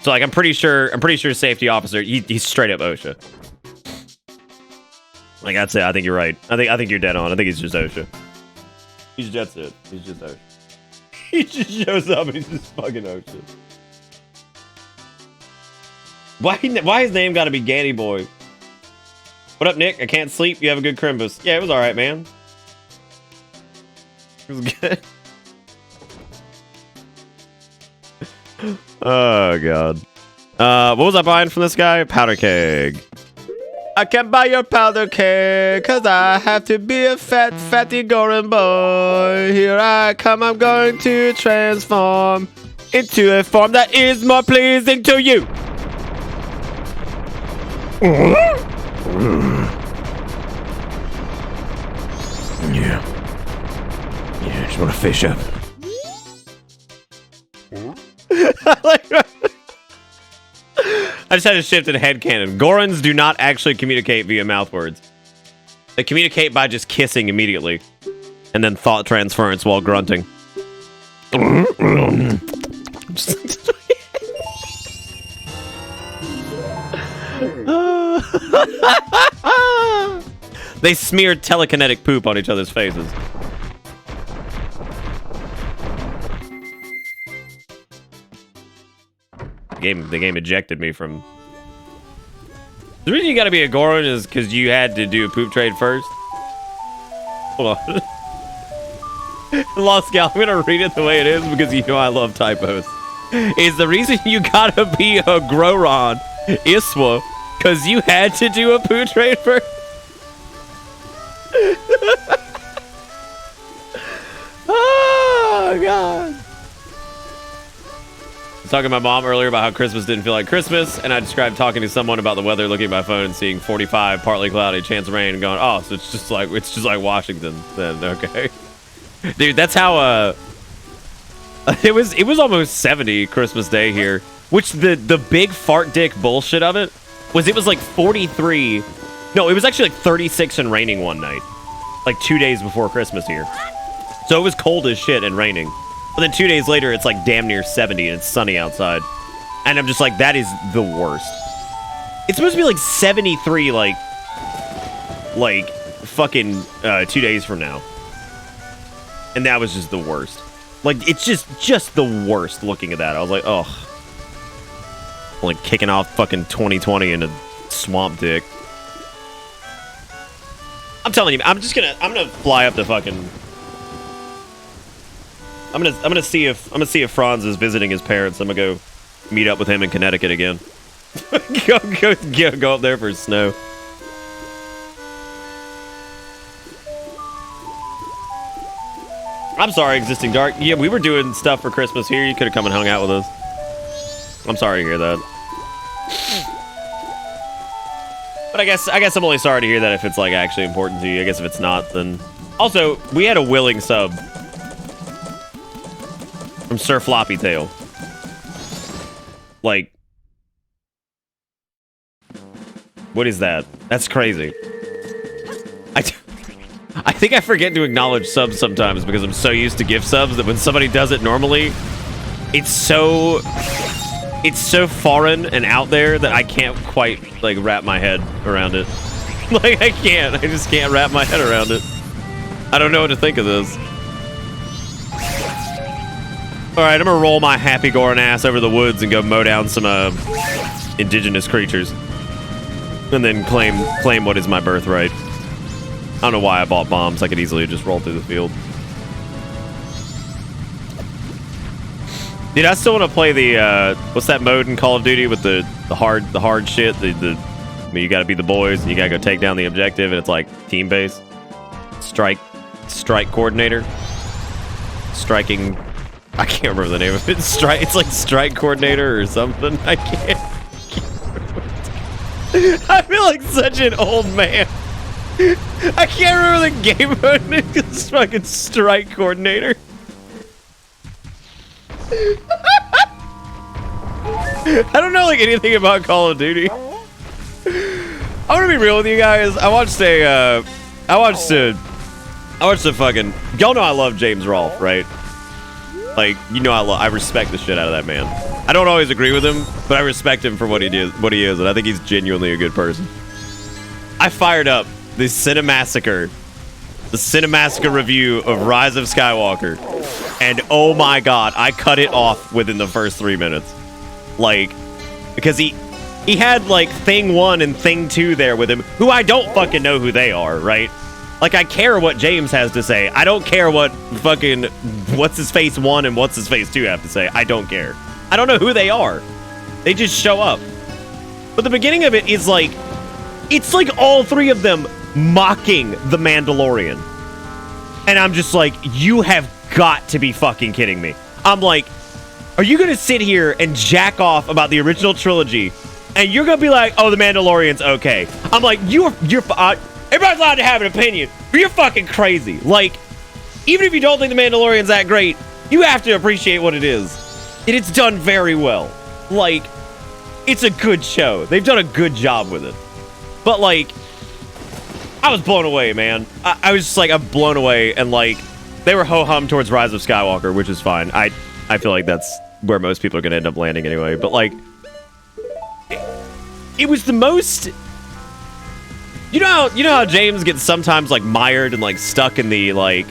So like I'm pretty sure Safety Officer, he's straight up OSHA. Like that's it. I think you're right. I think you're dead on. I think he's just OSHA. He's just it. He's just OSHA. He just shows up and he's just fucking OSHA. Why his name gotta be Ganny Boy? What up, Nick? I can't sleep. You have a good Crimbus. Yeah, it was alright, man. It was good. Oh god. What was I buying from this guy? Powder keg. I can't buy your powder keg, cause I have to be a fatty Goron boy. Here I come, I'm going to transform into a form that is more pleasing to you. Yeah, just want to fish up. I just had a shift in headcanon. Gorons do not actually communicate via mouth words. They communicate by just kissing immediately. And then thought transference while grunting. They smeared telekinetic poop on each other's faces. The game ejected me from... The reason you gotta be a Goron is because you had to do a poop trade first. Hold on. Lost Gal, I'm gonna read it the way it is because you know I love typos. Is the reason you gotta be a Groron Iswa because you had to do a poop trade first? Oh, God. I was talking to my mom earlier about how Christmas didn't feel like Christmas, and I described talking to someone about the weather, looking at my phone and seeing 45, partly cloudy, chance of rain, and going, oh, so it's just like Washington then, okay. Dude, that's how it was almost 70 Christmas Day here, which the big fart dick bullshit of it was like 43. No, it was actually like 36 and raining one night, like 2 days before Christmas here. So it was cold as shit and raining. But then 2 days later, it's like damn near 70 and it's sunny outside. And I'm just like, that is the worst. It's supposed to be like 73, like fucking 2 days from now. And that was just the worst. Like, it's just the worst looking at that. I was like, oh. Like kicking off fucking 2020 in a swamp dick. I'm telling you, I'm gonna fly up to fucking... I'm gonna see if Franz is visiting his parents. I'm gonna go meet up with him in Connecticut again. go up there for snow. I'm sorry, Existing Dark. Yeah, we were doing stuff for Christmas here. You could have come and hung out with us. I'm sorry to hear that. But I guess I'm only sorry to hear that if it's like actually important to you. I guess if it's not, then... Also, we had a willing sub from Sir Floppy Tail. Like, what is that? That's crazy. I think I forget to acknowledge subs sometimes because I'm so used to gift subs that when somebody does it normally, it's so foreign and out there that I can't quite like wrap my head around it. Like I just can't wrap my head around it. I don't know what to think of this. All right, I'm gonna roll my happy Gorin ass over the woods and go mow down some indigenous creatures, and then claim what is my birthright. I don't know why I bought bombs. I could easily just roll through the field. Dude, I still want to play the what's that mode in Call of Duty with the hard shit. I mean, you got to be the boys and you got to go take down the objective, and it's like team based. Strike coordinator. Striking. I can't remember the name of it. It's like strike coordinator or something. I can't I feel like such an old man. I can't remember the game mode. It's fucking strike coordinator. I don't know like anything about Call of Duty. I'm gonna be real with you guys. I watched a fucking. Y'all know I love James Rolfe, right? Like, you know I respect the shit out of that man. I don't always agree with him, but I respect him for what he is, and I think he's genuinely a good person. I fired up the Cinemassacre review of Rise of Skywalker, and oh my god, I cut it off within the first 3 minutes. Like, because he had like Thing 1 and Thing 2 there with him, who I don't fucking know who they are, right? Like, I care what James has to say. I don't care what fucking What's-His-Face 1 and What's-His-Face 2 have to say. I don't care. I don't know who they are. They just show up. But the beginning of it is like, it's like all three of them mocking the Mandalorian. And I'm just like, you have got to be fucking kidding me. I'm like, are you gonna sit here and jack off about the original trilogy and you're gonna be like, oh, the Mandalorian's okay? I'm like, everybody's allowed to have an opinion, but you're fucking crazy. Like, even if you don't think the Mandalorian's that great, you have to appreciate what it is. And it's done very well. Like, it's a good show. They've done a good job with it. But, like, I was blown away, man. I was just like, I'm blown away. And, like, they were ho-hum towards Rise of Skywalker, which is fine. I feel like that's where most people are going to end up landing anyway. But, like, it was the most... You know how James gets sometimes, like, mired and, like, stuck in the, like,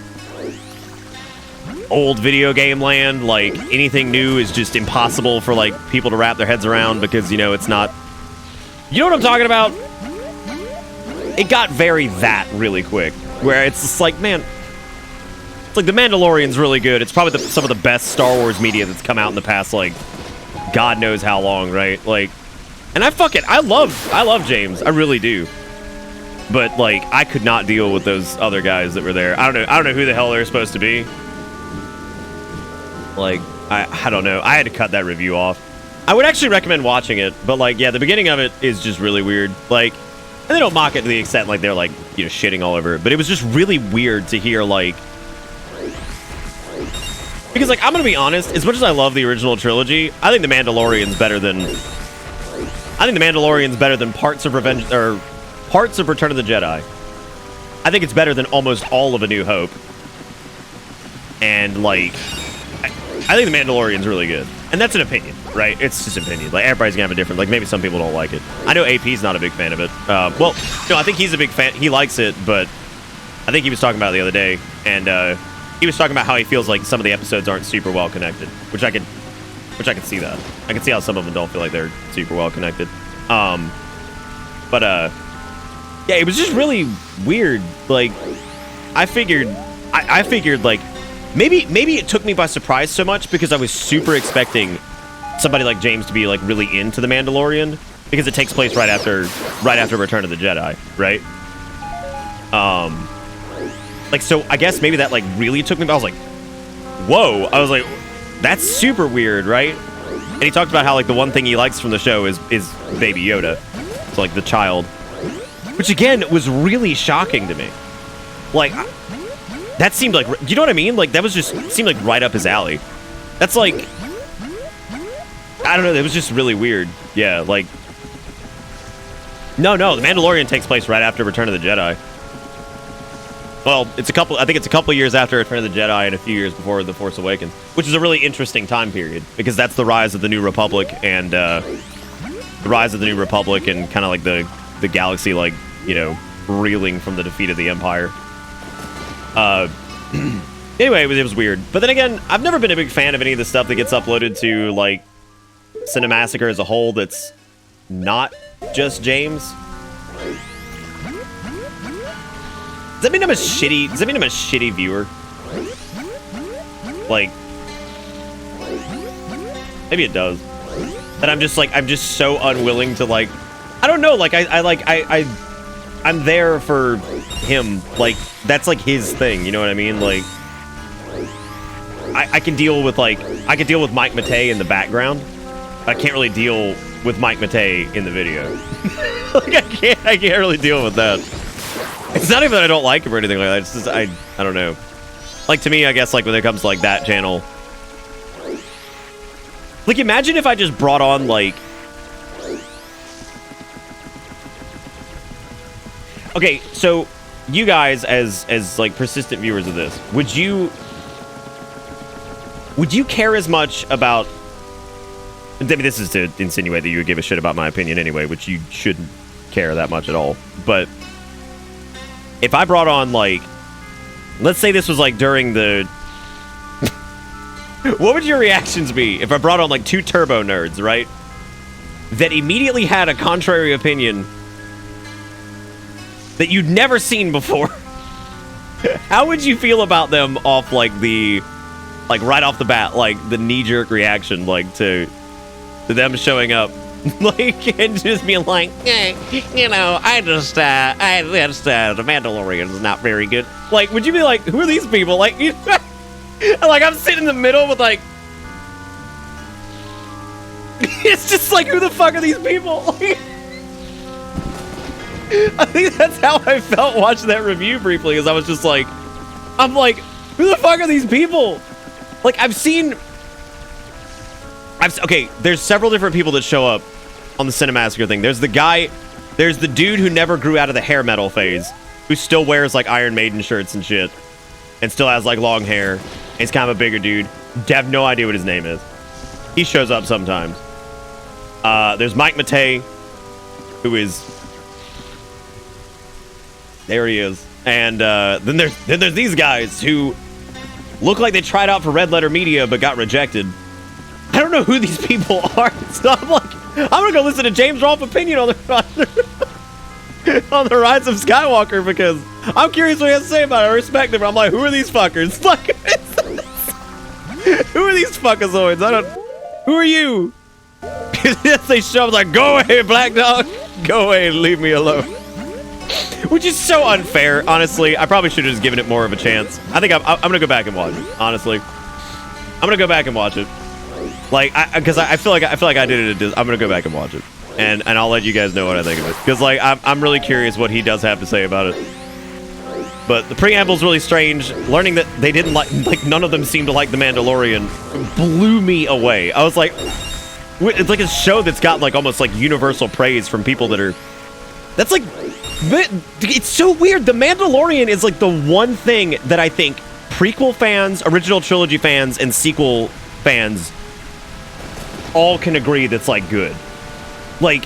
old video game land? Like, anything new is just impossible for, like, people to wrap their heads around because, you know, it's not... You know what I'm talking about? It got very that really quick, where it's just like, man... It's like, The Mandalorian's really good. It's probably some of the best Star Wars media that's come out in the past, like, God knows how long, right? Like, and I love James. I really do. But, like, I could not deal with those other guys that were there. I don't know who the hell they're supposed to be. Like, I don't know. I had to cut that review off. I would actually recommend watching it, but, like, yeah, the beginning of it is just really weird. Like, and they don't mock it to the extent, like, they're, like, you know, shitting all over it. But it was just really weird to hear, like... Because, like, I'm gonna be honest, as much as I love the original trilogy, I think The Mandalorian's better than... parts of parts of Return of the Jedi. I think it's better than almost all of A New Hope. And, like, I think The Mandalorian's really good. And that's an opinion, right? It's just an opinion. Like, everybody's gonna have a different... Like, maybe some people don't like it. I know AP's not a big fan of it. Well, no, I think he's a big fan. He likes it, but I think he was talking about it the other day. And, he was talking about how he feels like some of the episodes aren't super well connected. Which I could see that. I can see how some of them don't feel like they're super well connected. Yeah, it was just really weird. Like, I figured like maybe it took me by surprise so much because I was super expecting somebody like James to be like really into The Mandalorian because it takes place right after Return of the Jedi, right? Like, so I guess maybe that like really took me. I was like, whoa! I was like, that's super weird, right? And he talked about how like the one thing he likes from the show is Baby Yoda, so like the child. Which, again, was really shocking to me. Like, that seemed like... You know what I mean? Like, that was just... Seemed like right up his alley. That's like... I don't know. It was just really weird. Yeah, like... No. The Mandalorian takes place right after Return of the Jedi. Well, it's a couple. I think it's a couple years after Return of the Jedi and a few years before The Force Awakens, which is a really interesting time period because that's the rise of the New Republic and the rise of the New Republic and kind of like the galaxy, like, you know, reeling from the defeat of the Empire. Anyway, it was weird. But then again, I've never been a big fan of any of the stuff that gets uploaded to like Cinemassacre as a whole. That's not just James. Does that mean I'm a shitty viewer? Like, maybe it does. That I'm just so unwilling to, like, I don't know, like, I'm there for him. Like, that's like his thing, you know what I mean? Like, I can deal with Mike Matei in the background. I can't really deal with Mike Matei in the video. Like, I can't really deal with that. It's not even that I don't like him or anything like that. It's just, I don't know. Like, to me, I guess, like, when it comes to, like, that channel. Like, imagine if I just brought on, like... Okay, so, you guys, as like, persistent viewers of this, would you care as much about... I mean, this is to insinuate that you would give a shit about my opinion anyway, which you shouldn't care that much at all. But... if I brought on, like, let's say this was, like, during the... What would your reactions be if I brought on, like, two turbo nerds, right? That immediately had a contrary opinion that you'd never seen before. How would you feel about them off, like, right off the bat, like, the knee-jerk reaction, like, to them showing up? Like, and just being like, you know, the Mandalorian is not very good. Like, would you be like, who are these people? Like, you, like, I'm sitting in the middle with, like, it's just like, who the fuck are these people? Like, I think that's how I felt watching that review briefly, is I was just like, I'm like, who the fuck are these people? Like, okay, there's several different people that show up on the Cinemassacre thing. There's the dude who never grew out of the hair metal phase, who still wears, like, Iron Maiden shirts and shit, and still has, like, long hair. He's kind of a bigger dude. I have no idea what his name is. He shows up sometimes. There's Mike Matei, who is... There he is. And then there's these guys who look like they tried out for Red Letter Media but got rejected. I don't know who these people are. So I'm like, I'm gonna go listen to James Rolfe opinion on the on the Rise of Skywalker because I'm curious what he has to say about it. I respect him. But I'm like, who are these fuckers? Like, who are these fuckazoids? Who are you? They show up like, go away, black dog. Go away and leave me alone. Which is so unfair, honestly. I probably should have just given it more of a chance. I think I'm gonna go back and watch it, honestly. I'm gonna go back and watch it. Like, because I feel like I did it. I'm gonna go back and watch it, and I'll let you guys know what I think of it. Because, like, I'm really curious what he does have to say about it. But the preamble's really strange. Learning that they didn't like none of them seemed to like The Mandalorian blew me away. I was like, it's like a show that's got, like, almost, like, universal praise from people that are... That's, like... It's so weird. The Mandalorian is, like, the one thing that I think prequel fans, original trilogy fans, and sequel fans all can agree that's, like, good. Like,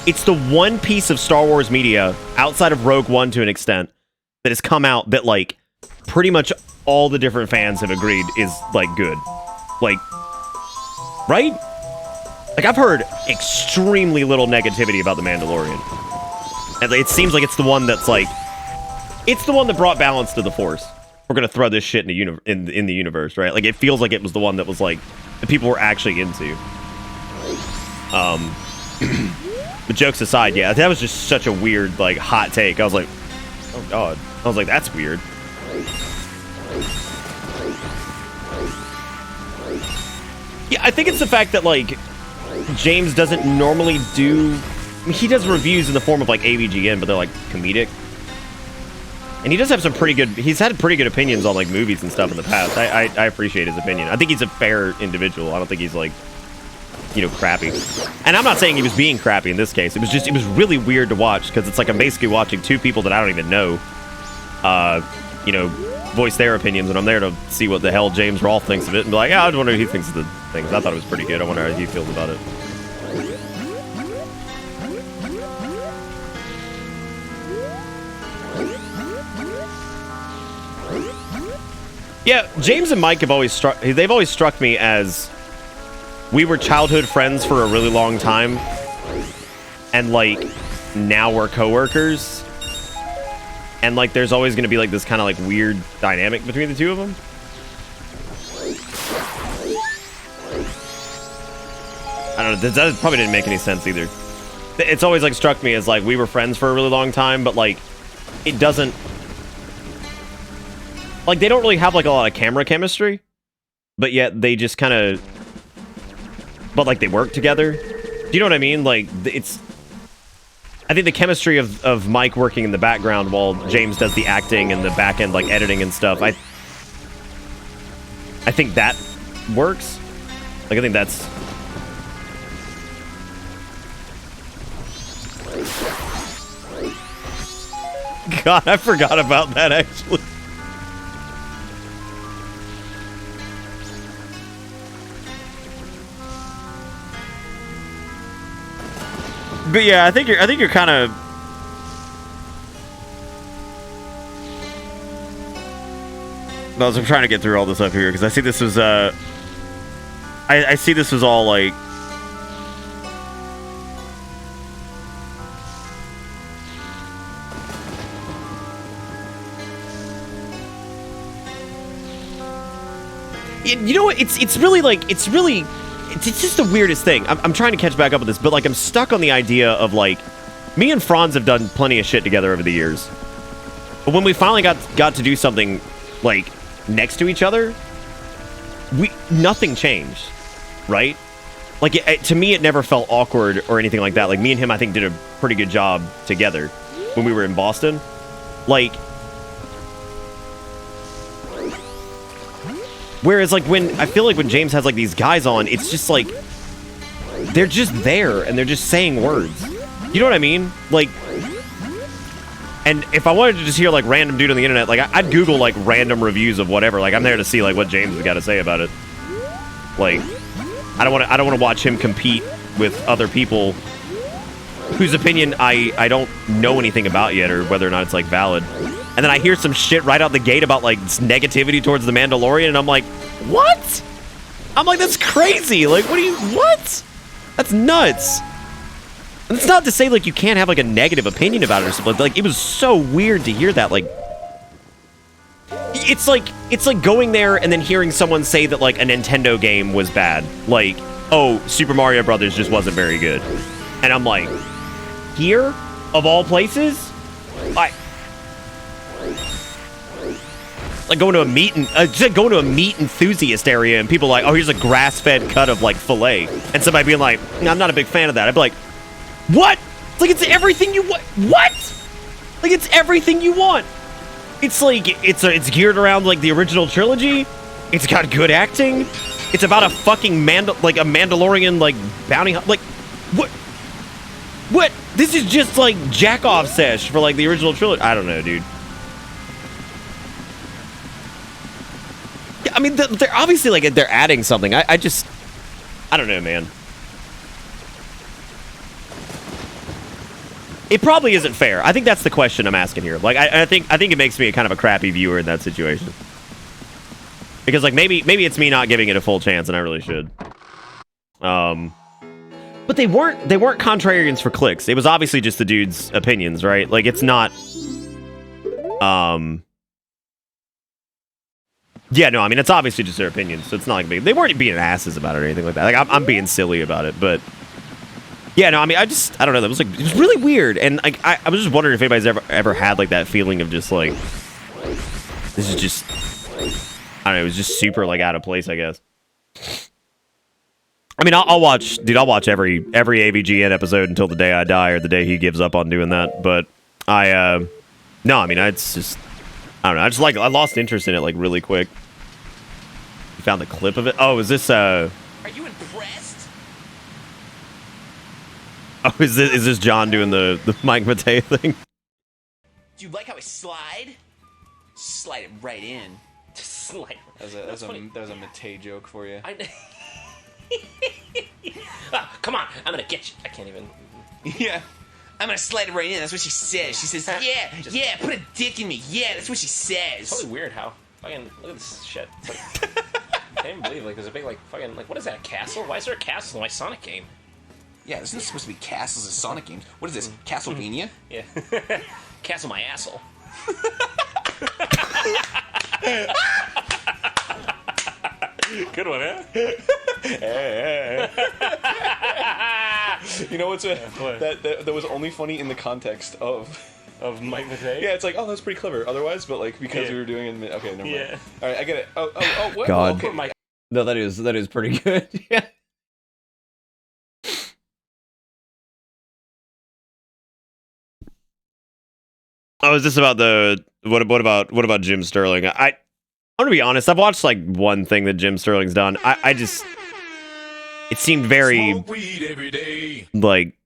it's the one piece of Star Wars media, outside of Rogue One to an extent, that has come out that, like, pretty much all the different fans have agreed is, like, good. Like, right? Like, I've heard extremely little negativity about The Mandalorian. And it seems like it's the one that's, like... It's the one that brought balance to the Force. We're gonna throw this shit in the universe, right? Like, it feels like it was the one that was, like, that people were actually into. But jokes aside, yeah, that was just such a weird, like, hot take. I was like, oh, God. I was like, that's weird. Yeah, I think it's the fact that, like, James doesn't normally do... I mean, he does reviews in the form of, like, AVGN, but they're, like, comedic. And he does have some pretty good... He's had pretty good opinions on, like, movies and stuff in the past. I appreciate his opinion. I think he's a fair individual. I don't think he's, like, you know, crappy. And I'm not saying he was being crappy in this case. It was really weird to watch, because it's like I'm basically watching two people that I don't even know you know, voice their opinions, and I'm there to see what the hell James Rolfe thinks of it, and be like, yeah, I was wondering what he thinks of the things. I thought it was pretty good. I wonder how he feels about it. Yeah, James and Mike have always they've always struck me as we were childhood friends for a really long time, and like now we're coworkers, and like there's always going to be like this kind of like weird dynamic between the two of them. I don't know, that probably didn't make any sense either. It's always like struck me as like we were friends for a really long time, but like it doesn't, like they don't really have like a lot of camera chemistry, but yet they just kind of, but like they work together. Do you know what I mean? Like it's, I think the chemistry of Mike working in the background while James does the acting and the back end like editing and stuff, I think that works. Like I think that's, God, I forgot about that actually. But yeah, I think you're kind of, I'm trying to get through all this up here because I see this was I see this was all like, you know what, it's really like, it's just the weirdest thing. I'm trying to catch back up with this, but like I'm stuck on the idea of like, me and Franz have done plenty of shit together over the years, but when we finally got to do something like next to each other, nothing changed, right? Like to me, it never felt awkward or anything like that. Like me and him, I think did a pretty good job together when we were in Boston. Like, whereas like when I feel like when James has like these guys on, it's just like they're just there and they're just saying words. You know what I mean? Like, and if I wanted to just hear like random dude on the internet, like I'd Google like random reviews of whatever. Like I'm there to see like what James has got to say about it. Like I don't want to watch him compete with other people whose opinion I don't know anything about yet, or whether or not it's like valid. And then I hear some shit right out the gate about like negativity towards the Mandalorian, and I'm like, what? I'm like, that's crazy. Like, what? That's nuts. And it's not to say like you can't have like a negative opinion about it or something. Like it was so weird to hear that. Like it's like going there and then hearing someone say that like a Nintendo game was bad. Like, oh, Super Mario Brothers just wasn't very good. And I'm like, here of all places, like going to a meat enthusiast area and people like, oh, here's a grass-fed cut of like filet, and somebody being like, I'm not a big fan of that. I'd be like, what? It's like it's everything you want. What? Like it's everything you want. It's like it's geared around like the original trilogy. It's got good acting. It's about a fucking Mandalorian like bounty like what? What? This is just like jack off sesh for like the original trilogy. I don't know, dude. I mean, they're obviously like they're adding something. I don't know, man. It probably isn't fair. I think that's the question I'm asking here. Like, I think it makes me a kind of a crappy viewer in that situation. Because like maybe it's me not giving it a full chance, and I really should. But they weren't contrarians for clicks. It was obviously just the dude's opinions, right? Like it's not. Yeah, no, I mean, it's obviously just their opinions, so it's not like they weren't being asses about it or anything like that. Like, I'm being silly about it, but... Yeah, no, I mean, I don't know, it was really weird, and like, I was just wondering if anybody's ever had, like, that feeling of just, like... This is just... I don't know, it was just super, like, out of place, I guess. I mean, I'll watch every AVGN episode until the day I die, or the day he gives up on doing that, but no, I mean, it's just... I don't know, I lost interest in it, like, really quick. You found the clip of it? Oh, is this, Are you impressed? Oh, is this John doing the Mike Matei thing? Do you like how I slide? slide it right in. Slide. That was a Matei joke for you. Come on, I'm gonna get you. I can't even. Yeah. I'm gonna slide it right in. That's what she says. She says, yeah, put a dick in me. Yeah, that's what she says. It's totally weird how fucking look at this shit. It's like, I can't even believe there's a big fucking what is that, a castle? Why is there a castle in my Sonic game? Yeah, there's not supposed to be castles in Sonic games. What is this, Castlevania? Yeah. Castle my asshole. Good one, eh? You know what's that was only funny in the context of Mike Matei? Yeah, it's like, oh, that's pretty clever. Otherwise, but like because we were doing it. Okay, never mind. Yeah. All right, I get it. Oh, what? God. Okay. No, that is pretty good. Yeah. Oh, is this about what about Jim Sterling? I'm gonna be honest. I've watched like one thing that Jim Sterling's done. I just it seemed very Smoke weed every day. like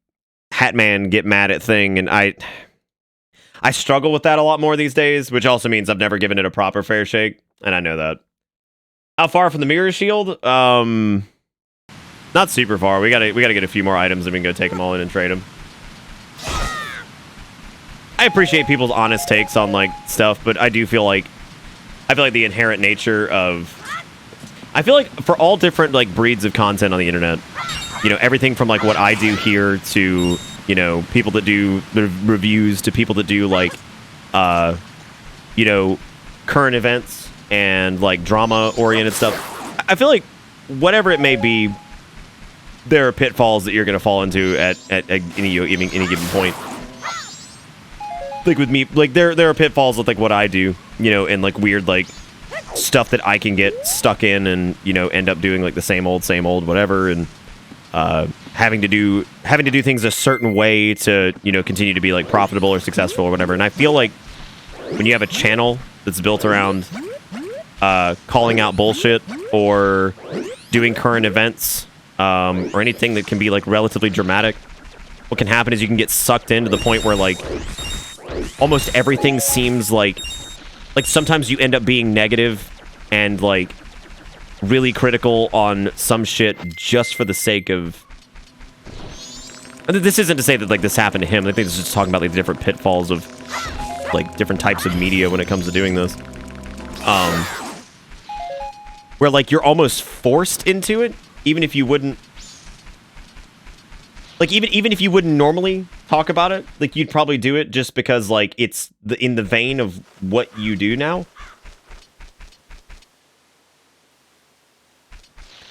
Hatman get mad at thing, and I struggle with that a lot more these days, which also means I've never given it a proper fair shake, and I know that. How far from the mirror shield? Not super far. We gotta get a few more items, and we can go take them all in and trade them. I appreciate people's honest takes on like stuff, but I feel like the inherent nature of I feel like for all different like breeds of content on the internet, you know, everything from like what I do here to, you know, people that do the reviews to people that do like you know, current events and like drama oriented stuff. I feel like whatever it may be, there are pitfalls that you're going to fall into at any given point. Like with me, like there are pitfalls with like what I do, you know, and like weird like stuff that I can get stuck in and, you know, end up doing like the same old whatever, and having to do things a certain way to, you know, continue to be like profitable or successful or whatever. And I feel like when you have a channel that's built around calling out bullshit or doing current events or anything that can be like relatively dramatic, what can happen is you can get sucked into the point where like almost everything seems like sometimes you end up being negative and like really critical on some shit just for the sake of. This isn't to say that like this happened to him. I think this is just talking about like the different pitfalls of like different types of media when it comes to doing this. Where like you're almost forced into it, even if you wouldn't. Like even if you wouldn't normally talk about it, like you'd probably do it just because like it's in the vein of what you do now.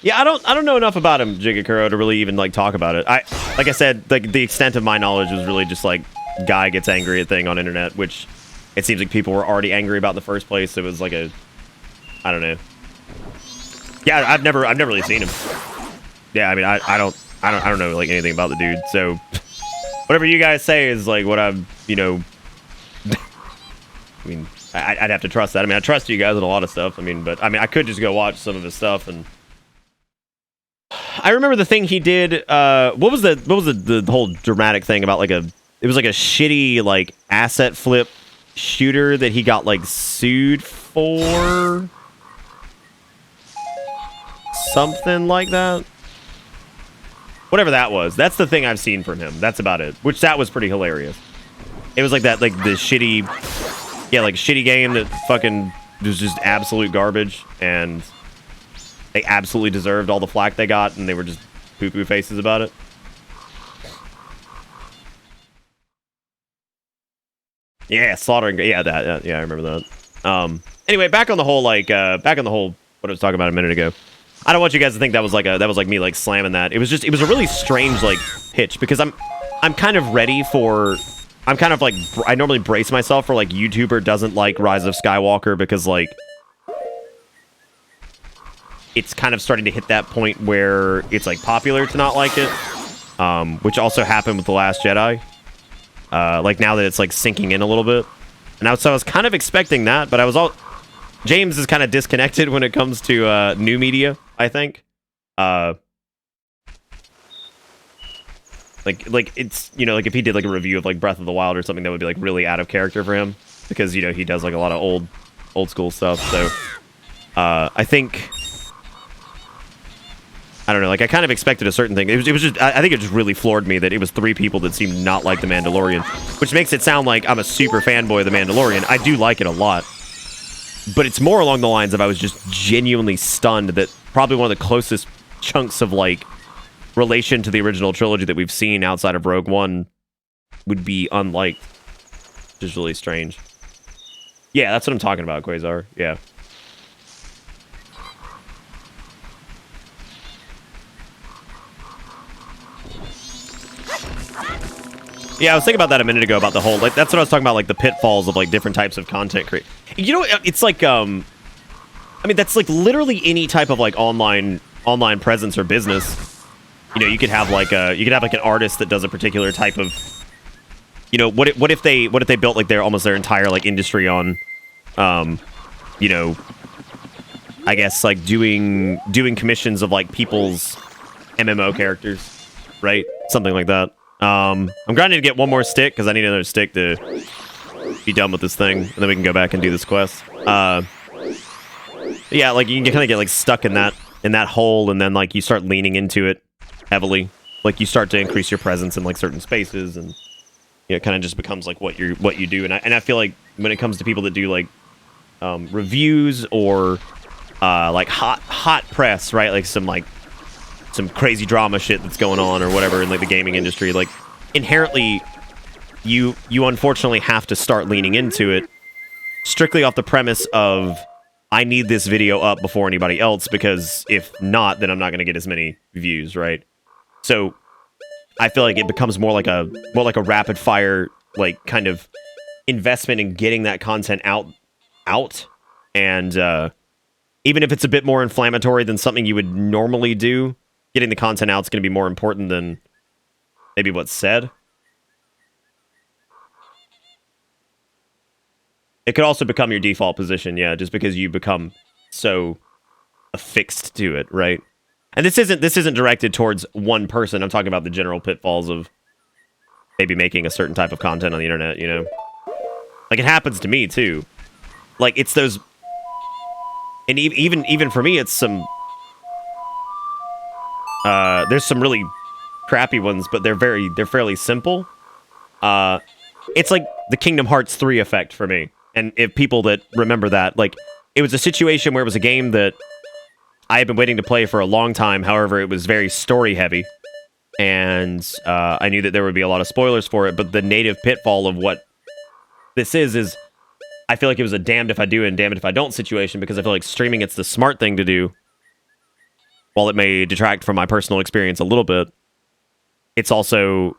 Yeah, I don't know enough about him, Jigakuro, to really even like talk about it. Like I said, like the extent of my knowledge was really just like guy gets angry at thing on internet, which it seems like people were already angry about in the first place. It was like I don't know. Yeah, I've never really seen him. Yeah, I mean I don't know like anything about the dude, so whatever you guys say is like what I'm, you know. I mean, I'd have to trust that. I mean, I trust you guys on a lot of stuff. I mean, but I mean, I could just go watch some of his stuff. And I remember the thing he did. What was the whole dramatic thing about like it was like a shitty like asset flip shooter that he got like sued for something like that. Whatever that was, that's the thing I've seen from him. That's about it. Which that was pretty hilarious. It was like that, like the shitty, like shitty game that fucking was just absolute garbage, and they absolutely deserved all the flack they got, and they were just poo-poo faces about it. Yeah, slaughtering. Yeah, that. Yeah, I remember that. Anyway, back on the whole, what I was talking about a minute ago. I don't want you guys to think that was like me like slamming that. It was a really strange like pitch, because I'm kind of ready for. I'm kind of like, I normally brace myself for like YouTuber doesn't like Rise of Skywalker, because like it's kind of starting to hit that point where it's like popular to not like it, which also happened with The Last Jedi. Like now that it's like sinking in a little bit, and so I was kind of expecting that, but James is kind of disconnected when it comes to new media, I think. Like it's, you know, like if he did like a review of like Breath of the Wild or something, that would be like really out of character for him, because, you know, he does like a lot of old school stuff. So I think, I don't know, like I kind of expected a certain thing. It was just, I think it just really floored me that it was 3 people that seemed not like The Mandalorian, which makes it sound like I'm a super fanboy of The Mandalorian. I do like it a lot, but it's more along the lines of I was just genuinely stunned that probably one of the closest chunks of like relation to the original trilogy that we've seen outside of Rogue One would be unliked, which is really strange. Yeah, that's what I'm talking about, Quasar. Yeah. Yeah, I was thinking about that a minute ago about the whole, like, that's what I was talking about, like, the pitfalls of, like, different types of content create. You know, it's like, I mean, that's, like, literally any type of, like, online presence or business. You know, you could have, like, an artist that does a particular type of, you know, what if they built, like, their entire, like, industry on, you know, I guess, like, doing commissions of, like, people's MMO characters, right? Something like that. I'm grinding to get one more stick because I need another stick to be done with this thing, and then we can go back and do this quest. Yeah, like you can kind of get like stuck in that hole, and then like you start leaning into it heavily. Like you start to increase your presence in like certain spaces, and you know, it kind of just becomes like what you do. And I feel like when it comes to people that do like reviews or like hot press, right? Like some crazy drama shit that's going on or whatever in like the gaming industry, like inherently you unfortunately have to start leaning into it strictly off the premise of I need this video up before anybody else, because if not, then I'm not going to get as many views, right? So I feel like it becomes more like a rapid fire like kind of investment in getting that content out and even if it's a bit more inflammatory than something you would normally do, getting the content out is going to be more important than maybe what's said. It could also become your default position, yeah, just because you become so affixed to it, right? And this isn't directed towards one person. I'm talking about the general pitfalls of maybe making a certain type of content on the internet, you know? Like, it happens to me, too. Like, it's those... And even for me, it's some... there's some really crappy ones, but they're fairly simple. It's like the Kingdom Hearts 3 effect for me. And if people that remember that, like, it was a situation where it was a game that I had been waiting to play for a long time. However, it was very story heavy. And I knew that there would be a lot of spoilers for it, but the native pitfall of what this is I feel like it was a damned if I do and damned if I don't situation, because I feel like streaming, it's the smart thing to do. While it may detract from my personal experience a little bit, it's also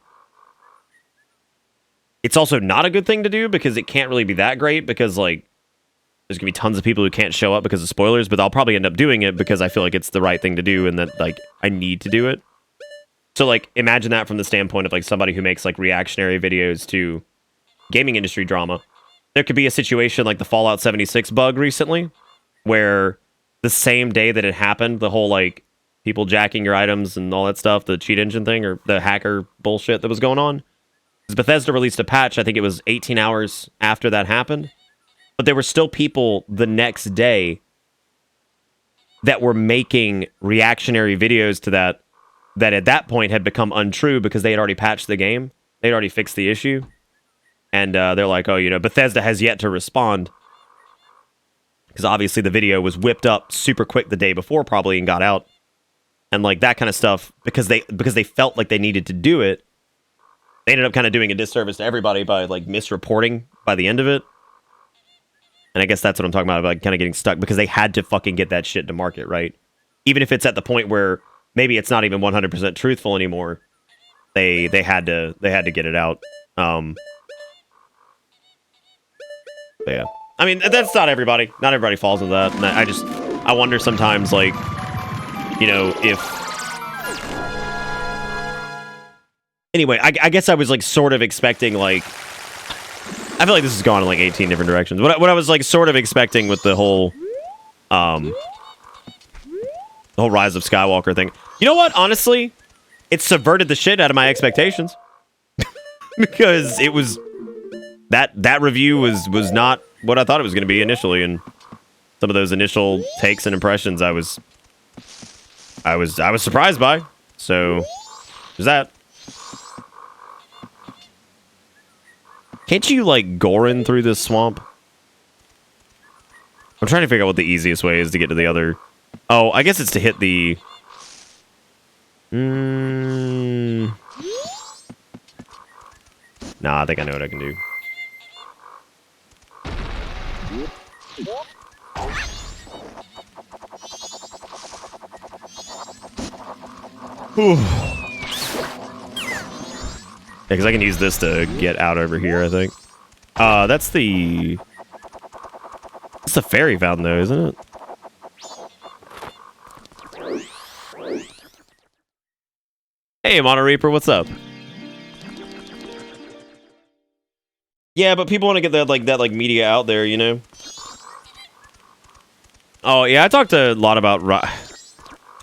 not a good thing to do, because it can't really be that great, because like there's gonna be tons of people who can't show up because of spoilers, but I'll probably end up doing it because I feel like it's the right thing to do and that like I need to do it. So like imagine that from the standpoint of like somebody who makes like reactionary videos to gaming industry drama. There could be a situation like the Fallout 76 bug recently, where the same day that it happened, the whole like people jacking your items and all that stuff, the cheat engine thing or the hacker bullshit that was going on, Bethesda released a patch, I think it was 18 hours after that happened, but there were still people the next day that were making reactionary videos to that at that point had become untrue because they had already patched the game. They'd already fixed the issue. And they're like, oh, you know, Bethesda has yet to respond. Because obviously the video was whipped up super quick the day before probably and got out. And like that kind of stuff, because they felt like they needed to do it, they ended up kind of doing a disservice to everybody by like misreporting by the end of it. And I guess that's what I'm talking about, like kind of getting stuck, because they had to fucking get that shit to market, right? Even if it's at the point where maybe it's not even 100% truthful anymore, they had to get it out. But yeah, I mean, that's not everybody. Not everybody falls into that. And I wonder sometimes, like, you know, if... Anyway, I guess I was, like, sort of expecting, like... I feel like this has gone in, like, 18 different directions. What I was, like, sort of expecting with the whole... the whole Rise of Skywalker thing. You know what? Honestly, it subverted the shit out of my expectations. Because it was... That review was not what I thought it was going to be initially, and some of those initial takes and impressions I was surprised by. So there's that. Can't you like Gorin through this swamp? I'm trying to figure out what the easiest way is to get to the other. Oh, I guess it's to hit the. Nah, I think I know what I can do. Yeah, because I can use this to get out over here, I think. That's the... It's the fairy fountain, though, isn't it? Hey, Mono Reaper, what's up? Yeah, but people want to get that media out there, you know? Oh, yeah, I talked a lot about...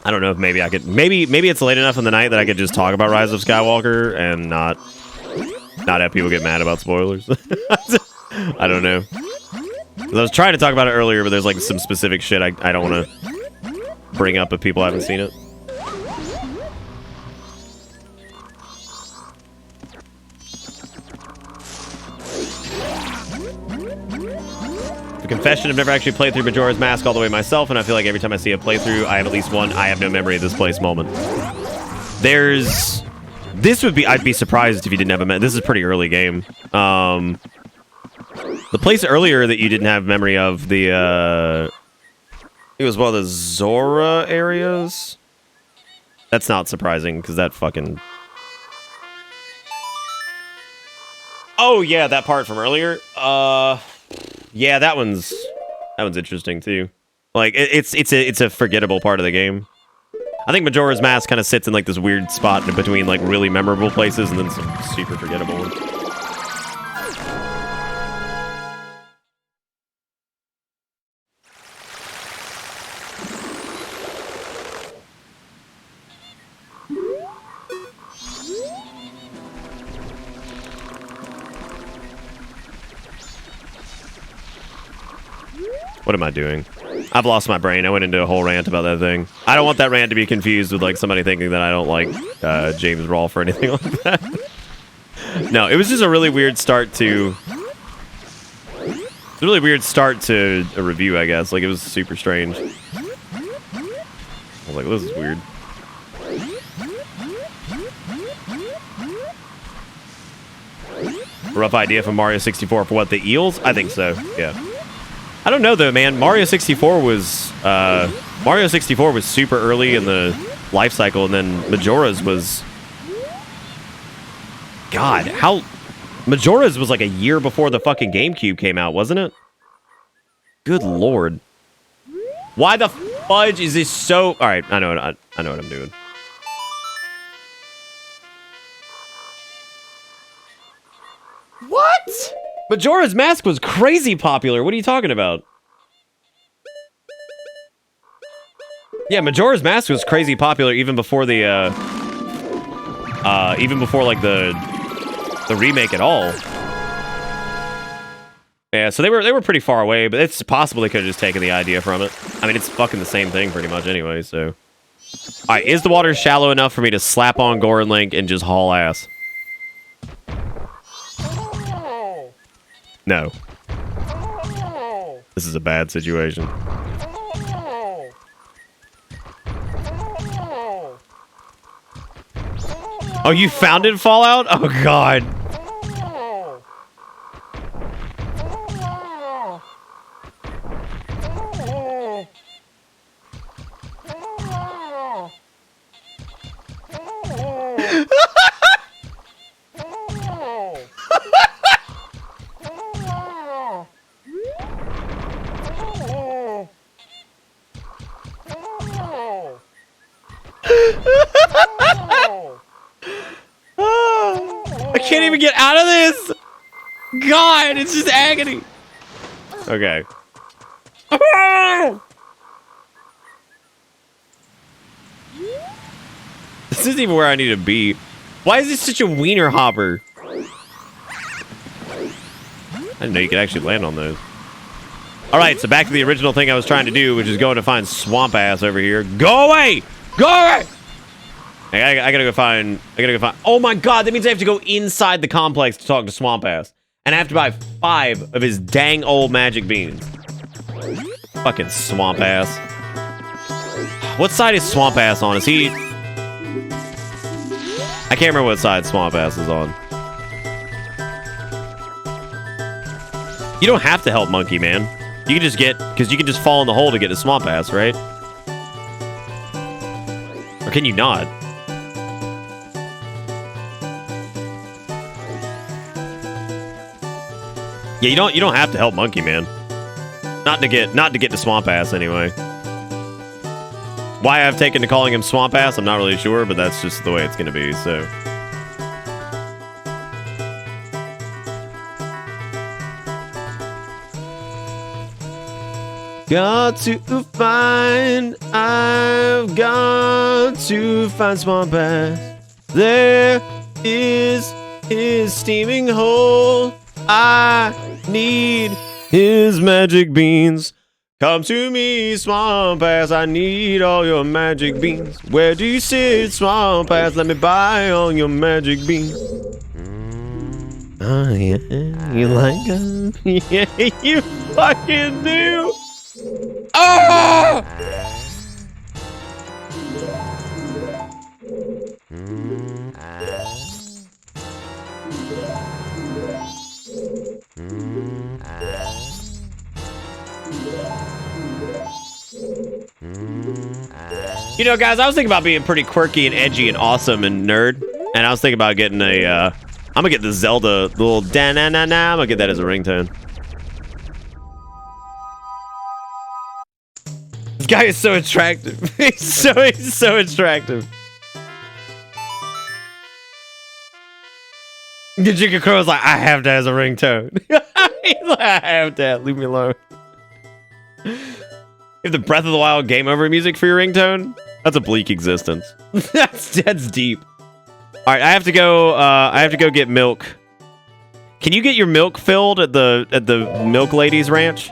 I don't know if maybe I could... Maybe it's late enough in the night that I could just talk about Rise of Skywalker and not have people get mad about spoilers. I don't know. 'Cause I was trying to talk about it earlier, but there's like some specific shit I don't want to bring up if people haven't seen it. The confession, I've never actually played through Majora's Mask all the way myself, and I feel like every time I see a playthrough, I have at least one I have no memory of this place moment. I'd be surprised if you didn't have a this is a pretty early game. The place earlier that you didn't have memory of, it was one of the Zora areas. That's not surprising, because that fucking... Oh, yeah, that part from earlier. Yeah, that one's interesting too. Like it's a forgettable part of the game. I think Majora's Mask kind of sits in like this weird spot in between like really memorable places and then some super forgettable ones. What am I doing? I've lost my brain. I went into a whole rant about that thing. I don't want that rant to be confused with like somebody thinking that I don't like James Rolfe or anything like that. No, it was just a really weird start to... It's a really weird start to a review, I guess. Like, it was super strange. I was like, this is weird. Rough idea from Mario 64 for what, the eels? I think so, yeah. I don't know though, man. Mario 64 was super early in the life cycle, and then Majora's was... God, Majora's was like a year before the fucking GameCube came out, wasn't it? Good lord. Why the fudge is this so... Alright, I know what I'm doing. What? Majora's Mask was crazy popular. What are you talking about? Yeah, Majora's Mask was crazy popular even before the like the remake at all. Yeah, so they were pretty far away, but it's possible they could have just taken the idea from it. I mean, it's fucking the same thing pretty much anyway, so. All right, is the water shallow enough for me to slap on Goron Link and just haul ass? No. This is a bad situation. Oh, you found it in Fallout? Oh, God. I can't even get out of this. God, it's just agony. Okay. This isn't even where I need to be. Why is this such a wiener hopper? I didn't know you could actually land on those. All right, so back to the original thing I was trying to do, which is going to find Swamp Ass over here. Go away! Go away! I gotta go find. Oh my God! That means I have to go inside the complex to talk to Swamp Ass, and I have to buy 5 of his dang old magic beans. Fucking Swamp Ass. What side is Swamp Ass on? Is he? I can't remember what side Swamp Ass is on. You don't have to help Monkey Man. You can just get, because you can just fall in the hole to get to Swamp Ass, right? Or can you not? Yeah, you don't have to help Monkey Man. Not to get to Swamp Ass anyway. Why I've taken to calling him Swamp Ass, I'm not really sure, but that's just the way it's gonna be, so. I've got to find Swamp Ass. There is his steaming hole. I need his magic beans. Come to me, Swamp Ass. I need all your magic beans. Where do you sit, Swamp Ass? Let me buy all your magic beans. Oh, yeah. You like them? Yeah, you fucking do. Oh! You know, guys, I was thinking about being pretty quirky and edgy and awesome and nerd, and I was thinking about getting a, I'm gonna get the Zelda, the little da-na-na-na, I'm gonna get that as a ringtone. This guy is so attractive. He's so attractive. Jika Crow's like, I have that as a ringtone. He's like, I have that. Leave me alone. If the Breath of the Wild game over music for your ringtone, that's a bleak existence. that's deep. All right, I have to go get milk. Can you get your milk filled at the milk lady's ranch?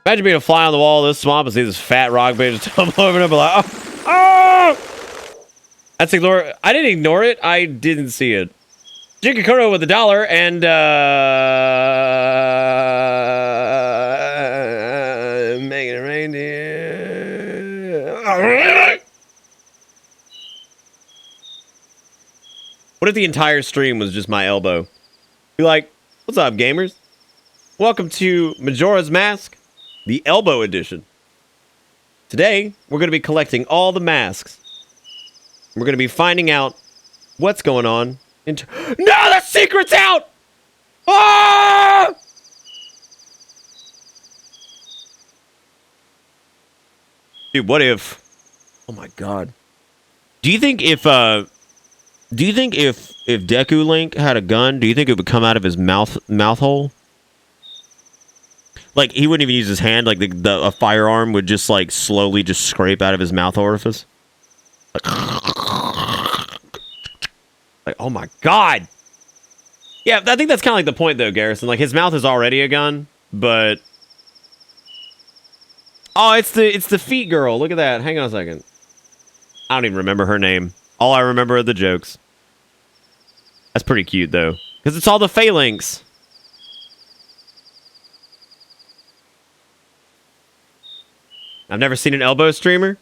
Imagine being a fly on the wall of this swamp and see this fat rock bitch tumble over and be like, oh! That's ignore. I didn't ignore it. I didn't see it. Jikakuro with $1 and making a reindeer. What if the entire stream was just my elbow? Be like, what's up, gamers? Welcome to Majora's Mask, the Elbow Edition. Today, we're going to be collecting all the masks. We're going to be finding out what's going on. No, the secret's out! Ah! Dude, what if... Oh my god. Do you think if Deku Link had a gun, do you think it would come out of his mouth hole? Like, he wouldn't even use his hand, like a firearm would just like slowly just scrape out of his mouth orifice? Like, oh my god! Yeah, I think that's kind of like the point though, Garrison. Like, his mouth is already a gun, but... Oh, it's the feet girl. Look at that. Hang on a second. I don't even remember her name. All I remember are the jokes. That's pretty cute, though. Because it's all the phalanx. I've never seen an elbow streamer.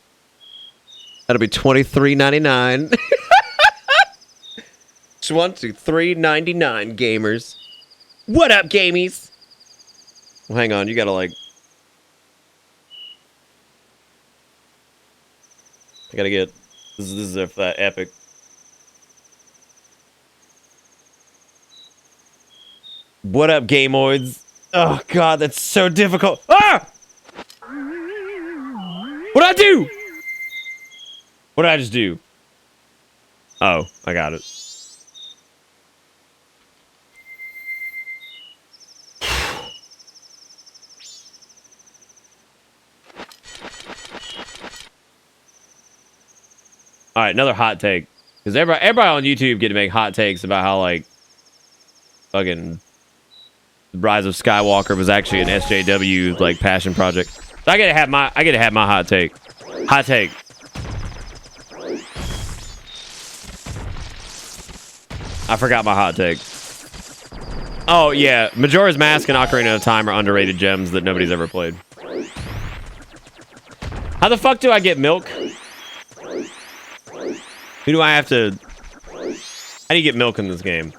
That'll be $23.99. $23.99, gamers. What up, gamies? Well, hang on. You gotta, like... I gotta get... This is epic. What up, gameoids? Oh, God, that's so difficult. Ah! What'd I do? What did I just do? Oh, I got it. All right, another hot take. Because everybody on YouTube get to make hot takes about how, like, fucking Rise of Skywalker was actually an SJW, like, passion project. So I get to have my hot take. Hot take. I forgot my hot take. Oh, yeah. Majora's Mask and Ocarina of Time are underrated gems that nobody's ever played. How the fuck do I get milk? Who do I have to... How do you get milk in this game?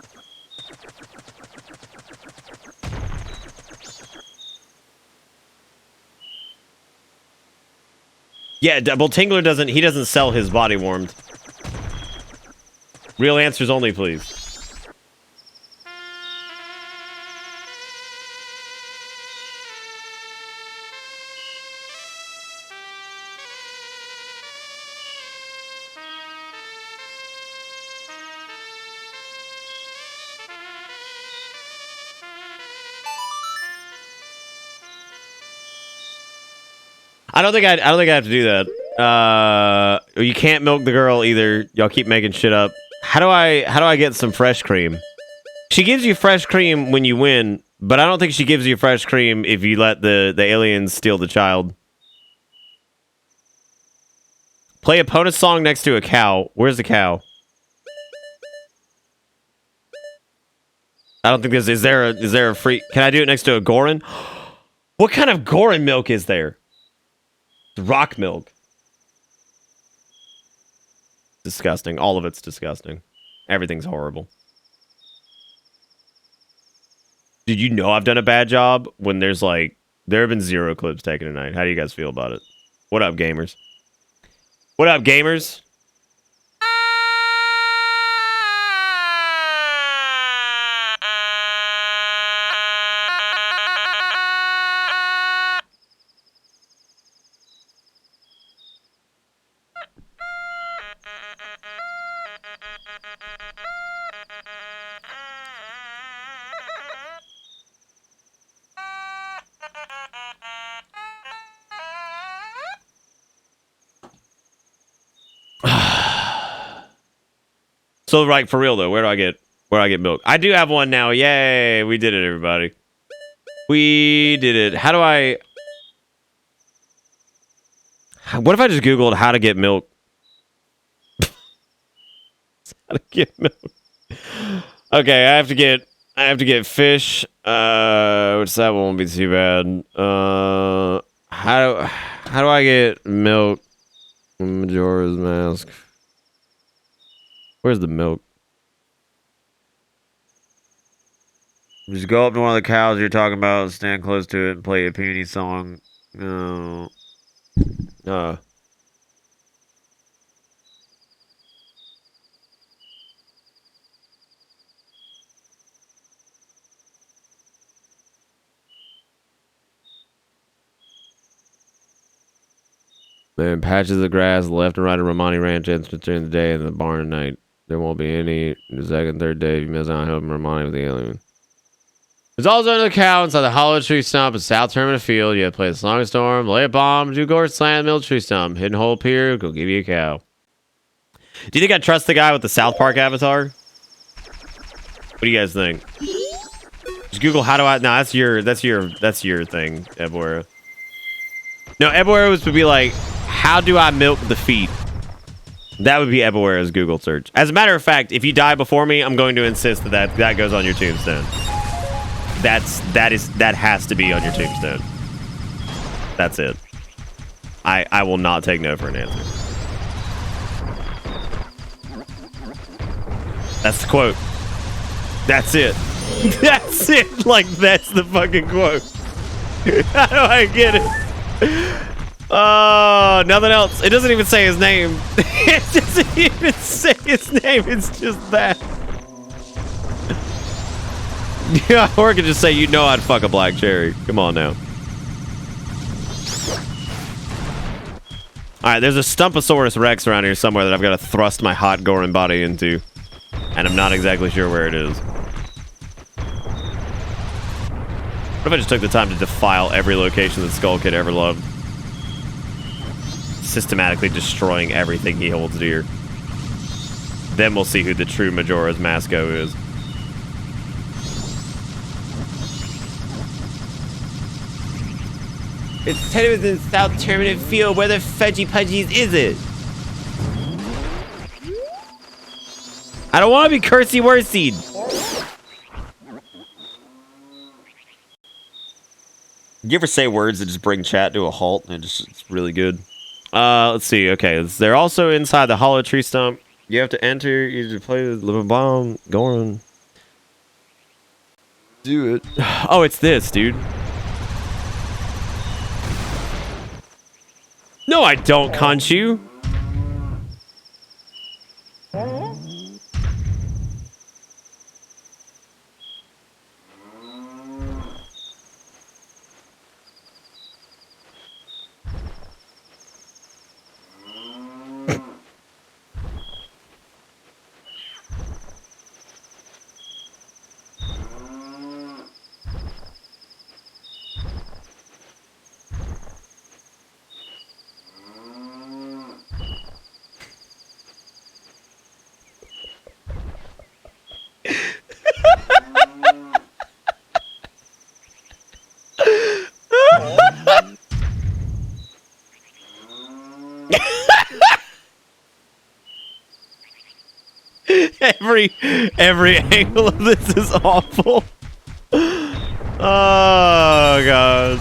Yeah, well, Tingler doesn't sell his body warmed. Real answers only, please. I don't think I have to do that. You can't milk the girl either. Y'all keep making shit up. How do I get some fresh cream? She gives you fresh cream when you win, but I don't think she gives you fresh cream if you let the aliens steal the child. Play opponent song next to a cow. Where's the cow? I don't think is there a free... Can I do it next to a Goron? What kind of Goron milk is there? Rock milk. Disgusting. All of it's disgusting. Everything's horrible. Did you know I've done a bad job when there's like... There have been 0 clips taken tonight. How do you guys feel about it? What up, gamers? What up, gamers? So, like, for real though, where do I get milk? I do have one now. Yay! We did it, everybody. We did it. How do I... What if I just Googled how to get milk? How to get milk? Okay, I have to get fish. Which that won't be too bad. How do I get milk? Majora's Mask. Where's the milk? Just go up to one of the cows you're talking about, stand close to it, and play a puny song. No. Man, patches of grass left and right of Romani Ranch entrance during the day and the barn at night. There won't be any the second, third day if you miss out helping Romani with the alien. There's also another cow inside the hollow tree stump in South Terminal Field. You have to play the Song of Storm, lay a bomb, do gore slam, middle tree stump, hidden hole pier, go give you a cow. Do you think I trust the guy with the South Park avatar? What do you guys think? Just Google how do I... No, that's your thing, Ebora. No, Ebora would be like, how do I milk the feet? That would be Ebera's Google search. As a matter of fact, if you die before me, I'm going to insist that goes on your tombstone. That has to be on your tombstone. That's it. I will not take no for an answer. That's the quote. That's it. That's it. Like, that's the fucking quote. How do I get it? Oh, nothing else. It doesn't even say his name. It doesn't even say his name. It's just that. Yeah, or I could just say, you know I'd fuck a black cherry. Come on now. Alright, there's a Stumposaurus Rex around here somewhere that I've got to thrust my hot Goron body into. And I'm not exactly sure where it is. What if I just took the time to defile every location that Skull Kid ever loved? Systematically destroying everything he holds dear. Then we'll see who the true Majora's Masco is. It said it was in South Terminative Field. Where the Fudgy Pudgies is it? I don't want to be cursey worsied. You ever say words that just bring chat to a halt? And it's really good. Let's see. Okay, they're also inside the hollow tree stump. You have to enter. You have to play the little bomb. Go on. Do it. Oh, it's this, dude. No, I don't, Conchu. Every angle of this is awful. Oh god.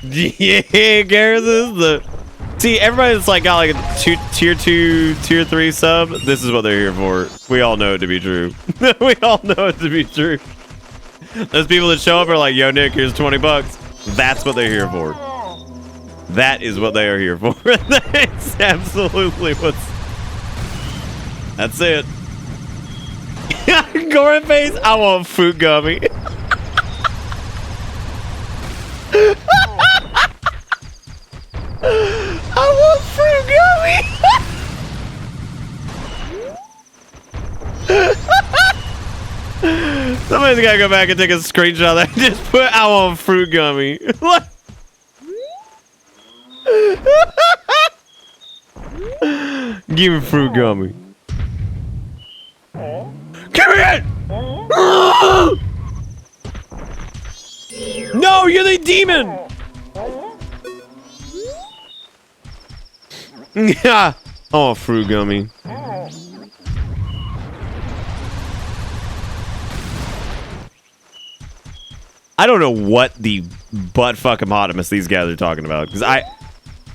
Yeah, Garrus is the. See, everybody that's like got like a tier 2, tier 3 sub. This is what they're here for. We all know it to be true. We all know it to be true. Those people that show up are like, "Yo, Nick, here's $20." That's what they're here for. That is what they are here for. That's absolutely what's. That's it. Gorin face, I want fruit gummy. I want fruit gummy. Somebody's gotta go back and take a screenshot of that and just put I want fruit gummy. What? Give me fruit gummy. Give me it! No, you're the demon! Yeah. Oh, fruit gummy. I don't know what the butt fuck hippopotamus these guys are talking about.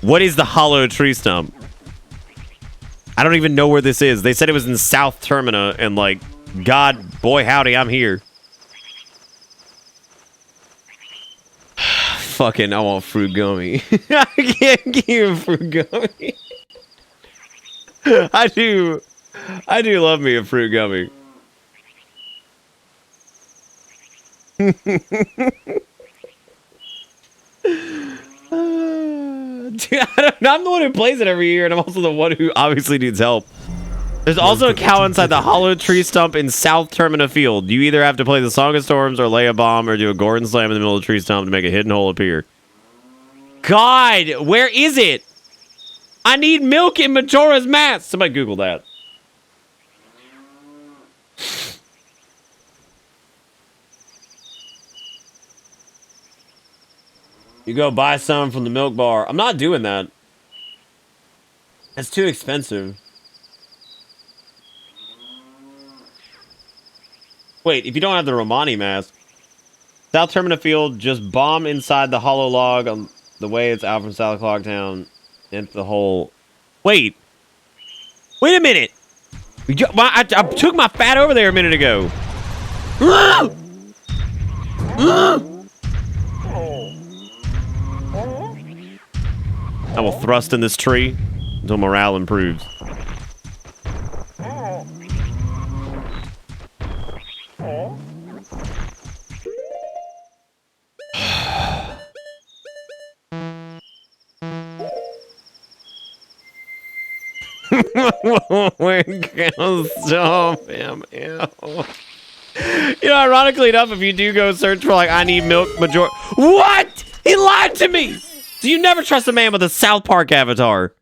What is the hollow tree stump? I don't even know where this is. They said it was in South Termina, and like, God, boy, howdy, I'm here. Fucking, I want fruit gummy. I can't give fruit gummy. I do love me a fruit gummy. Dude, I'm the one who plays it every year, and I'm also the one who obviously needs help. There's also a cow inside the hollow tree stump in South Termina Field. You either have to play the Song of Storms or lay a bomb or do a Gordon Slam in the middle of the tree stump to make a hidden hole appear. God, where is it? I need milk in Majora's Mask. Somebody Google that. You go buy some from the milk bar. I'm not doing that. That's too expensive. Wait, if you don't have the Romani mask. South Termina Field, just bomb inside the hollow log on the way it's out from South Clocktown into the hole. Wait. Wait a minute. I took my fat over there a minute ago. I will thrust in this tree until morale improves. Where goes stop him? Ew. You know, ironically enough, if you do go search for like I need milk Majora. What? He lied to me! So you never trust a man with a South Park avatar.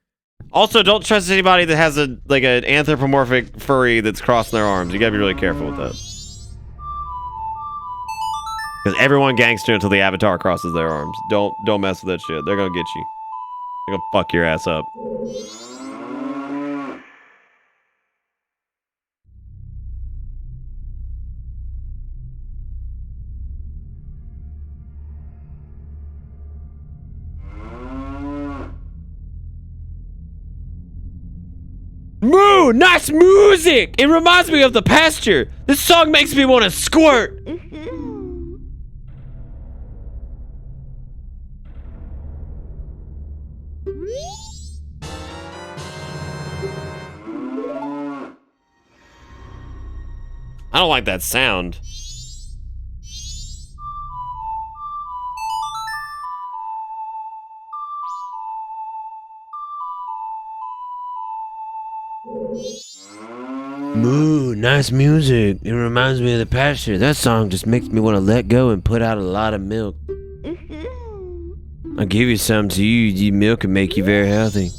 Also, don't trust anybody that has a like an anthropomorphic furry that's crossing their arms. You gotta be really careful with that. Because everyone gangster until the avatar crosses their arms. Don't mess with that shit. They're gonna get you. They're gonna fuck your ass up. Moo! Nice music! It reminds me of the pasture. This song makes me want to squirt. I don't like that sound. Moo, nice music. It reminds me of the pasture. That song just makes me want to let go and put out a lot of milk. I'll give you some to you. Your milk can make you very healthy.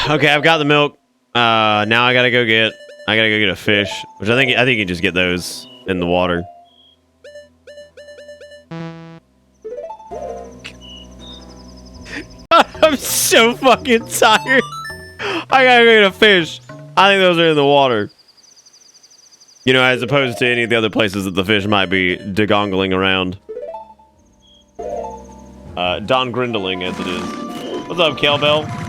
Okay, I've got the milk. Now I gotta go get a fish, which I think you can just get those in the water. I'm so fucking tired. I gotta go get a fish. I think those are in the water. You know, as opposed to any of the other places that the fish might be degongling around. Don Grindling, as it is. What's up, Kelbell?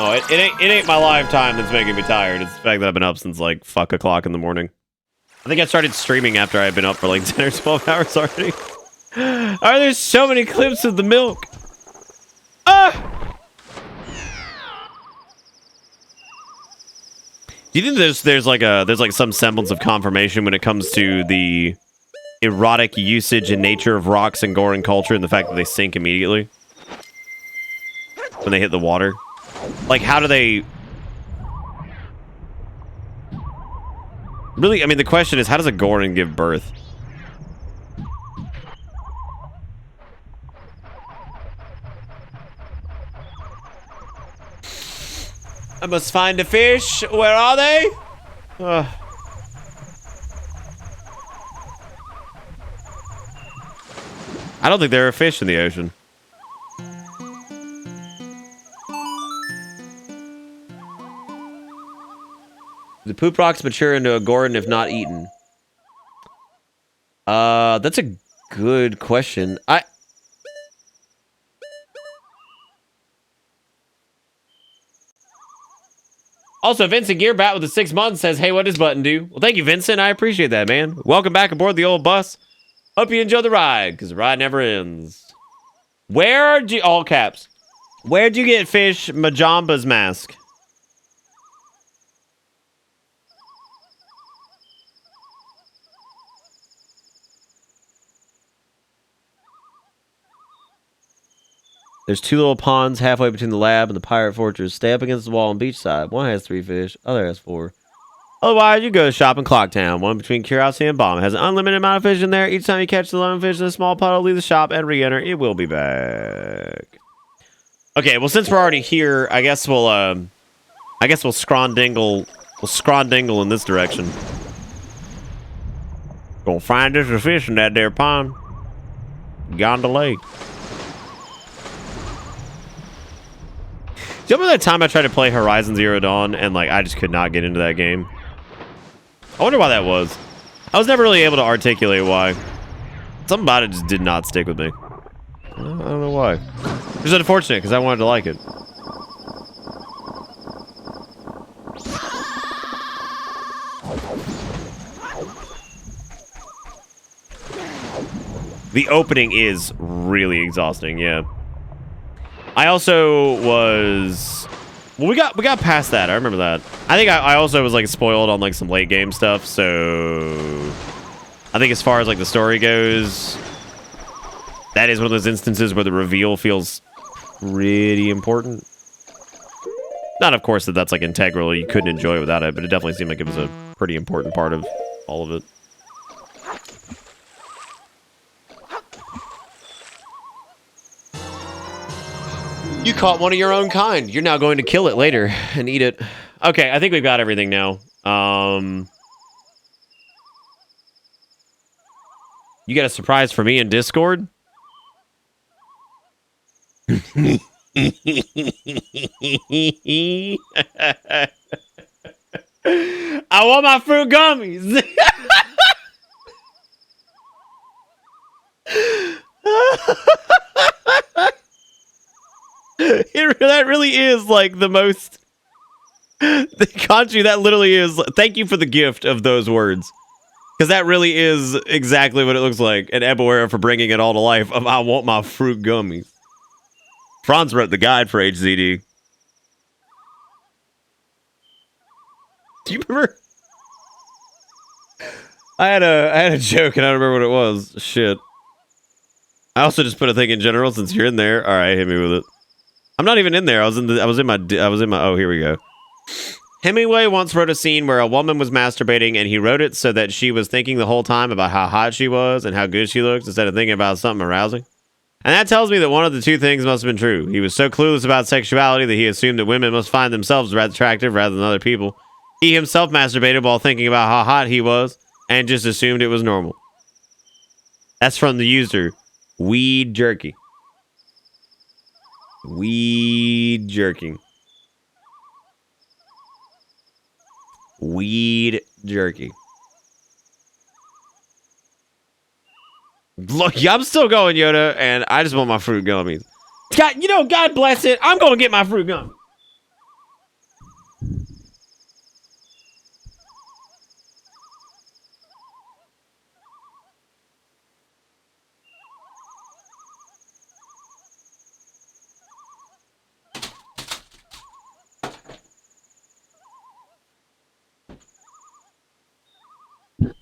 Oh, it ain't my lifetime that's making me tired. It's the fact that I've been up since like fuck o'clock in the morning. I think I started streaming after I'd been up for like 10 or 12 hours already. Alright, there's so many clips of the milk. Ah! Do you think there's like some semblance of confirmation when it comes to the erotic usage and nature of rocks in Goran culture and the fact that they sink immediately when they hit the water? Like, how do they... Really, I mean, the question is, how does a Goran give birth? I must find a fish. Where are they? I don't think there are fish in the ocean. The poop rocks mature into a Goran if not eaten. That's a good question. Also, Vincent Gearbat with the 6 months says, hey, what does Button do? Well, thank you, Vincent. I appreciate that, man. Welcome back aboard the old bus. Hope you enjoy the ride, because the ride never ends. Where'd you... All caps. Where'd you get fish Majamba's mask? There's 2 little ponds halfway between the lab and the pirate fortress. Stay up against the wall on beachside. One has 3 fish. Other has 4. Otherwise, you go to Shop in Clocktown, one between Curiosity and Bomb. It has an unlimited amount of fish in there. Each time you catch the lone fish in a small puddle, leave the shop and re-enter. It will be back. Okay, well, since we're already here, I guess we'll scrondingle. We'll scrondingle in this direction. Gonna find us a fish in that there pond. Yonder Lake. Do you remember that time I tried to play Horizon Zero Dawn and like I just could not get into that game? I wonder why that was. I was never really able to articulate why. Something about it just did not stick with me. I don't know why. It was unfortunate because I wanted to like it. The opening is really exhausting, yeah. I also was... Well, we got past that. I remember that. I think I also was, like, spoiled on, like, some late game stuff, so... I think as far as, like, the story goes... That is one of those instances where the reveal feels pretty important. Not, of course, that that's, like, integral. You couldn't enjoy it without it, but it definitely seemed like it was a pretty important part of all of it. You caught one of your own kind. You're now going to kill it later and eat it. Okay, I think we've got everything now. You got a surprise for me in Discord? I want my fruit gummies. That really is like the most the Kanji, that literally is thank you for the gift of those words, because that really is exactly what it looks like. And Ebawera for bringing it all to life of I want my fruit gummies. Franz wrote the guide for HZD. Do you remember? I had a joke and I don't remember what it was. Shit. I also just put a thing in general since you're in there. All right, hit me with it. I'm not even in there. I was in my oh, here we go. Hemingway once wrote a scene where a woman was masturbating and he wrote it so that she was thinking the whole time about how hot she was and how good she looked instead of thinking about something arousing. And that tells me that one of the two things must have been true. He was so clueless about sexuality that he assumed that women must find themselves attractive rather than other people. He himself masturbated while thinking about how hot he was and just assumed it was normal. That's from the user, Weed Jerky. Weed jerking. Weed jerky. Look, yeah, I'm still going, Yoda, and I just want my fruit gummies. God, you know, God bless it. I'm going to get my fruit gummies.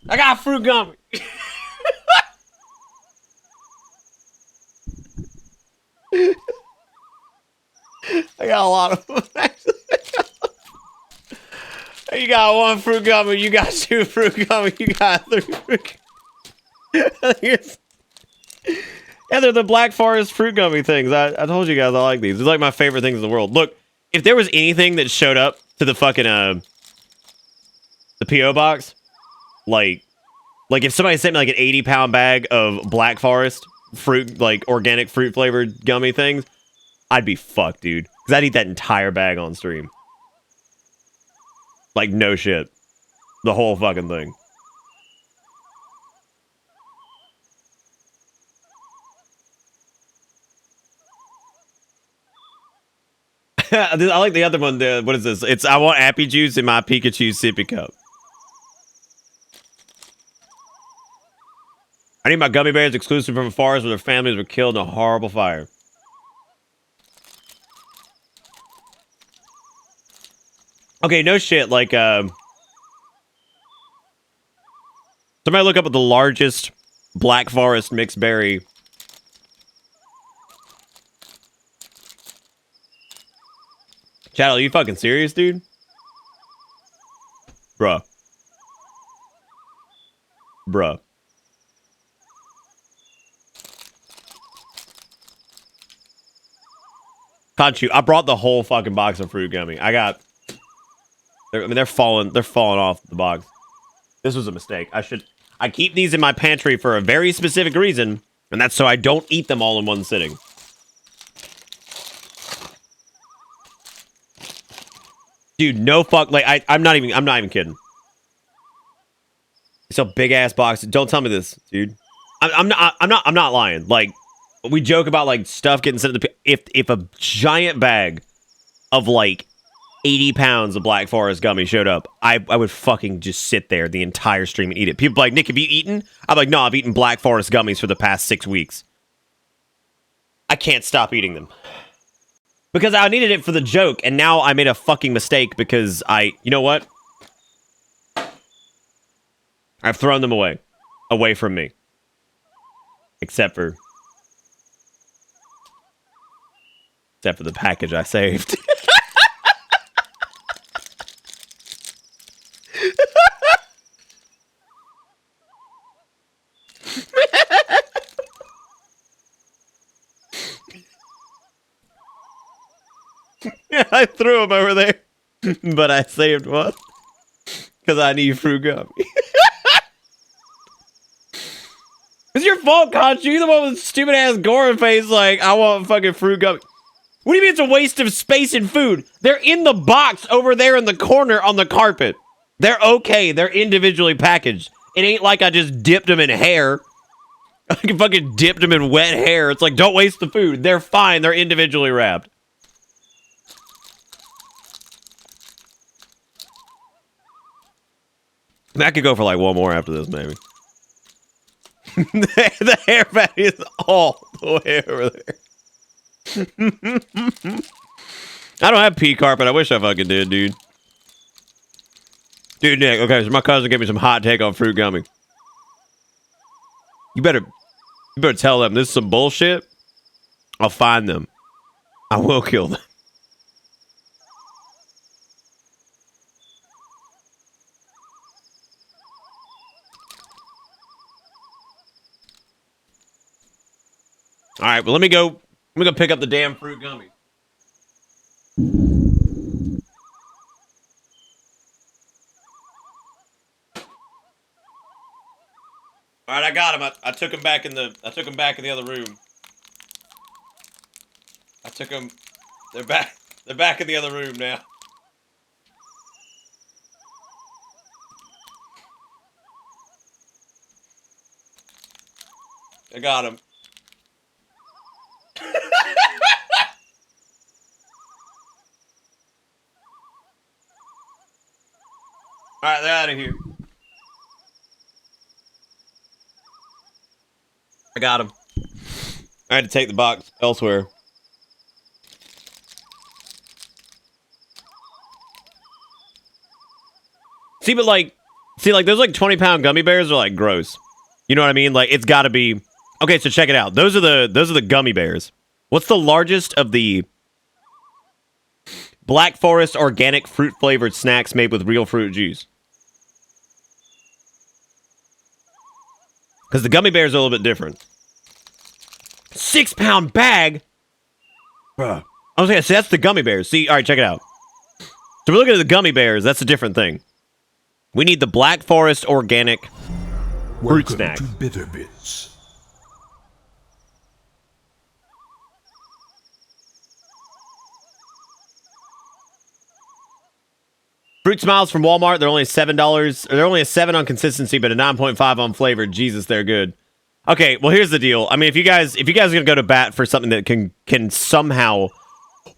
I got a fruit gummy. I got a lot of them, actually. You got one fruit gummy, you got two fruit gummy, you got three fruit gummy. Yeah, they're the Black Forest fruit gummy things. I told you guys I like these. They're like my favorite things in the world. Look, if there was anything that showed up to the fucking, the P.O. box, like if somebody sent me like an 80-pound bag of Black Forest fruit, like organic fruit flavored gummy things, I'd be fucked, dude. Because I'd eat that entire bag on stream. Like, no shit. The whole fucking thing. I like the other one. What is this? It's I want appy juice in my Pikachu sippy cup. I need my gummy bears exclusive from a forest where their families were killed in a horrible fire. Okay, no shit. Like, somebody look up at the largest Black Forest mixed berry. Chad, are you fucking serious, dude? Bruh. Bruh. Conchu, I brought the whole fucking box of fruit gummy. They're falling off the box. This was a mistake. I keep these in my pantry for a very specific reason, and that's so I don't eat them all in one sitting. Dude, no fuck. Like I'm not even kidding. It's a big ass box. Don't tell me this, dude. I'm not lying. Like we joke about like stuff getting sent to the if a giant bag of like 80 pounds of Black Forest gummy showed up, I would fucking just sit there the entire stream and eat it. People are like, Nick, have you eaten? I'm like, no, I've eaten Black Forest gummies for the past 6 weeks. I can't stop eating them. Because I needed it for the joke, and now I made a fucking mistake because you know what? I've thrown them away. Away from me. Except for the package I saved. Yeah, I threw them over there. But I saved one. Because I need fruit gummy. It's your fault, Conchu. You're the one with stupid ass Goron face like, I want fucking fruit gummy. What do you mean it's a waste of space and food? They're in the box over there in the corner on the carpet. They're okay. They're individually packaged. It ain't like I just dipped them in hair. I fucking dipped them in wet hair. It's like, don't waste the food. They're fine. They're individually wrapped. I could go for like one more after this, maybe. The hair patty is all the way over there. I don't have pea carpet. I wish I fucking did, dude. Dude, Nick, okay, so my cousin gave me some hot take on fruit gummy. You better tell them this is some bullshit. I'll find them. I will kill them. All right, well, let me go pick up the damn fruit gummy. All right, I got him. I took him back in the other room. I took them. They're back in the other room now. I got him. All right, they're out of here. I got him. I had to take the box elsewhere. See, those like 20-pound gummy bears are like gross. You know what I mean? Like it's got to be. Okay, so check it out. Those are the gummy bears. What's the largest of the Black Forest organic fruit flavored snacks made with real fruit juice? Because the gummy bears are a little bit different. 6-pound bag? Bruh. I was going to say, that's the gummy bears. See, all right, check it out. So we're looking at the gummy bears. That's a different thing. We need the Black Forest organic fruit snacks. Welcome to Bitter Bits. Fruit Smiles from Walmart. They're only $7. They're only a 7 on consistency, but a 9.5 on flavor. Jesus, they're good. Okay, well here's the deal. I mean, if you guys are gonna go to bat for something that can somehow,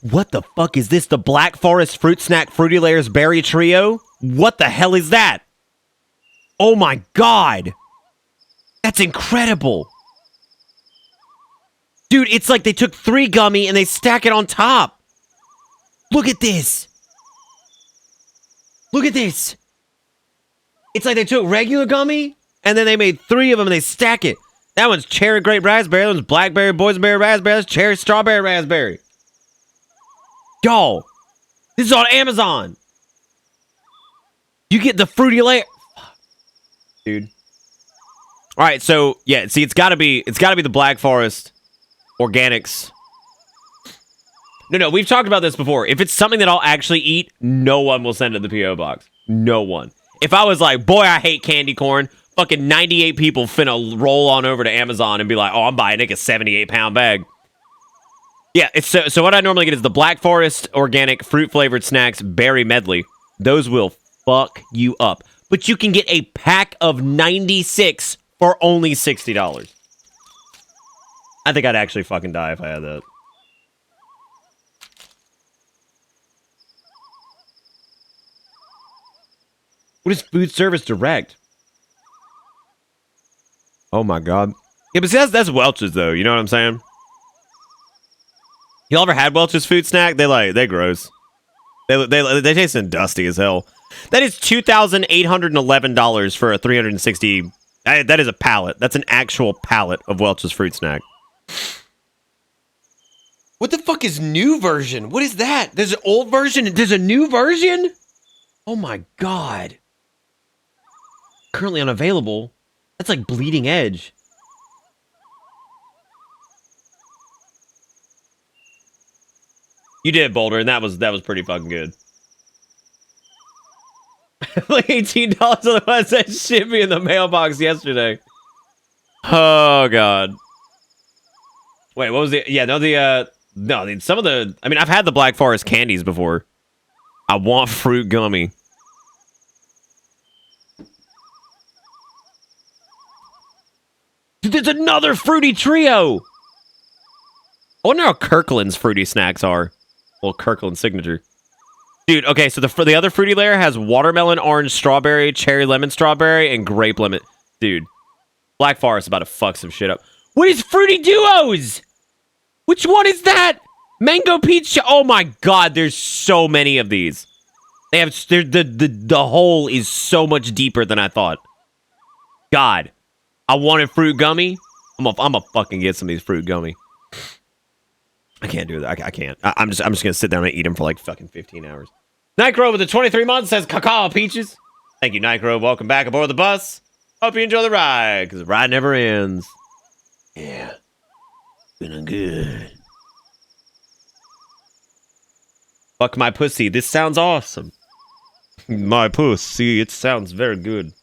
what the fuck is this? The Black Forest Fruit Snack Fruity Layers Berry Trio? What the hell is that? Oh my god, that's incredible, dude! It's like they took 3 gummy and they stack it on top. Look at this. Look at this. It's like they took regular gummy and then they made 3 of them and they stack it. That one's cherry grape raspberry. That one's blackberry boysenberry raspberry. That's cherry strawberry raspberry. Y'all, this is on Amazon. You get the fruity layer. Dude. All right, so yeah, see, it's got to be the Black Forest organics. No, we've talked about this before. If it's something that I'll actually eat, no one will send it to the PO box. No one. If I was like, boy, I hate candy corn, fucking 98 people finna roll on over to Amazon and be like, oh, I'm buying Nick a 78-pound bag. Yeah, it's so what I normally get is the Black Forest organic fruit flavored snacks berry medley. Those will fuck you up. But you can get a pack of 96 for only $60. I think I'd actually fucking die if I had that. What is food service direct? Oh my god. Yeah, but see, that's Welch's though. You know what I'm saying? You ever had Welch's food snack? They gross. They taste dusty as hell. That is $2,811 for a 360. That is a pallet. That's an actual pallet of Welch's fruit snack. What the fuck is new version? What is that? There's an old version and there's a new version? Oh my god. Currently unavailable. That's like bleeding edge. You did, Boulder, and that was pretty fucking good. Like $18 otherwise that shit me in the mailbox yesterday. Oh god. Wait, what was the some of the I mean I've had the Black Forest candies before. I want fruit gummy. Dude, there's another fruity trio. I wonder how Kirkland's fruity snacks are. Well, Kirkland signature. Dude, okay, so the other fruity layer has watermelon, orange, strawberry, cherry, lemon, strawberry, and grape lemon. Dude, Black Forest is about to fuck some shit up. What is Fruity Duos? Which one is that? Mango peach? Oh my god, there's so many of these. They have the hole is so much deeper than I thought. God, I wanted fruit gummy. I'm a fucking get some of these fruit gummy. I can't do that. I can't. I'm just gonna sit down and eat them for like fucking 15 hours. Nightcrow with the 23 months says cacao peaches. Thank you, Nightcrow. Welcome back aboard the bus. Hope you enjoy the ride, because the ride never ends. Yeah. Feeling good. Fuck my pussy. This sounds awesome. My pussy. It sounds very good.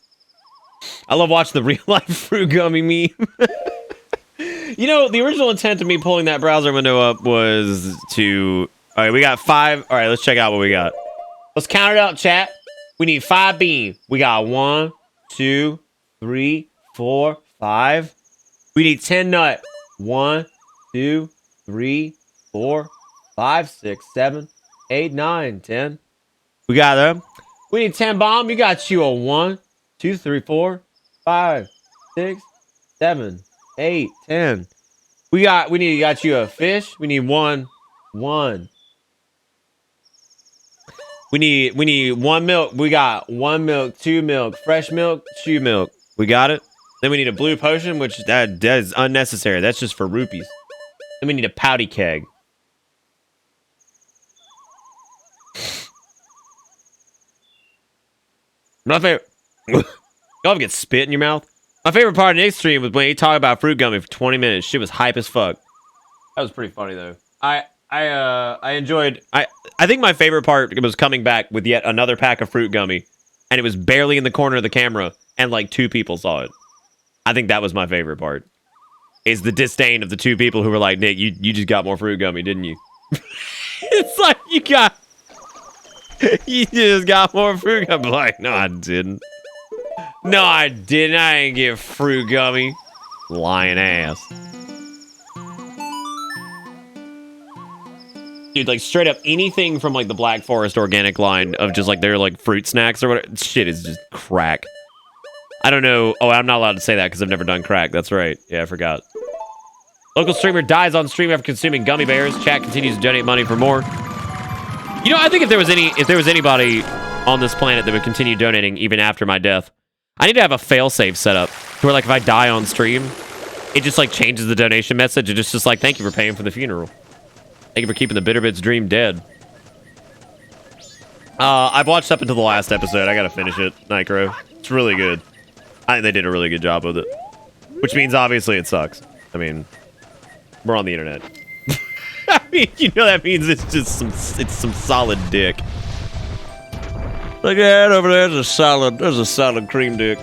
I love watching the real life fruit gummy meme. You know, the original intent of me pulling that browser window up was to... All right, we got 5. All right, let's check out what we got. Let's count it up, chat. We need 5 beans. We got 1, 2, 3, 4, 5. We need 10 nut. 1, 2, 3, 4, 5, 6, 7, 8, 9, 10. We got them. We need 10 bomb. You got you a 1, 2, 3, 4, 5, 6, 7, 8, 10. We got you a fish. We need 1. We need 1 milk. We got 1 milk, 2 milk, fresh milk, 2 milk. We got it. Then we need a blue potion, which that is unnecessary. That's just for rupees. Then we need a pouty keg. My favorite. Y'all ever get spit in your mouth? My favorite part of Nick's stream was when he talked about fruit gummy for 20 minutes. Shit was hype as fuck. That was pretty funny though. I enjoyed. I think my favorite part was coming back with yet another pack of fruit gummy, and it was barely in the corner of the camera, and like 2 people saw it. I think that was my favorite part. Is the disdain of the 2 people who were like, Nick, you just got more fruit gummy, didn't you? It's like you just got more fruit gummy. I'm like, no, I didn't. No, I didn't. I ain't get fruit gummy. Lying ass. Dude, like straight up anything from like the Black Forest organic line of just like their like fruit snacks or whatever. Shit is just crack. I don't know. Oh, I'm not allowed to say that because I've never done crack. That's right. Yeah, I forgot. Local streamer dies on stream after consuming gummy bears. Chat continues to donate money for more. You know, I think if there was anybody on this planet that would continue donating even after my death, I need to have a failsafe set up to where like if I die on stream, it just like changes the donation message. It's just like, thank you for paying for the funeral. Thank you for keeping the Bitterbits dream dead. I've watched up until the last episode. I gotta finish it, Nitro. It's really good. I think they did a really good job with it. Which means obviously it sucks. I mean, we're on the internet. I mean, you know that means it's just some solid dick. Look at that over there. There's a solid cream dick.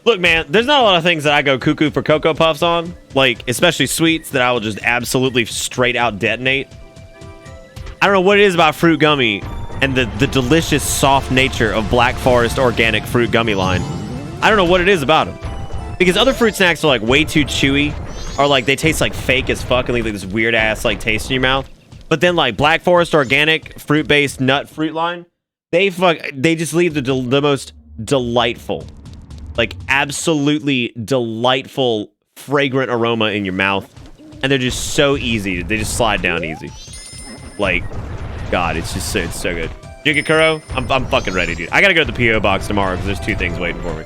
Look, man, there's not a lot of things that I go cuckoo for Cocoa Puffs on, like, especially sweets that I will just absolutely straight out detonate. I don't know what it is about fruit gummy and the delicious, soft nature of Black Forest organic fruit gummy line. I don't know what it is about them. Because other fruit snacks are, like, way too chewy, or, like, they taste, like, fake as fuck and leave, like, this weird-ass, like, taste in your mouth. But then, like, Black Forest organic fruit-based nut fruit line, they just leave the most delightful, like, absolutely delightful, fragrant aroma in your mouth. And they're just so easy. They just slide down easy. Like, God, it's so good. Jigakuro, I'm fucking ready, dude. I gotta go to the P.O. box tomorrow because there's 2 things waiting for me.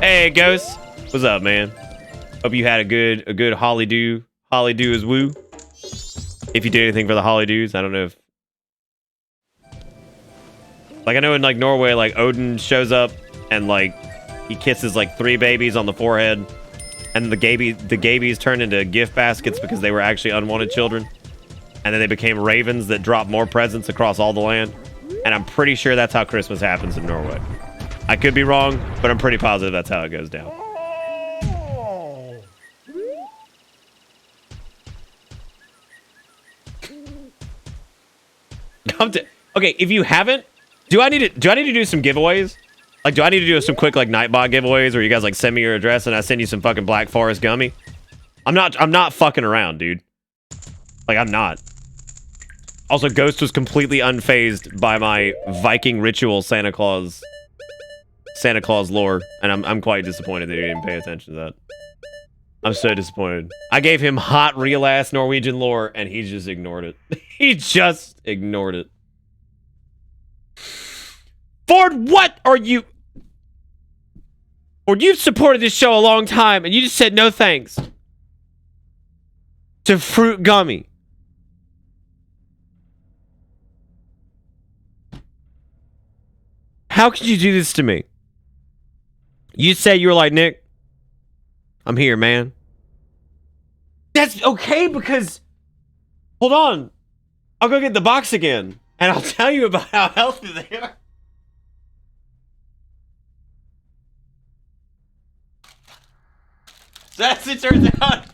Hey, Ghost. What's up, man? Hope you had a good Holly Do. Holly Do is woo. If you did anything for the Holly Doos, I don't know if... Like, I know in, like, Norway, like, Odin shows up and, like, he kisses, like, 3 babies on the forehead. And the gabies turned into gift baskets because they were actually unwanted children. And then they became ravens that dropped more presents across all the land. And I'm pretty sure that's how Christmas happens in Norway. I could be wrong, but I'm pretty positive that's how it goes down. Okay, if you haven't, do I need to do some giveaways? Like, do I need to do some quick, like, Nightbot giveaways where you guys, like, send me your address and I send you some fucking Black Forest gummy? I'm not fucking around, dude. Like, I'm not. Also, Ghost was completely unfazed by my Viking ritual Santa Claus lore, and I'm quite disappointed that he didn't pay attention to that. I'm so disappointed. I gave him hot, real-ass Norwegian lore, and he just ignored it. He just ignored it. Ford, what are you... Ford, you've supported this show a long time, and you just said no thanks to Fruit Gummy. How could you do this to me? You say you were like, Nick, I'm here, man. That's okay because... Hold on. I'll go get the box again, and I'll tell you about how healthy they are. So as it turns out,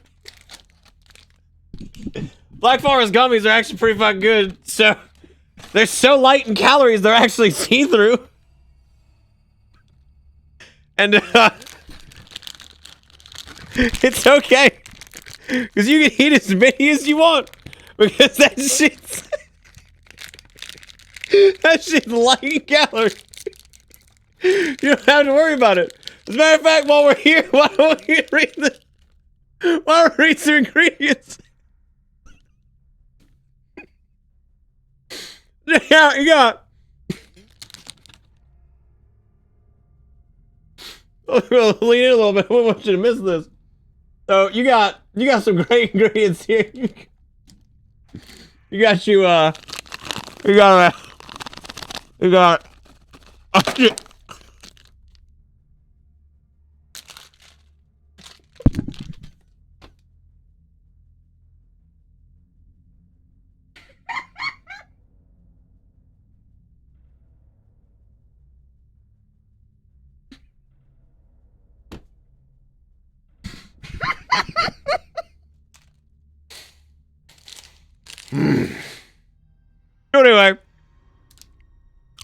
Black Forest gummies are actually pretty fucking good. So they're so light in calories, they're actually see-through. And it's okay, because you can eat as many as you want, because that shit's light in calories. You don't have to worry about it. As a matter of fact, while we're here, why don't we read some ingredients? Yeah, you got. We'll lean in a little bit. We want you to miss this. So you got some great ingredients here. You got oh shit. So anyway,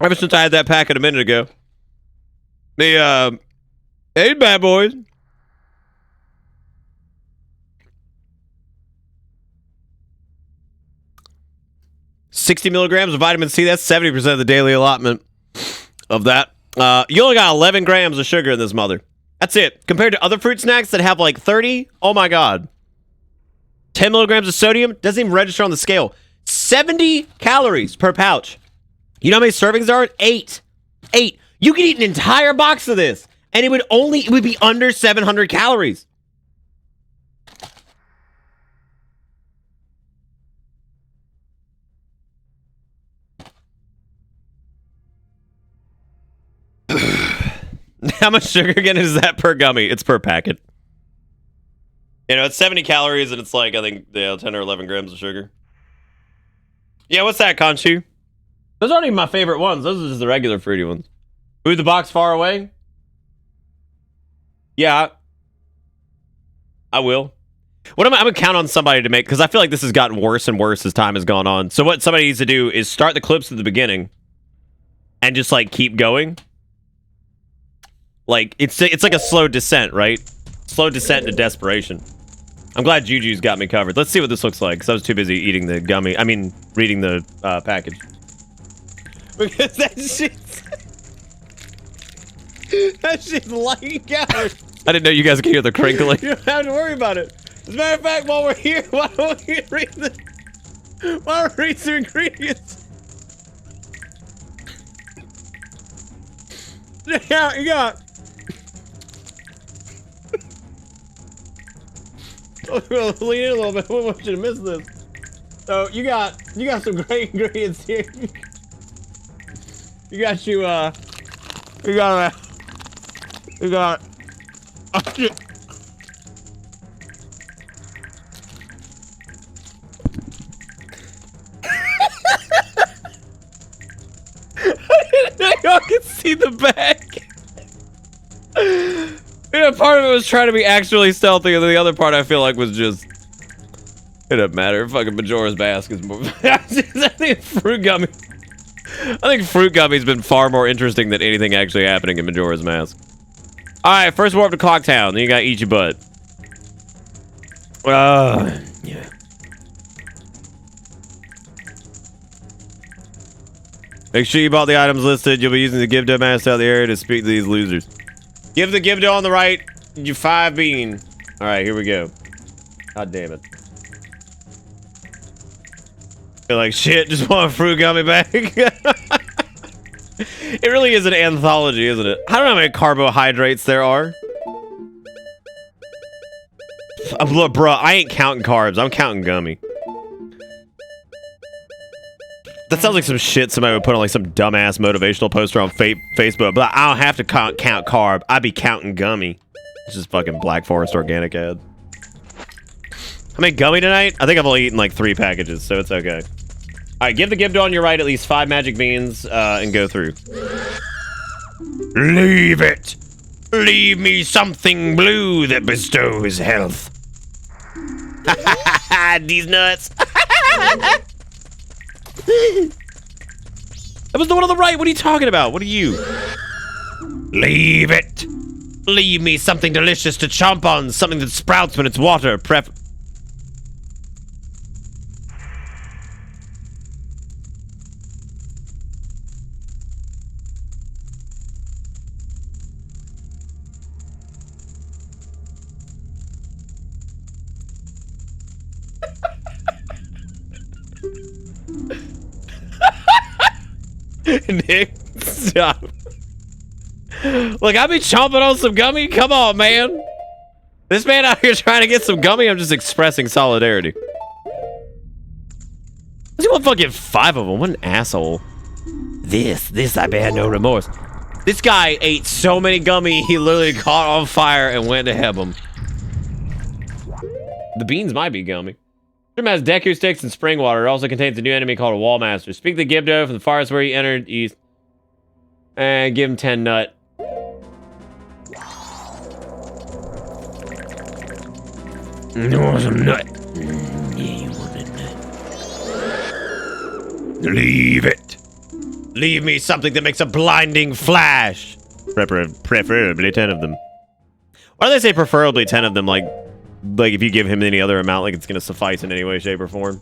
ever since I had that packet a minute ago, the hey bad boys. $60 milligrams of vitamin C. That's 70% of the daily allotment of that. You only got 11 grams of sugar in this mother. That's it. Compared to other fruit snacks that have like 30, oh my god. 10 milligrams of sodium doesn't even register on the scale. 70 calories per pouch. You know how many servings there are? 8. 8. You could eat an entire box of this, and it would be under 700 calories. How much sugar again is that per gummy? It's per packet. You know, it's 70 calories, and it's like, I think, 10 or 11 grams of sugar. Yeah, what's that, Conchu? Those aren't even my favorite ones. Those are just the regular fruity ones. Move the box far away? Yeah. I will. What I'm gonna count on somebody to make, because I feel like this has gotten worse and worse as time has gone on. So what somebody needs to do is start the clips at the beginning and just like keep going. Like it's like a slow descent, right? Slow descent into desperation. I'm glad Juju's got me covered. Let's see what this looks like, because I was too busy eating the gummy. I mean, reading the package. Because that shit's lying out. I didn't know you guys could hear the crinkling. You don't have to worry about it. As a matter of fact, while we're here, why don't we read some ingredients? Yeah, you got. Lean in a little bit. I don't want you to miss this. So you got some great ingredients here. You got oh shit. Y'all can see the back. Yeah, part of it was trying to be actually stealthy, and then the other part I feel like was just, it doesn't matter. Fucking Majora's Mask is more. I think Fruit Gummy's been far more interesting than anything actually happening in Majora's Mask. Alright, first warp to Clock Town, then you gotta eat your butt. Yeah. Make sure you bought the items listed. You'll be using the Give Dough mask out of the area to speak to these losers. Give the Give Dough on the right, you 5 bean. Alright, here we go. God damn it. Feel like shit, just want a fruit gummy back. It really is an anthology, isn't it? I don't know how many carbohydrates there are. Look, bro, I ain't counting carbs. I'm counting gummy. That sounds like some shit somebody would put on like some dumbass motivational poster on Facebook. But I don't have to count carb. I be counting gummy. It's just fucking Black Forest organic ad. How many gummy tonight? I think I've only eaten like 3 packages, so it's okay. All right, give the Give Dough on your right at least 5 magic beans and go through. Leave it. Leave me something blue that bestows health. These nuts. That was the one on the right. What are you talking about? What are you? Leave it. Leave me something delicious to chomp on. Something that sprouts when it's water. Nick, stop. Look, I be chomping on some gummy. Come on, man. This man out here trying to get some gummy. I'm just expressing solidarity. Does he want fucking 5 of them? What an asshole. This I bear no remorse. This guy ate so many gummy, he literally caught on fire and went to heaven. The beans might be gummy. Room has Deku sticks and spring water. It also contains a new enemy called a Wall Master. Speak the Give Dough from the forest where he entered east. And give him 10 nut. You want some nut? Yeah, you want a nut. Leave it. Leave me something that makes a blinding flash. Preferably 10 of them. Why do they say preferably 10 of them? Like if you give him any other amount, like it's gonna suffice in any way, shape, or form.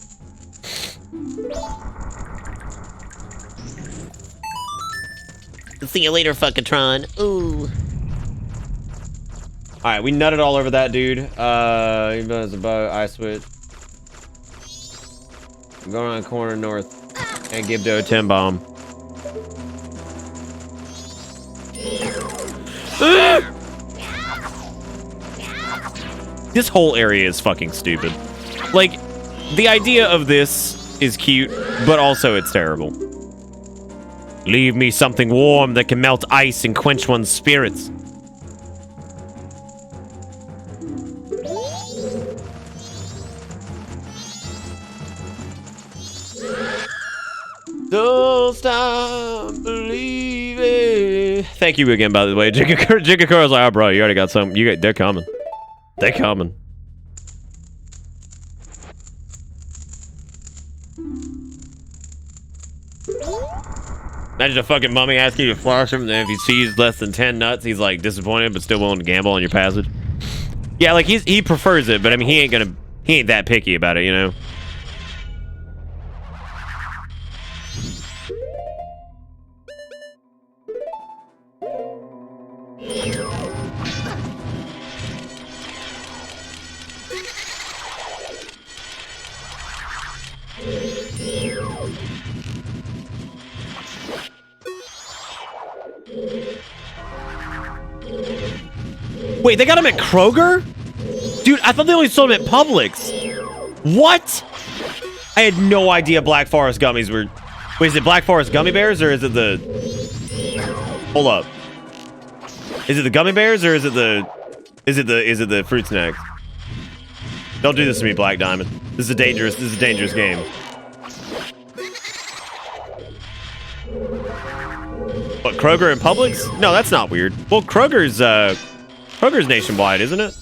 See you later, Fuckatron. Ooh. Alright, we nutted all over that dude. Even as a bow, I switch. Go around the corner north and give to a 10 bomb. This whole area is fucking stupid. Like, the idea of this is cute, but also it's terrible. Leave me something warm that can melt ice and quench one's spirits. Don't stop believing. Thank you again, by the way. Jigakura's like, oh, bro, you already got some. They're coming. They're coming. Imagine a fucking mummy asking you to flush him, and then if he sees less than 10 nuts, he's like disappointed, but still willing to gamble on your passage. Yeah, like he prefers it, but I mean, he ain't that picky about it, you know? Wait, they got him at Kroger? Dude, I thought they only sold him at Publix. What? I had no idea Black Forest gummies were... Wait, is it Black Forest gummy bears or is it the... Hold up. Is it the gummy bears or is it the... Is it the fruit snacks? Don't do this to me, Black Diamond. This is a dangerous game. What, Kroger and Publix? No, that's not weird. Well, Kroger's nationwide, isn't it?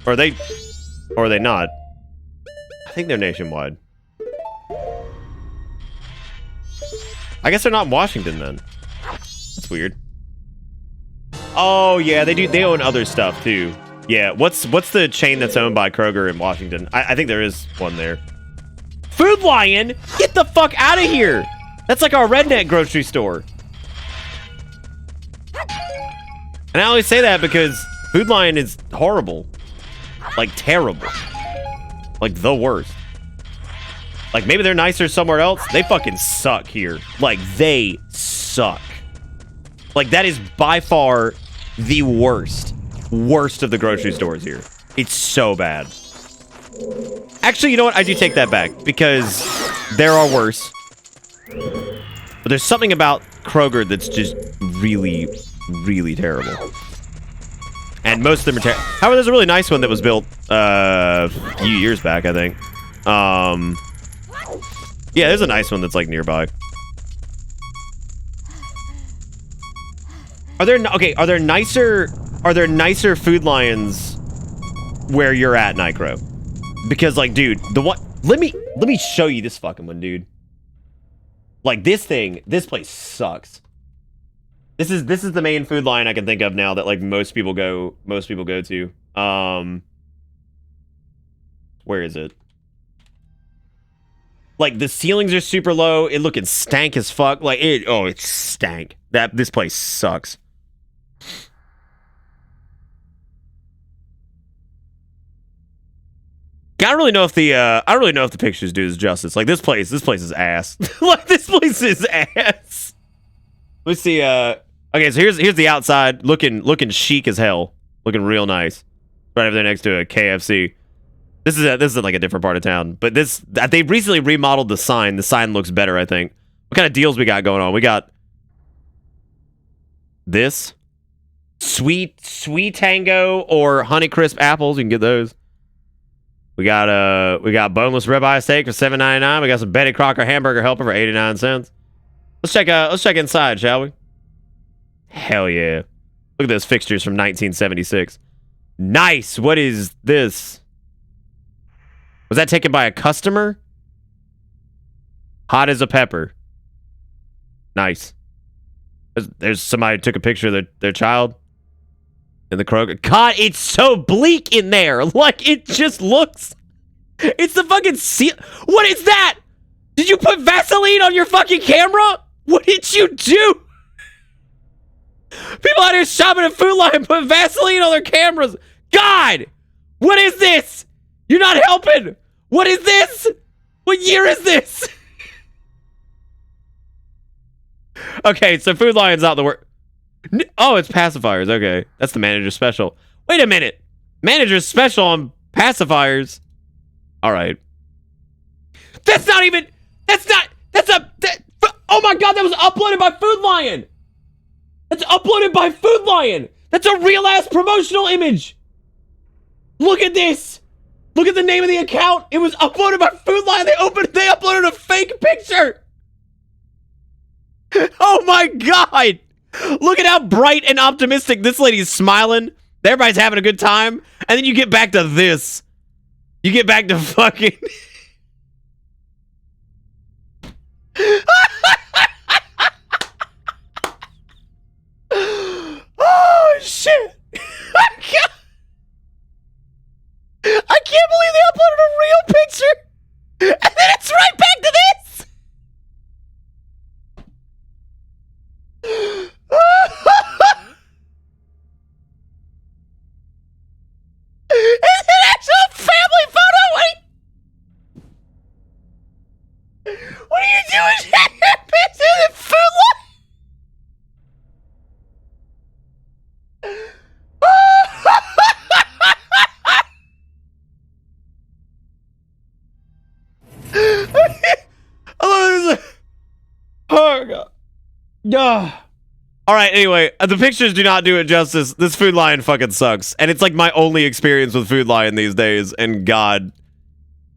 Or are they not? I think they're nationwide. I guess they're not in Washington then. That's weird. Oh yeah, they own other stuff too. Yeah, what's the chain that's owned by Kroger in Washington? I think there is one there. Food Lion? Get the fuck out of here! That's like our redneck grocery store. And I always say that because Food Lion is horrible. Like, terrible. Like, the worst. Like, maybe they're nicer somewhere else. They fucking suck here. Like, they suck. Like, that is by far the worst of the grocery stores here. It's so bad. Actually, you know what? I do take that back because there are worse. But there's something about Kroger that's just really, really terrible. And most of them are terrible. However, there's a really nice one that was built a few years back, I think. Yeah, there's a nice one that's like nearby. Are there nicer Food Lions where you're at, Nicro? Because like, dude, the one let me show you this fucking one, dude. Like this place sucks. This is the main Food Lion I can think of now that like most people go to. Where is it? Like the ceilings are super low. It looking stank as fuck. Like it stank. This place sucks. I don't really know if the pictures do this justice. Like this place is ass. Like this place is ass. Let's see. Okay, so here's the outside, looking chic as hell, looking real nice, right over there next to a KFC. This is like a different part of town, but they recently remodeled the sign. The sign looks better, I think. What kind of deals we got going on? We got this sweet Tango or Honeycrisp apples. You can get those. We got boneless ribeye steak for $7.99. We got some Betty Crocker hamburger helper for 89 cents. Let's check inside, shall we? Hell yeah. Look at those fixtures from 1976. Nice. What is this? Was that taken by a customer? Hot as a pepper. Nice. There's somebody who took a picture of their child in the Kroger. God, it's so bleak in there. Like, it just looks... It's the fucking seal... What is that? Did you put Vaseline on your fucking camera? What did you do? People out here shopping at Food Lion put Vaseline on their cameras. God! What is this? You're not helping. What is this? What year is this? Okay, so Food Lion's out the work. Oh, it's pacifiers. Okay, that's the manager special. Wait a minute. Manager's special on pacifiers. All right. That's not even. That's not. That's a. Oh my god, that was uploaded by Food Lion. That's uploaded by Food Lion. That's a real ass promotional image. Look at this. Look at the name of the account. It was uploaded by Food Lion. They uploaded a fake picture. Oh my god. Look at how bright and optimistic this lady's smiling. Everybody's having a good time. And then you get back to this. You get back to fucking... Oh, shit. I can't believe they uploaded a real picture. And then it's right back to this. It's an actual family photo. What are you doing? Picture the food Oh god. All right, anyway, the pictures do not do it justice. This Food Lion fucking sucks. And it's like my only experience with Food Lion these days. And god,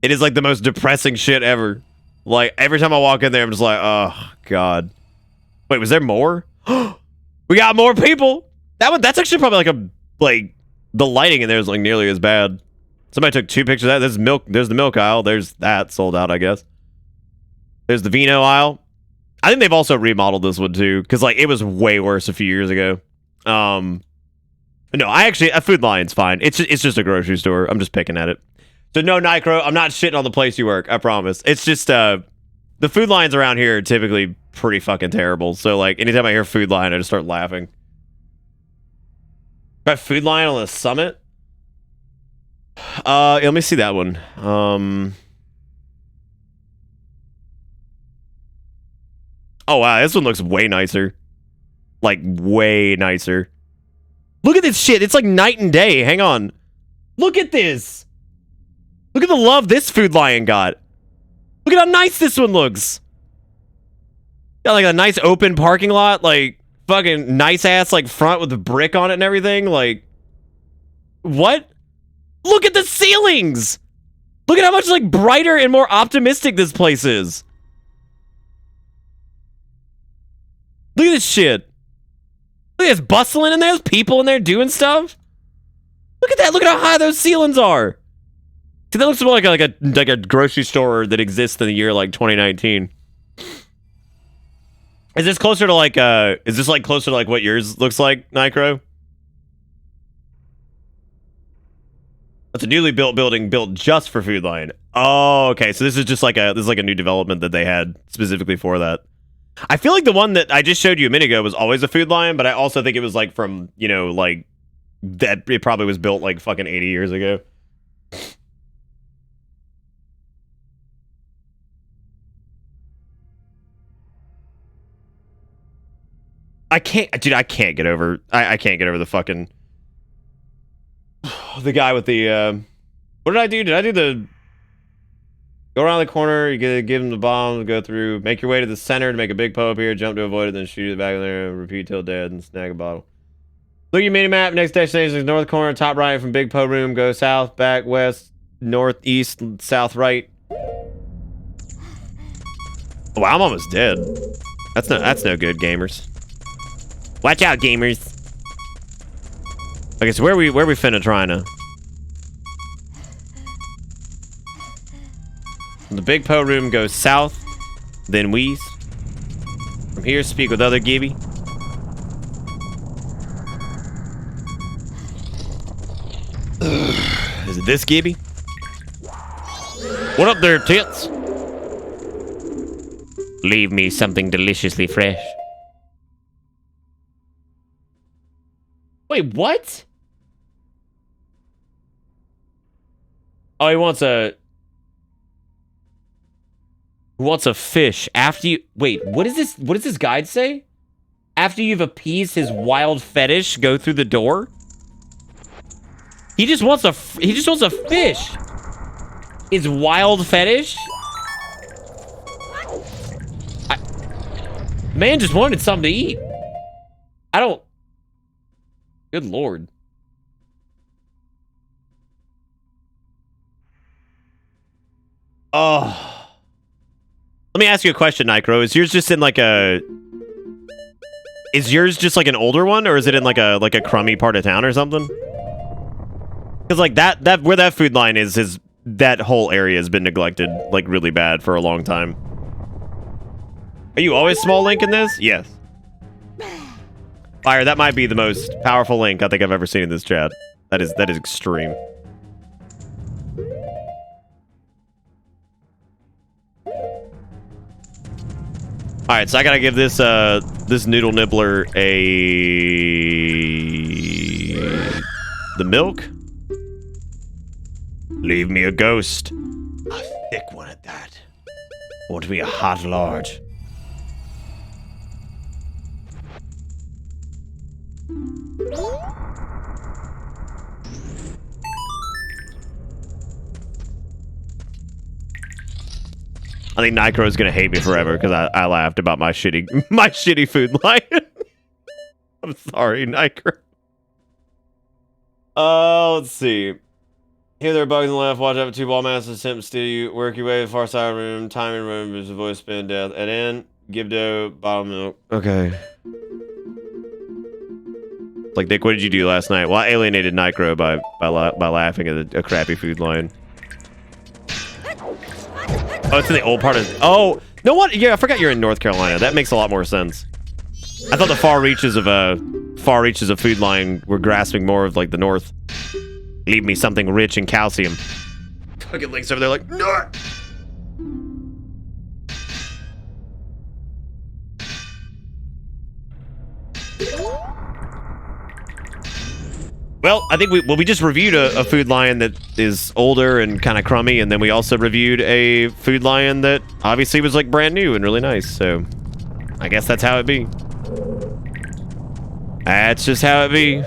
it is like the most depressing shit ever. Like, every time I walk in there, I'm just like, oh god. Wait, was there more? We got more people. That's actually probably like the lighting in there is like nearly as bad. Somebody took 2 pictures of that. There's milk. There's the milk aisle. There's that sold out, I guess. There's the vino aisle. I think they've also remodeled this one too, because like it was way worse a few years ago. No, a Food Lion's fine. It's just a grocery store. I'm just picking at it. So no, Nicro, I'm not shitting on the place you work. I promise. It's just the Food Lions around here are typically pretty fucking terrible. So like anytime I hear Food Lion, I just start laughing. Got Food Lion on the summit. Let me see that one. Oh, wow, this one looks way nicer. Like, way nicer. Look at this shit. It's like night and day. Hang on. Look at this. Look at the love this Food Lion got. Look at how nice this one looks. Got like a nice open parking lot. Like, fucking nice ass, like, front with a brick on it and everything. Like, what? Look at the ceilings. Look at how much, like, brighter and more optimistic this place is. Look at this shit. Look at this bustling in there. There's people in there doing stuff. Look at that. Look at how high those ceilings are. See, that looks more like a grocery store that exists in the year like 2019. Is this closer to like closer to like what yours looks like, Nicro? That's a newly built building built just for Food Lion. Oh, okay. So this is just like a new development that they had specifically for that. I feel like the one that I just showed you a minute ago was always a Food Lion, but I also think it was like from, you know, like that it probably was built like fucking 80 years ago. I can't get over the fucking the guy with the what did I do? Did I do the go around the corner, you gotta give him the bomb, go through, make your way to the center to make a big poke here, jump to avoid it, then shoot it back in there, repeat till dead, and snag a bottle. Look at your mini map, next destination is north corner, top right from Big Po Room, go south, back, west, north, east, south, right. Wow, I'm almost dead. That's no good, gamers. Watch out, gamers. Okay, so where we finna try now? The Big Po Room goes south, then west. From here, speak with other Gibby. Is it this Gibby? What up there, tits? Leave me something deliciously fresh. Wait, what? Oh, he wants a... Who wants a fish after you... Wait, what is this? What does this guide say? After you've appeased his wild fetish, go through the door? He just wants a fish. His wild fetish? Man just wanted something to eat. I don't... Good lord. Oh... Let me ask you a question, Nicro. Is yours just in like a... Is yours just like an older one, or is it in like a crummy part of town or something? Because like that where that food line is that whole area has been neglected like really bad for a long time. Are you always small Link in this? Yes. Fire, that might be the most powerful Link I think I've ever seen in this chat. That is extreme. All right, so I gotta give this this noodle nibbler the milk. Leave me a ghost, a thick one at that. Want me a hot large. I think Nicro is gonna hate me forever because I laughed about my shitty food line. I'm sorry, Nicro. Let's see. Here there are bugs in the left. Watch out for two ball masters attempt to steal you. Work your way to the far side of the room. Timing room is a voice spin death. And then give dough, bottle milk. Okay. Like Dick, what did you do last night? Well, I alienated Nicro by laughing at a crappy food line. Oh, it's in the old part of... Oh, no what? Yeah, I forgot you're in North Carolina. That makes a lot more sense. I thought the far reaches of Food Line were grasping more of like the North. Leave me something rich in calcium. Fucking Link's over there like, no. Well, I think we just reviewed a Food Lion that is older and kind of crummy, and then we also reviewed a Food Lion that obviously was like brand new and really nice. So I guess that's how it be. That's just how it be.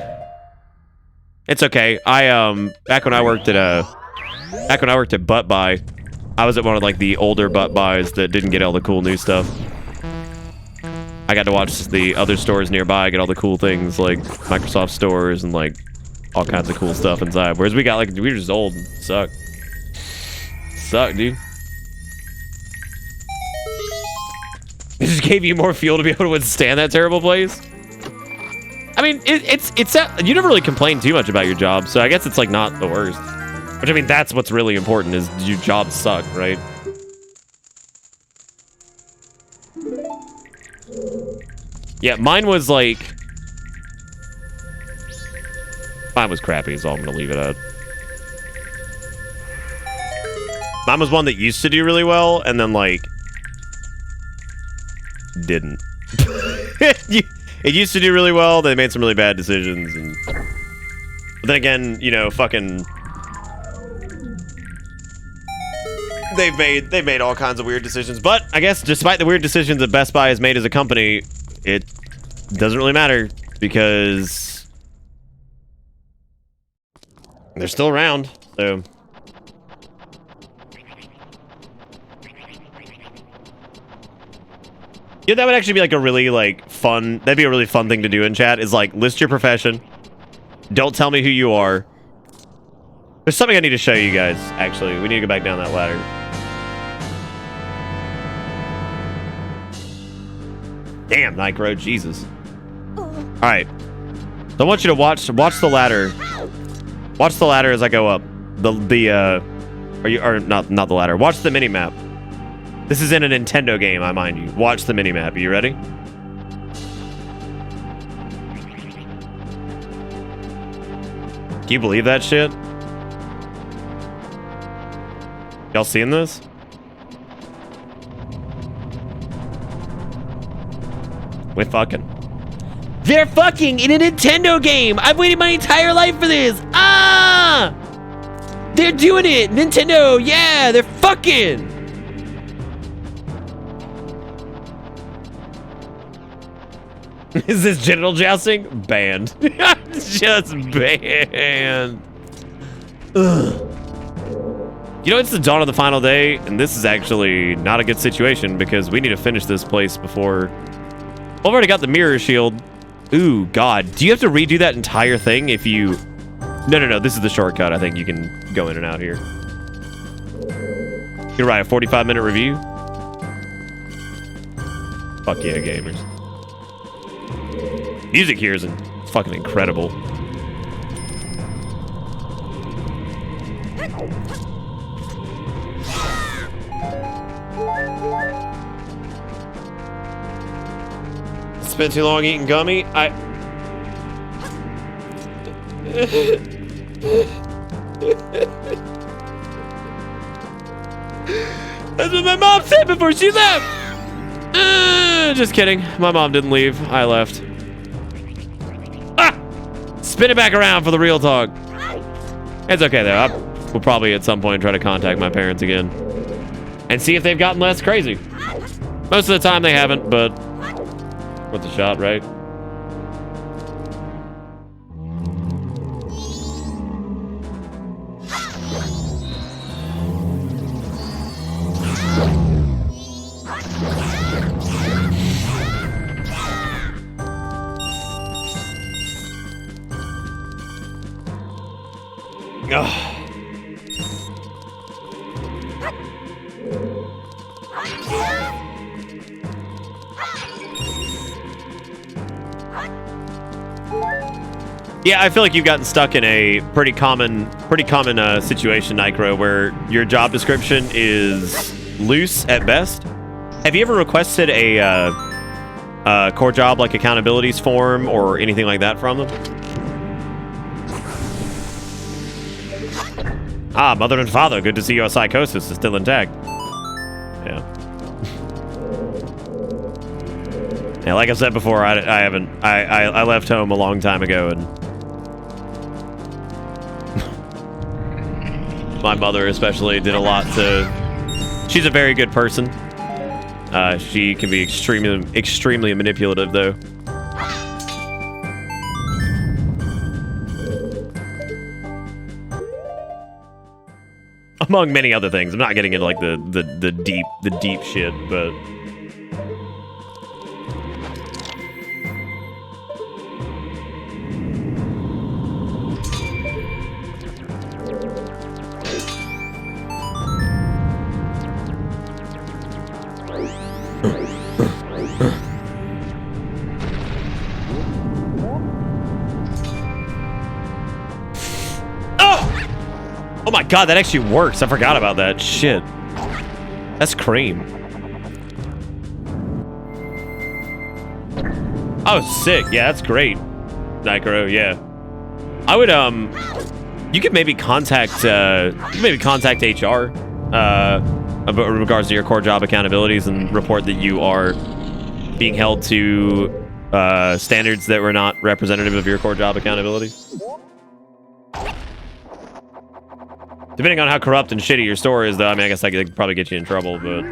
It's okay. Back when I worked at Butt Buy, I was at one of like the older Butt Buys that didn't get all the cool new stuff. I got to watch the other stores nearby get all the cool things like Microsoft stores and like all kinds of cool stuff inside. Whereas we got like, we were just old and suck. Suck, dude. It just gave you more fuel to be able to withstand that terrible place. I mean, it's you never really complain too much about your job, so I guess it's like not the worst. Which I mean, that's what's really important is your job suck, right? Yeah, mine was like... Mine was crappy, is all I'm gonna leave it at. Mine was one that used to do really well, and then, like... didn't. It used to do really well, they made some really bad decisions, and... But then again, you know, fucking... They've made all kinds of weird decisions, but I guess despite the weird decisions that Best Buy has made as a company, it doesn't really matter because they're still around, so. Yeah, that would actually be like a really like fun, that'd be a really fun thing to do in chat is like list your profession. Don't tell me who you are. There's something I need to show you guys, actually. We need to go back down that ladder. Damn, Nicro, Jesus. Alright. So I want you to watch the ladder. Watch the ladder as I go up. Not the ladder. Watch the mini-map. This is in a Nintendo game, I mind you. Watch the mini-map. Are you ready? Can you believe that shit? Y'all seeing this? We're fucking. They're fucking in a Nintendo game! I've waited my entire life for this! Ah! They're doing it! Nintendo, yeah! They're fucking! Is this genital jousting? Banned. Just banned. Ugh. You know, it's the dawn of the final day, and this is actually not a good situation because we need to finish this place before... I've already got the mirror shield. Ooh, God. Do you have to redo that entire thing if you... No. This is the shortcut. I think you can go in and out here. You can write a 45-minute review. Fuck yeah, gamers. Music here is fucking incredible. Spent too long eating gummy. That's what my mom said before she left. Just kidding. My mom didn't leave. I left. Spin it back around for the real talk. It's okay though. We'll probably at some point try to contact my parents again and see if they've gotten less crazy. Most of the time they haven't, but worth a shot, right? Yeah, I feel like you've gotten stuck in a pretty common situation, Nycro, where your job description is loose at best. Have you ever requested a core job like accountabilities form or anything like that from them? Ah, mother and father, good to see your psychosis is still intact. Yeah. Yeah, like I said before, I left home a long time ago, and my mother especially did a lot to... She's a very good person. She can be extremely manipulative, though. Among many other things. I'm not getting into like the deep shit, but oh my god, that actually works. I forgot about that. Shit. That's cream. Oh, sick. Yeah, that's great. Nycro, yeah. I would, you could maybe contact HR, in regards to your core job accountabilities and report that you are being held to, standards that were not representative of your core job accountability. Depending on how corrupt and shitty your store is, though, I mean, I guess I could probably get you in trouble, but...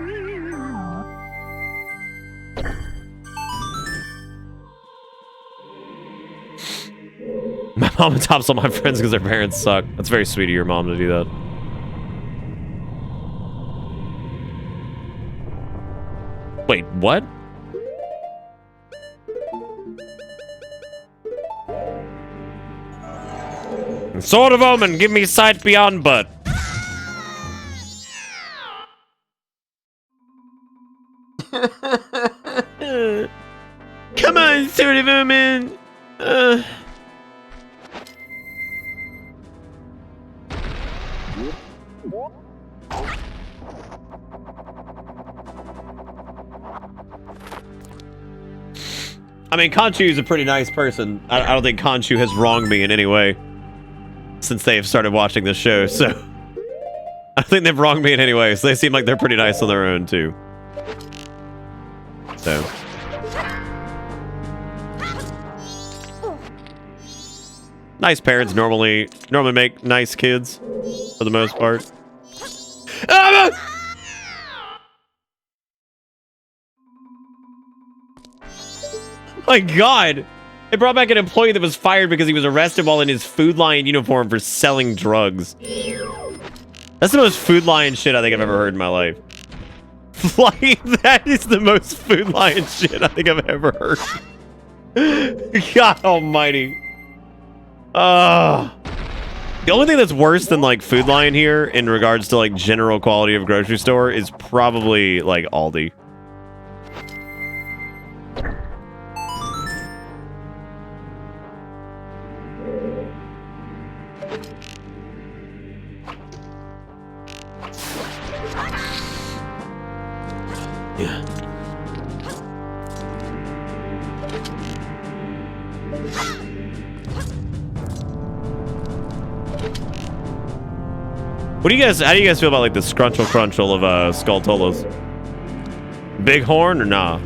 My mom adopts all my friends because their parents suck. That's very sweet of your mom to do that. Wait, what? Sword of Omen, give me sight beyond butt. Come on, Sword of Omen. I mean, Conchu is a pretty nice person. I don't think Conchu has wronged me in any way since they've started watching this show, so I think they've wronged me in any way, so they seem like they're pretty nice on their own, too. So. Nice parents normally make nice kids, for the most part. my god! They brought back an employee that was fired because he was arrested while in his Food Lion uniform for selling drugs. That's the most Food Lion shit I think I've ever heard in my life. Like, that is the most Food Lion shit I think I've ever heard. God almighty. The only thing that's worse than, like, Food Lion here in regards to, like, general quality of grocery store is probably, like, Aldi. Yeah. What do you guys? How do you guys feel about like the scrunchel crunchel of Skulltulas? Big horn or nah?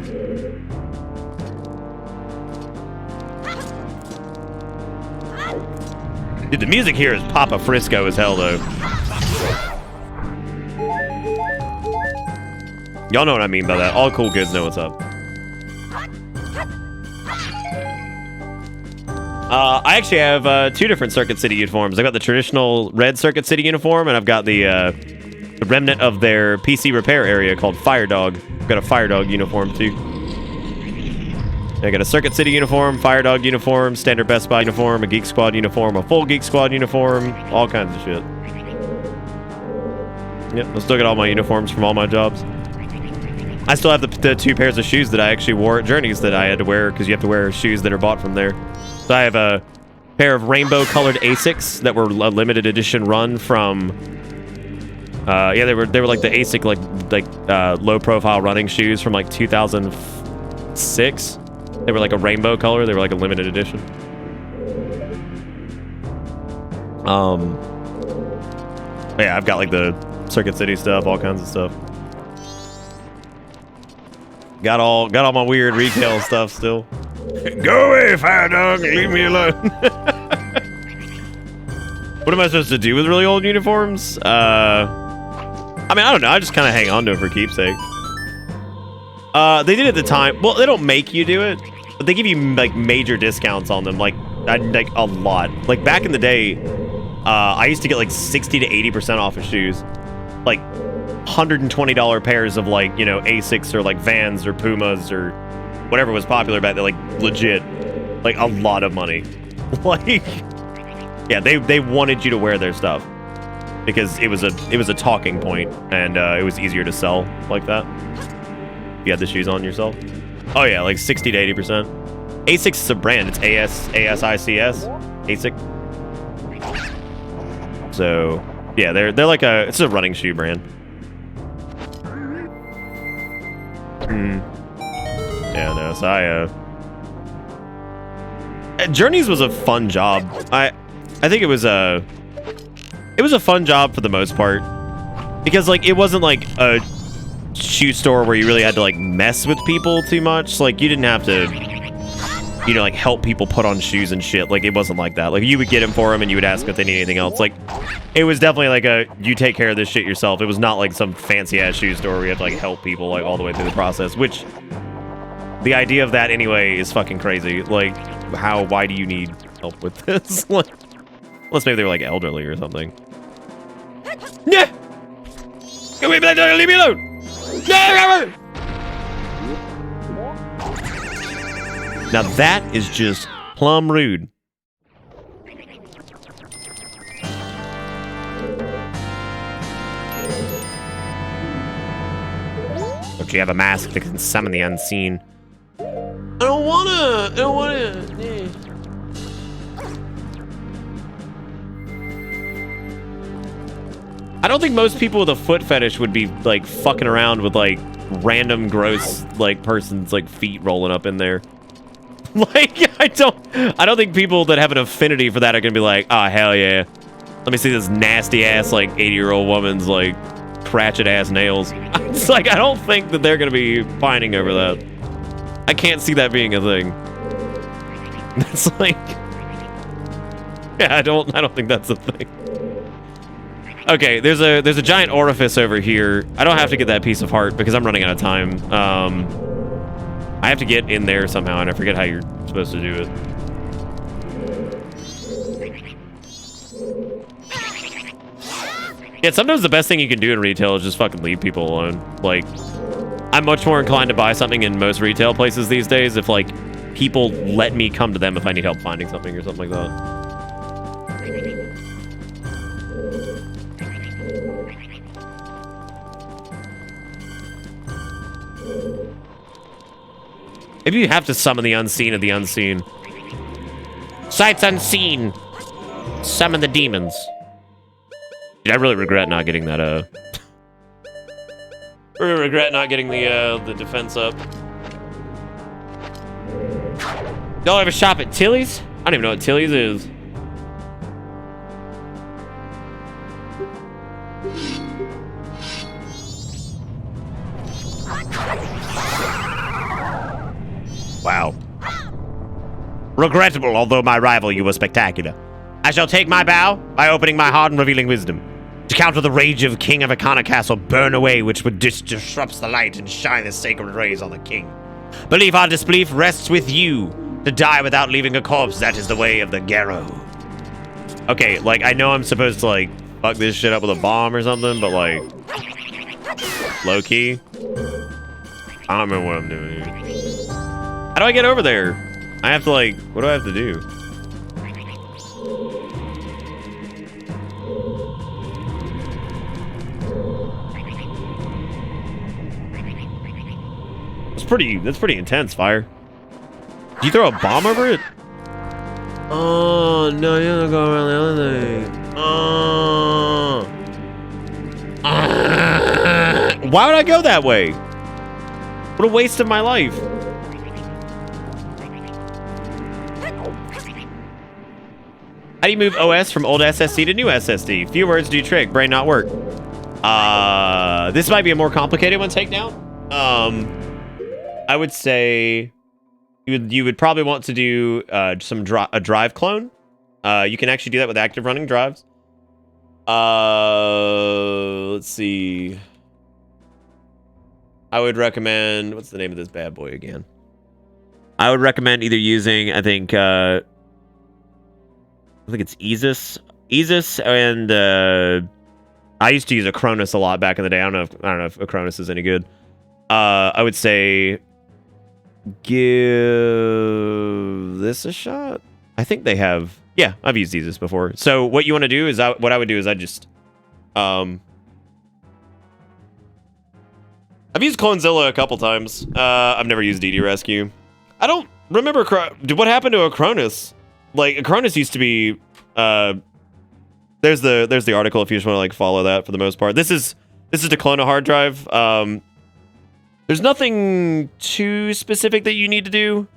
Dude, the music here is Papa Frisco as hell though. Y'all know what I mean by that. All cool kids know what's up. I actually have 2 different Circuit City uniforms. I've got the traditional red Circuit City uniform, and I've got the remnant of their PC repair area called Fire Dog. I've got a Fire Dog uniform, too. I got a Circuit City uniform, Fire Dog uniform, standard Best Buy uniform, a Geek Squad uniform, a full Geek Squad uniform, all kinds of shit. Yep, I still got all my uniforms from all my jobs. I still have the 2 pairs of shoes that I actually wore at Journeys that I had to wear because you have to wear shoes that are bought from there. So I have a pair of rainbow-colored Asics that were a limited edition run from. Yeah, they were like the Asic like low-profile running shoes from like 2006. They were like a rainbow color. They were like a limited edition. Yeah, I've got like the Circuit City stuff, all kinds of stuff. Got all my weird retail stuff still. Go away, Fire Dog, and leave me alone. What am I supposed to do with really old uniforms? I mean, I don't know. I just kind of hang on to it for keepsake. They did at the time. Well, they don't make you do it, but they give you like major discounts on them, like a lot. Like back in the day, I used to get like 60 to 80% off of shoes, like $120 pairs of like, you know, Asics or like Vans or Pumas or whatever was popular back then, like legit, like a lot of money. Like, yeah, they wanted you to wear their stuff because it was a talking point and it was easier to sell like that. You had the shoes on yourself. Oh yeah, like 60 to 80%. Asics is a brand. It's ASICS. Asic. So yeah, they're like it's a running shoe brand. Yeah, no, so Journeys was a fun job. I think it was a fun job for the most part. Because like it wasn't like a shoe store where you really had to like mess with people too much. Like you didn't have to, you know, like help people put on shoes and shit. Like it wasn't like that. Like you would get them for them and you would ask if they need anything else. Like it was definitely like you take care of this shit yourself. It was not like some fancy ass shoe store where you have to like help people like all the way through the process, which the idea of that anyway is fucking crazy. Like why do you need help with this? Like, unless maybe they were like elderly or something. Yeah. Go away, leave me alone. Now that is just plumb rude. Don't you have a mask that can summon the unseen? I don't wanna. Yeah. I don't think most people with a foot fetish would be like fucking around with like random gross like person's like feet rolling up in there. Like I don't think people that have an affinity for that are gonna be like, oh hell yeah, let me see this nasty ass like 80-year-old woman's like cratchet ass nails. It's like I don't think that they're gonna be pining over that. I can't see that being a thing. That's like, yeah, I don't think that's a thing. Okay, there's a giant orifice over here. I don't have to get that piece of heart because I'm running out of time. I have to get in there somehow, and I forget how you're supposed to do it. Yeah, sometimes the best thing you can do in retail is just fucking leave people alone. Like, I'm much more inclined to buy something in most retail places these days if, like, people let me come to them if I need help finding something or something like that. Maybe you have to summon the unseen of the unseen. Sights unseen. Summon the demons. Dude, I really regret not getting that, really regret not getting the defense up. Y'all ever shop at Tilly's? I don't even know what Tilly's is. Wow. Regrettable, although my rival you was spectacular. I shall take my bow by opening my heart and revealing wisdom. To counter the rage of King of Akana Castle, burn away which would disrupts the light and shine the sacred rays on the king. Belief or disbelief rests with you. To die without leaving a corpse, that is the way of the Garrow. Okay, like, I know I'm supposed to, like, fuck this shit up with a bomb or something, but, like, low-key, I don't remember what I'm doing here. How do I get over there? I have to, like, what do I have to do? That's pretty intense, Fire. Did you throw a bomb over it? Oh, no, you gotta go around the other thing. Why would I go that way? What a waste of my life. How do you move OS from old SSD to new SSD? Few words do trick, brain not work. This might be a more complicated one to take down. I would say you would probably want to do a drive clone. You can actually do that with active running drives. Let's see. I would recommend, what's the name of this bad boy again? I would recommend either using, I think it's Aegis, and I used to use Acronis a lot back in the day. I don't know if Acronis is any good. I would say give this a shot. I think they have. Yeah, I've used Aegis before. So what you want to do is, what I would do is I just I've used Clonezilla a couple times. I've never used DD Rescue. I don't remember what happened to Acronis. Like, Acronis used to be there's the article if you just want to, like, follow that for the most part. This is to clone a hard drive. There's nothing too specific that you need to do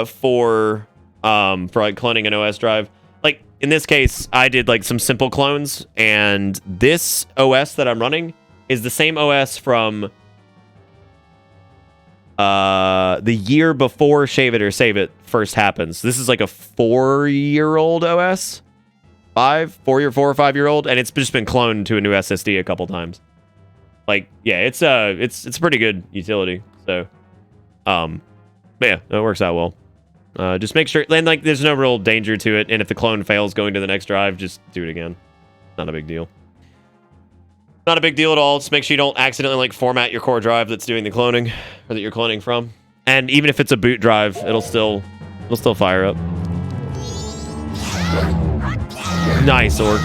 for like cloning an OS drive. Like, in this case, I did, like, some simple clones, and this OS that I'm running is the same OS from the year before Shave It or Save It first happens. This is like a 4-year-old OS, 4 or 5 year old, and it's just been cloned to a new SSD a couple times. Like, yeah, it's a pretty good utility. So, yeah, it works out well. Just make sure, then, like, there's no real danger to it, and if the clone fails going to the next drive, just do it again. Not a big deal. Not a big deal at all. Just make sure you don't accidentally, like, format your core drive that's doing the cloning, or that you're cloning from. And even if it's a boot drive, it'll still fire up. Nice, Orc.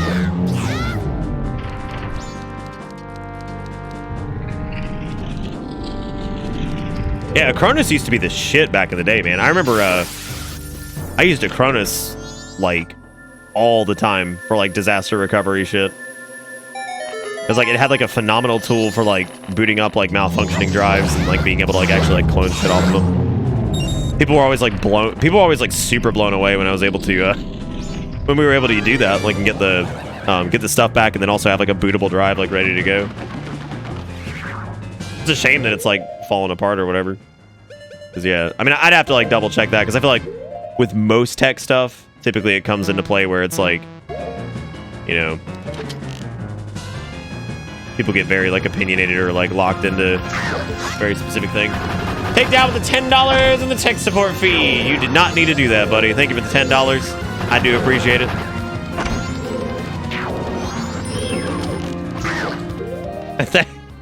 Yeah, Acronis used to be the shit back in the day, man. I remember I used Acronis, like, all the time for, like, disaster recovery shit. Because, like, it had, like, a phenomenal tool for, like, booting up, like, malfunctioning drives and, like, being able to, like, actually, like, clone shit off of them. People were always, like, super blown away when I was able to, when we were able to do that, like, and get the stuff back and then also have, like, a bootable drive, like, ready to go. It's a shame that it's, like, falling apart or whatever. Because, yeah, I mean, I'd have to, like, double check that, because I feel like with most tech stuff, typically it comes into play where it's, like, you know, people get very, like, opinionated or, like, locked into very specific things. Take down with the $10 and the tech support fee. You did not need to do that, buddy. Thank you for the $10. I do appreciate it.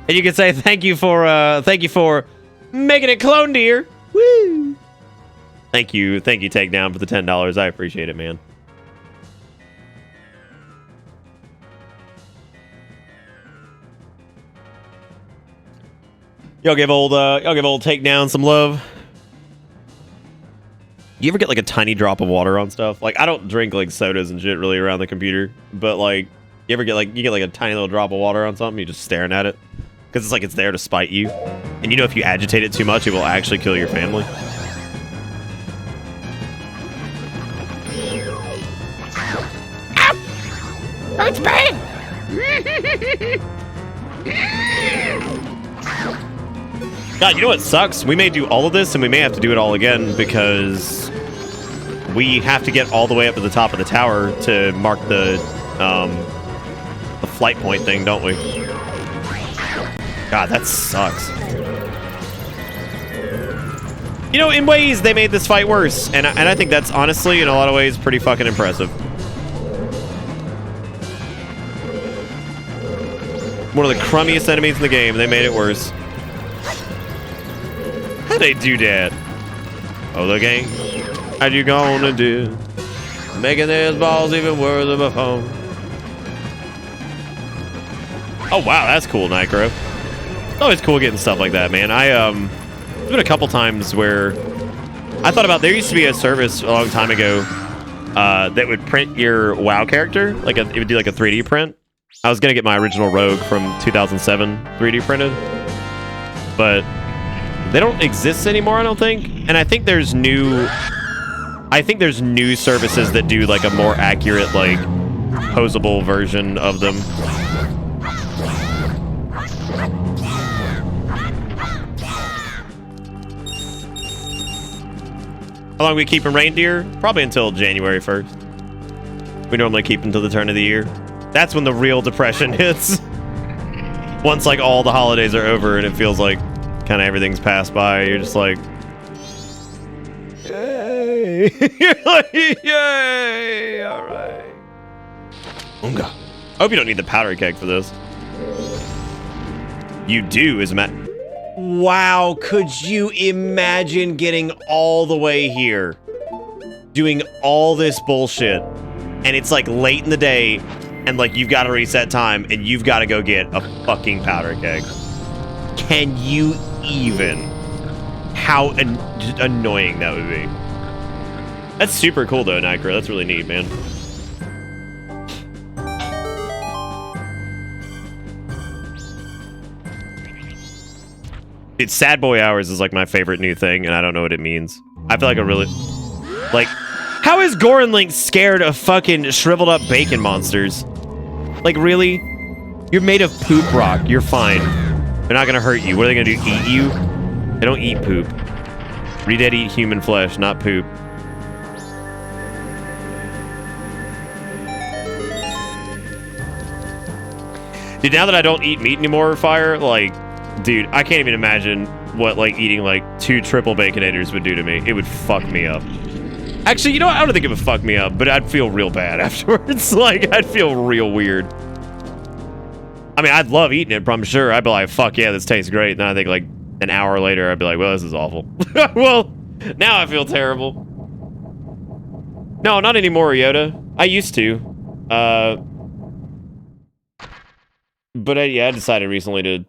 And you can say thank you for making it clone deer. Woo! Thank you, Takedown, for the $10. I appreciate it, man. Y'all give old Takedown some love. You ever get like a tiny drop of water on stuff? Like, I don't drink like sodas and shit really around the computer, but like, you ever get like a tiny little drop of water on something, you're just staring at it because it's like it's there to spite you, and you know if you agitate it too much, it will actually kill your family. Hurts bad. God, you know what sucks? We may do all of this, and we may have to do it all again because we have to get all the way up to the top of the tower to mark the flight point thing, don't we? God, that sucks. You know, in ways, they made this fight worse, and I think that's honestly, in a lot of ways, pretty fucking impressive. One of the crummiest enemies in the game, they made it worse. How'd they do that? Oh, the gang. How you gonna do? Making these balls even worse of a phone. Oh, wow, that's cool, Nitro. It's always cool getting stuff like that, man. There's been a couple times where I thought about, there used to be a service a long time ago that would print your WoW character. Like, it would do like a 3D print. I was gonna get my original Rogue from 2007 3D printed, but they don't exist anymore, I don't think. And I think there's new services that do like a more accurate, like, posable version of them. How long we keeping reindeer? Probably until January 1st. We normally keep until the turn of the year. That's when the real depression hits. Once like all the holidays are over and it feels like kind of everything's passed by, you're just like, yay! You're like, yay! All right. Unga. I hope you don't need the powder keg for this. You do, is Matt. Wow, could you imagine getting all the way here, doing all this bullshit, and it's like late in the day, and like you've got to reset time, and you've got to go get a fucking powder keg. Can you even? How annoying that would be. That's super cool though, Nitro. That's really neat, man. Dude, Sad Boy Hours is like my favorite new thing, and I don't know what it means. I feel like a really... Like, how is Goran Link scared of fucking shriveled up bacon monsters? Like, really? You're made of poop rock. You're fine. They're not gonna hurt you. What are they gonna do? Eat you? They don't eat poop. Redead eat human flesh, not poop. Dude, now that I don't eat meat anymore, Fire, like... Dude, I can't even imagine what, like, eating, like, 2 triple Baconators would do to me. It would fuck me up. Actually, you know what? I don't think it would fuck me up, but I'd feel real bad afterwards. Like, I'd feel real weird. I mean, I'd love eating it, but I'm sure I'd be like, fuck yeah, this tastes great. And then I think, like, an hour later, I'd be like, well, this is awful. Well, now I feel terrible. No, not anymore, Yoda. I used to. But, yeah, I decided recently to...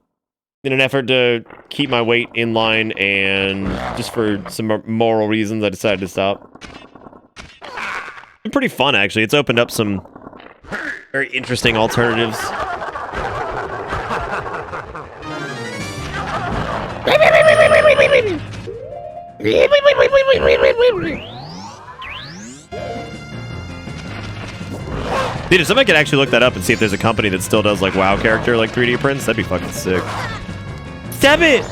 In an effort to keep my weight in line and just for some moral reasons, I decided to stop. It's been pretty fun, actually. It's opened up some very interesting alternatives. Dude, if somebody could actually look that up and see if there's a company that still does, like, WoW character, like, 3D prints, that'd be fucking sick. Stab it!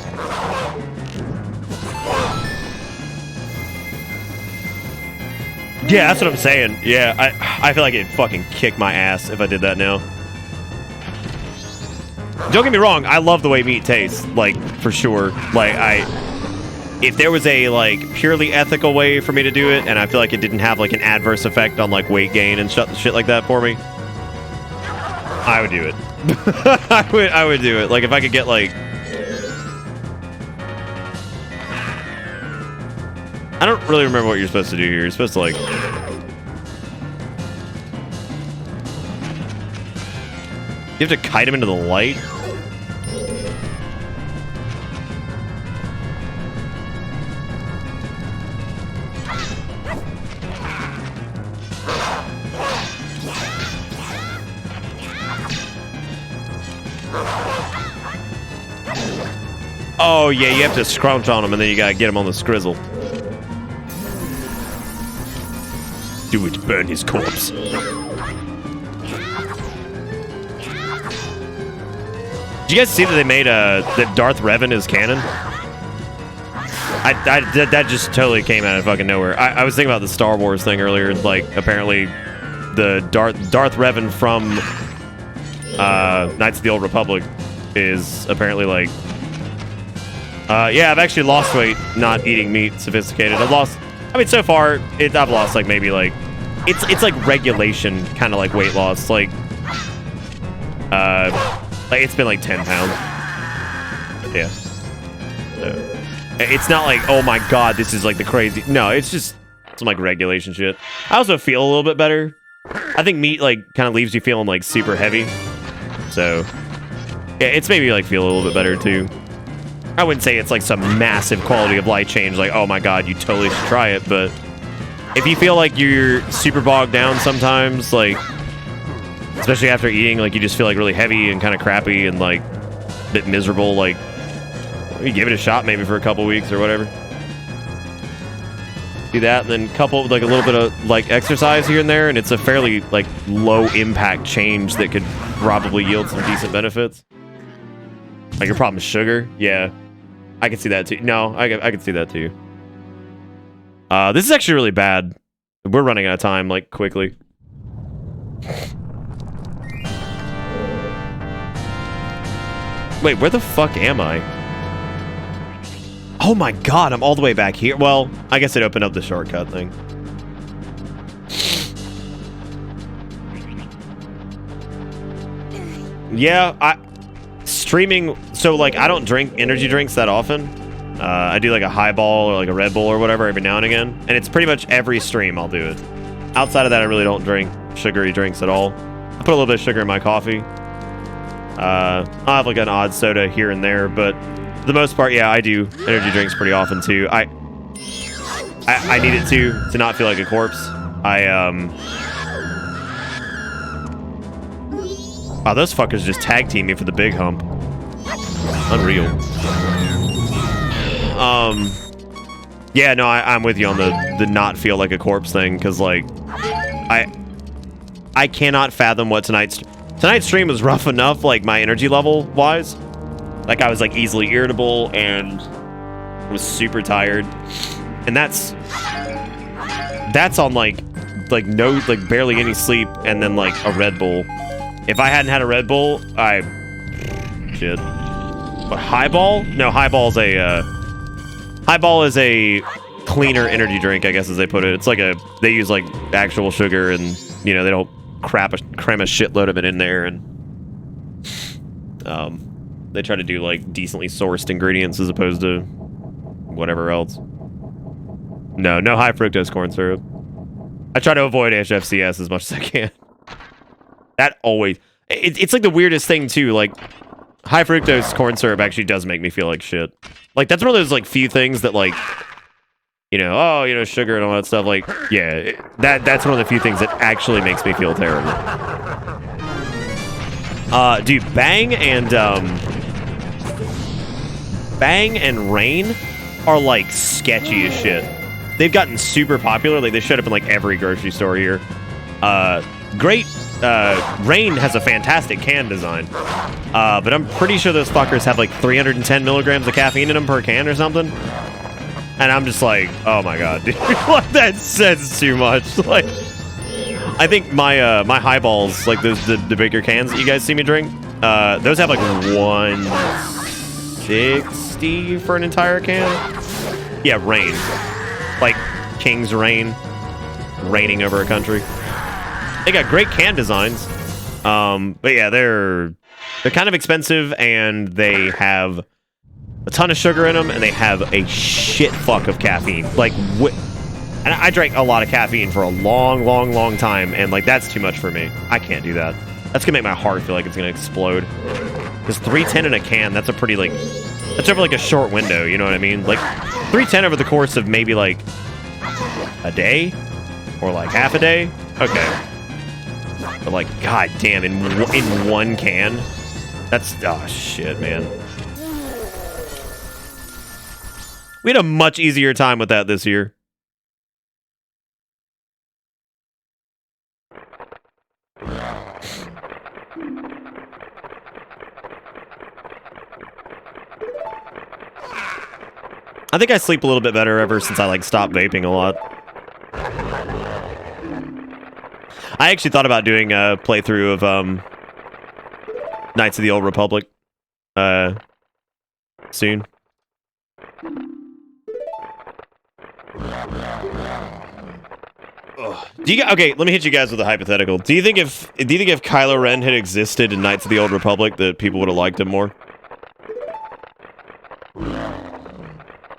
Yeah, that's what I'm saying. Yeah, I feel like it'd fucking kick my ass if I did that now. Don't get me wrong, I love the way meat tastes, like, for sure. Like, if there was a like purely ethical way for me to do it, and I feel like it didn't have like an adverse effect on like weight gain and shit like that for me, I would do it. I would do it. Like if I could get like, I don't really remember what you're supposed to do here. You're supposed to like, you have to kite him into the light. Oh, yeah, you have to scrunch on him, and then you gotta get him on the skrizzle. Do it, burn his corpse. Did you guys see that they made that Darth Revan is canon? That just totally came out of fucking nowhere. I was thinking about the Star Wars thing earlier. Like, apparently, the Darth Revan from Knights of the Old Republic is apparently like. Yeah, I've actually lost weight not eating meat. Sophisticated. I've lost. I mean, so far, I've lost like maybe like, it's like regulation kind of like weight loss. Like it's been like 10 pounds. Yeah. So, it's not like, oh my god, this is like the crazy. No, it's just some like regulation shit. I also feel a little bit better. I think meat like kind of leaves you feeling like super heavy. So yeah, it's made me like feel a little bit better too. I wouldn't say it's like some massive quality of life change, like, oh my god, you totally should try it, but if you feel like you're super bogged down sometimes, like, especially after eating, like, you just feel like really heavy and kind of crappy and like a bit miserable, like, you give it a shot maybe for a couple weeks or whatever. Do that, and then couple with like a little bit of like exercise here and there, and it's a fairly like low impact change that could probably yield some decent benefits. Like your problem is sugar? Yeah. I can see that too. No, I can see that too. This is actually really bad. We're running out of time, like, quickly. Wait, where the fuck am I? Oh my god, I'm all the way back here. Well, I guess it opened up the shortcut thing. Yeah, streaming, so like I don't drink energy drinks that often. I do like a highball or like a Red Bull or whatever every now and again, and it's pretty much every stream I'll do it. Outside of that, I really don't drink sugary drinks at all. I put a little bit of sugar in my coffee. I'll have like an odd soda here and there, but for the most part, yeah, I do energy drinks pretty often too. I need it to not feel like a corpse. Wow, those fuckers just tag team me for the big hump. Unreal. Yeah, no, I'm with you on the not feel like a corpse thing, because like I cannot fathom what tonight's stream was rough enough, like my energy level wise. Like I was like easily irritable and was super tired, and that's on like no, like barely any sleep and then like a Red Bull. If I hadn't had a Red Bull, shit. But highball? No, highball is a cleaner energy drink, I guess, as they put it. It's like they use like actual sugar, and you know they don't cram a shitload of it in there, and they try to do like decently sourced ingredients as opposed to whatever else. No high fructose corn syrup. I try to avoid HFCS as much as I can. That always... It's like the weirdest thing, too. Like, high fructose corn syrup actually does make me feel like shit. Like, that's one of those, like, few things that, like... You know, oh, you know, sugar and all that stuff. Like, yeah, that's one of the few things that actually makes me feel terrible. Dude, Bang and Rain are, like, sketchy as shit. They've gotten super popular. Like, they showed up in, like, every grocery store here. Rain has a fantastic can design, but I'm pretty sure those fuckers have like 310 milligrams of caffeine in them per can or something, and I'm just like, oh my god, dude. Like, that says too much. Like, I think my my highballs, like those the bigger cans that you guys see me drink, those have like 160 for an entire can. Yeah, reign. Like king's reign. Reigning over a country. They got great can designs. But yeah, they're kind of expensive, and they have a ton of sugar in them, and they have a shit fuck of caffeine. Like, and I drank a lot of caffeine for a long, long, long time, and like that's too much for me. I can't do that. That's gonna make my heart feel like it's gonna explode. Because 310 in a can, that's a pretty like, that's over like a short window. You know what I mean? Like 310 over the course of maybe like a day or like half a day. Okay. But like, god damn, in one can, that's oh shit, man. We had a much easier time with that this year. I think I sleep a little bit better ever since I like stopped vaping a lot. I actually thought about doing a playthrough of Knights of the Old Republic soon. Okay, let me hit you guys with a hypothetical. Do you think if Kylo Ren had existed in Knights of the Old Republic, that people would have liked him more?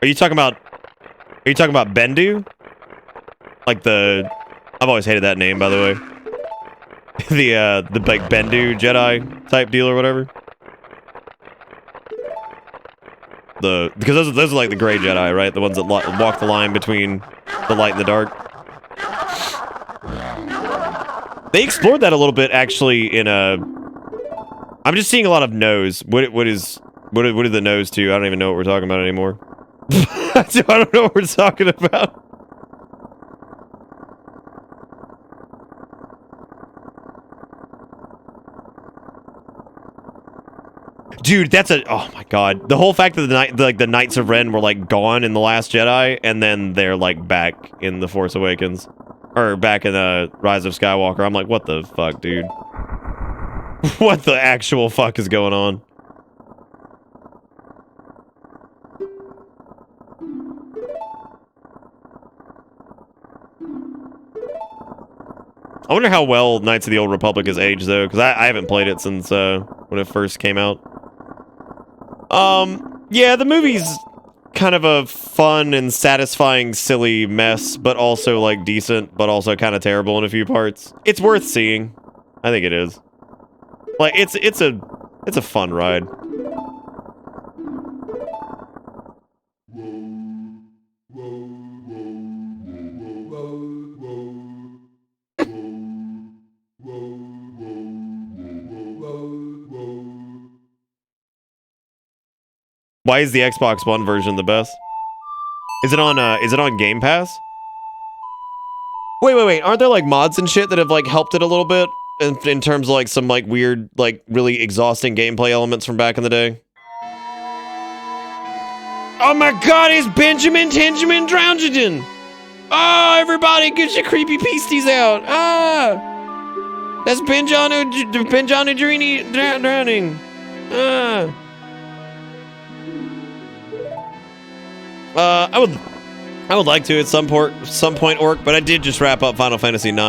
Are you talking about Bendu? Like the I've always hated that name, by the way. the like Bendu Jedi type deal or whatever. Because those are like the gray Jedi, right? The ones that walk the line between the light and the dark. They explored that a little bit actually in a. I'm just seeing a lot of no's. What are the no's to? I don't even know what we're talking about anymore. I don't know what we're talking about. Dude, that's a oh my god. The whole fact that the Knights of Ren were like gone in The Last Jedi, and then they're like back in The Force Awakens. Or back in the Rise of Skywalker. I'm like, what the fuck, dude? What the actual fuck is going on? I wonder how well Knights of the Old Republic has aged, though, because I haven't played it since when it first came out. Yeah, the movie's kind of a fun and satisfying, silly mess, but also, like, decent, but also kind of terrible in a few parts. It's worth seeing. I think it is. Like, it's a fun ride. Why is the Xbox One version the best? Is it on Game Pass? Wait. Aren't there like mods and shit that have like helped it a little bit in terms of like some like weird, like really exhausting gameplay elements from back in the day? Oh my god, it's Benjamin Tenjamin Drownjaden! Oh, everybody get your creepy beasties out! Ah! That's Benjano drowning! Ah! I would like to at some point, Orc, but I did just wrap up Final Fantasy IX.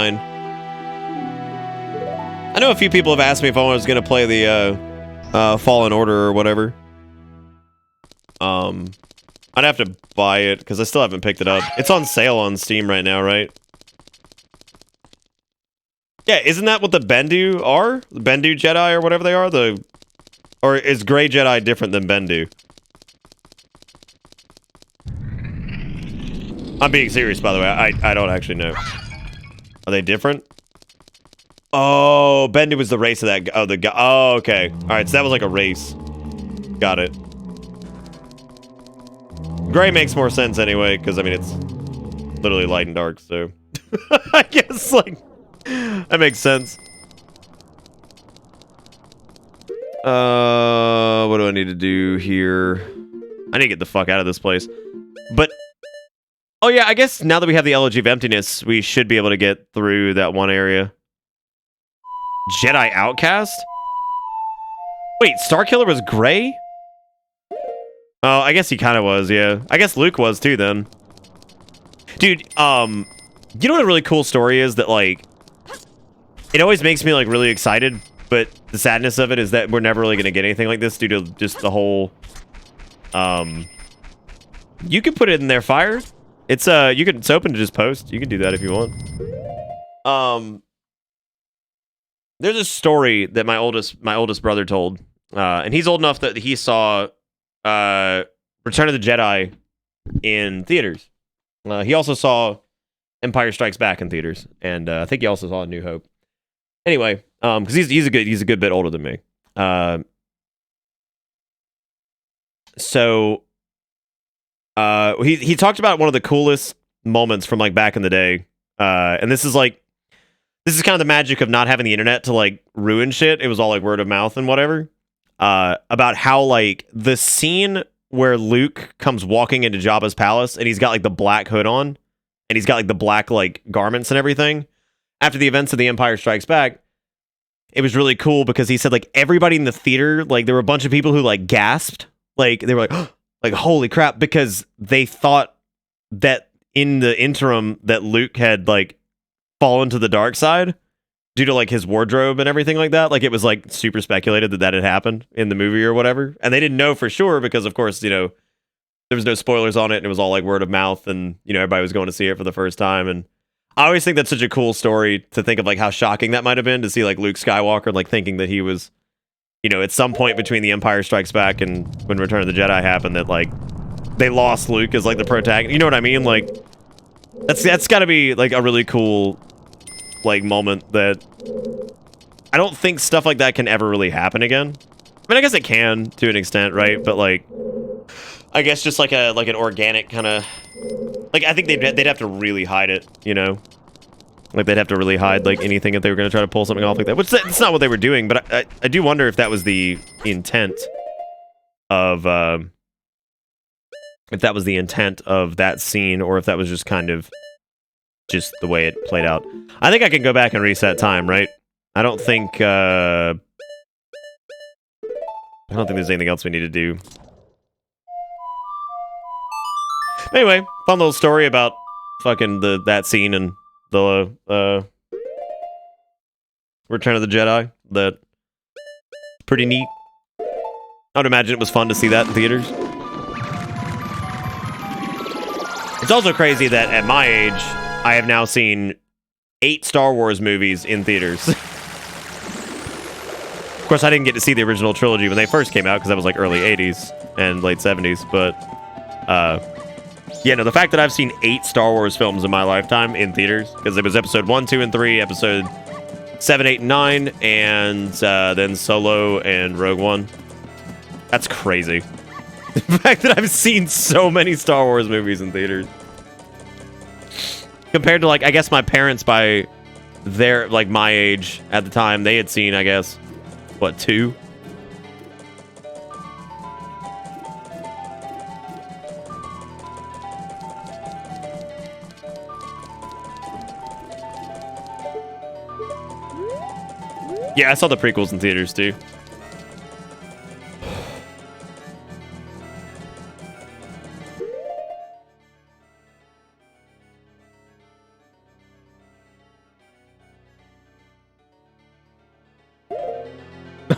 I know a few people have asked me if I was going to play the Fallen Order or whatever. I'd have to buy it because I still haven't picked it up. It's on sale on Steam right now, right? Yeah, isn't that what the Bendu are? The Bendu Jedi or whatever they are? Or is Grey Jedi different than Bendu? I'm being serious, by the way. I don't actually know. Are they different? Oh, Bendu was the race of that guy. Oh, the guy. Oh, okay. All right, so that was like a race. Got it. Gray makes more sense anyway, because, I mean, it's literally light and dark, so... I guess, like, that makes sense. What do I need to do here? I need to get the fuck out of this place. But... Oh yeah, I guess now that we have the Elegy of Emptiness, we should be able to get through that one area. Jedi Outcast? Wait, Starkiller was gray? Oh, I guess he kind of was, yeah. I guess Luke was too then. Dude, you know what a really cool story is that, like, it always makes me, like, really excited, but the sadness of it is that we're never really going to get anything like this due to just the whole, you can put it in there, Fire. It's, it's open to just post. You can do that if you want. There's a story that my oldest brother told, and he's old enough that he saw, Return of the Jedi in theaters. He also saw Empire Strikes Back in theaters, and I think he also saw A New Hope. Anyway, because he's a good bit older than me. So he talked about one of the coolest moments from like back in the day, and this is kind of the magic of not having the internet to like ruin shit. It was all like word of mouth and whatever. About how like the scene where Luke comes walking into Jabba's palace and he's got like the black hood on and he's got like the black like garments and everything. After the events of The Empire Strikes Back, it was really cool because he said like everybody in the theater, like there were a bunch of people who like gasped, like they were like, like holy crap, because they thought that in the interim that Luke had like fallen to the dark side due to like his wardrobe and everything like that. Like it was like super speculated that had happened in the movie or whatever. And they didn't know for sure because of course, you know, there was no spoilers on it and it was all like word of mouth and, you know, everybody was going to see it for the first time. And I always think that's such a cool story to think of like how shocking that might have been to see like Luke Skywalker, like thinking that he was, you know, at some point between The Empire Strikes Back and when Return of the Jedi happened that like they lost Luke as like the protagonist. You know what I mean? Like that's gotta be like a really cool like moment that I don't think stuff like that can ever really happen again. I mean, I guess it can to an extent, right? But like, I guess just like an organic kind of like I think they'd have to really hide it, you know, like they'd have to really hide like anything if they were going to try to pull something off like that. Which it's not what they were doing, but I do wonder if that was the intent of that scene, or if that was just kind of just the way it played out. I think I can go back and reset time, right? I don't think there's anything else we need to do. Anyway, fun little story about fucking that scene and the Return of the Jedi. That's pretty neat. I would imagine it was fun to see that in theaters. It's also crazy that at my age, I have now seen 8 Star Wars movies in theaters. Of course, I didn't get to see the original trilogy when they first came out because that was like early 80s and late 70s. But, yeah, no, the fact that I've seen 8 Star Wars films in my lifetime in theaters, because it was episode 1, 2, and 3, episode 7, 8, and 9, and then Solo and Rogue One. That's crazy. The fact that I've seen so many Star Wars movies in theaters. Compared to, like, I guess my parents by their, like, my age at the time, they had seen, I guess, what, 2? Yeah, I saw the prequels in theaters, too.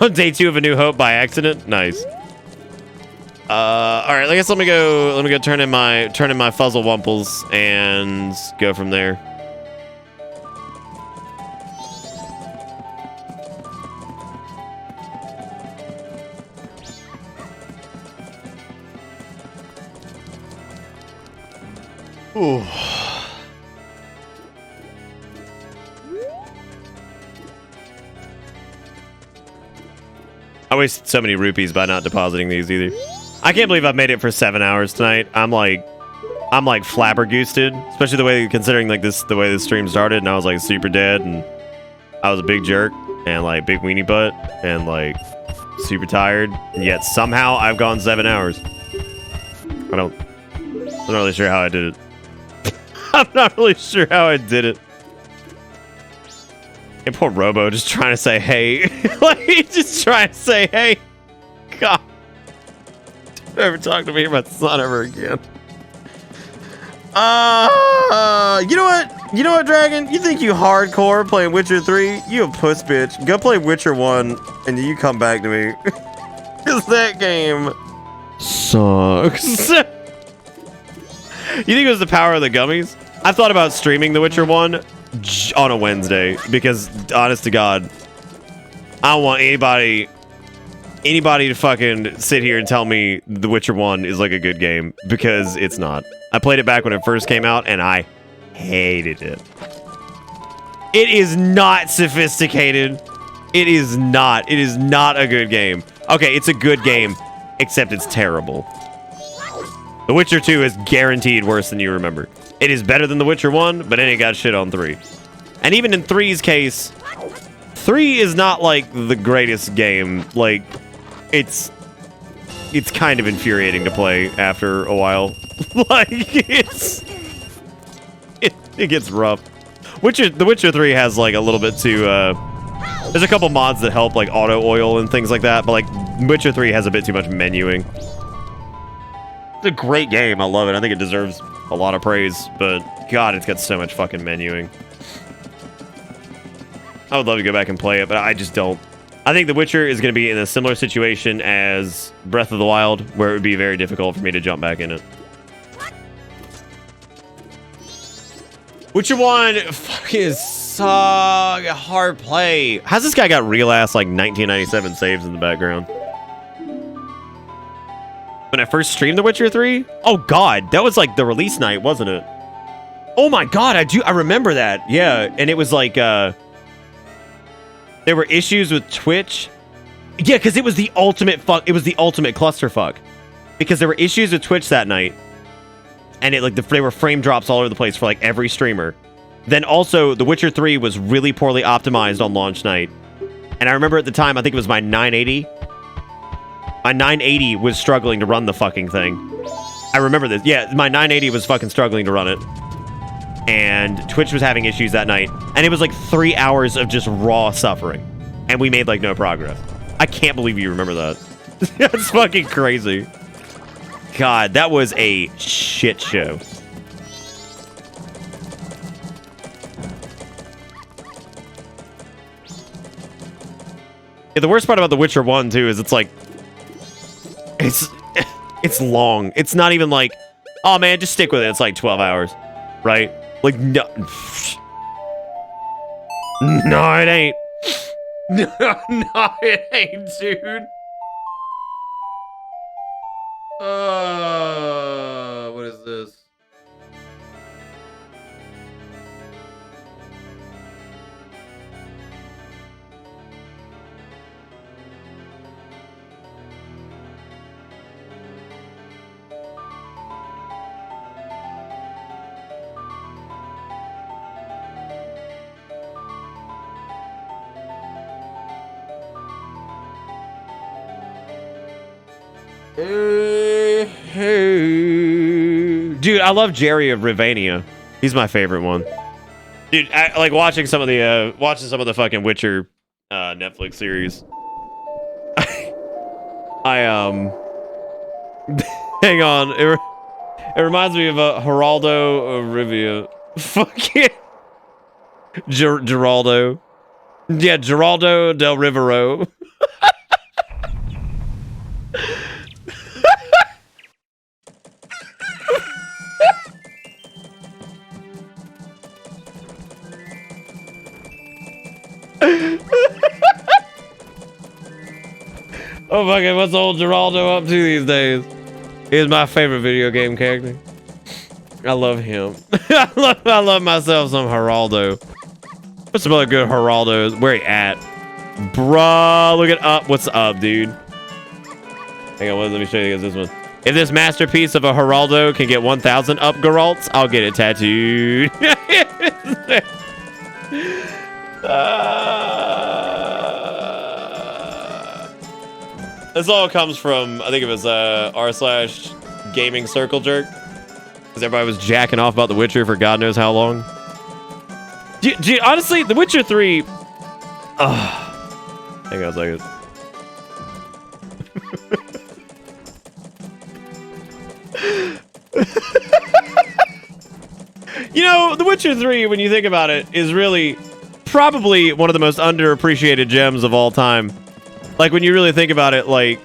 On day 2 of A New Hope by accident? Nice. Alright, I guess let me go turn in my fuzzle wumples and go from there. Ooh. I wasted so many rupees by not depositing these either. I can't believe I've made it for 7 hours tonight. I'm like flabbergasted, especially considering like the way this stream started, and I was like super dead, and I was a big jerk and like big weenie butt and like super tired, and yet somehow I've gone 7 hours. I'm not really sure how I did it. I'm not really sure how I did it. And poor Robo just trying to say hey. Like, just trying to say hey. God. Never talk to me about son ever again. You know what? You know what, Dragon? You think you hardcore playing Witcher 3? You a puss bitch. Go play Witcher 1 and you come back to me. Cause that game sucks. You think it was the power of the gummies? I thought about streaming The Witcher 1 on a Wednesday because, honest to God, I don't want anybody to fucking sit here and tell me The Witcher 1 is like a good game because it's not. I played it back when it first came out and I hated it. It is not sophisticated. It is not. It is not a good game. Okay, it's a good game, except it's terrible. The Witcher 2 is guaranteed worse than you remember. It is better than The Witcher 1, but it ain't got shit on 3. And even in 3's case, 3 is not like the greatest game. Like, it's kind of infuriating to play after a while. Like, it gets rough. The Witcher 3 has like a little bit too, there's a couple mods that help like auto oil and things like that, but like Witcher 3 has a bit too much menuing. It's a great game. I love it. I think it deserves a lot of praise, but God, it's got so much fucking menuing. I would love to go back and play it, but I just don't. I think The Witcher is going to be in a similar situation as Breath of the Wild, where it would be very difficult for me to jump back in it. Witcher 1 fucking suck. Hard play. How's this guy got real ass like 1997 saves in the background? When I first streamed The Witcher 3? Oh God, that was like the release night, wasn't it? Oh my God, I remember that. Yeah, and it was like there were issues with Twitch. Yeah, because it was the ultimate fuck. It was the ultimate clusterfuck. Because there were issues with Twitch that night, and it like there were frame drops all over the place for like every streamer. Then also, The Witcher 3 was really poorly optimized on launch night, and I remember at the time I think it was my 980. My 980 was struggling to run the fucking thing. I remember this. Yeah, my 980 was fucking struggling to run it. And Twitch was having issues that night. And it was like 3 hours of just raw suffering. And we made like no progress. I can't believe you remember that. That's fucking crazy. God, that was a shit show. Yeah, the worst part about The Witcher 1 too is it's like it's long. It's not even like, oh man, just stick with it. It's like 12 hours, right? Like, no, no, it ain't. No, it ain't, dude. What is this? Dude, I love Jerry of Rivania. He's my favorite one. Dude, I like watching some of the fucking Witcher Netflix series. Hang on. It reminds me of Geraldo of Rivia. Fucking Geraldo. Yeah, Geraldo del Rivero. Oh fucking, what's old Geraldo up to these days? He's my favorite video game character. I love him. I love myself some Geraldo. What's some other good Geraldos? Where he at? Bruh, look at what's up, dude? Hang on, let me show you guys this one. If this masterpiece of a Geraldo can get 1,000 up Geralts, I'll get it tattooed. This all comes from, I think it was r/gaming circle jerk. Because everybody was jacking off about The Witcher for God knows how long. Dude, honestly, The Witcher 3... Hang on a second. The Witcher 3, when you think about it, is really probably one of the most underappreciated gems of all time. Like, when you really think about it, like,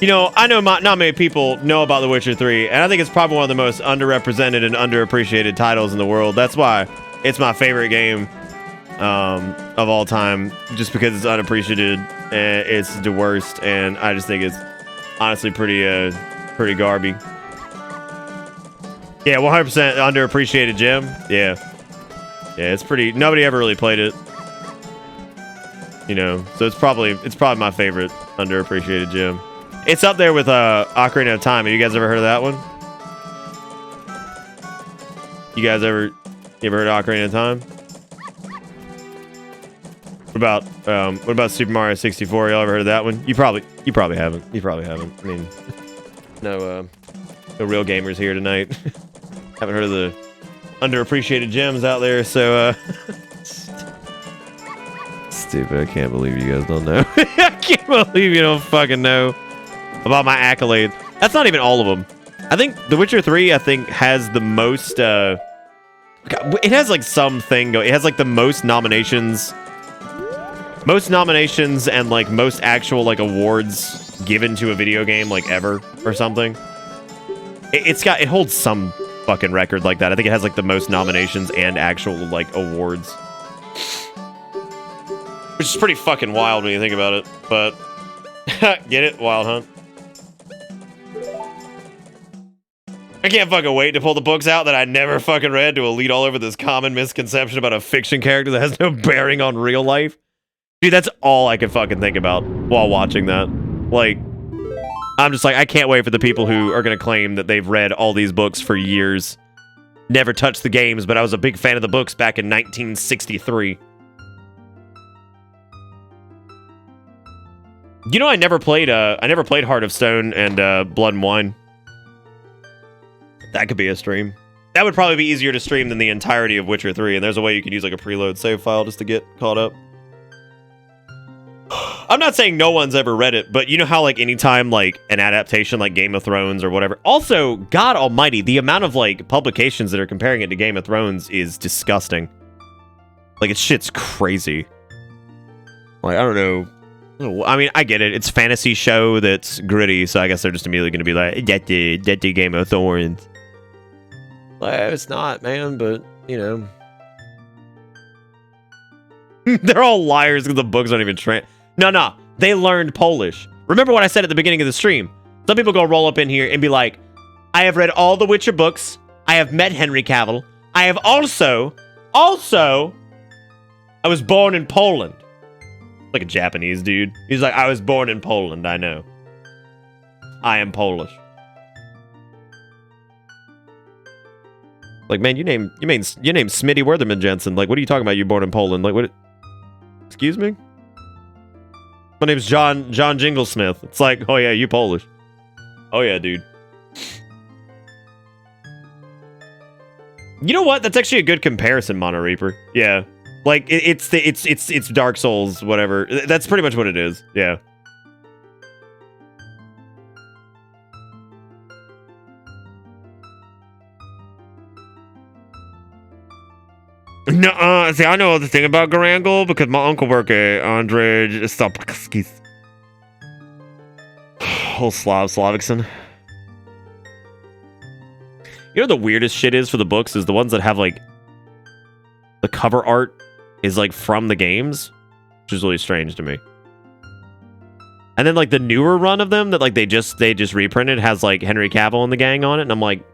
you know, I know not many people know about The Witcher 3, and I think it's probably one of the most underrepresented and underappreciated titles in the world. That's why it's my favorite game of all time, just because it's unappreciated, and it's the worst, and I just think it's honestly pretty garby. Yeah, 100% underappreciated gem. Yeah, it's pretty. Nobody ever really played it, you know. So it's probably my favorite underappreciated gem. It's up there with Ocarina of Time. Have you guys ever heard of that one? You ever heard of Ocarina of Time? What about Super Mario 64? Y'all ever heard of that one? You probably haven't. I mean, no real gamers here tonight. Haven't heard of the underappreciated gems out there, so stupid. I can't believe you guys don't know. I can't believe you don't fucking know about my accolades. That's not even all of them. I think The Witcher 3, has the most it has like something it has like the most nominations and like most actual like awards given to a video game like ever or something. It holds some fucking record like that. I think it has like the most nominations and actual like awards, which is pretty fucking wild when you think about it. But get it, Wild Hunt. I can't fucking wait to pull the books out that I never fucking read to elite all over this common misconception about a fiction character that has no bearing on real life. Dude, that's all I can fucking think about while watching that. Like, I'm just like, I can't wait for the people who are going to claim that they've read all these books for years. Never touched the games, but I was a big fan of the books back in 1963. You know, I never played Heart of Stone and Blood and Wine. That could be a stream. That would probably be easier to stream than the entirety of Witcher 3, and there's a way you can use like a preload save file just to get caught up. I'm not saying no one's ever read it, but you know how like anytime like an adaptation like Game of Thrones or whatever. Also, God almighty, the amount of like publications that are comparing it to Game of Thrones is disgusting. Like, it's shit's crazy. Like, I don't know. I mean, I get it. It's a fantasy show that's gritty, so I guess they're just immediately going to be like, that the Game of Thrones. Like, it's not, man, but, you know. They're all liars because the books don't even No, they learned Polish. Remember what I said at the beginning of the stream. Some people go roll up in here and be like, I have read all the Witcher books. I have met Henry Cavill. I have also, I was born in Poland. Like a Japanese dude. He's like, I was born in Poland, I know. I am Polish. Like, man, you named Smitty Wertherman Jensen. Like, what are you talking about? You're born in Poland. Like, what? Excuse me? My name's John Jinglesmith. It's like, oh yeah, you Polish. Oh yeah, dude. You know what? That's actually a good comparison, Mono Reaper. Yeah. Like, it's Dark Souls, whatever. That's pretty much what it is. Yeah. No, see, I know the thing about Garangel because my uncle worked at Andre Stopkowski's. Whole Slavikson. You know the weirdest shit is for the books is the ones that have like the cover art is like from the games, which is really strange to me. And then like the newer run of them that like they just reprinted has like Henry Cavill and the gang on it, and I'm like,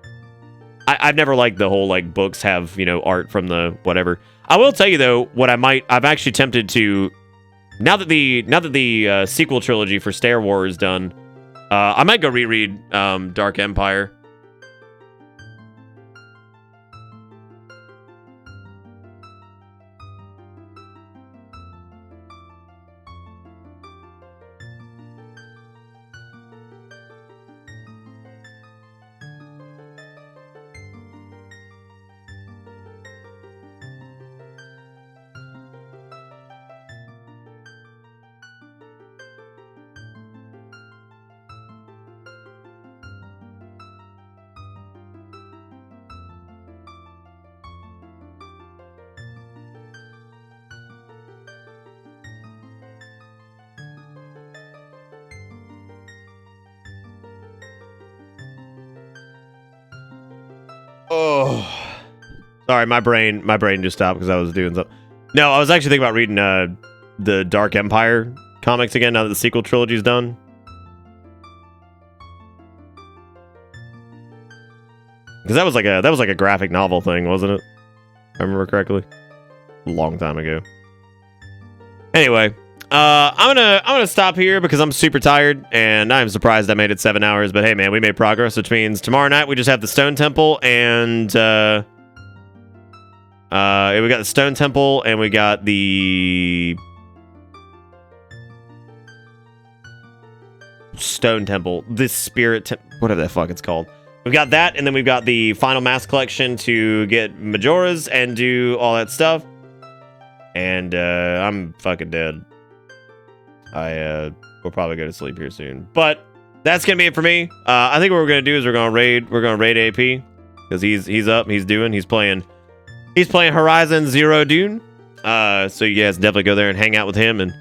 I've never liked the whole like books have, you know, art from the whatever. I will tell you though, I'm actually tempted to, now that the sequel trilogy for Star Wars is done, I might go reread Dark Empire. Oh, sorry, my brain just stopped because I was doing something. No, I was actually thinking about reading the Dark Empire comics again now that the sequel trilogy's done. Because that was like a graphic novel thing, wasn't it? If I remember correctly, a long time ago. Anyway, I'm gonna stop here because I'm super tired, and I'm surprised I made it 7 hours. But hey, man, we made progress, which means tomorrow night we just have the Stone Temple, and we got the Stone Temple, and we got the Stone Temple, the Spirit, whatever the fuck it's called. We've got that, and then we've got the final mask collection to get Majoras and do all that stuff. And I'm fucking dead. I will probably go to sleep here soon. But that's gonna be it for me. I think what we're gonna do is we're gonna raid AP because he's up, he's playing Horizon Zero Dawn. So you guys definitely go there and hang out with him and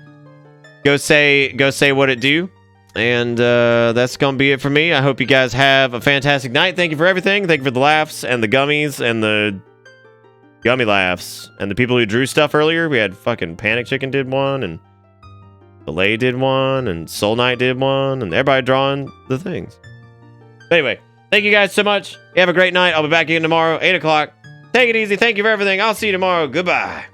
go say what it do. And that's going to be it for me. I hope you guys have a fantastic night. Thank you for everything. Thank you for the laughs and the gummies and the gummy laughs. And the people who drew stuff earlier. We had fucking Panic Chicken did one. And Delay did one. And Soul Knight did one. And everybody drawing the things. But anyway, thank you guys so much. You have a great night. I'll be back again tomorrow, 8 o'clock. Take it easy. Thank you for everything. I'll see you tomorrow. Goodbye.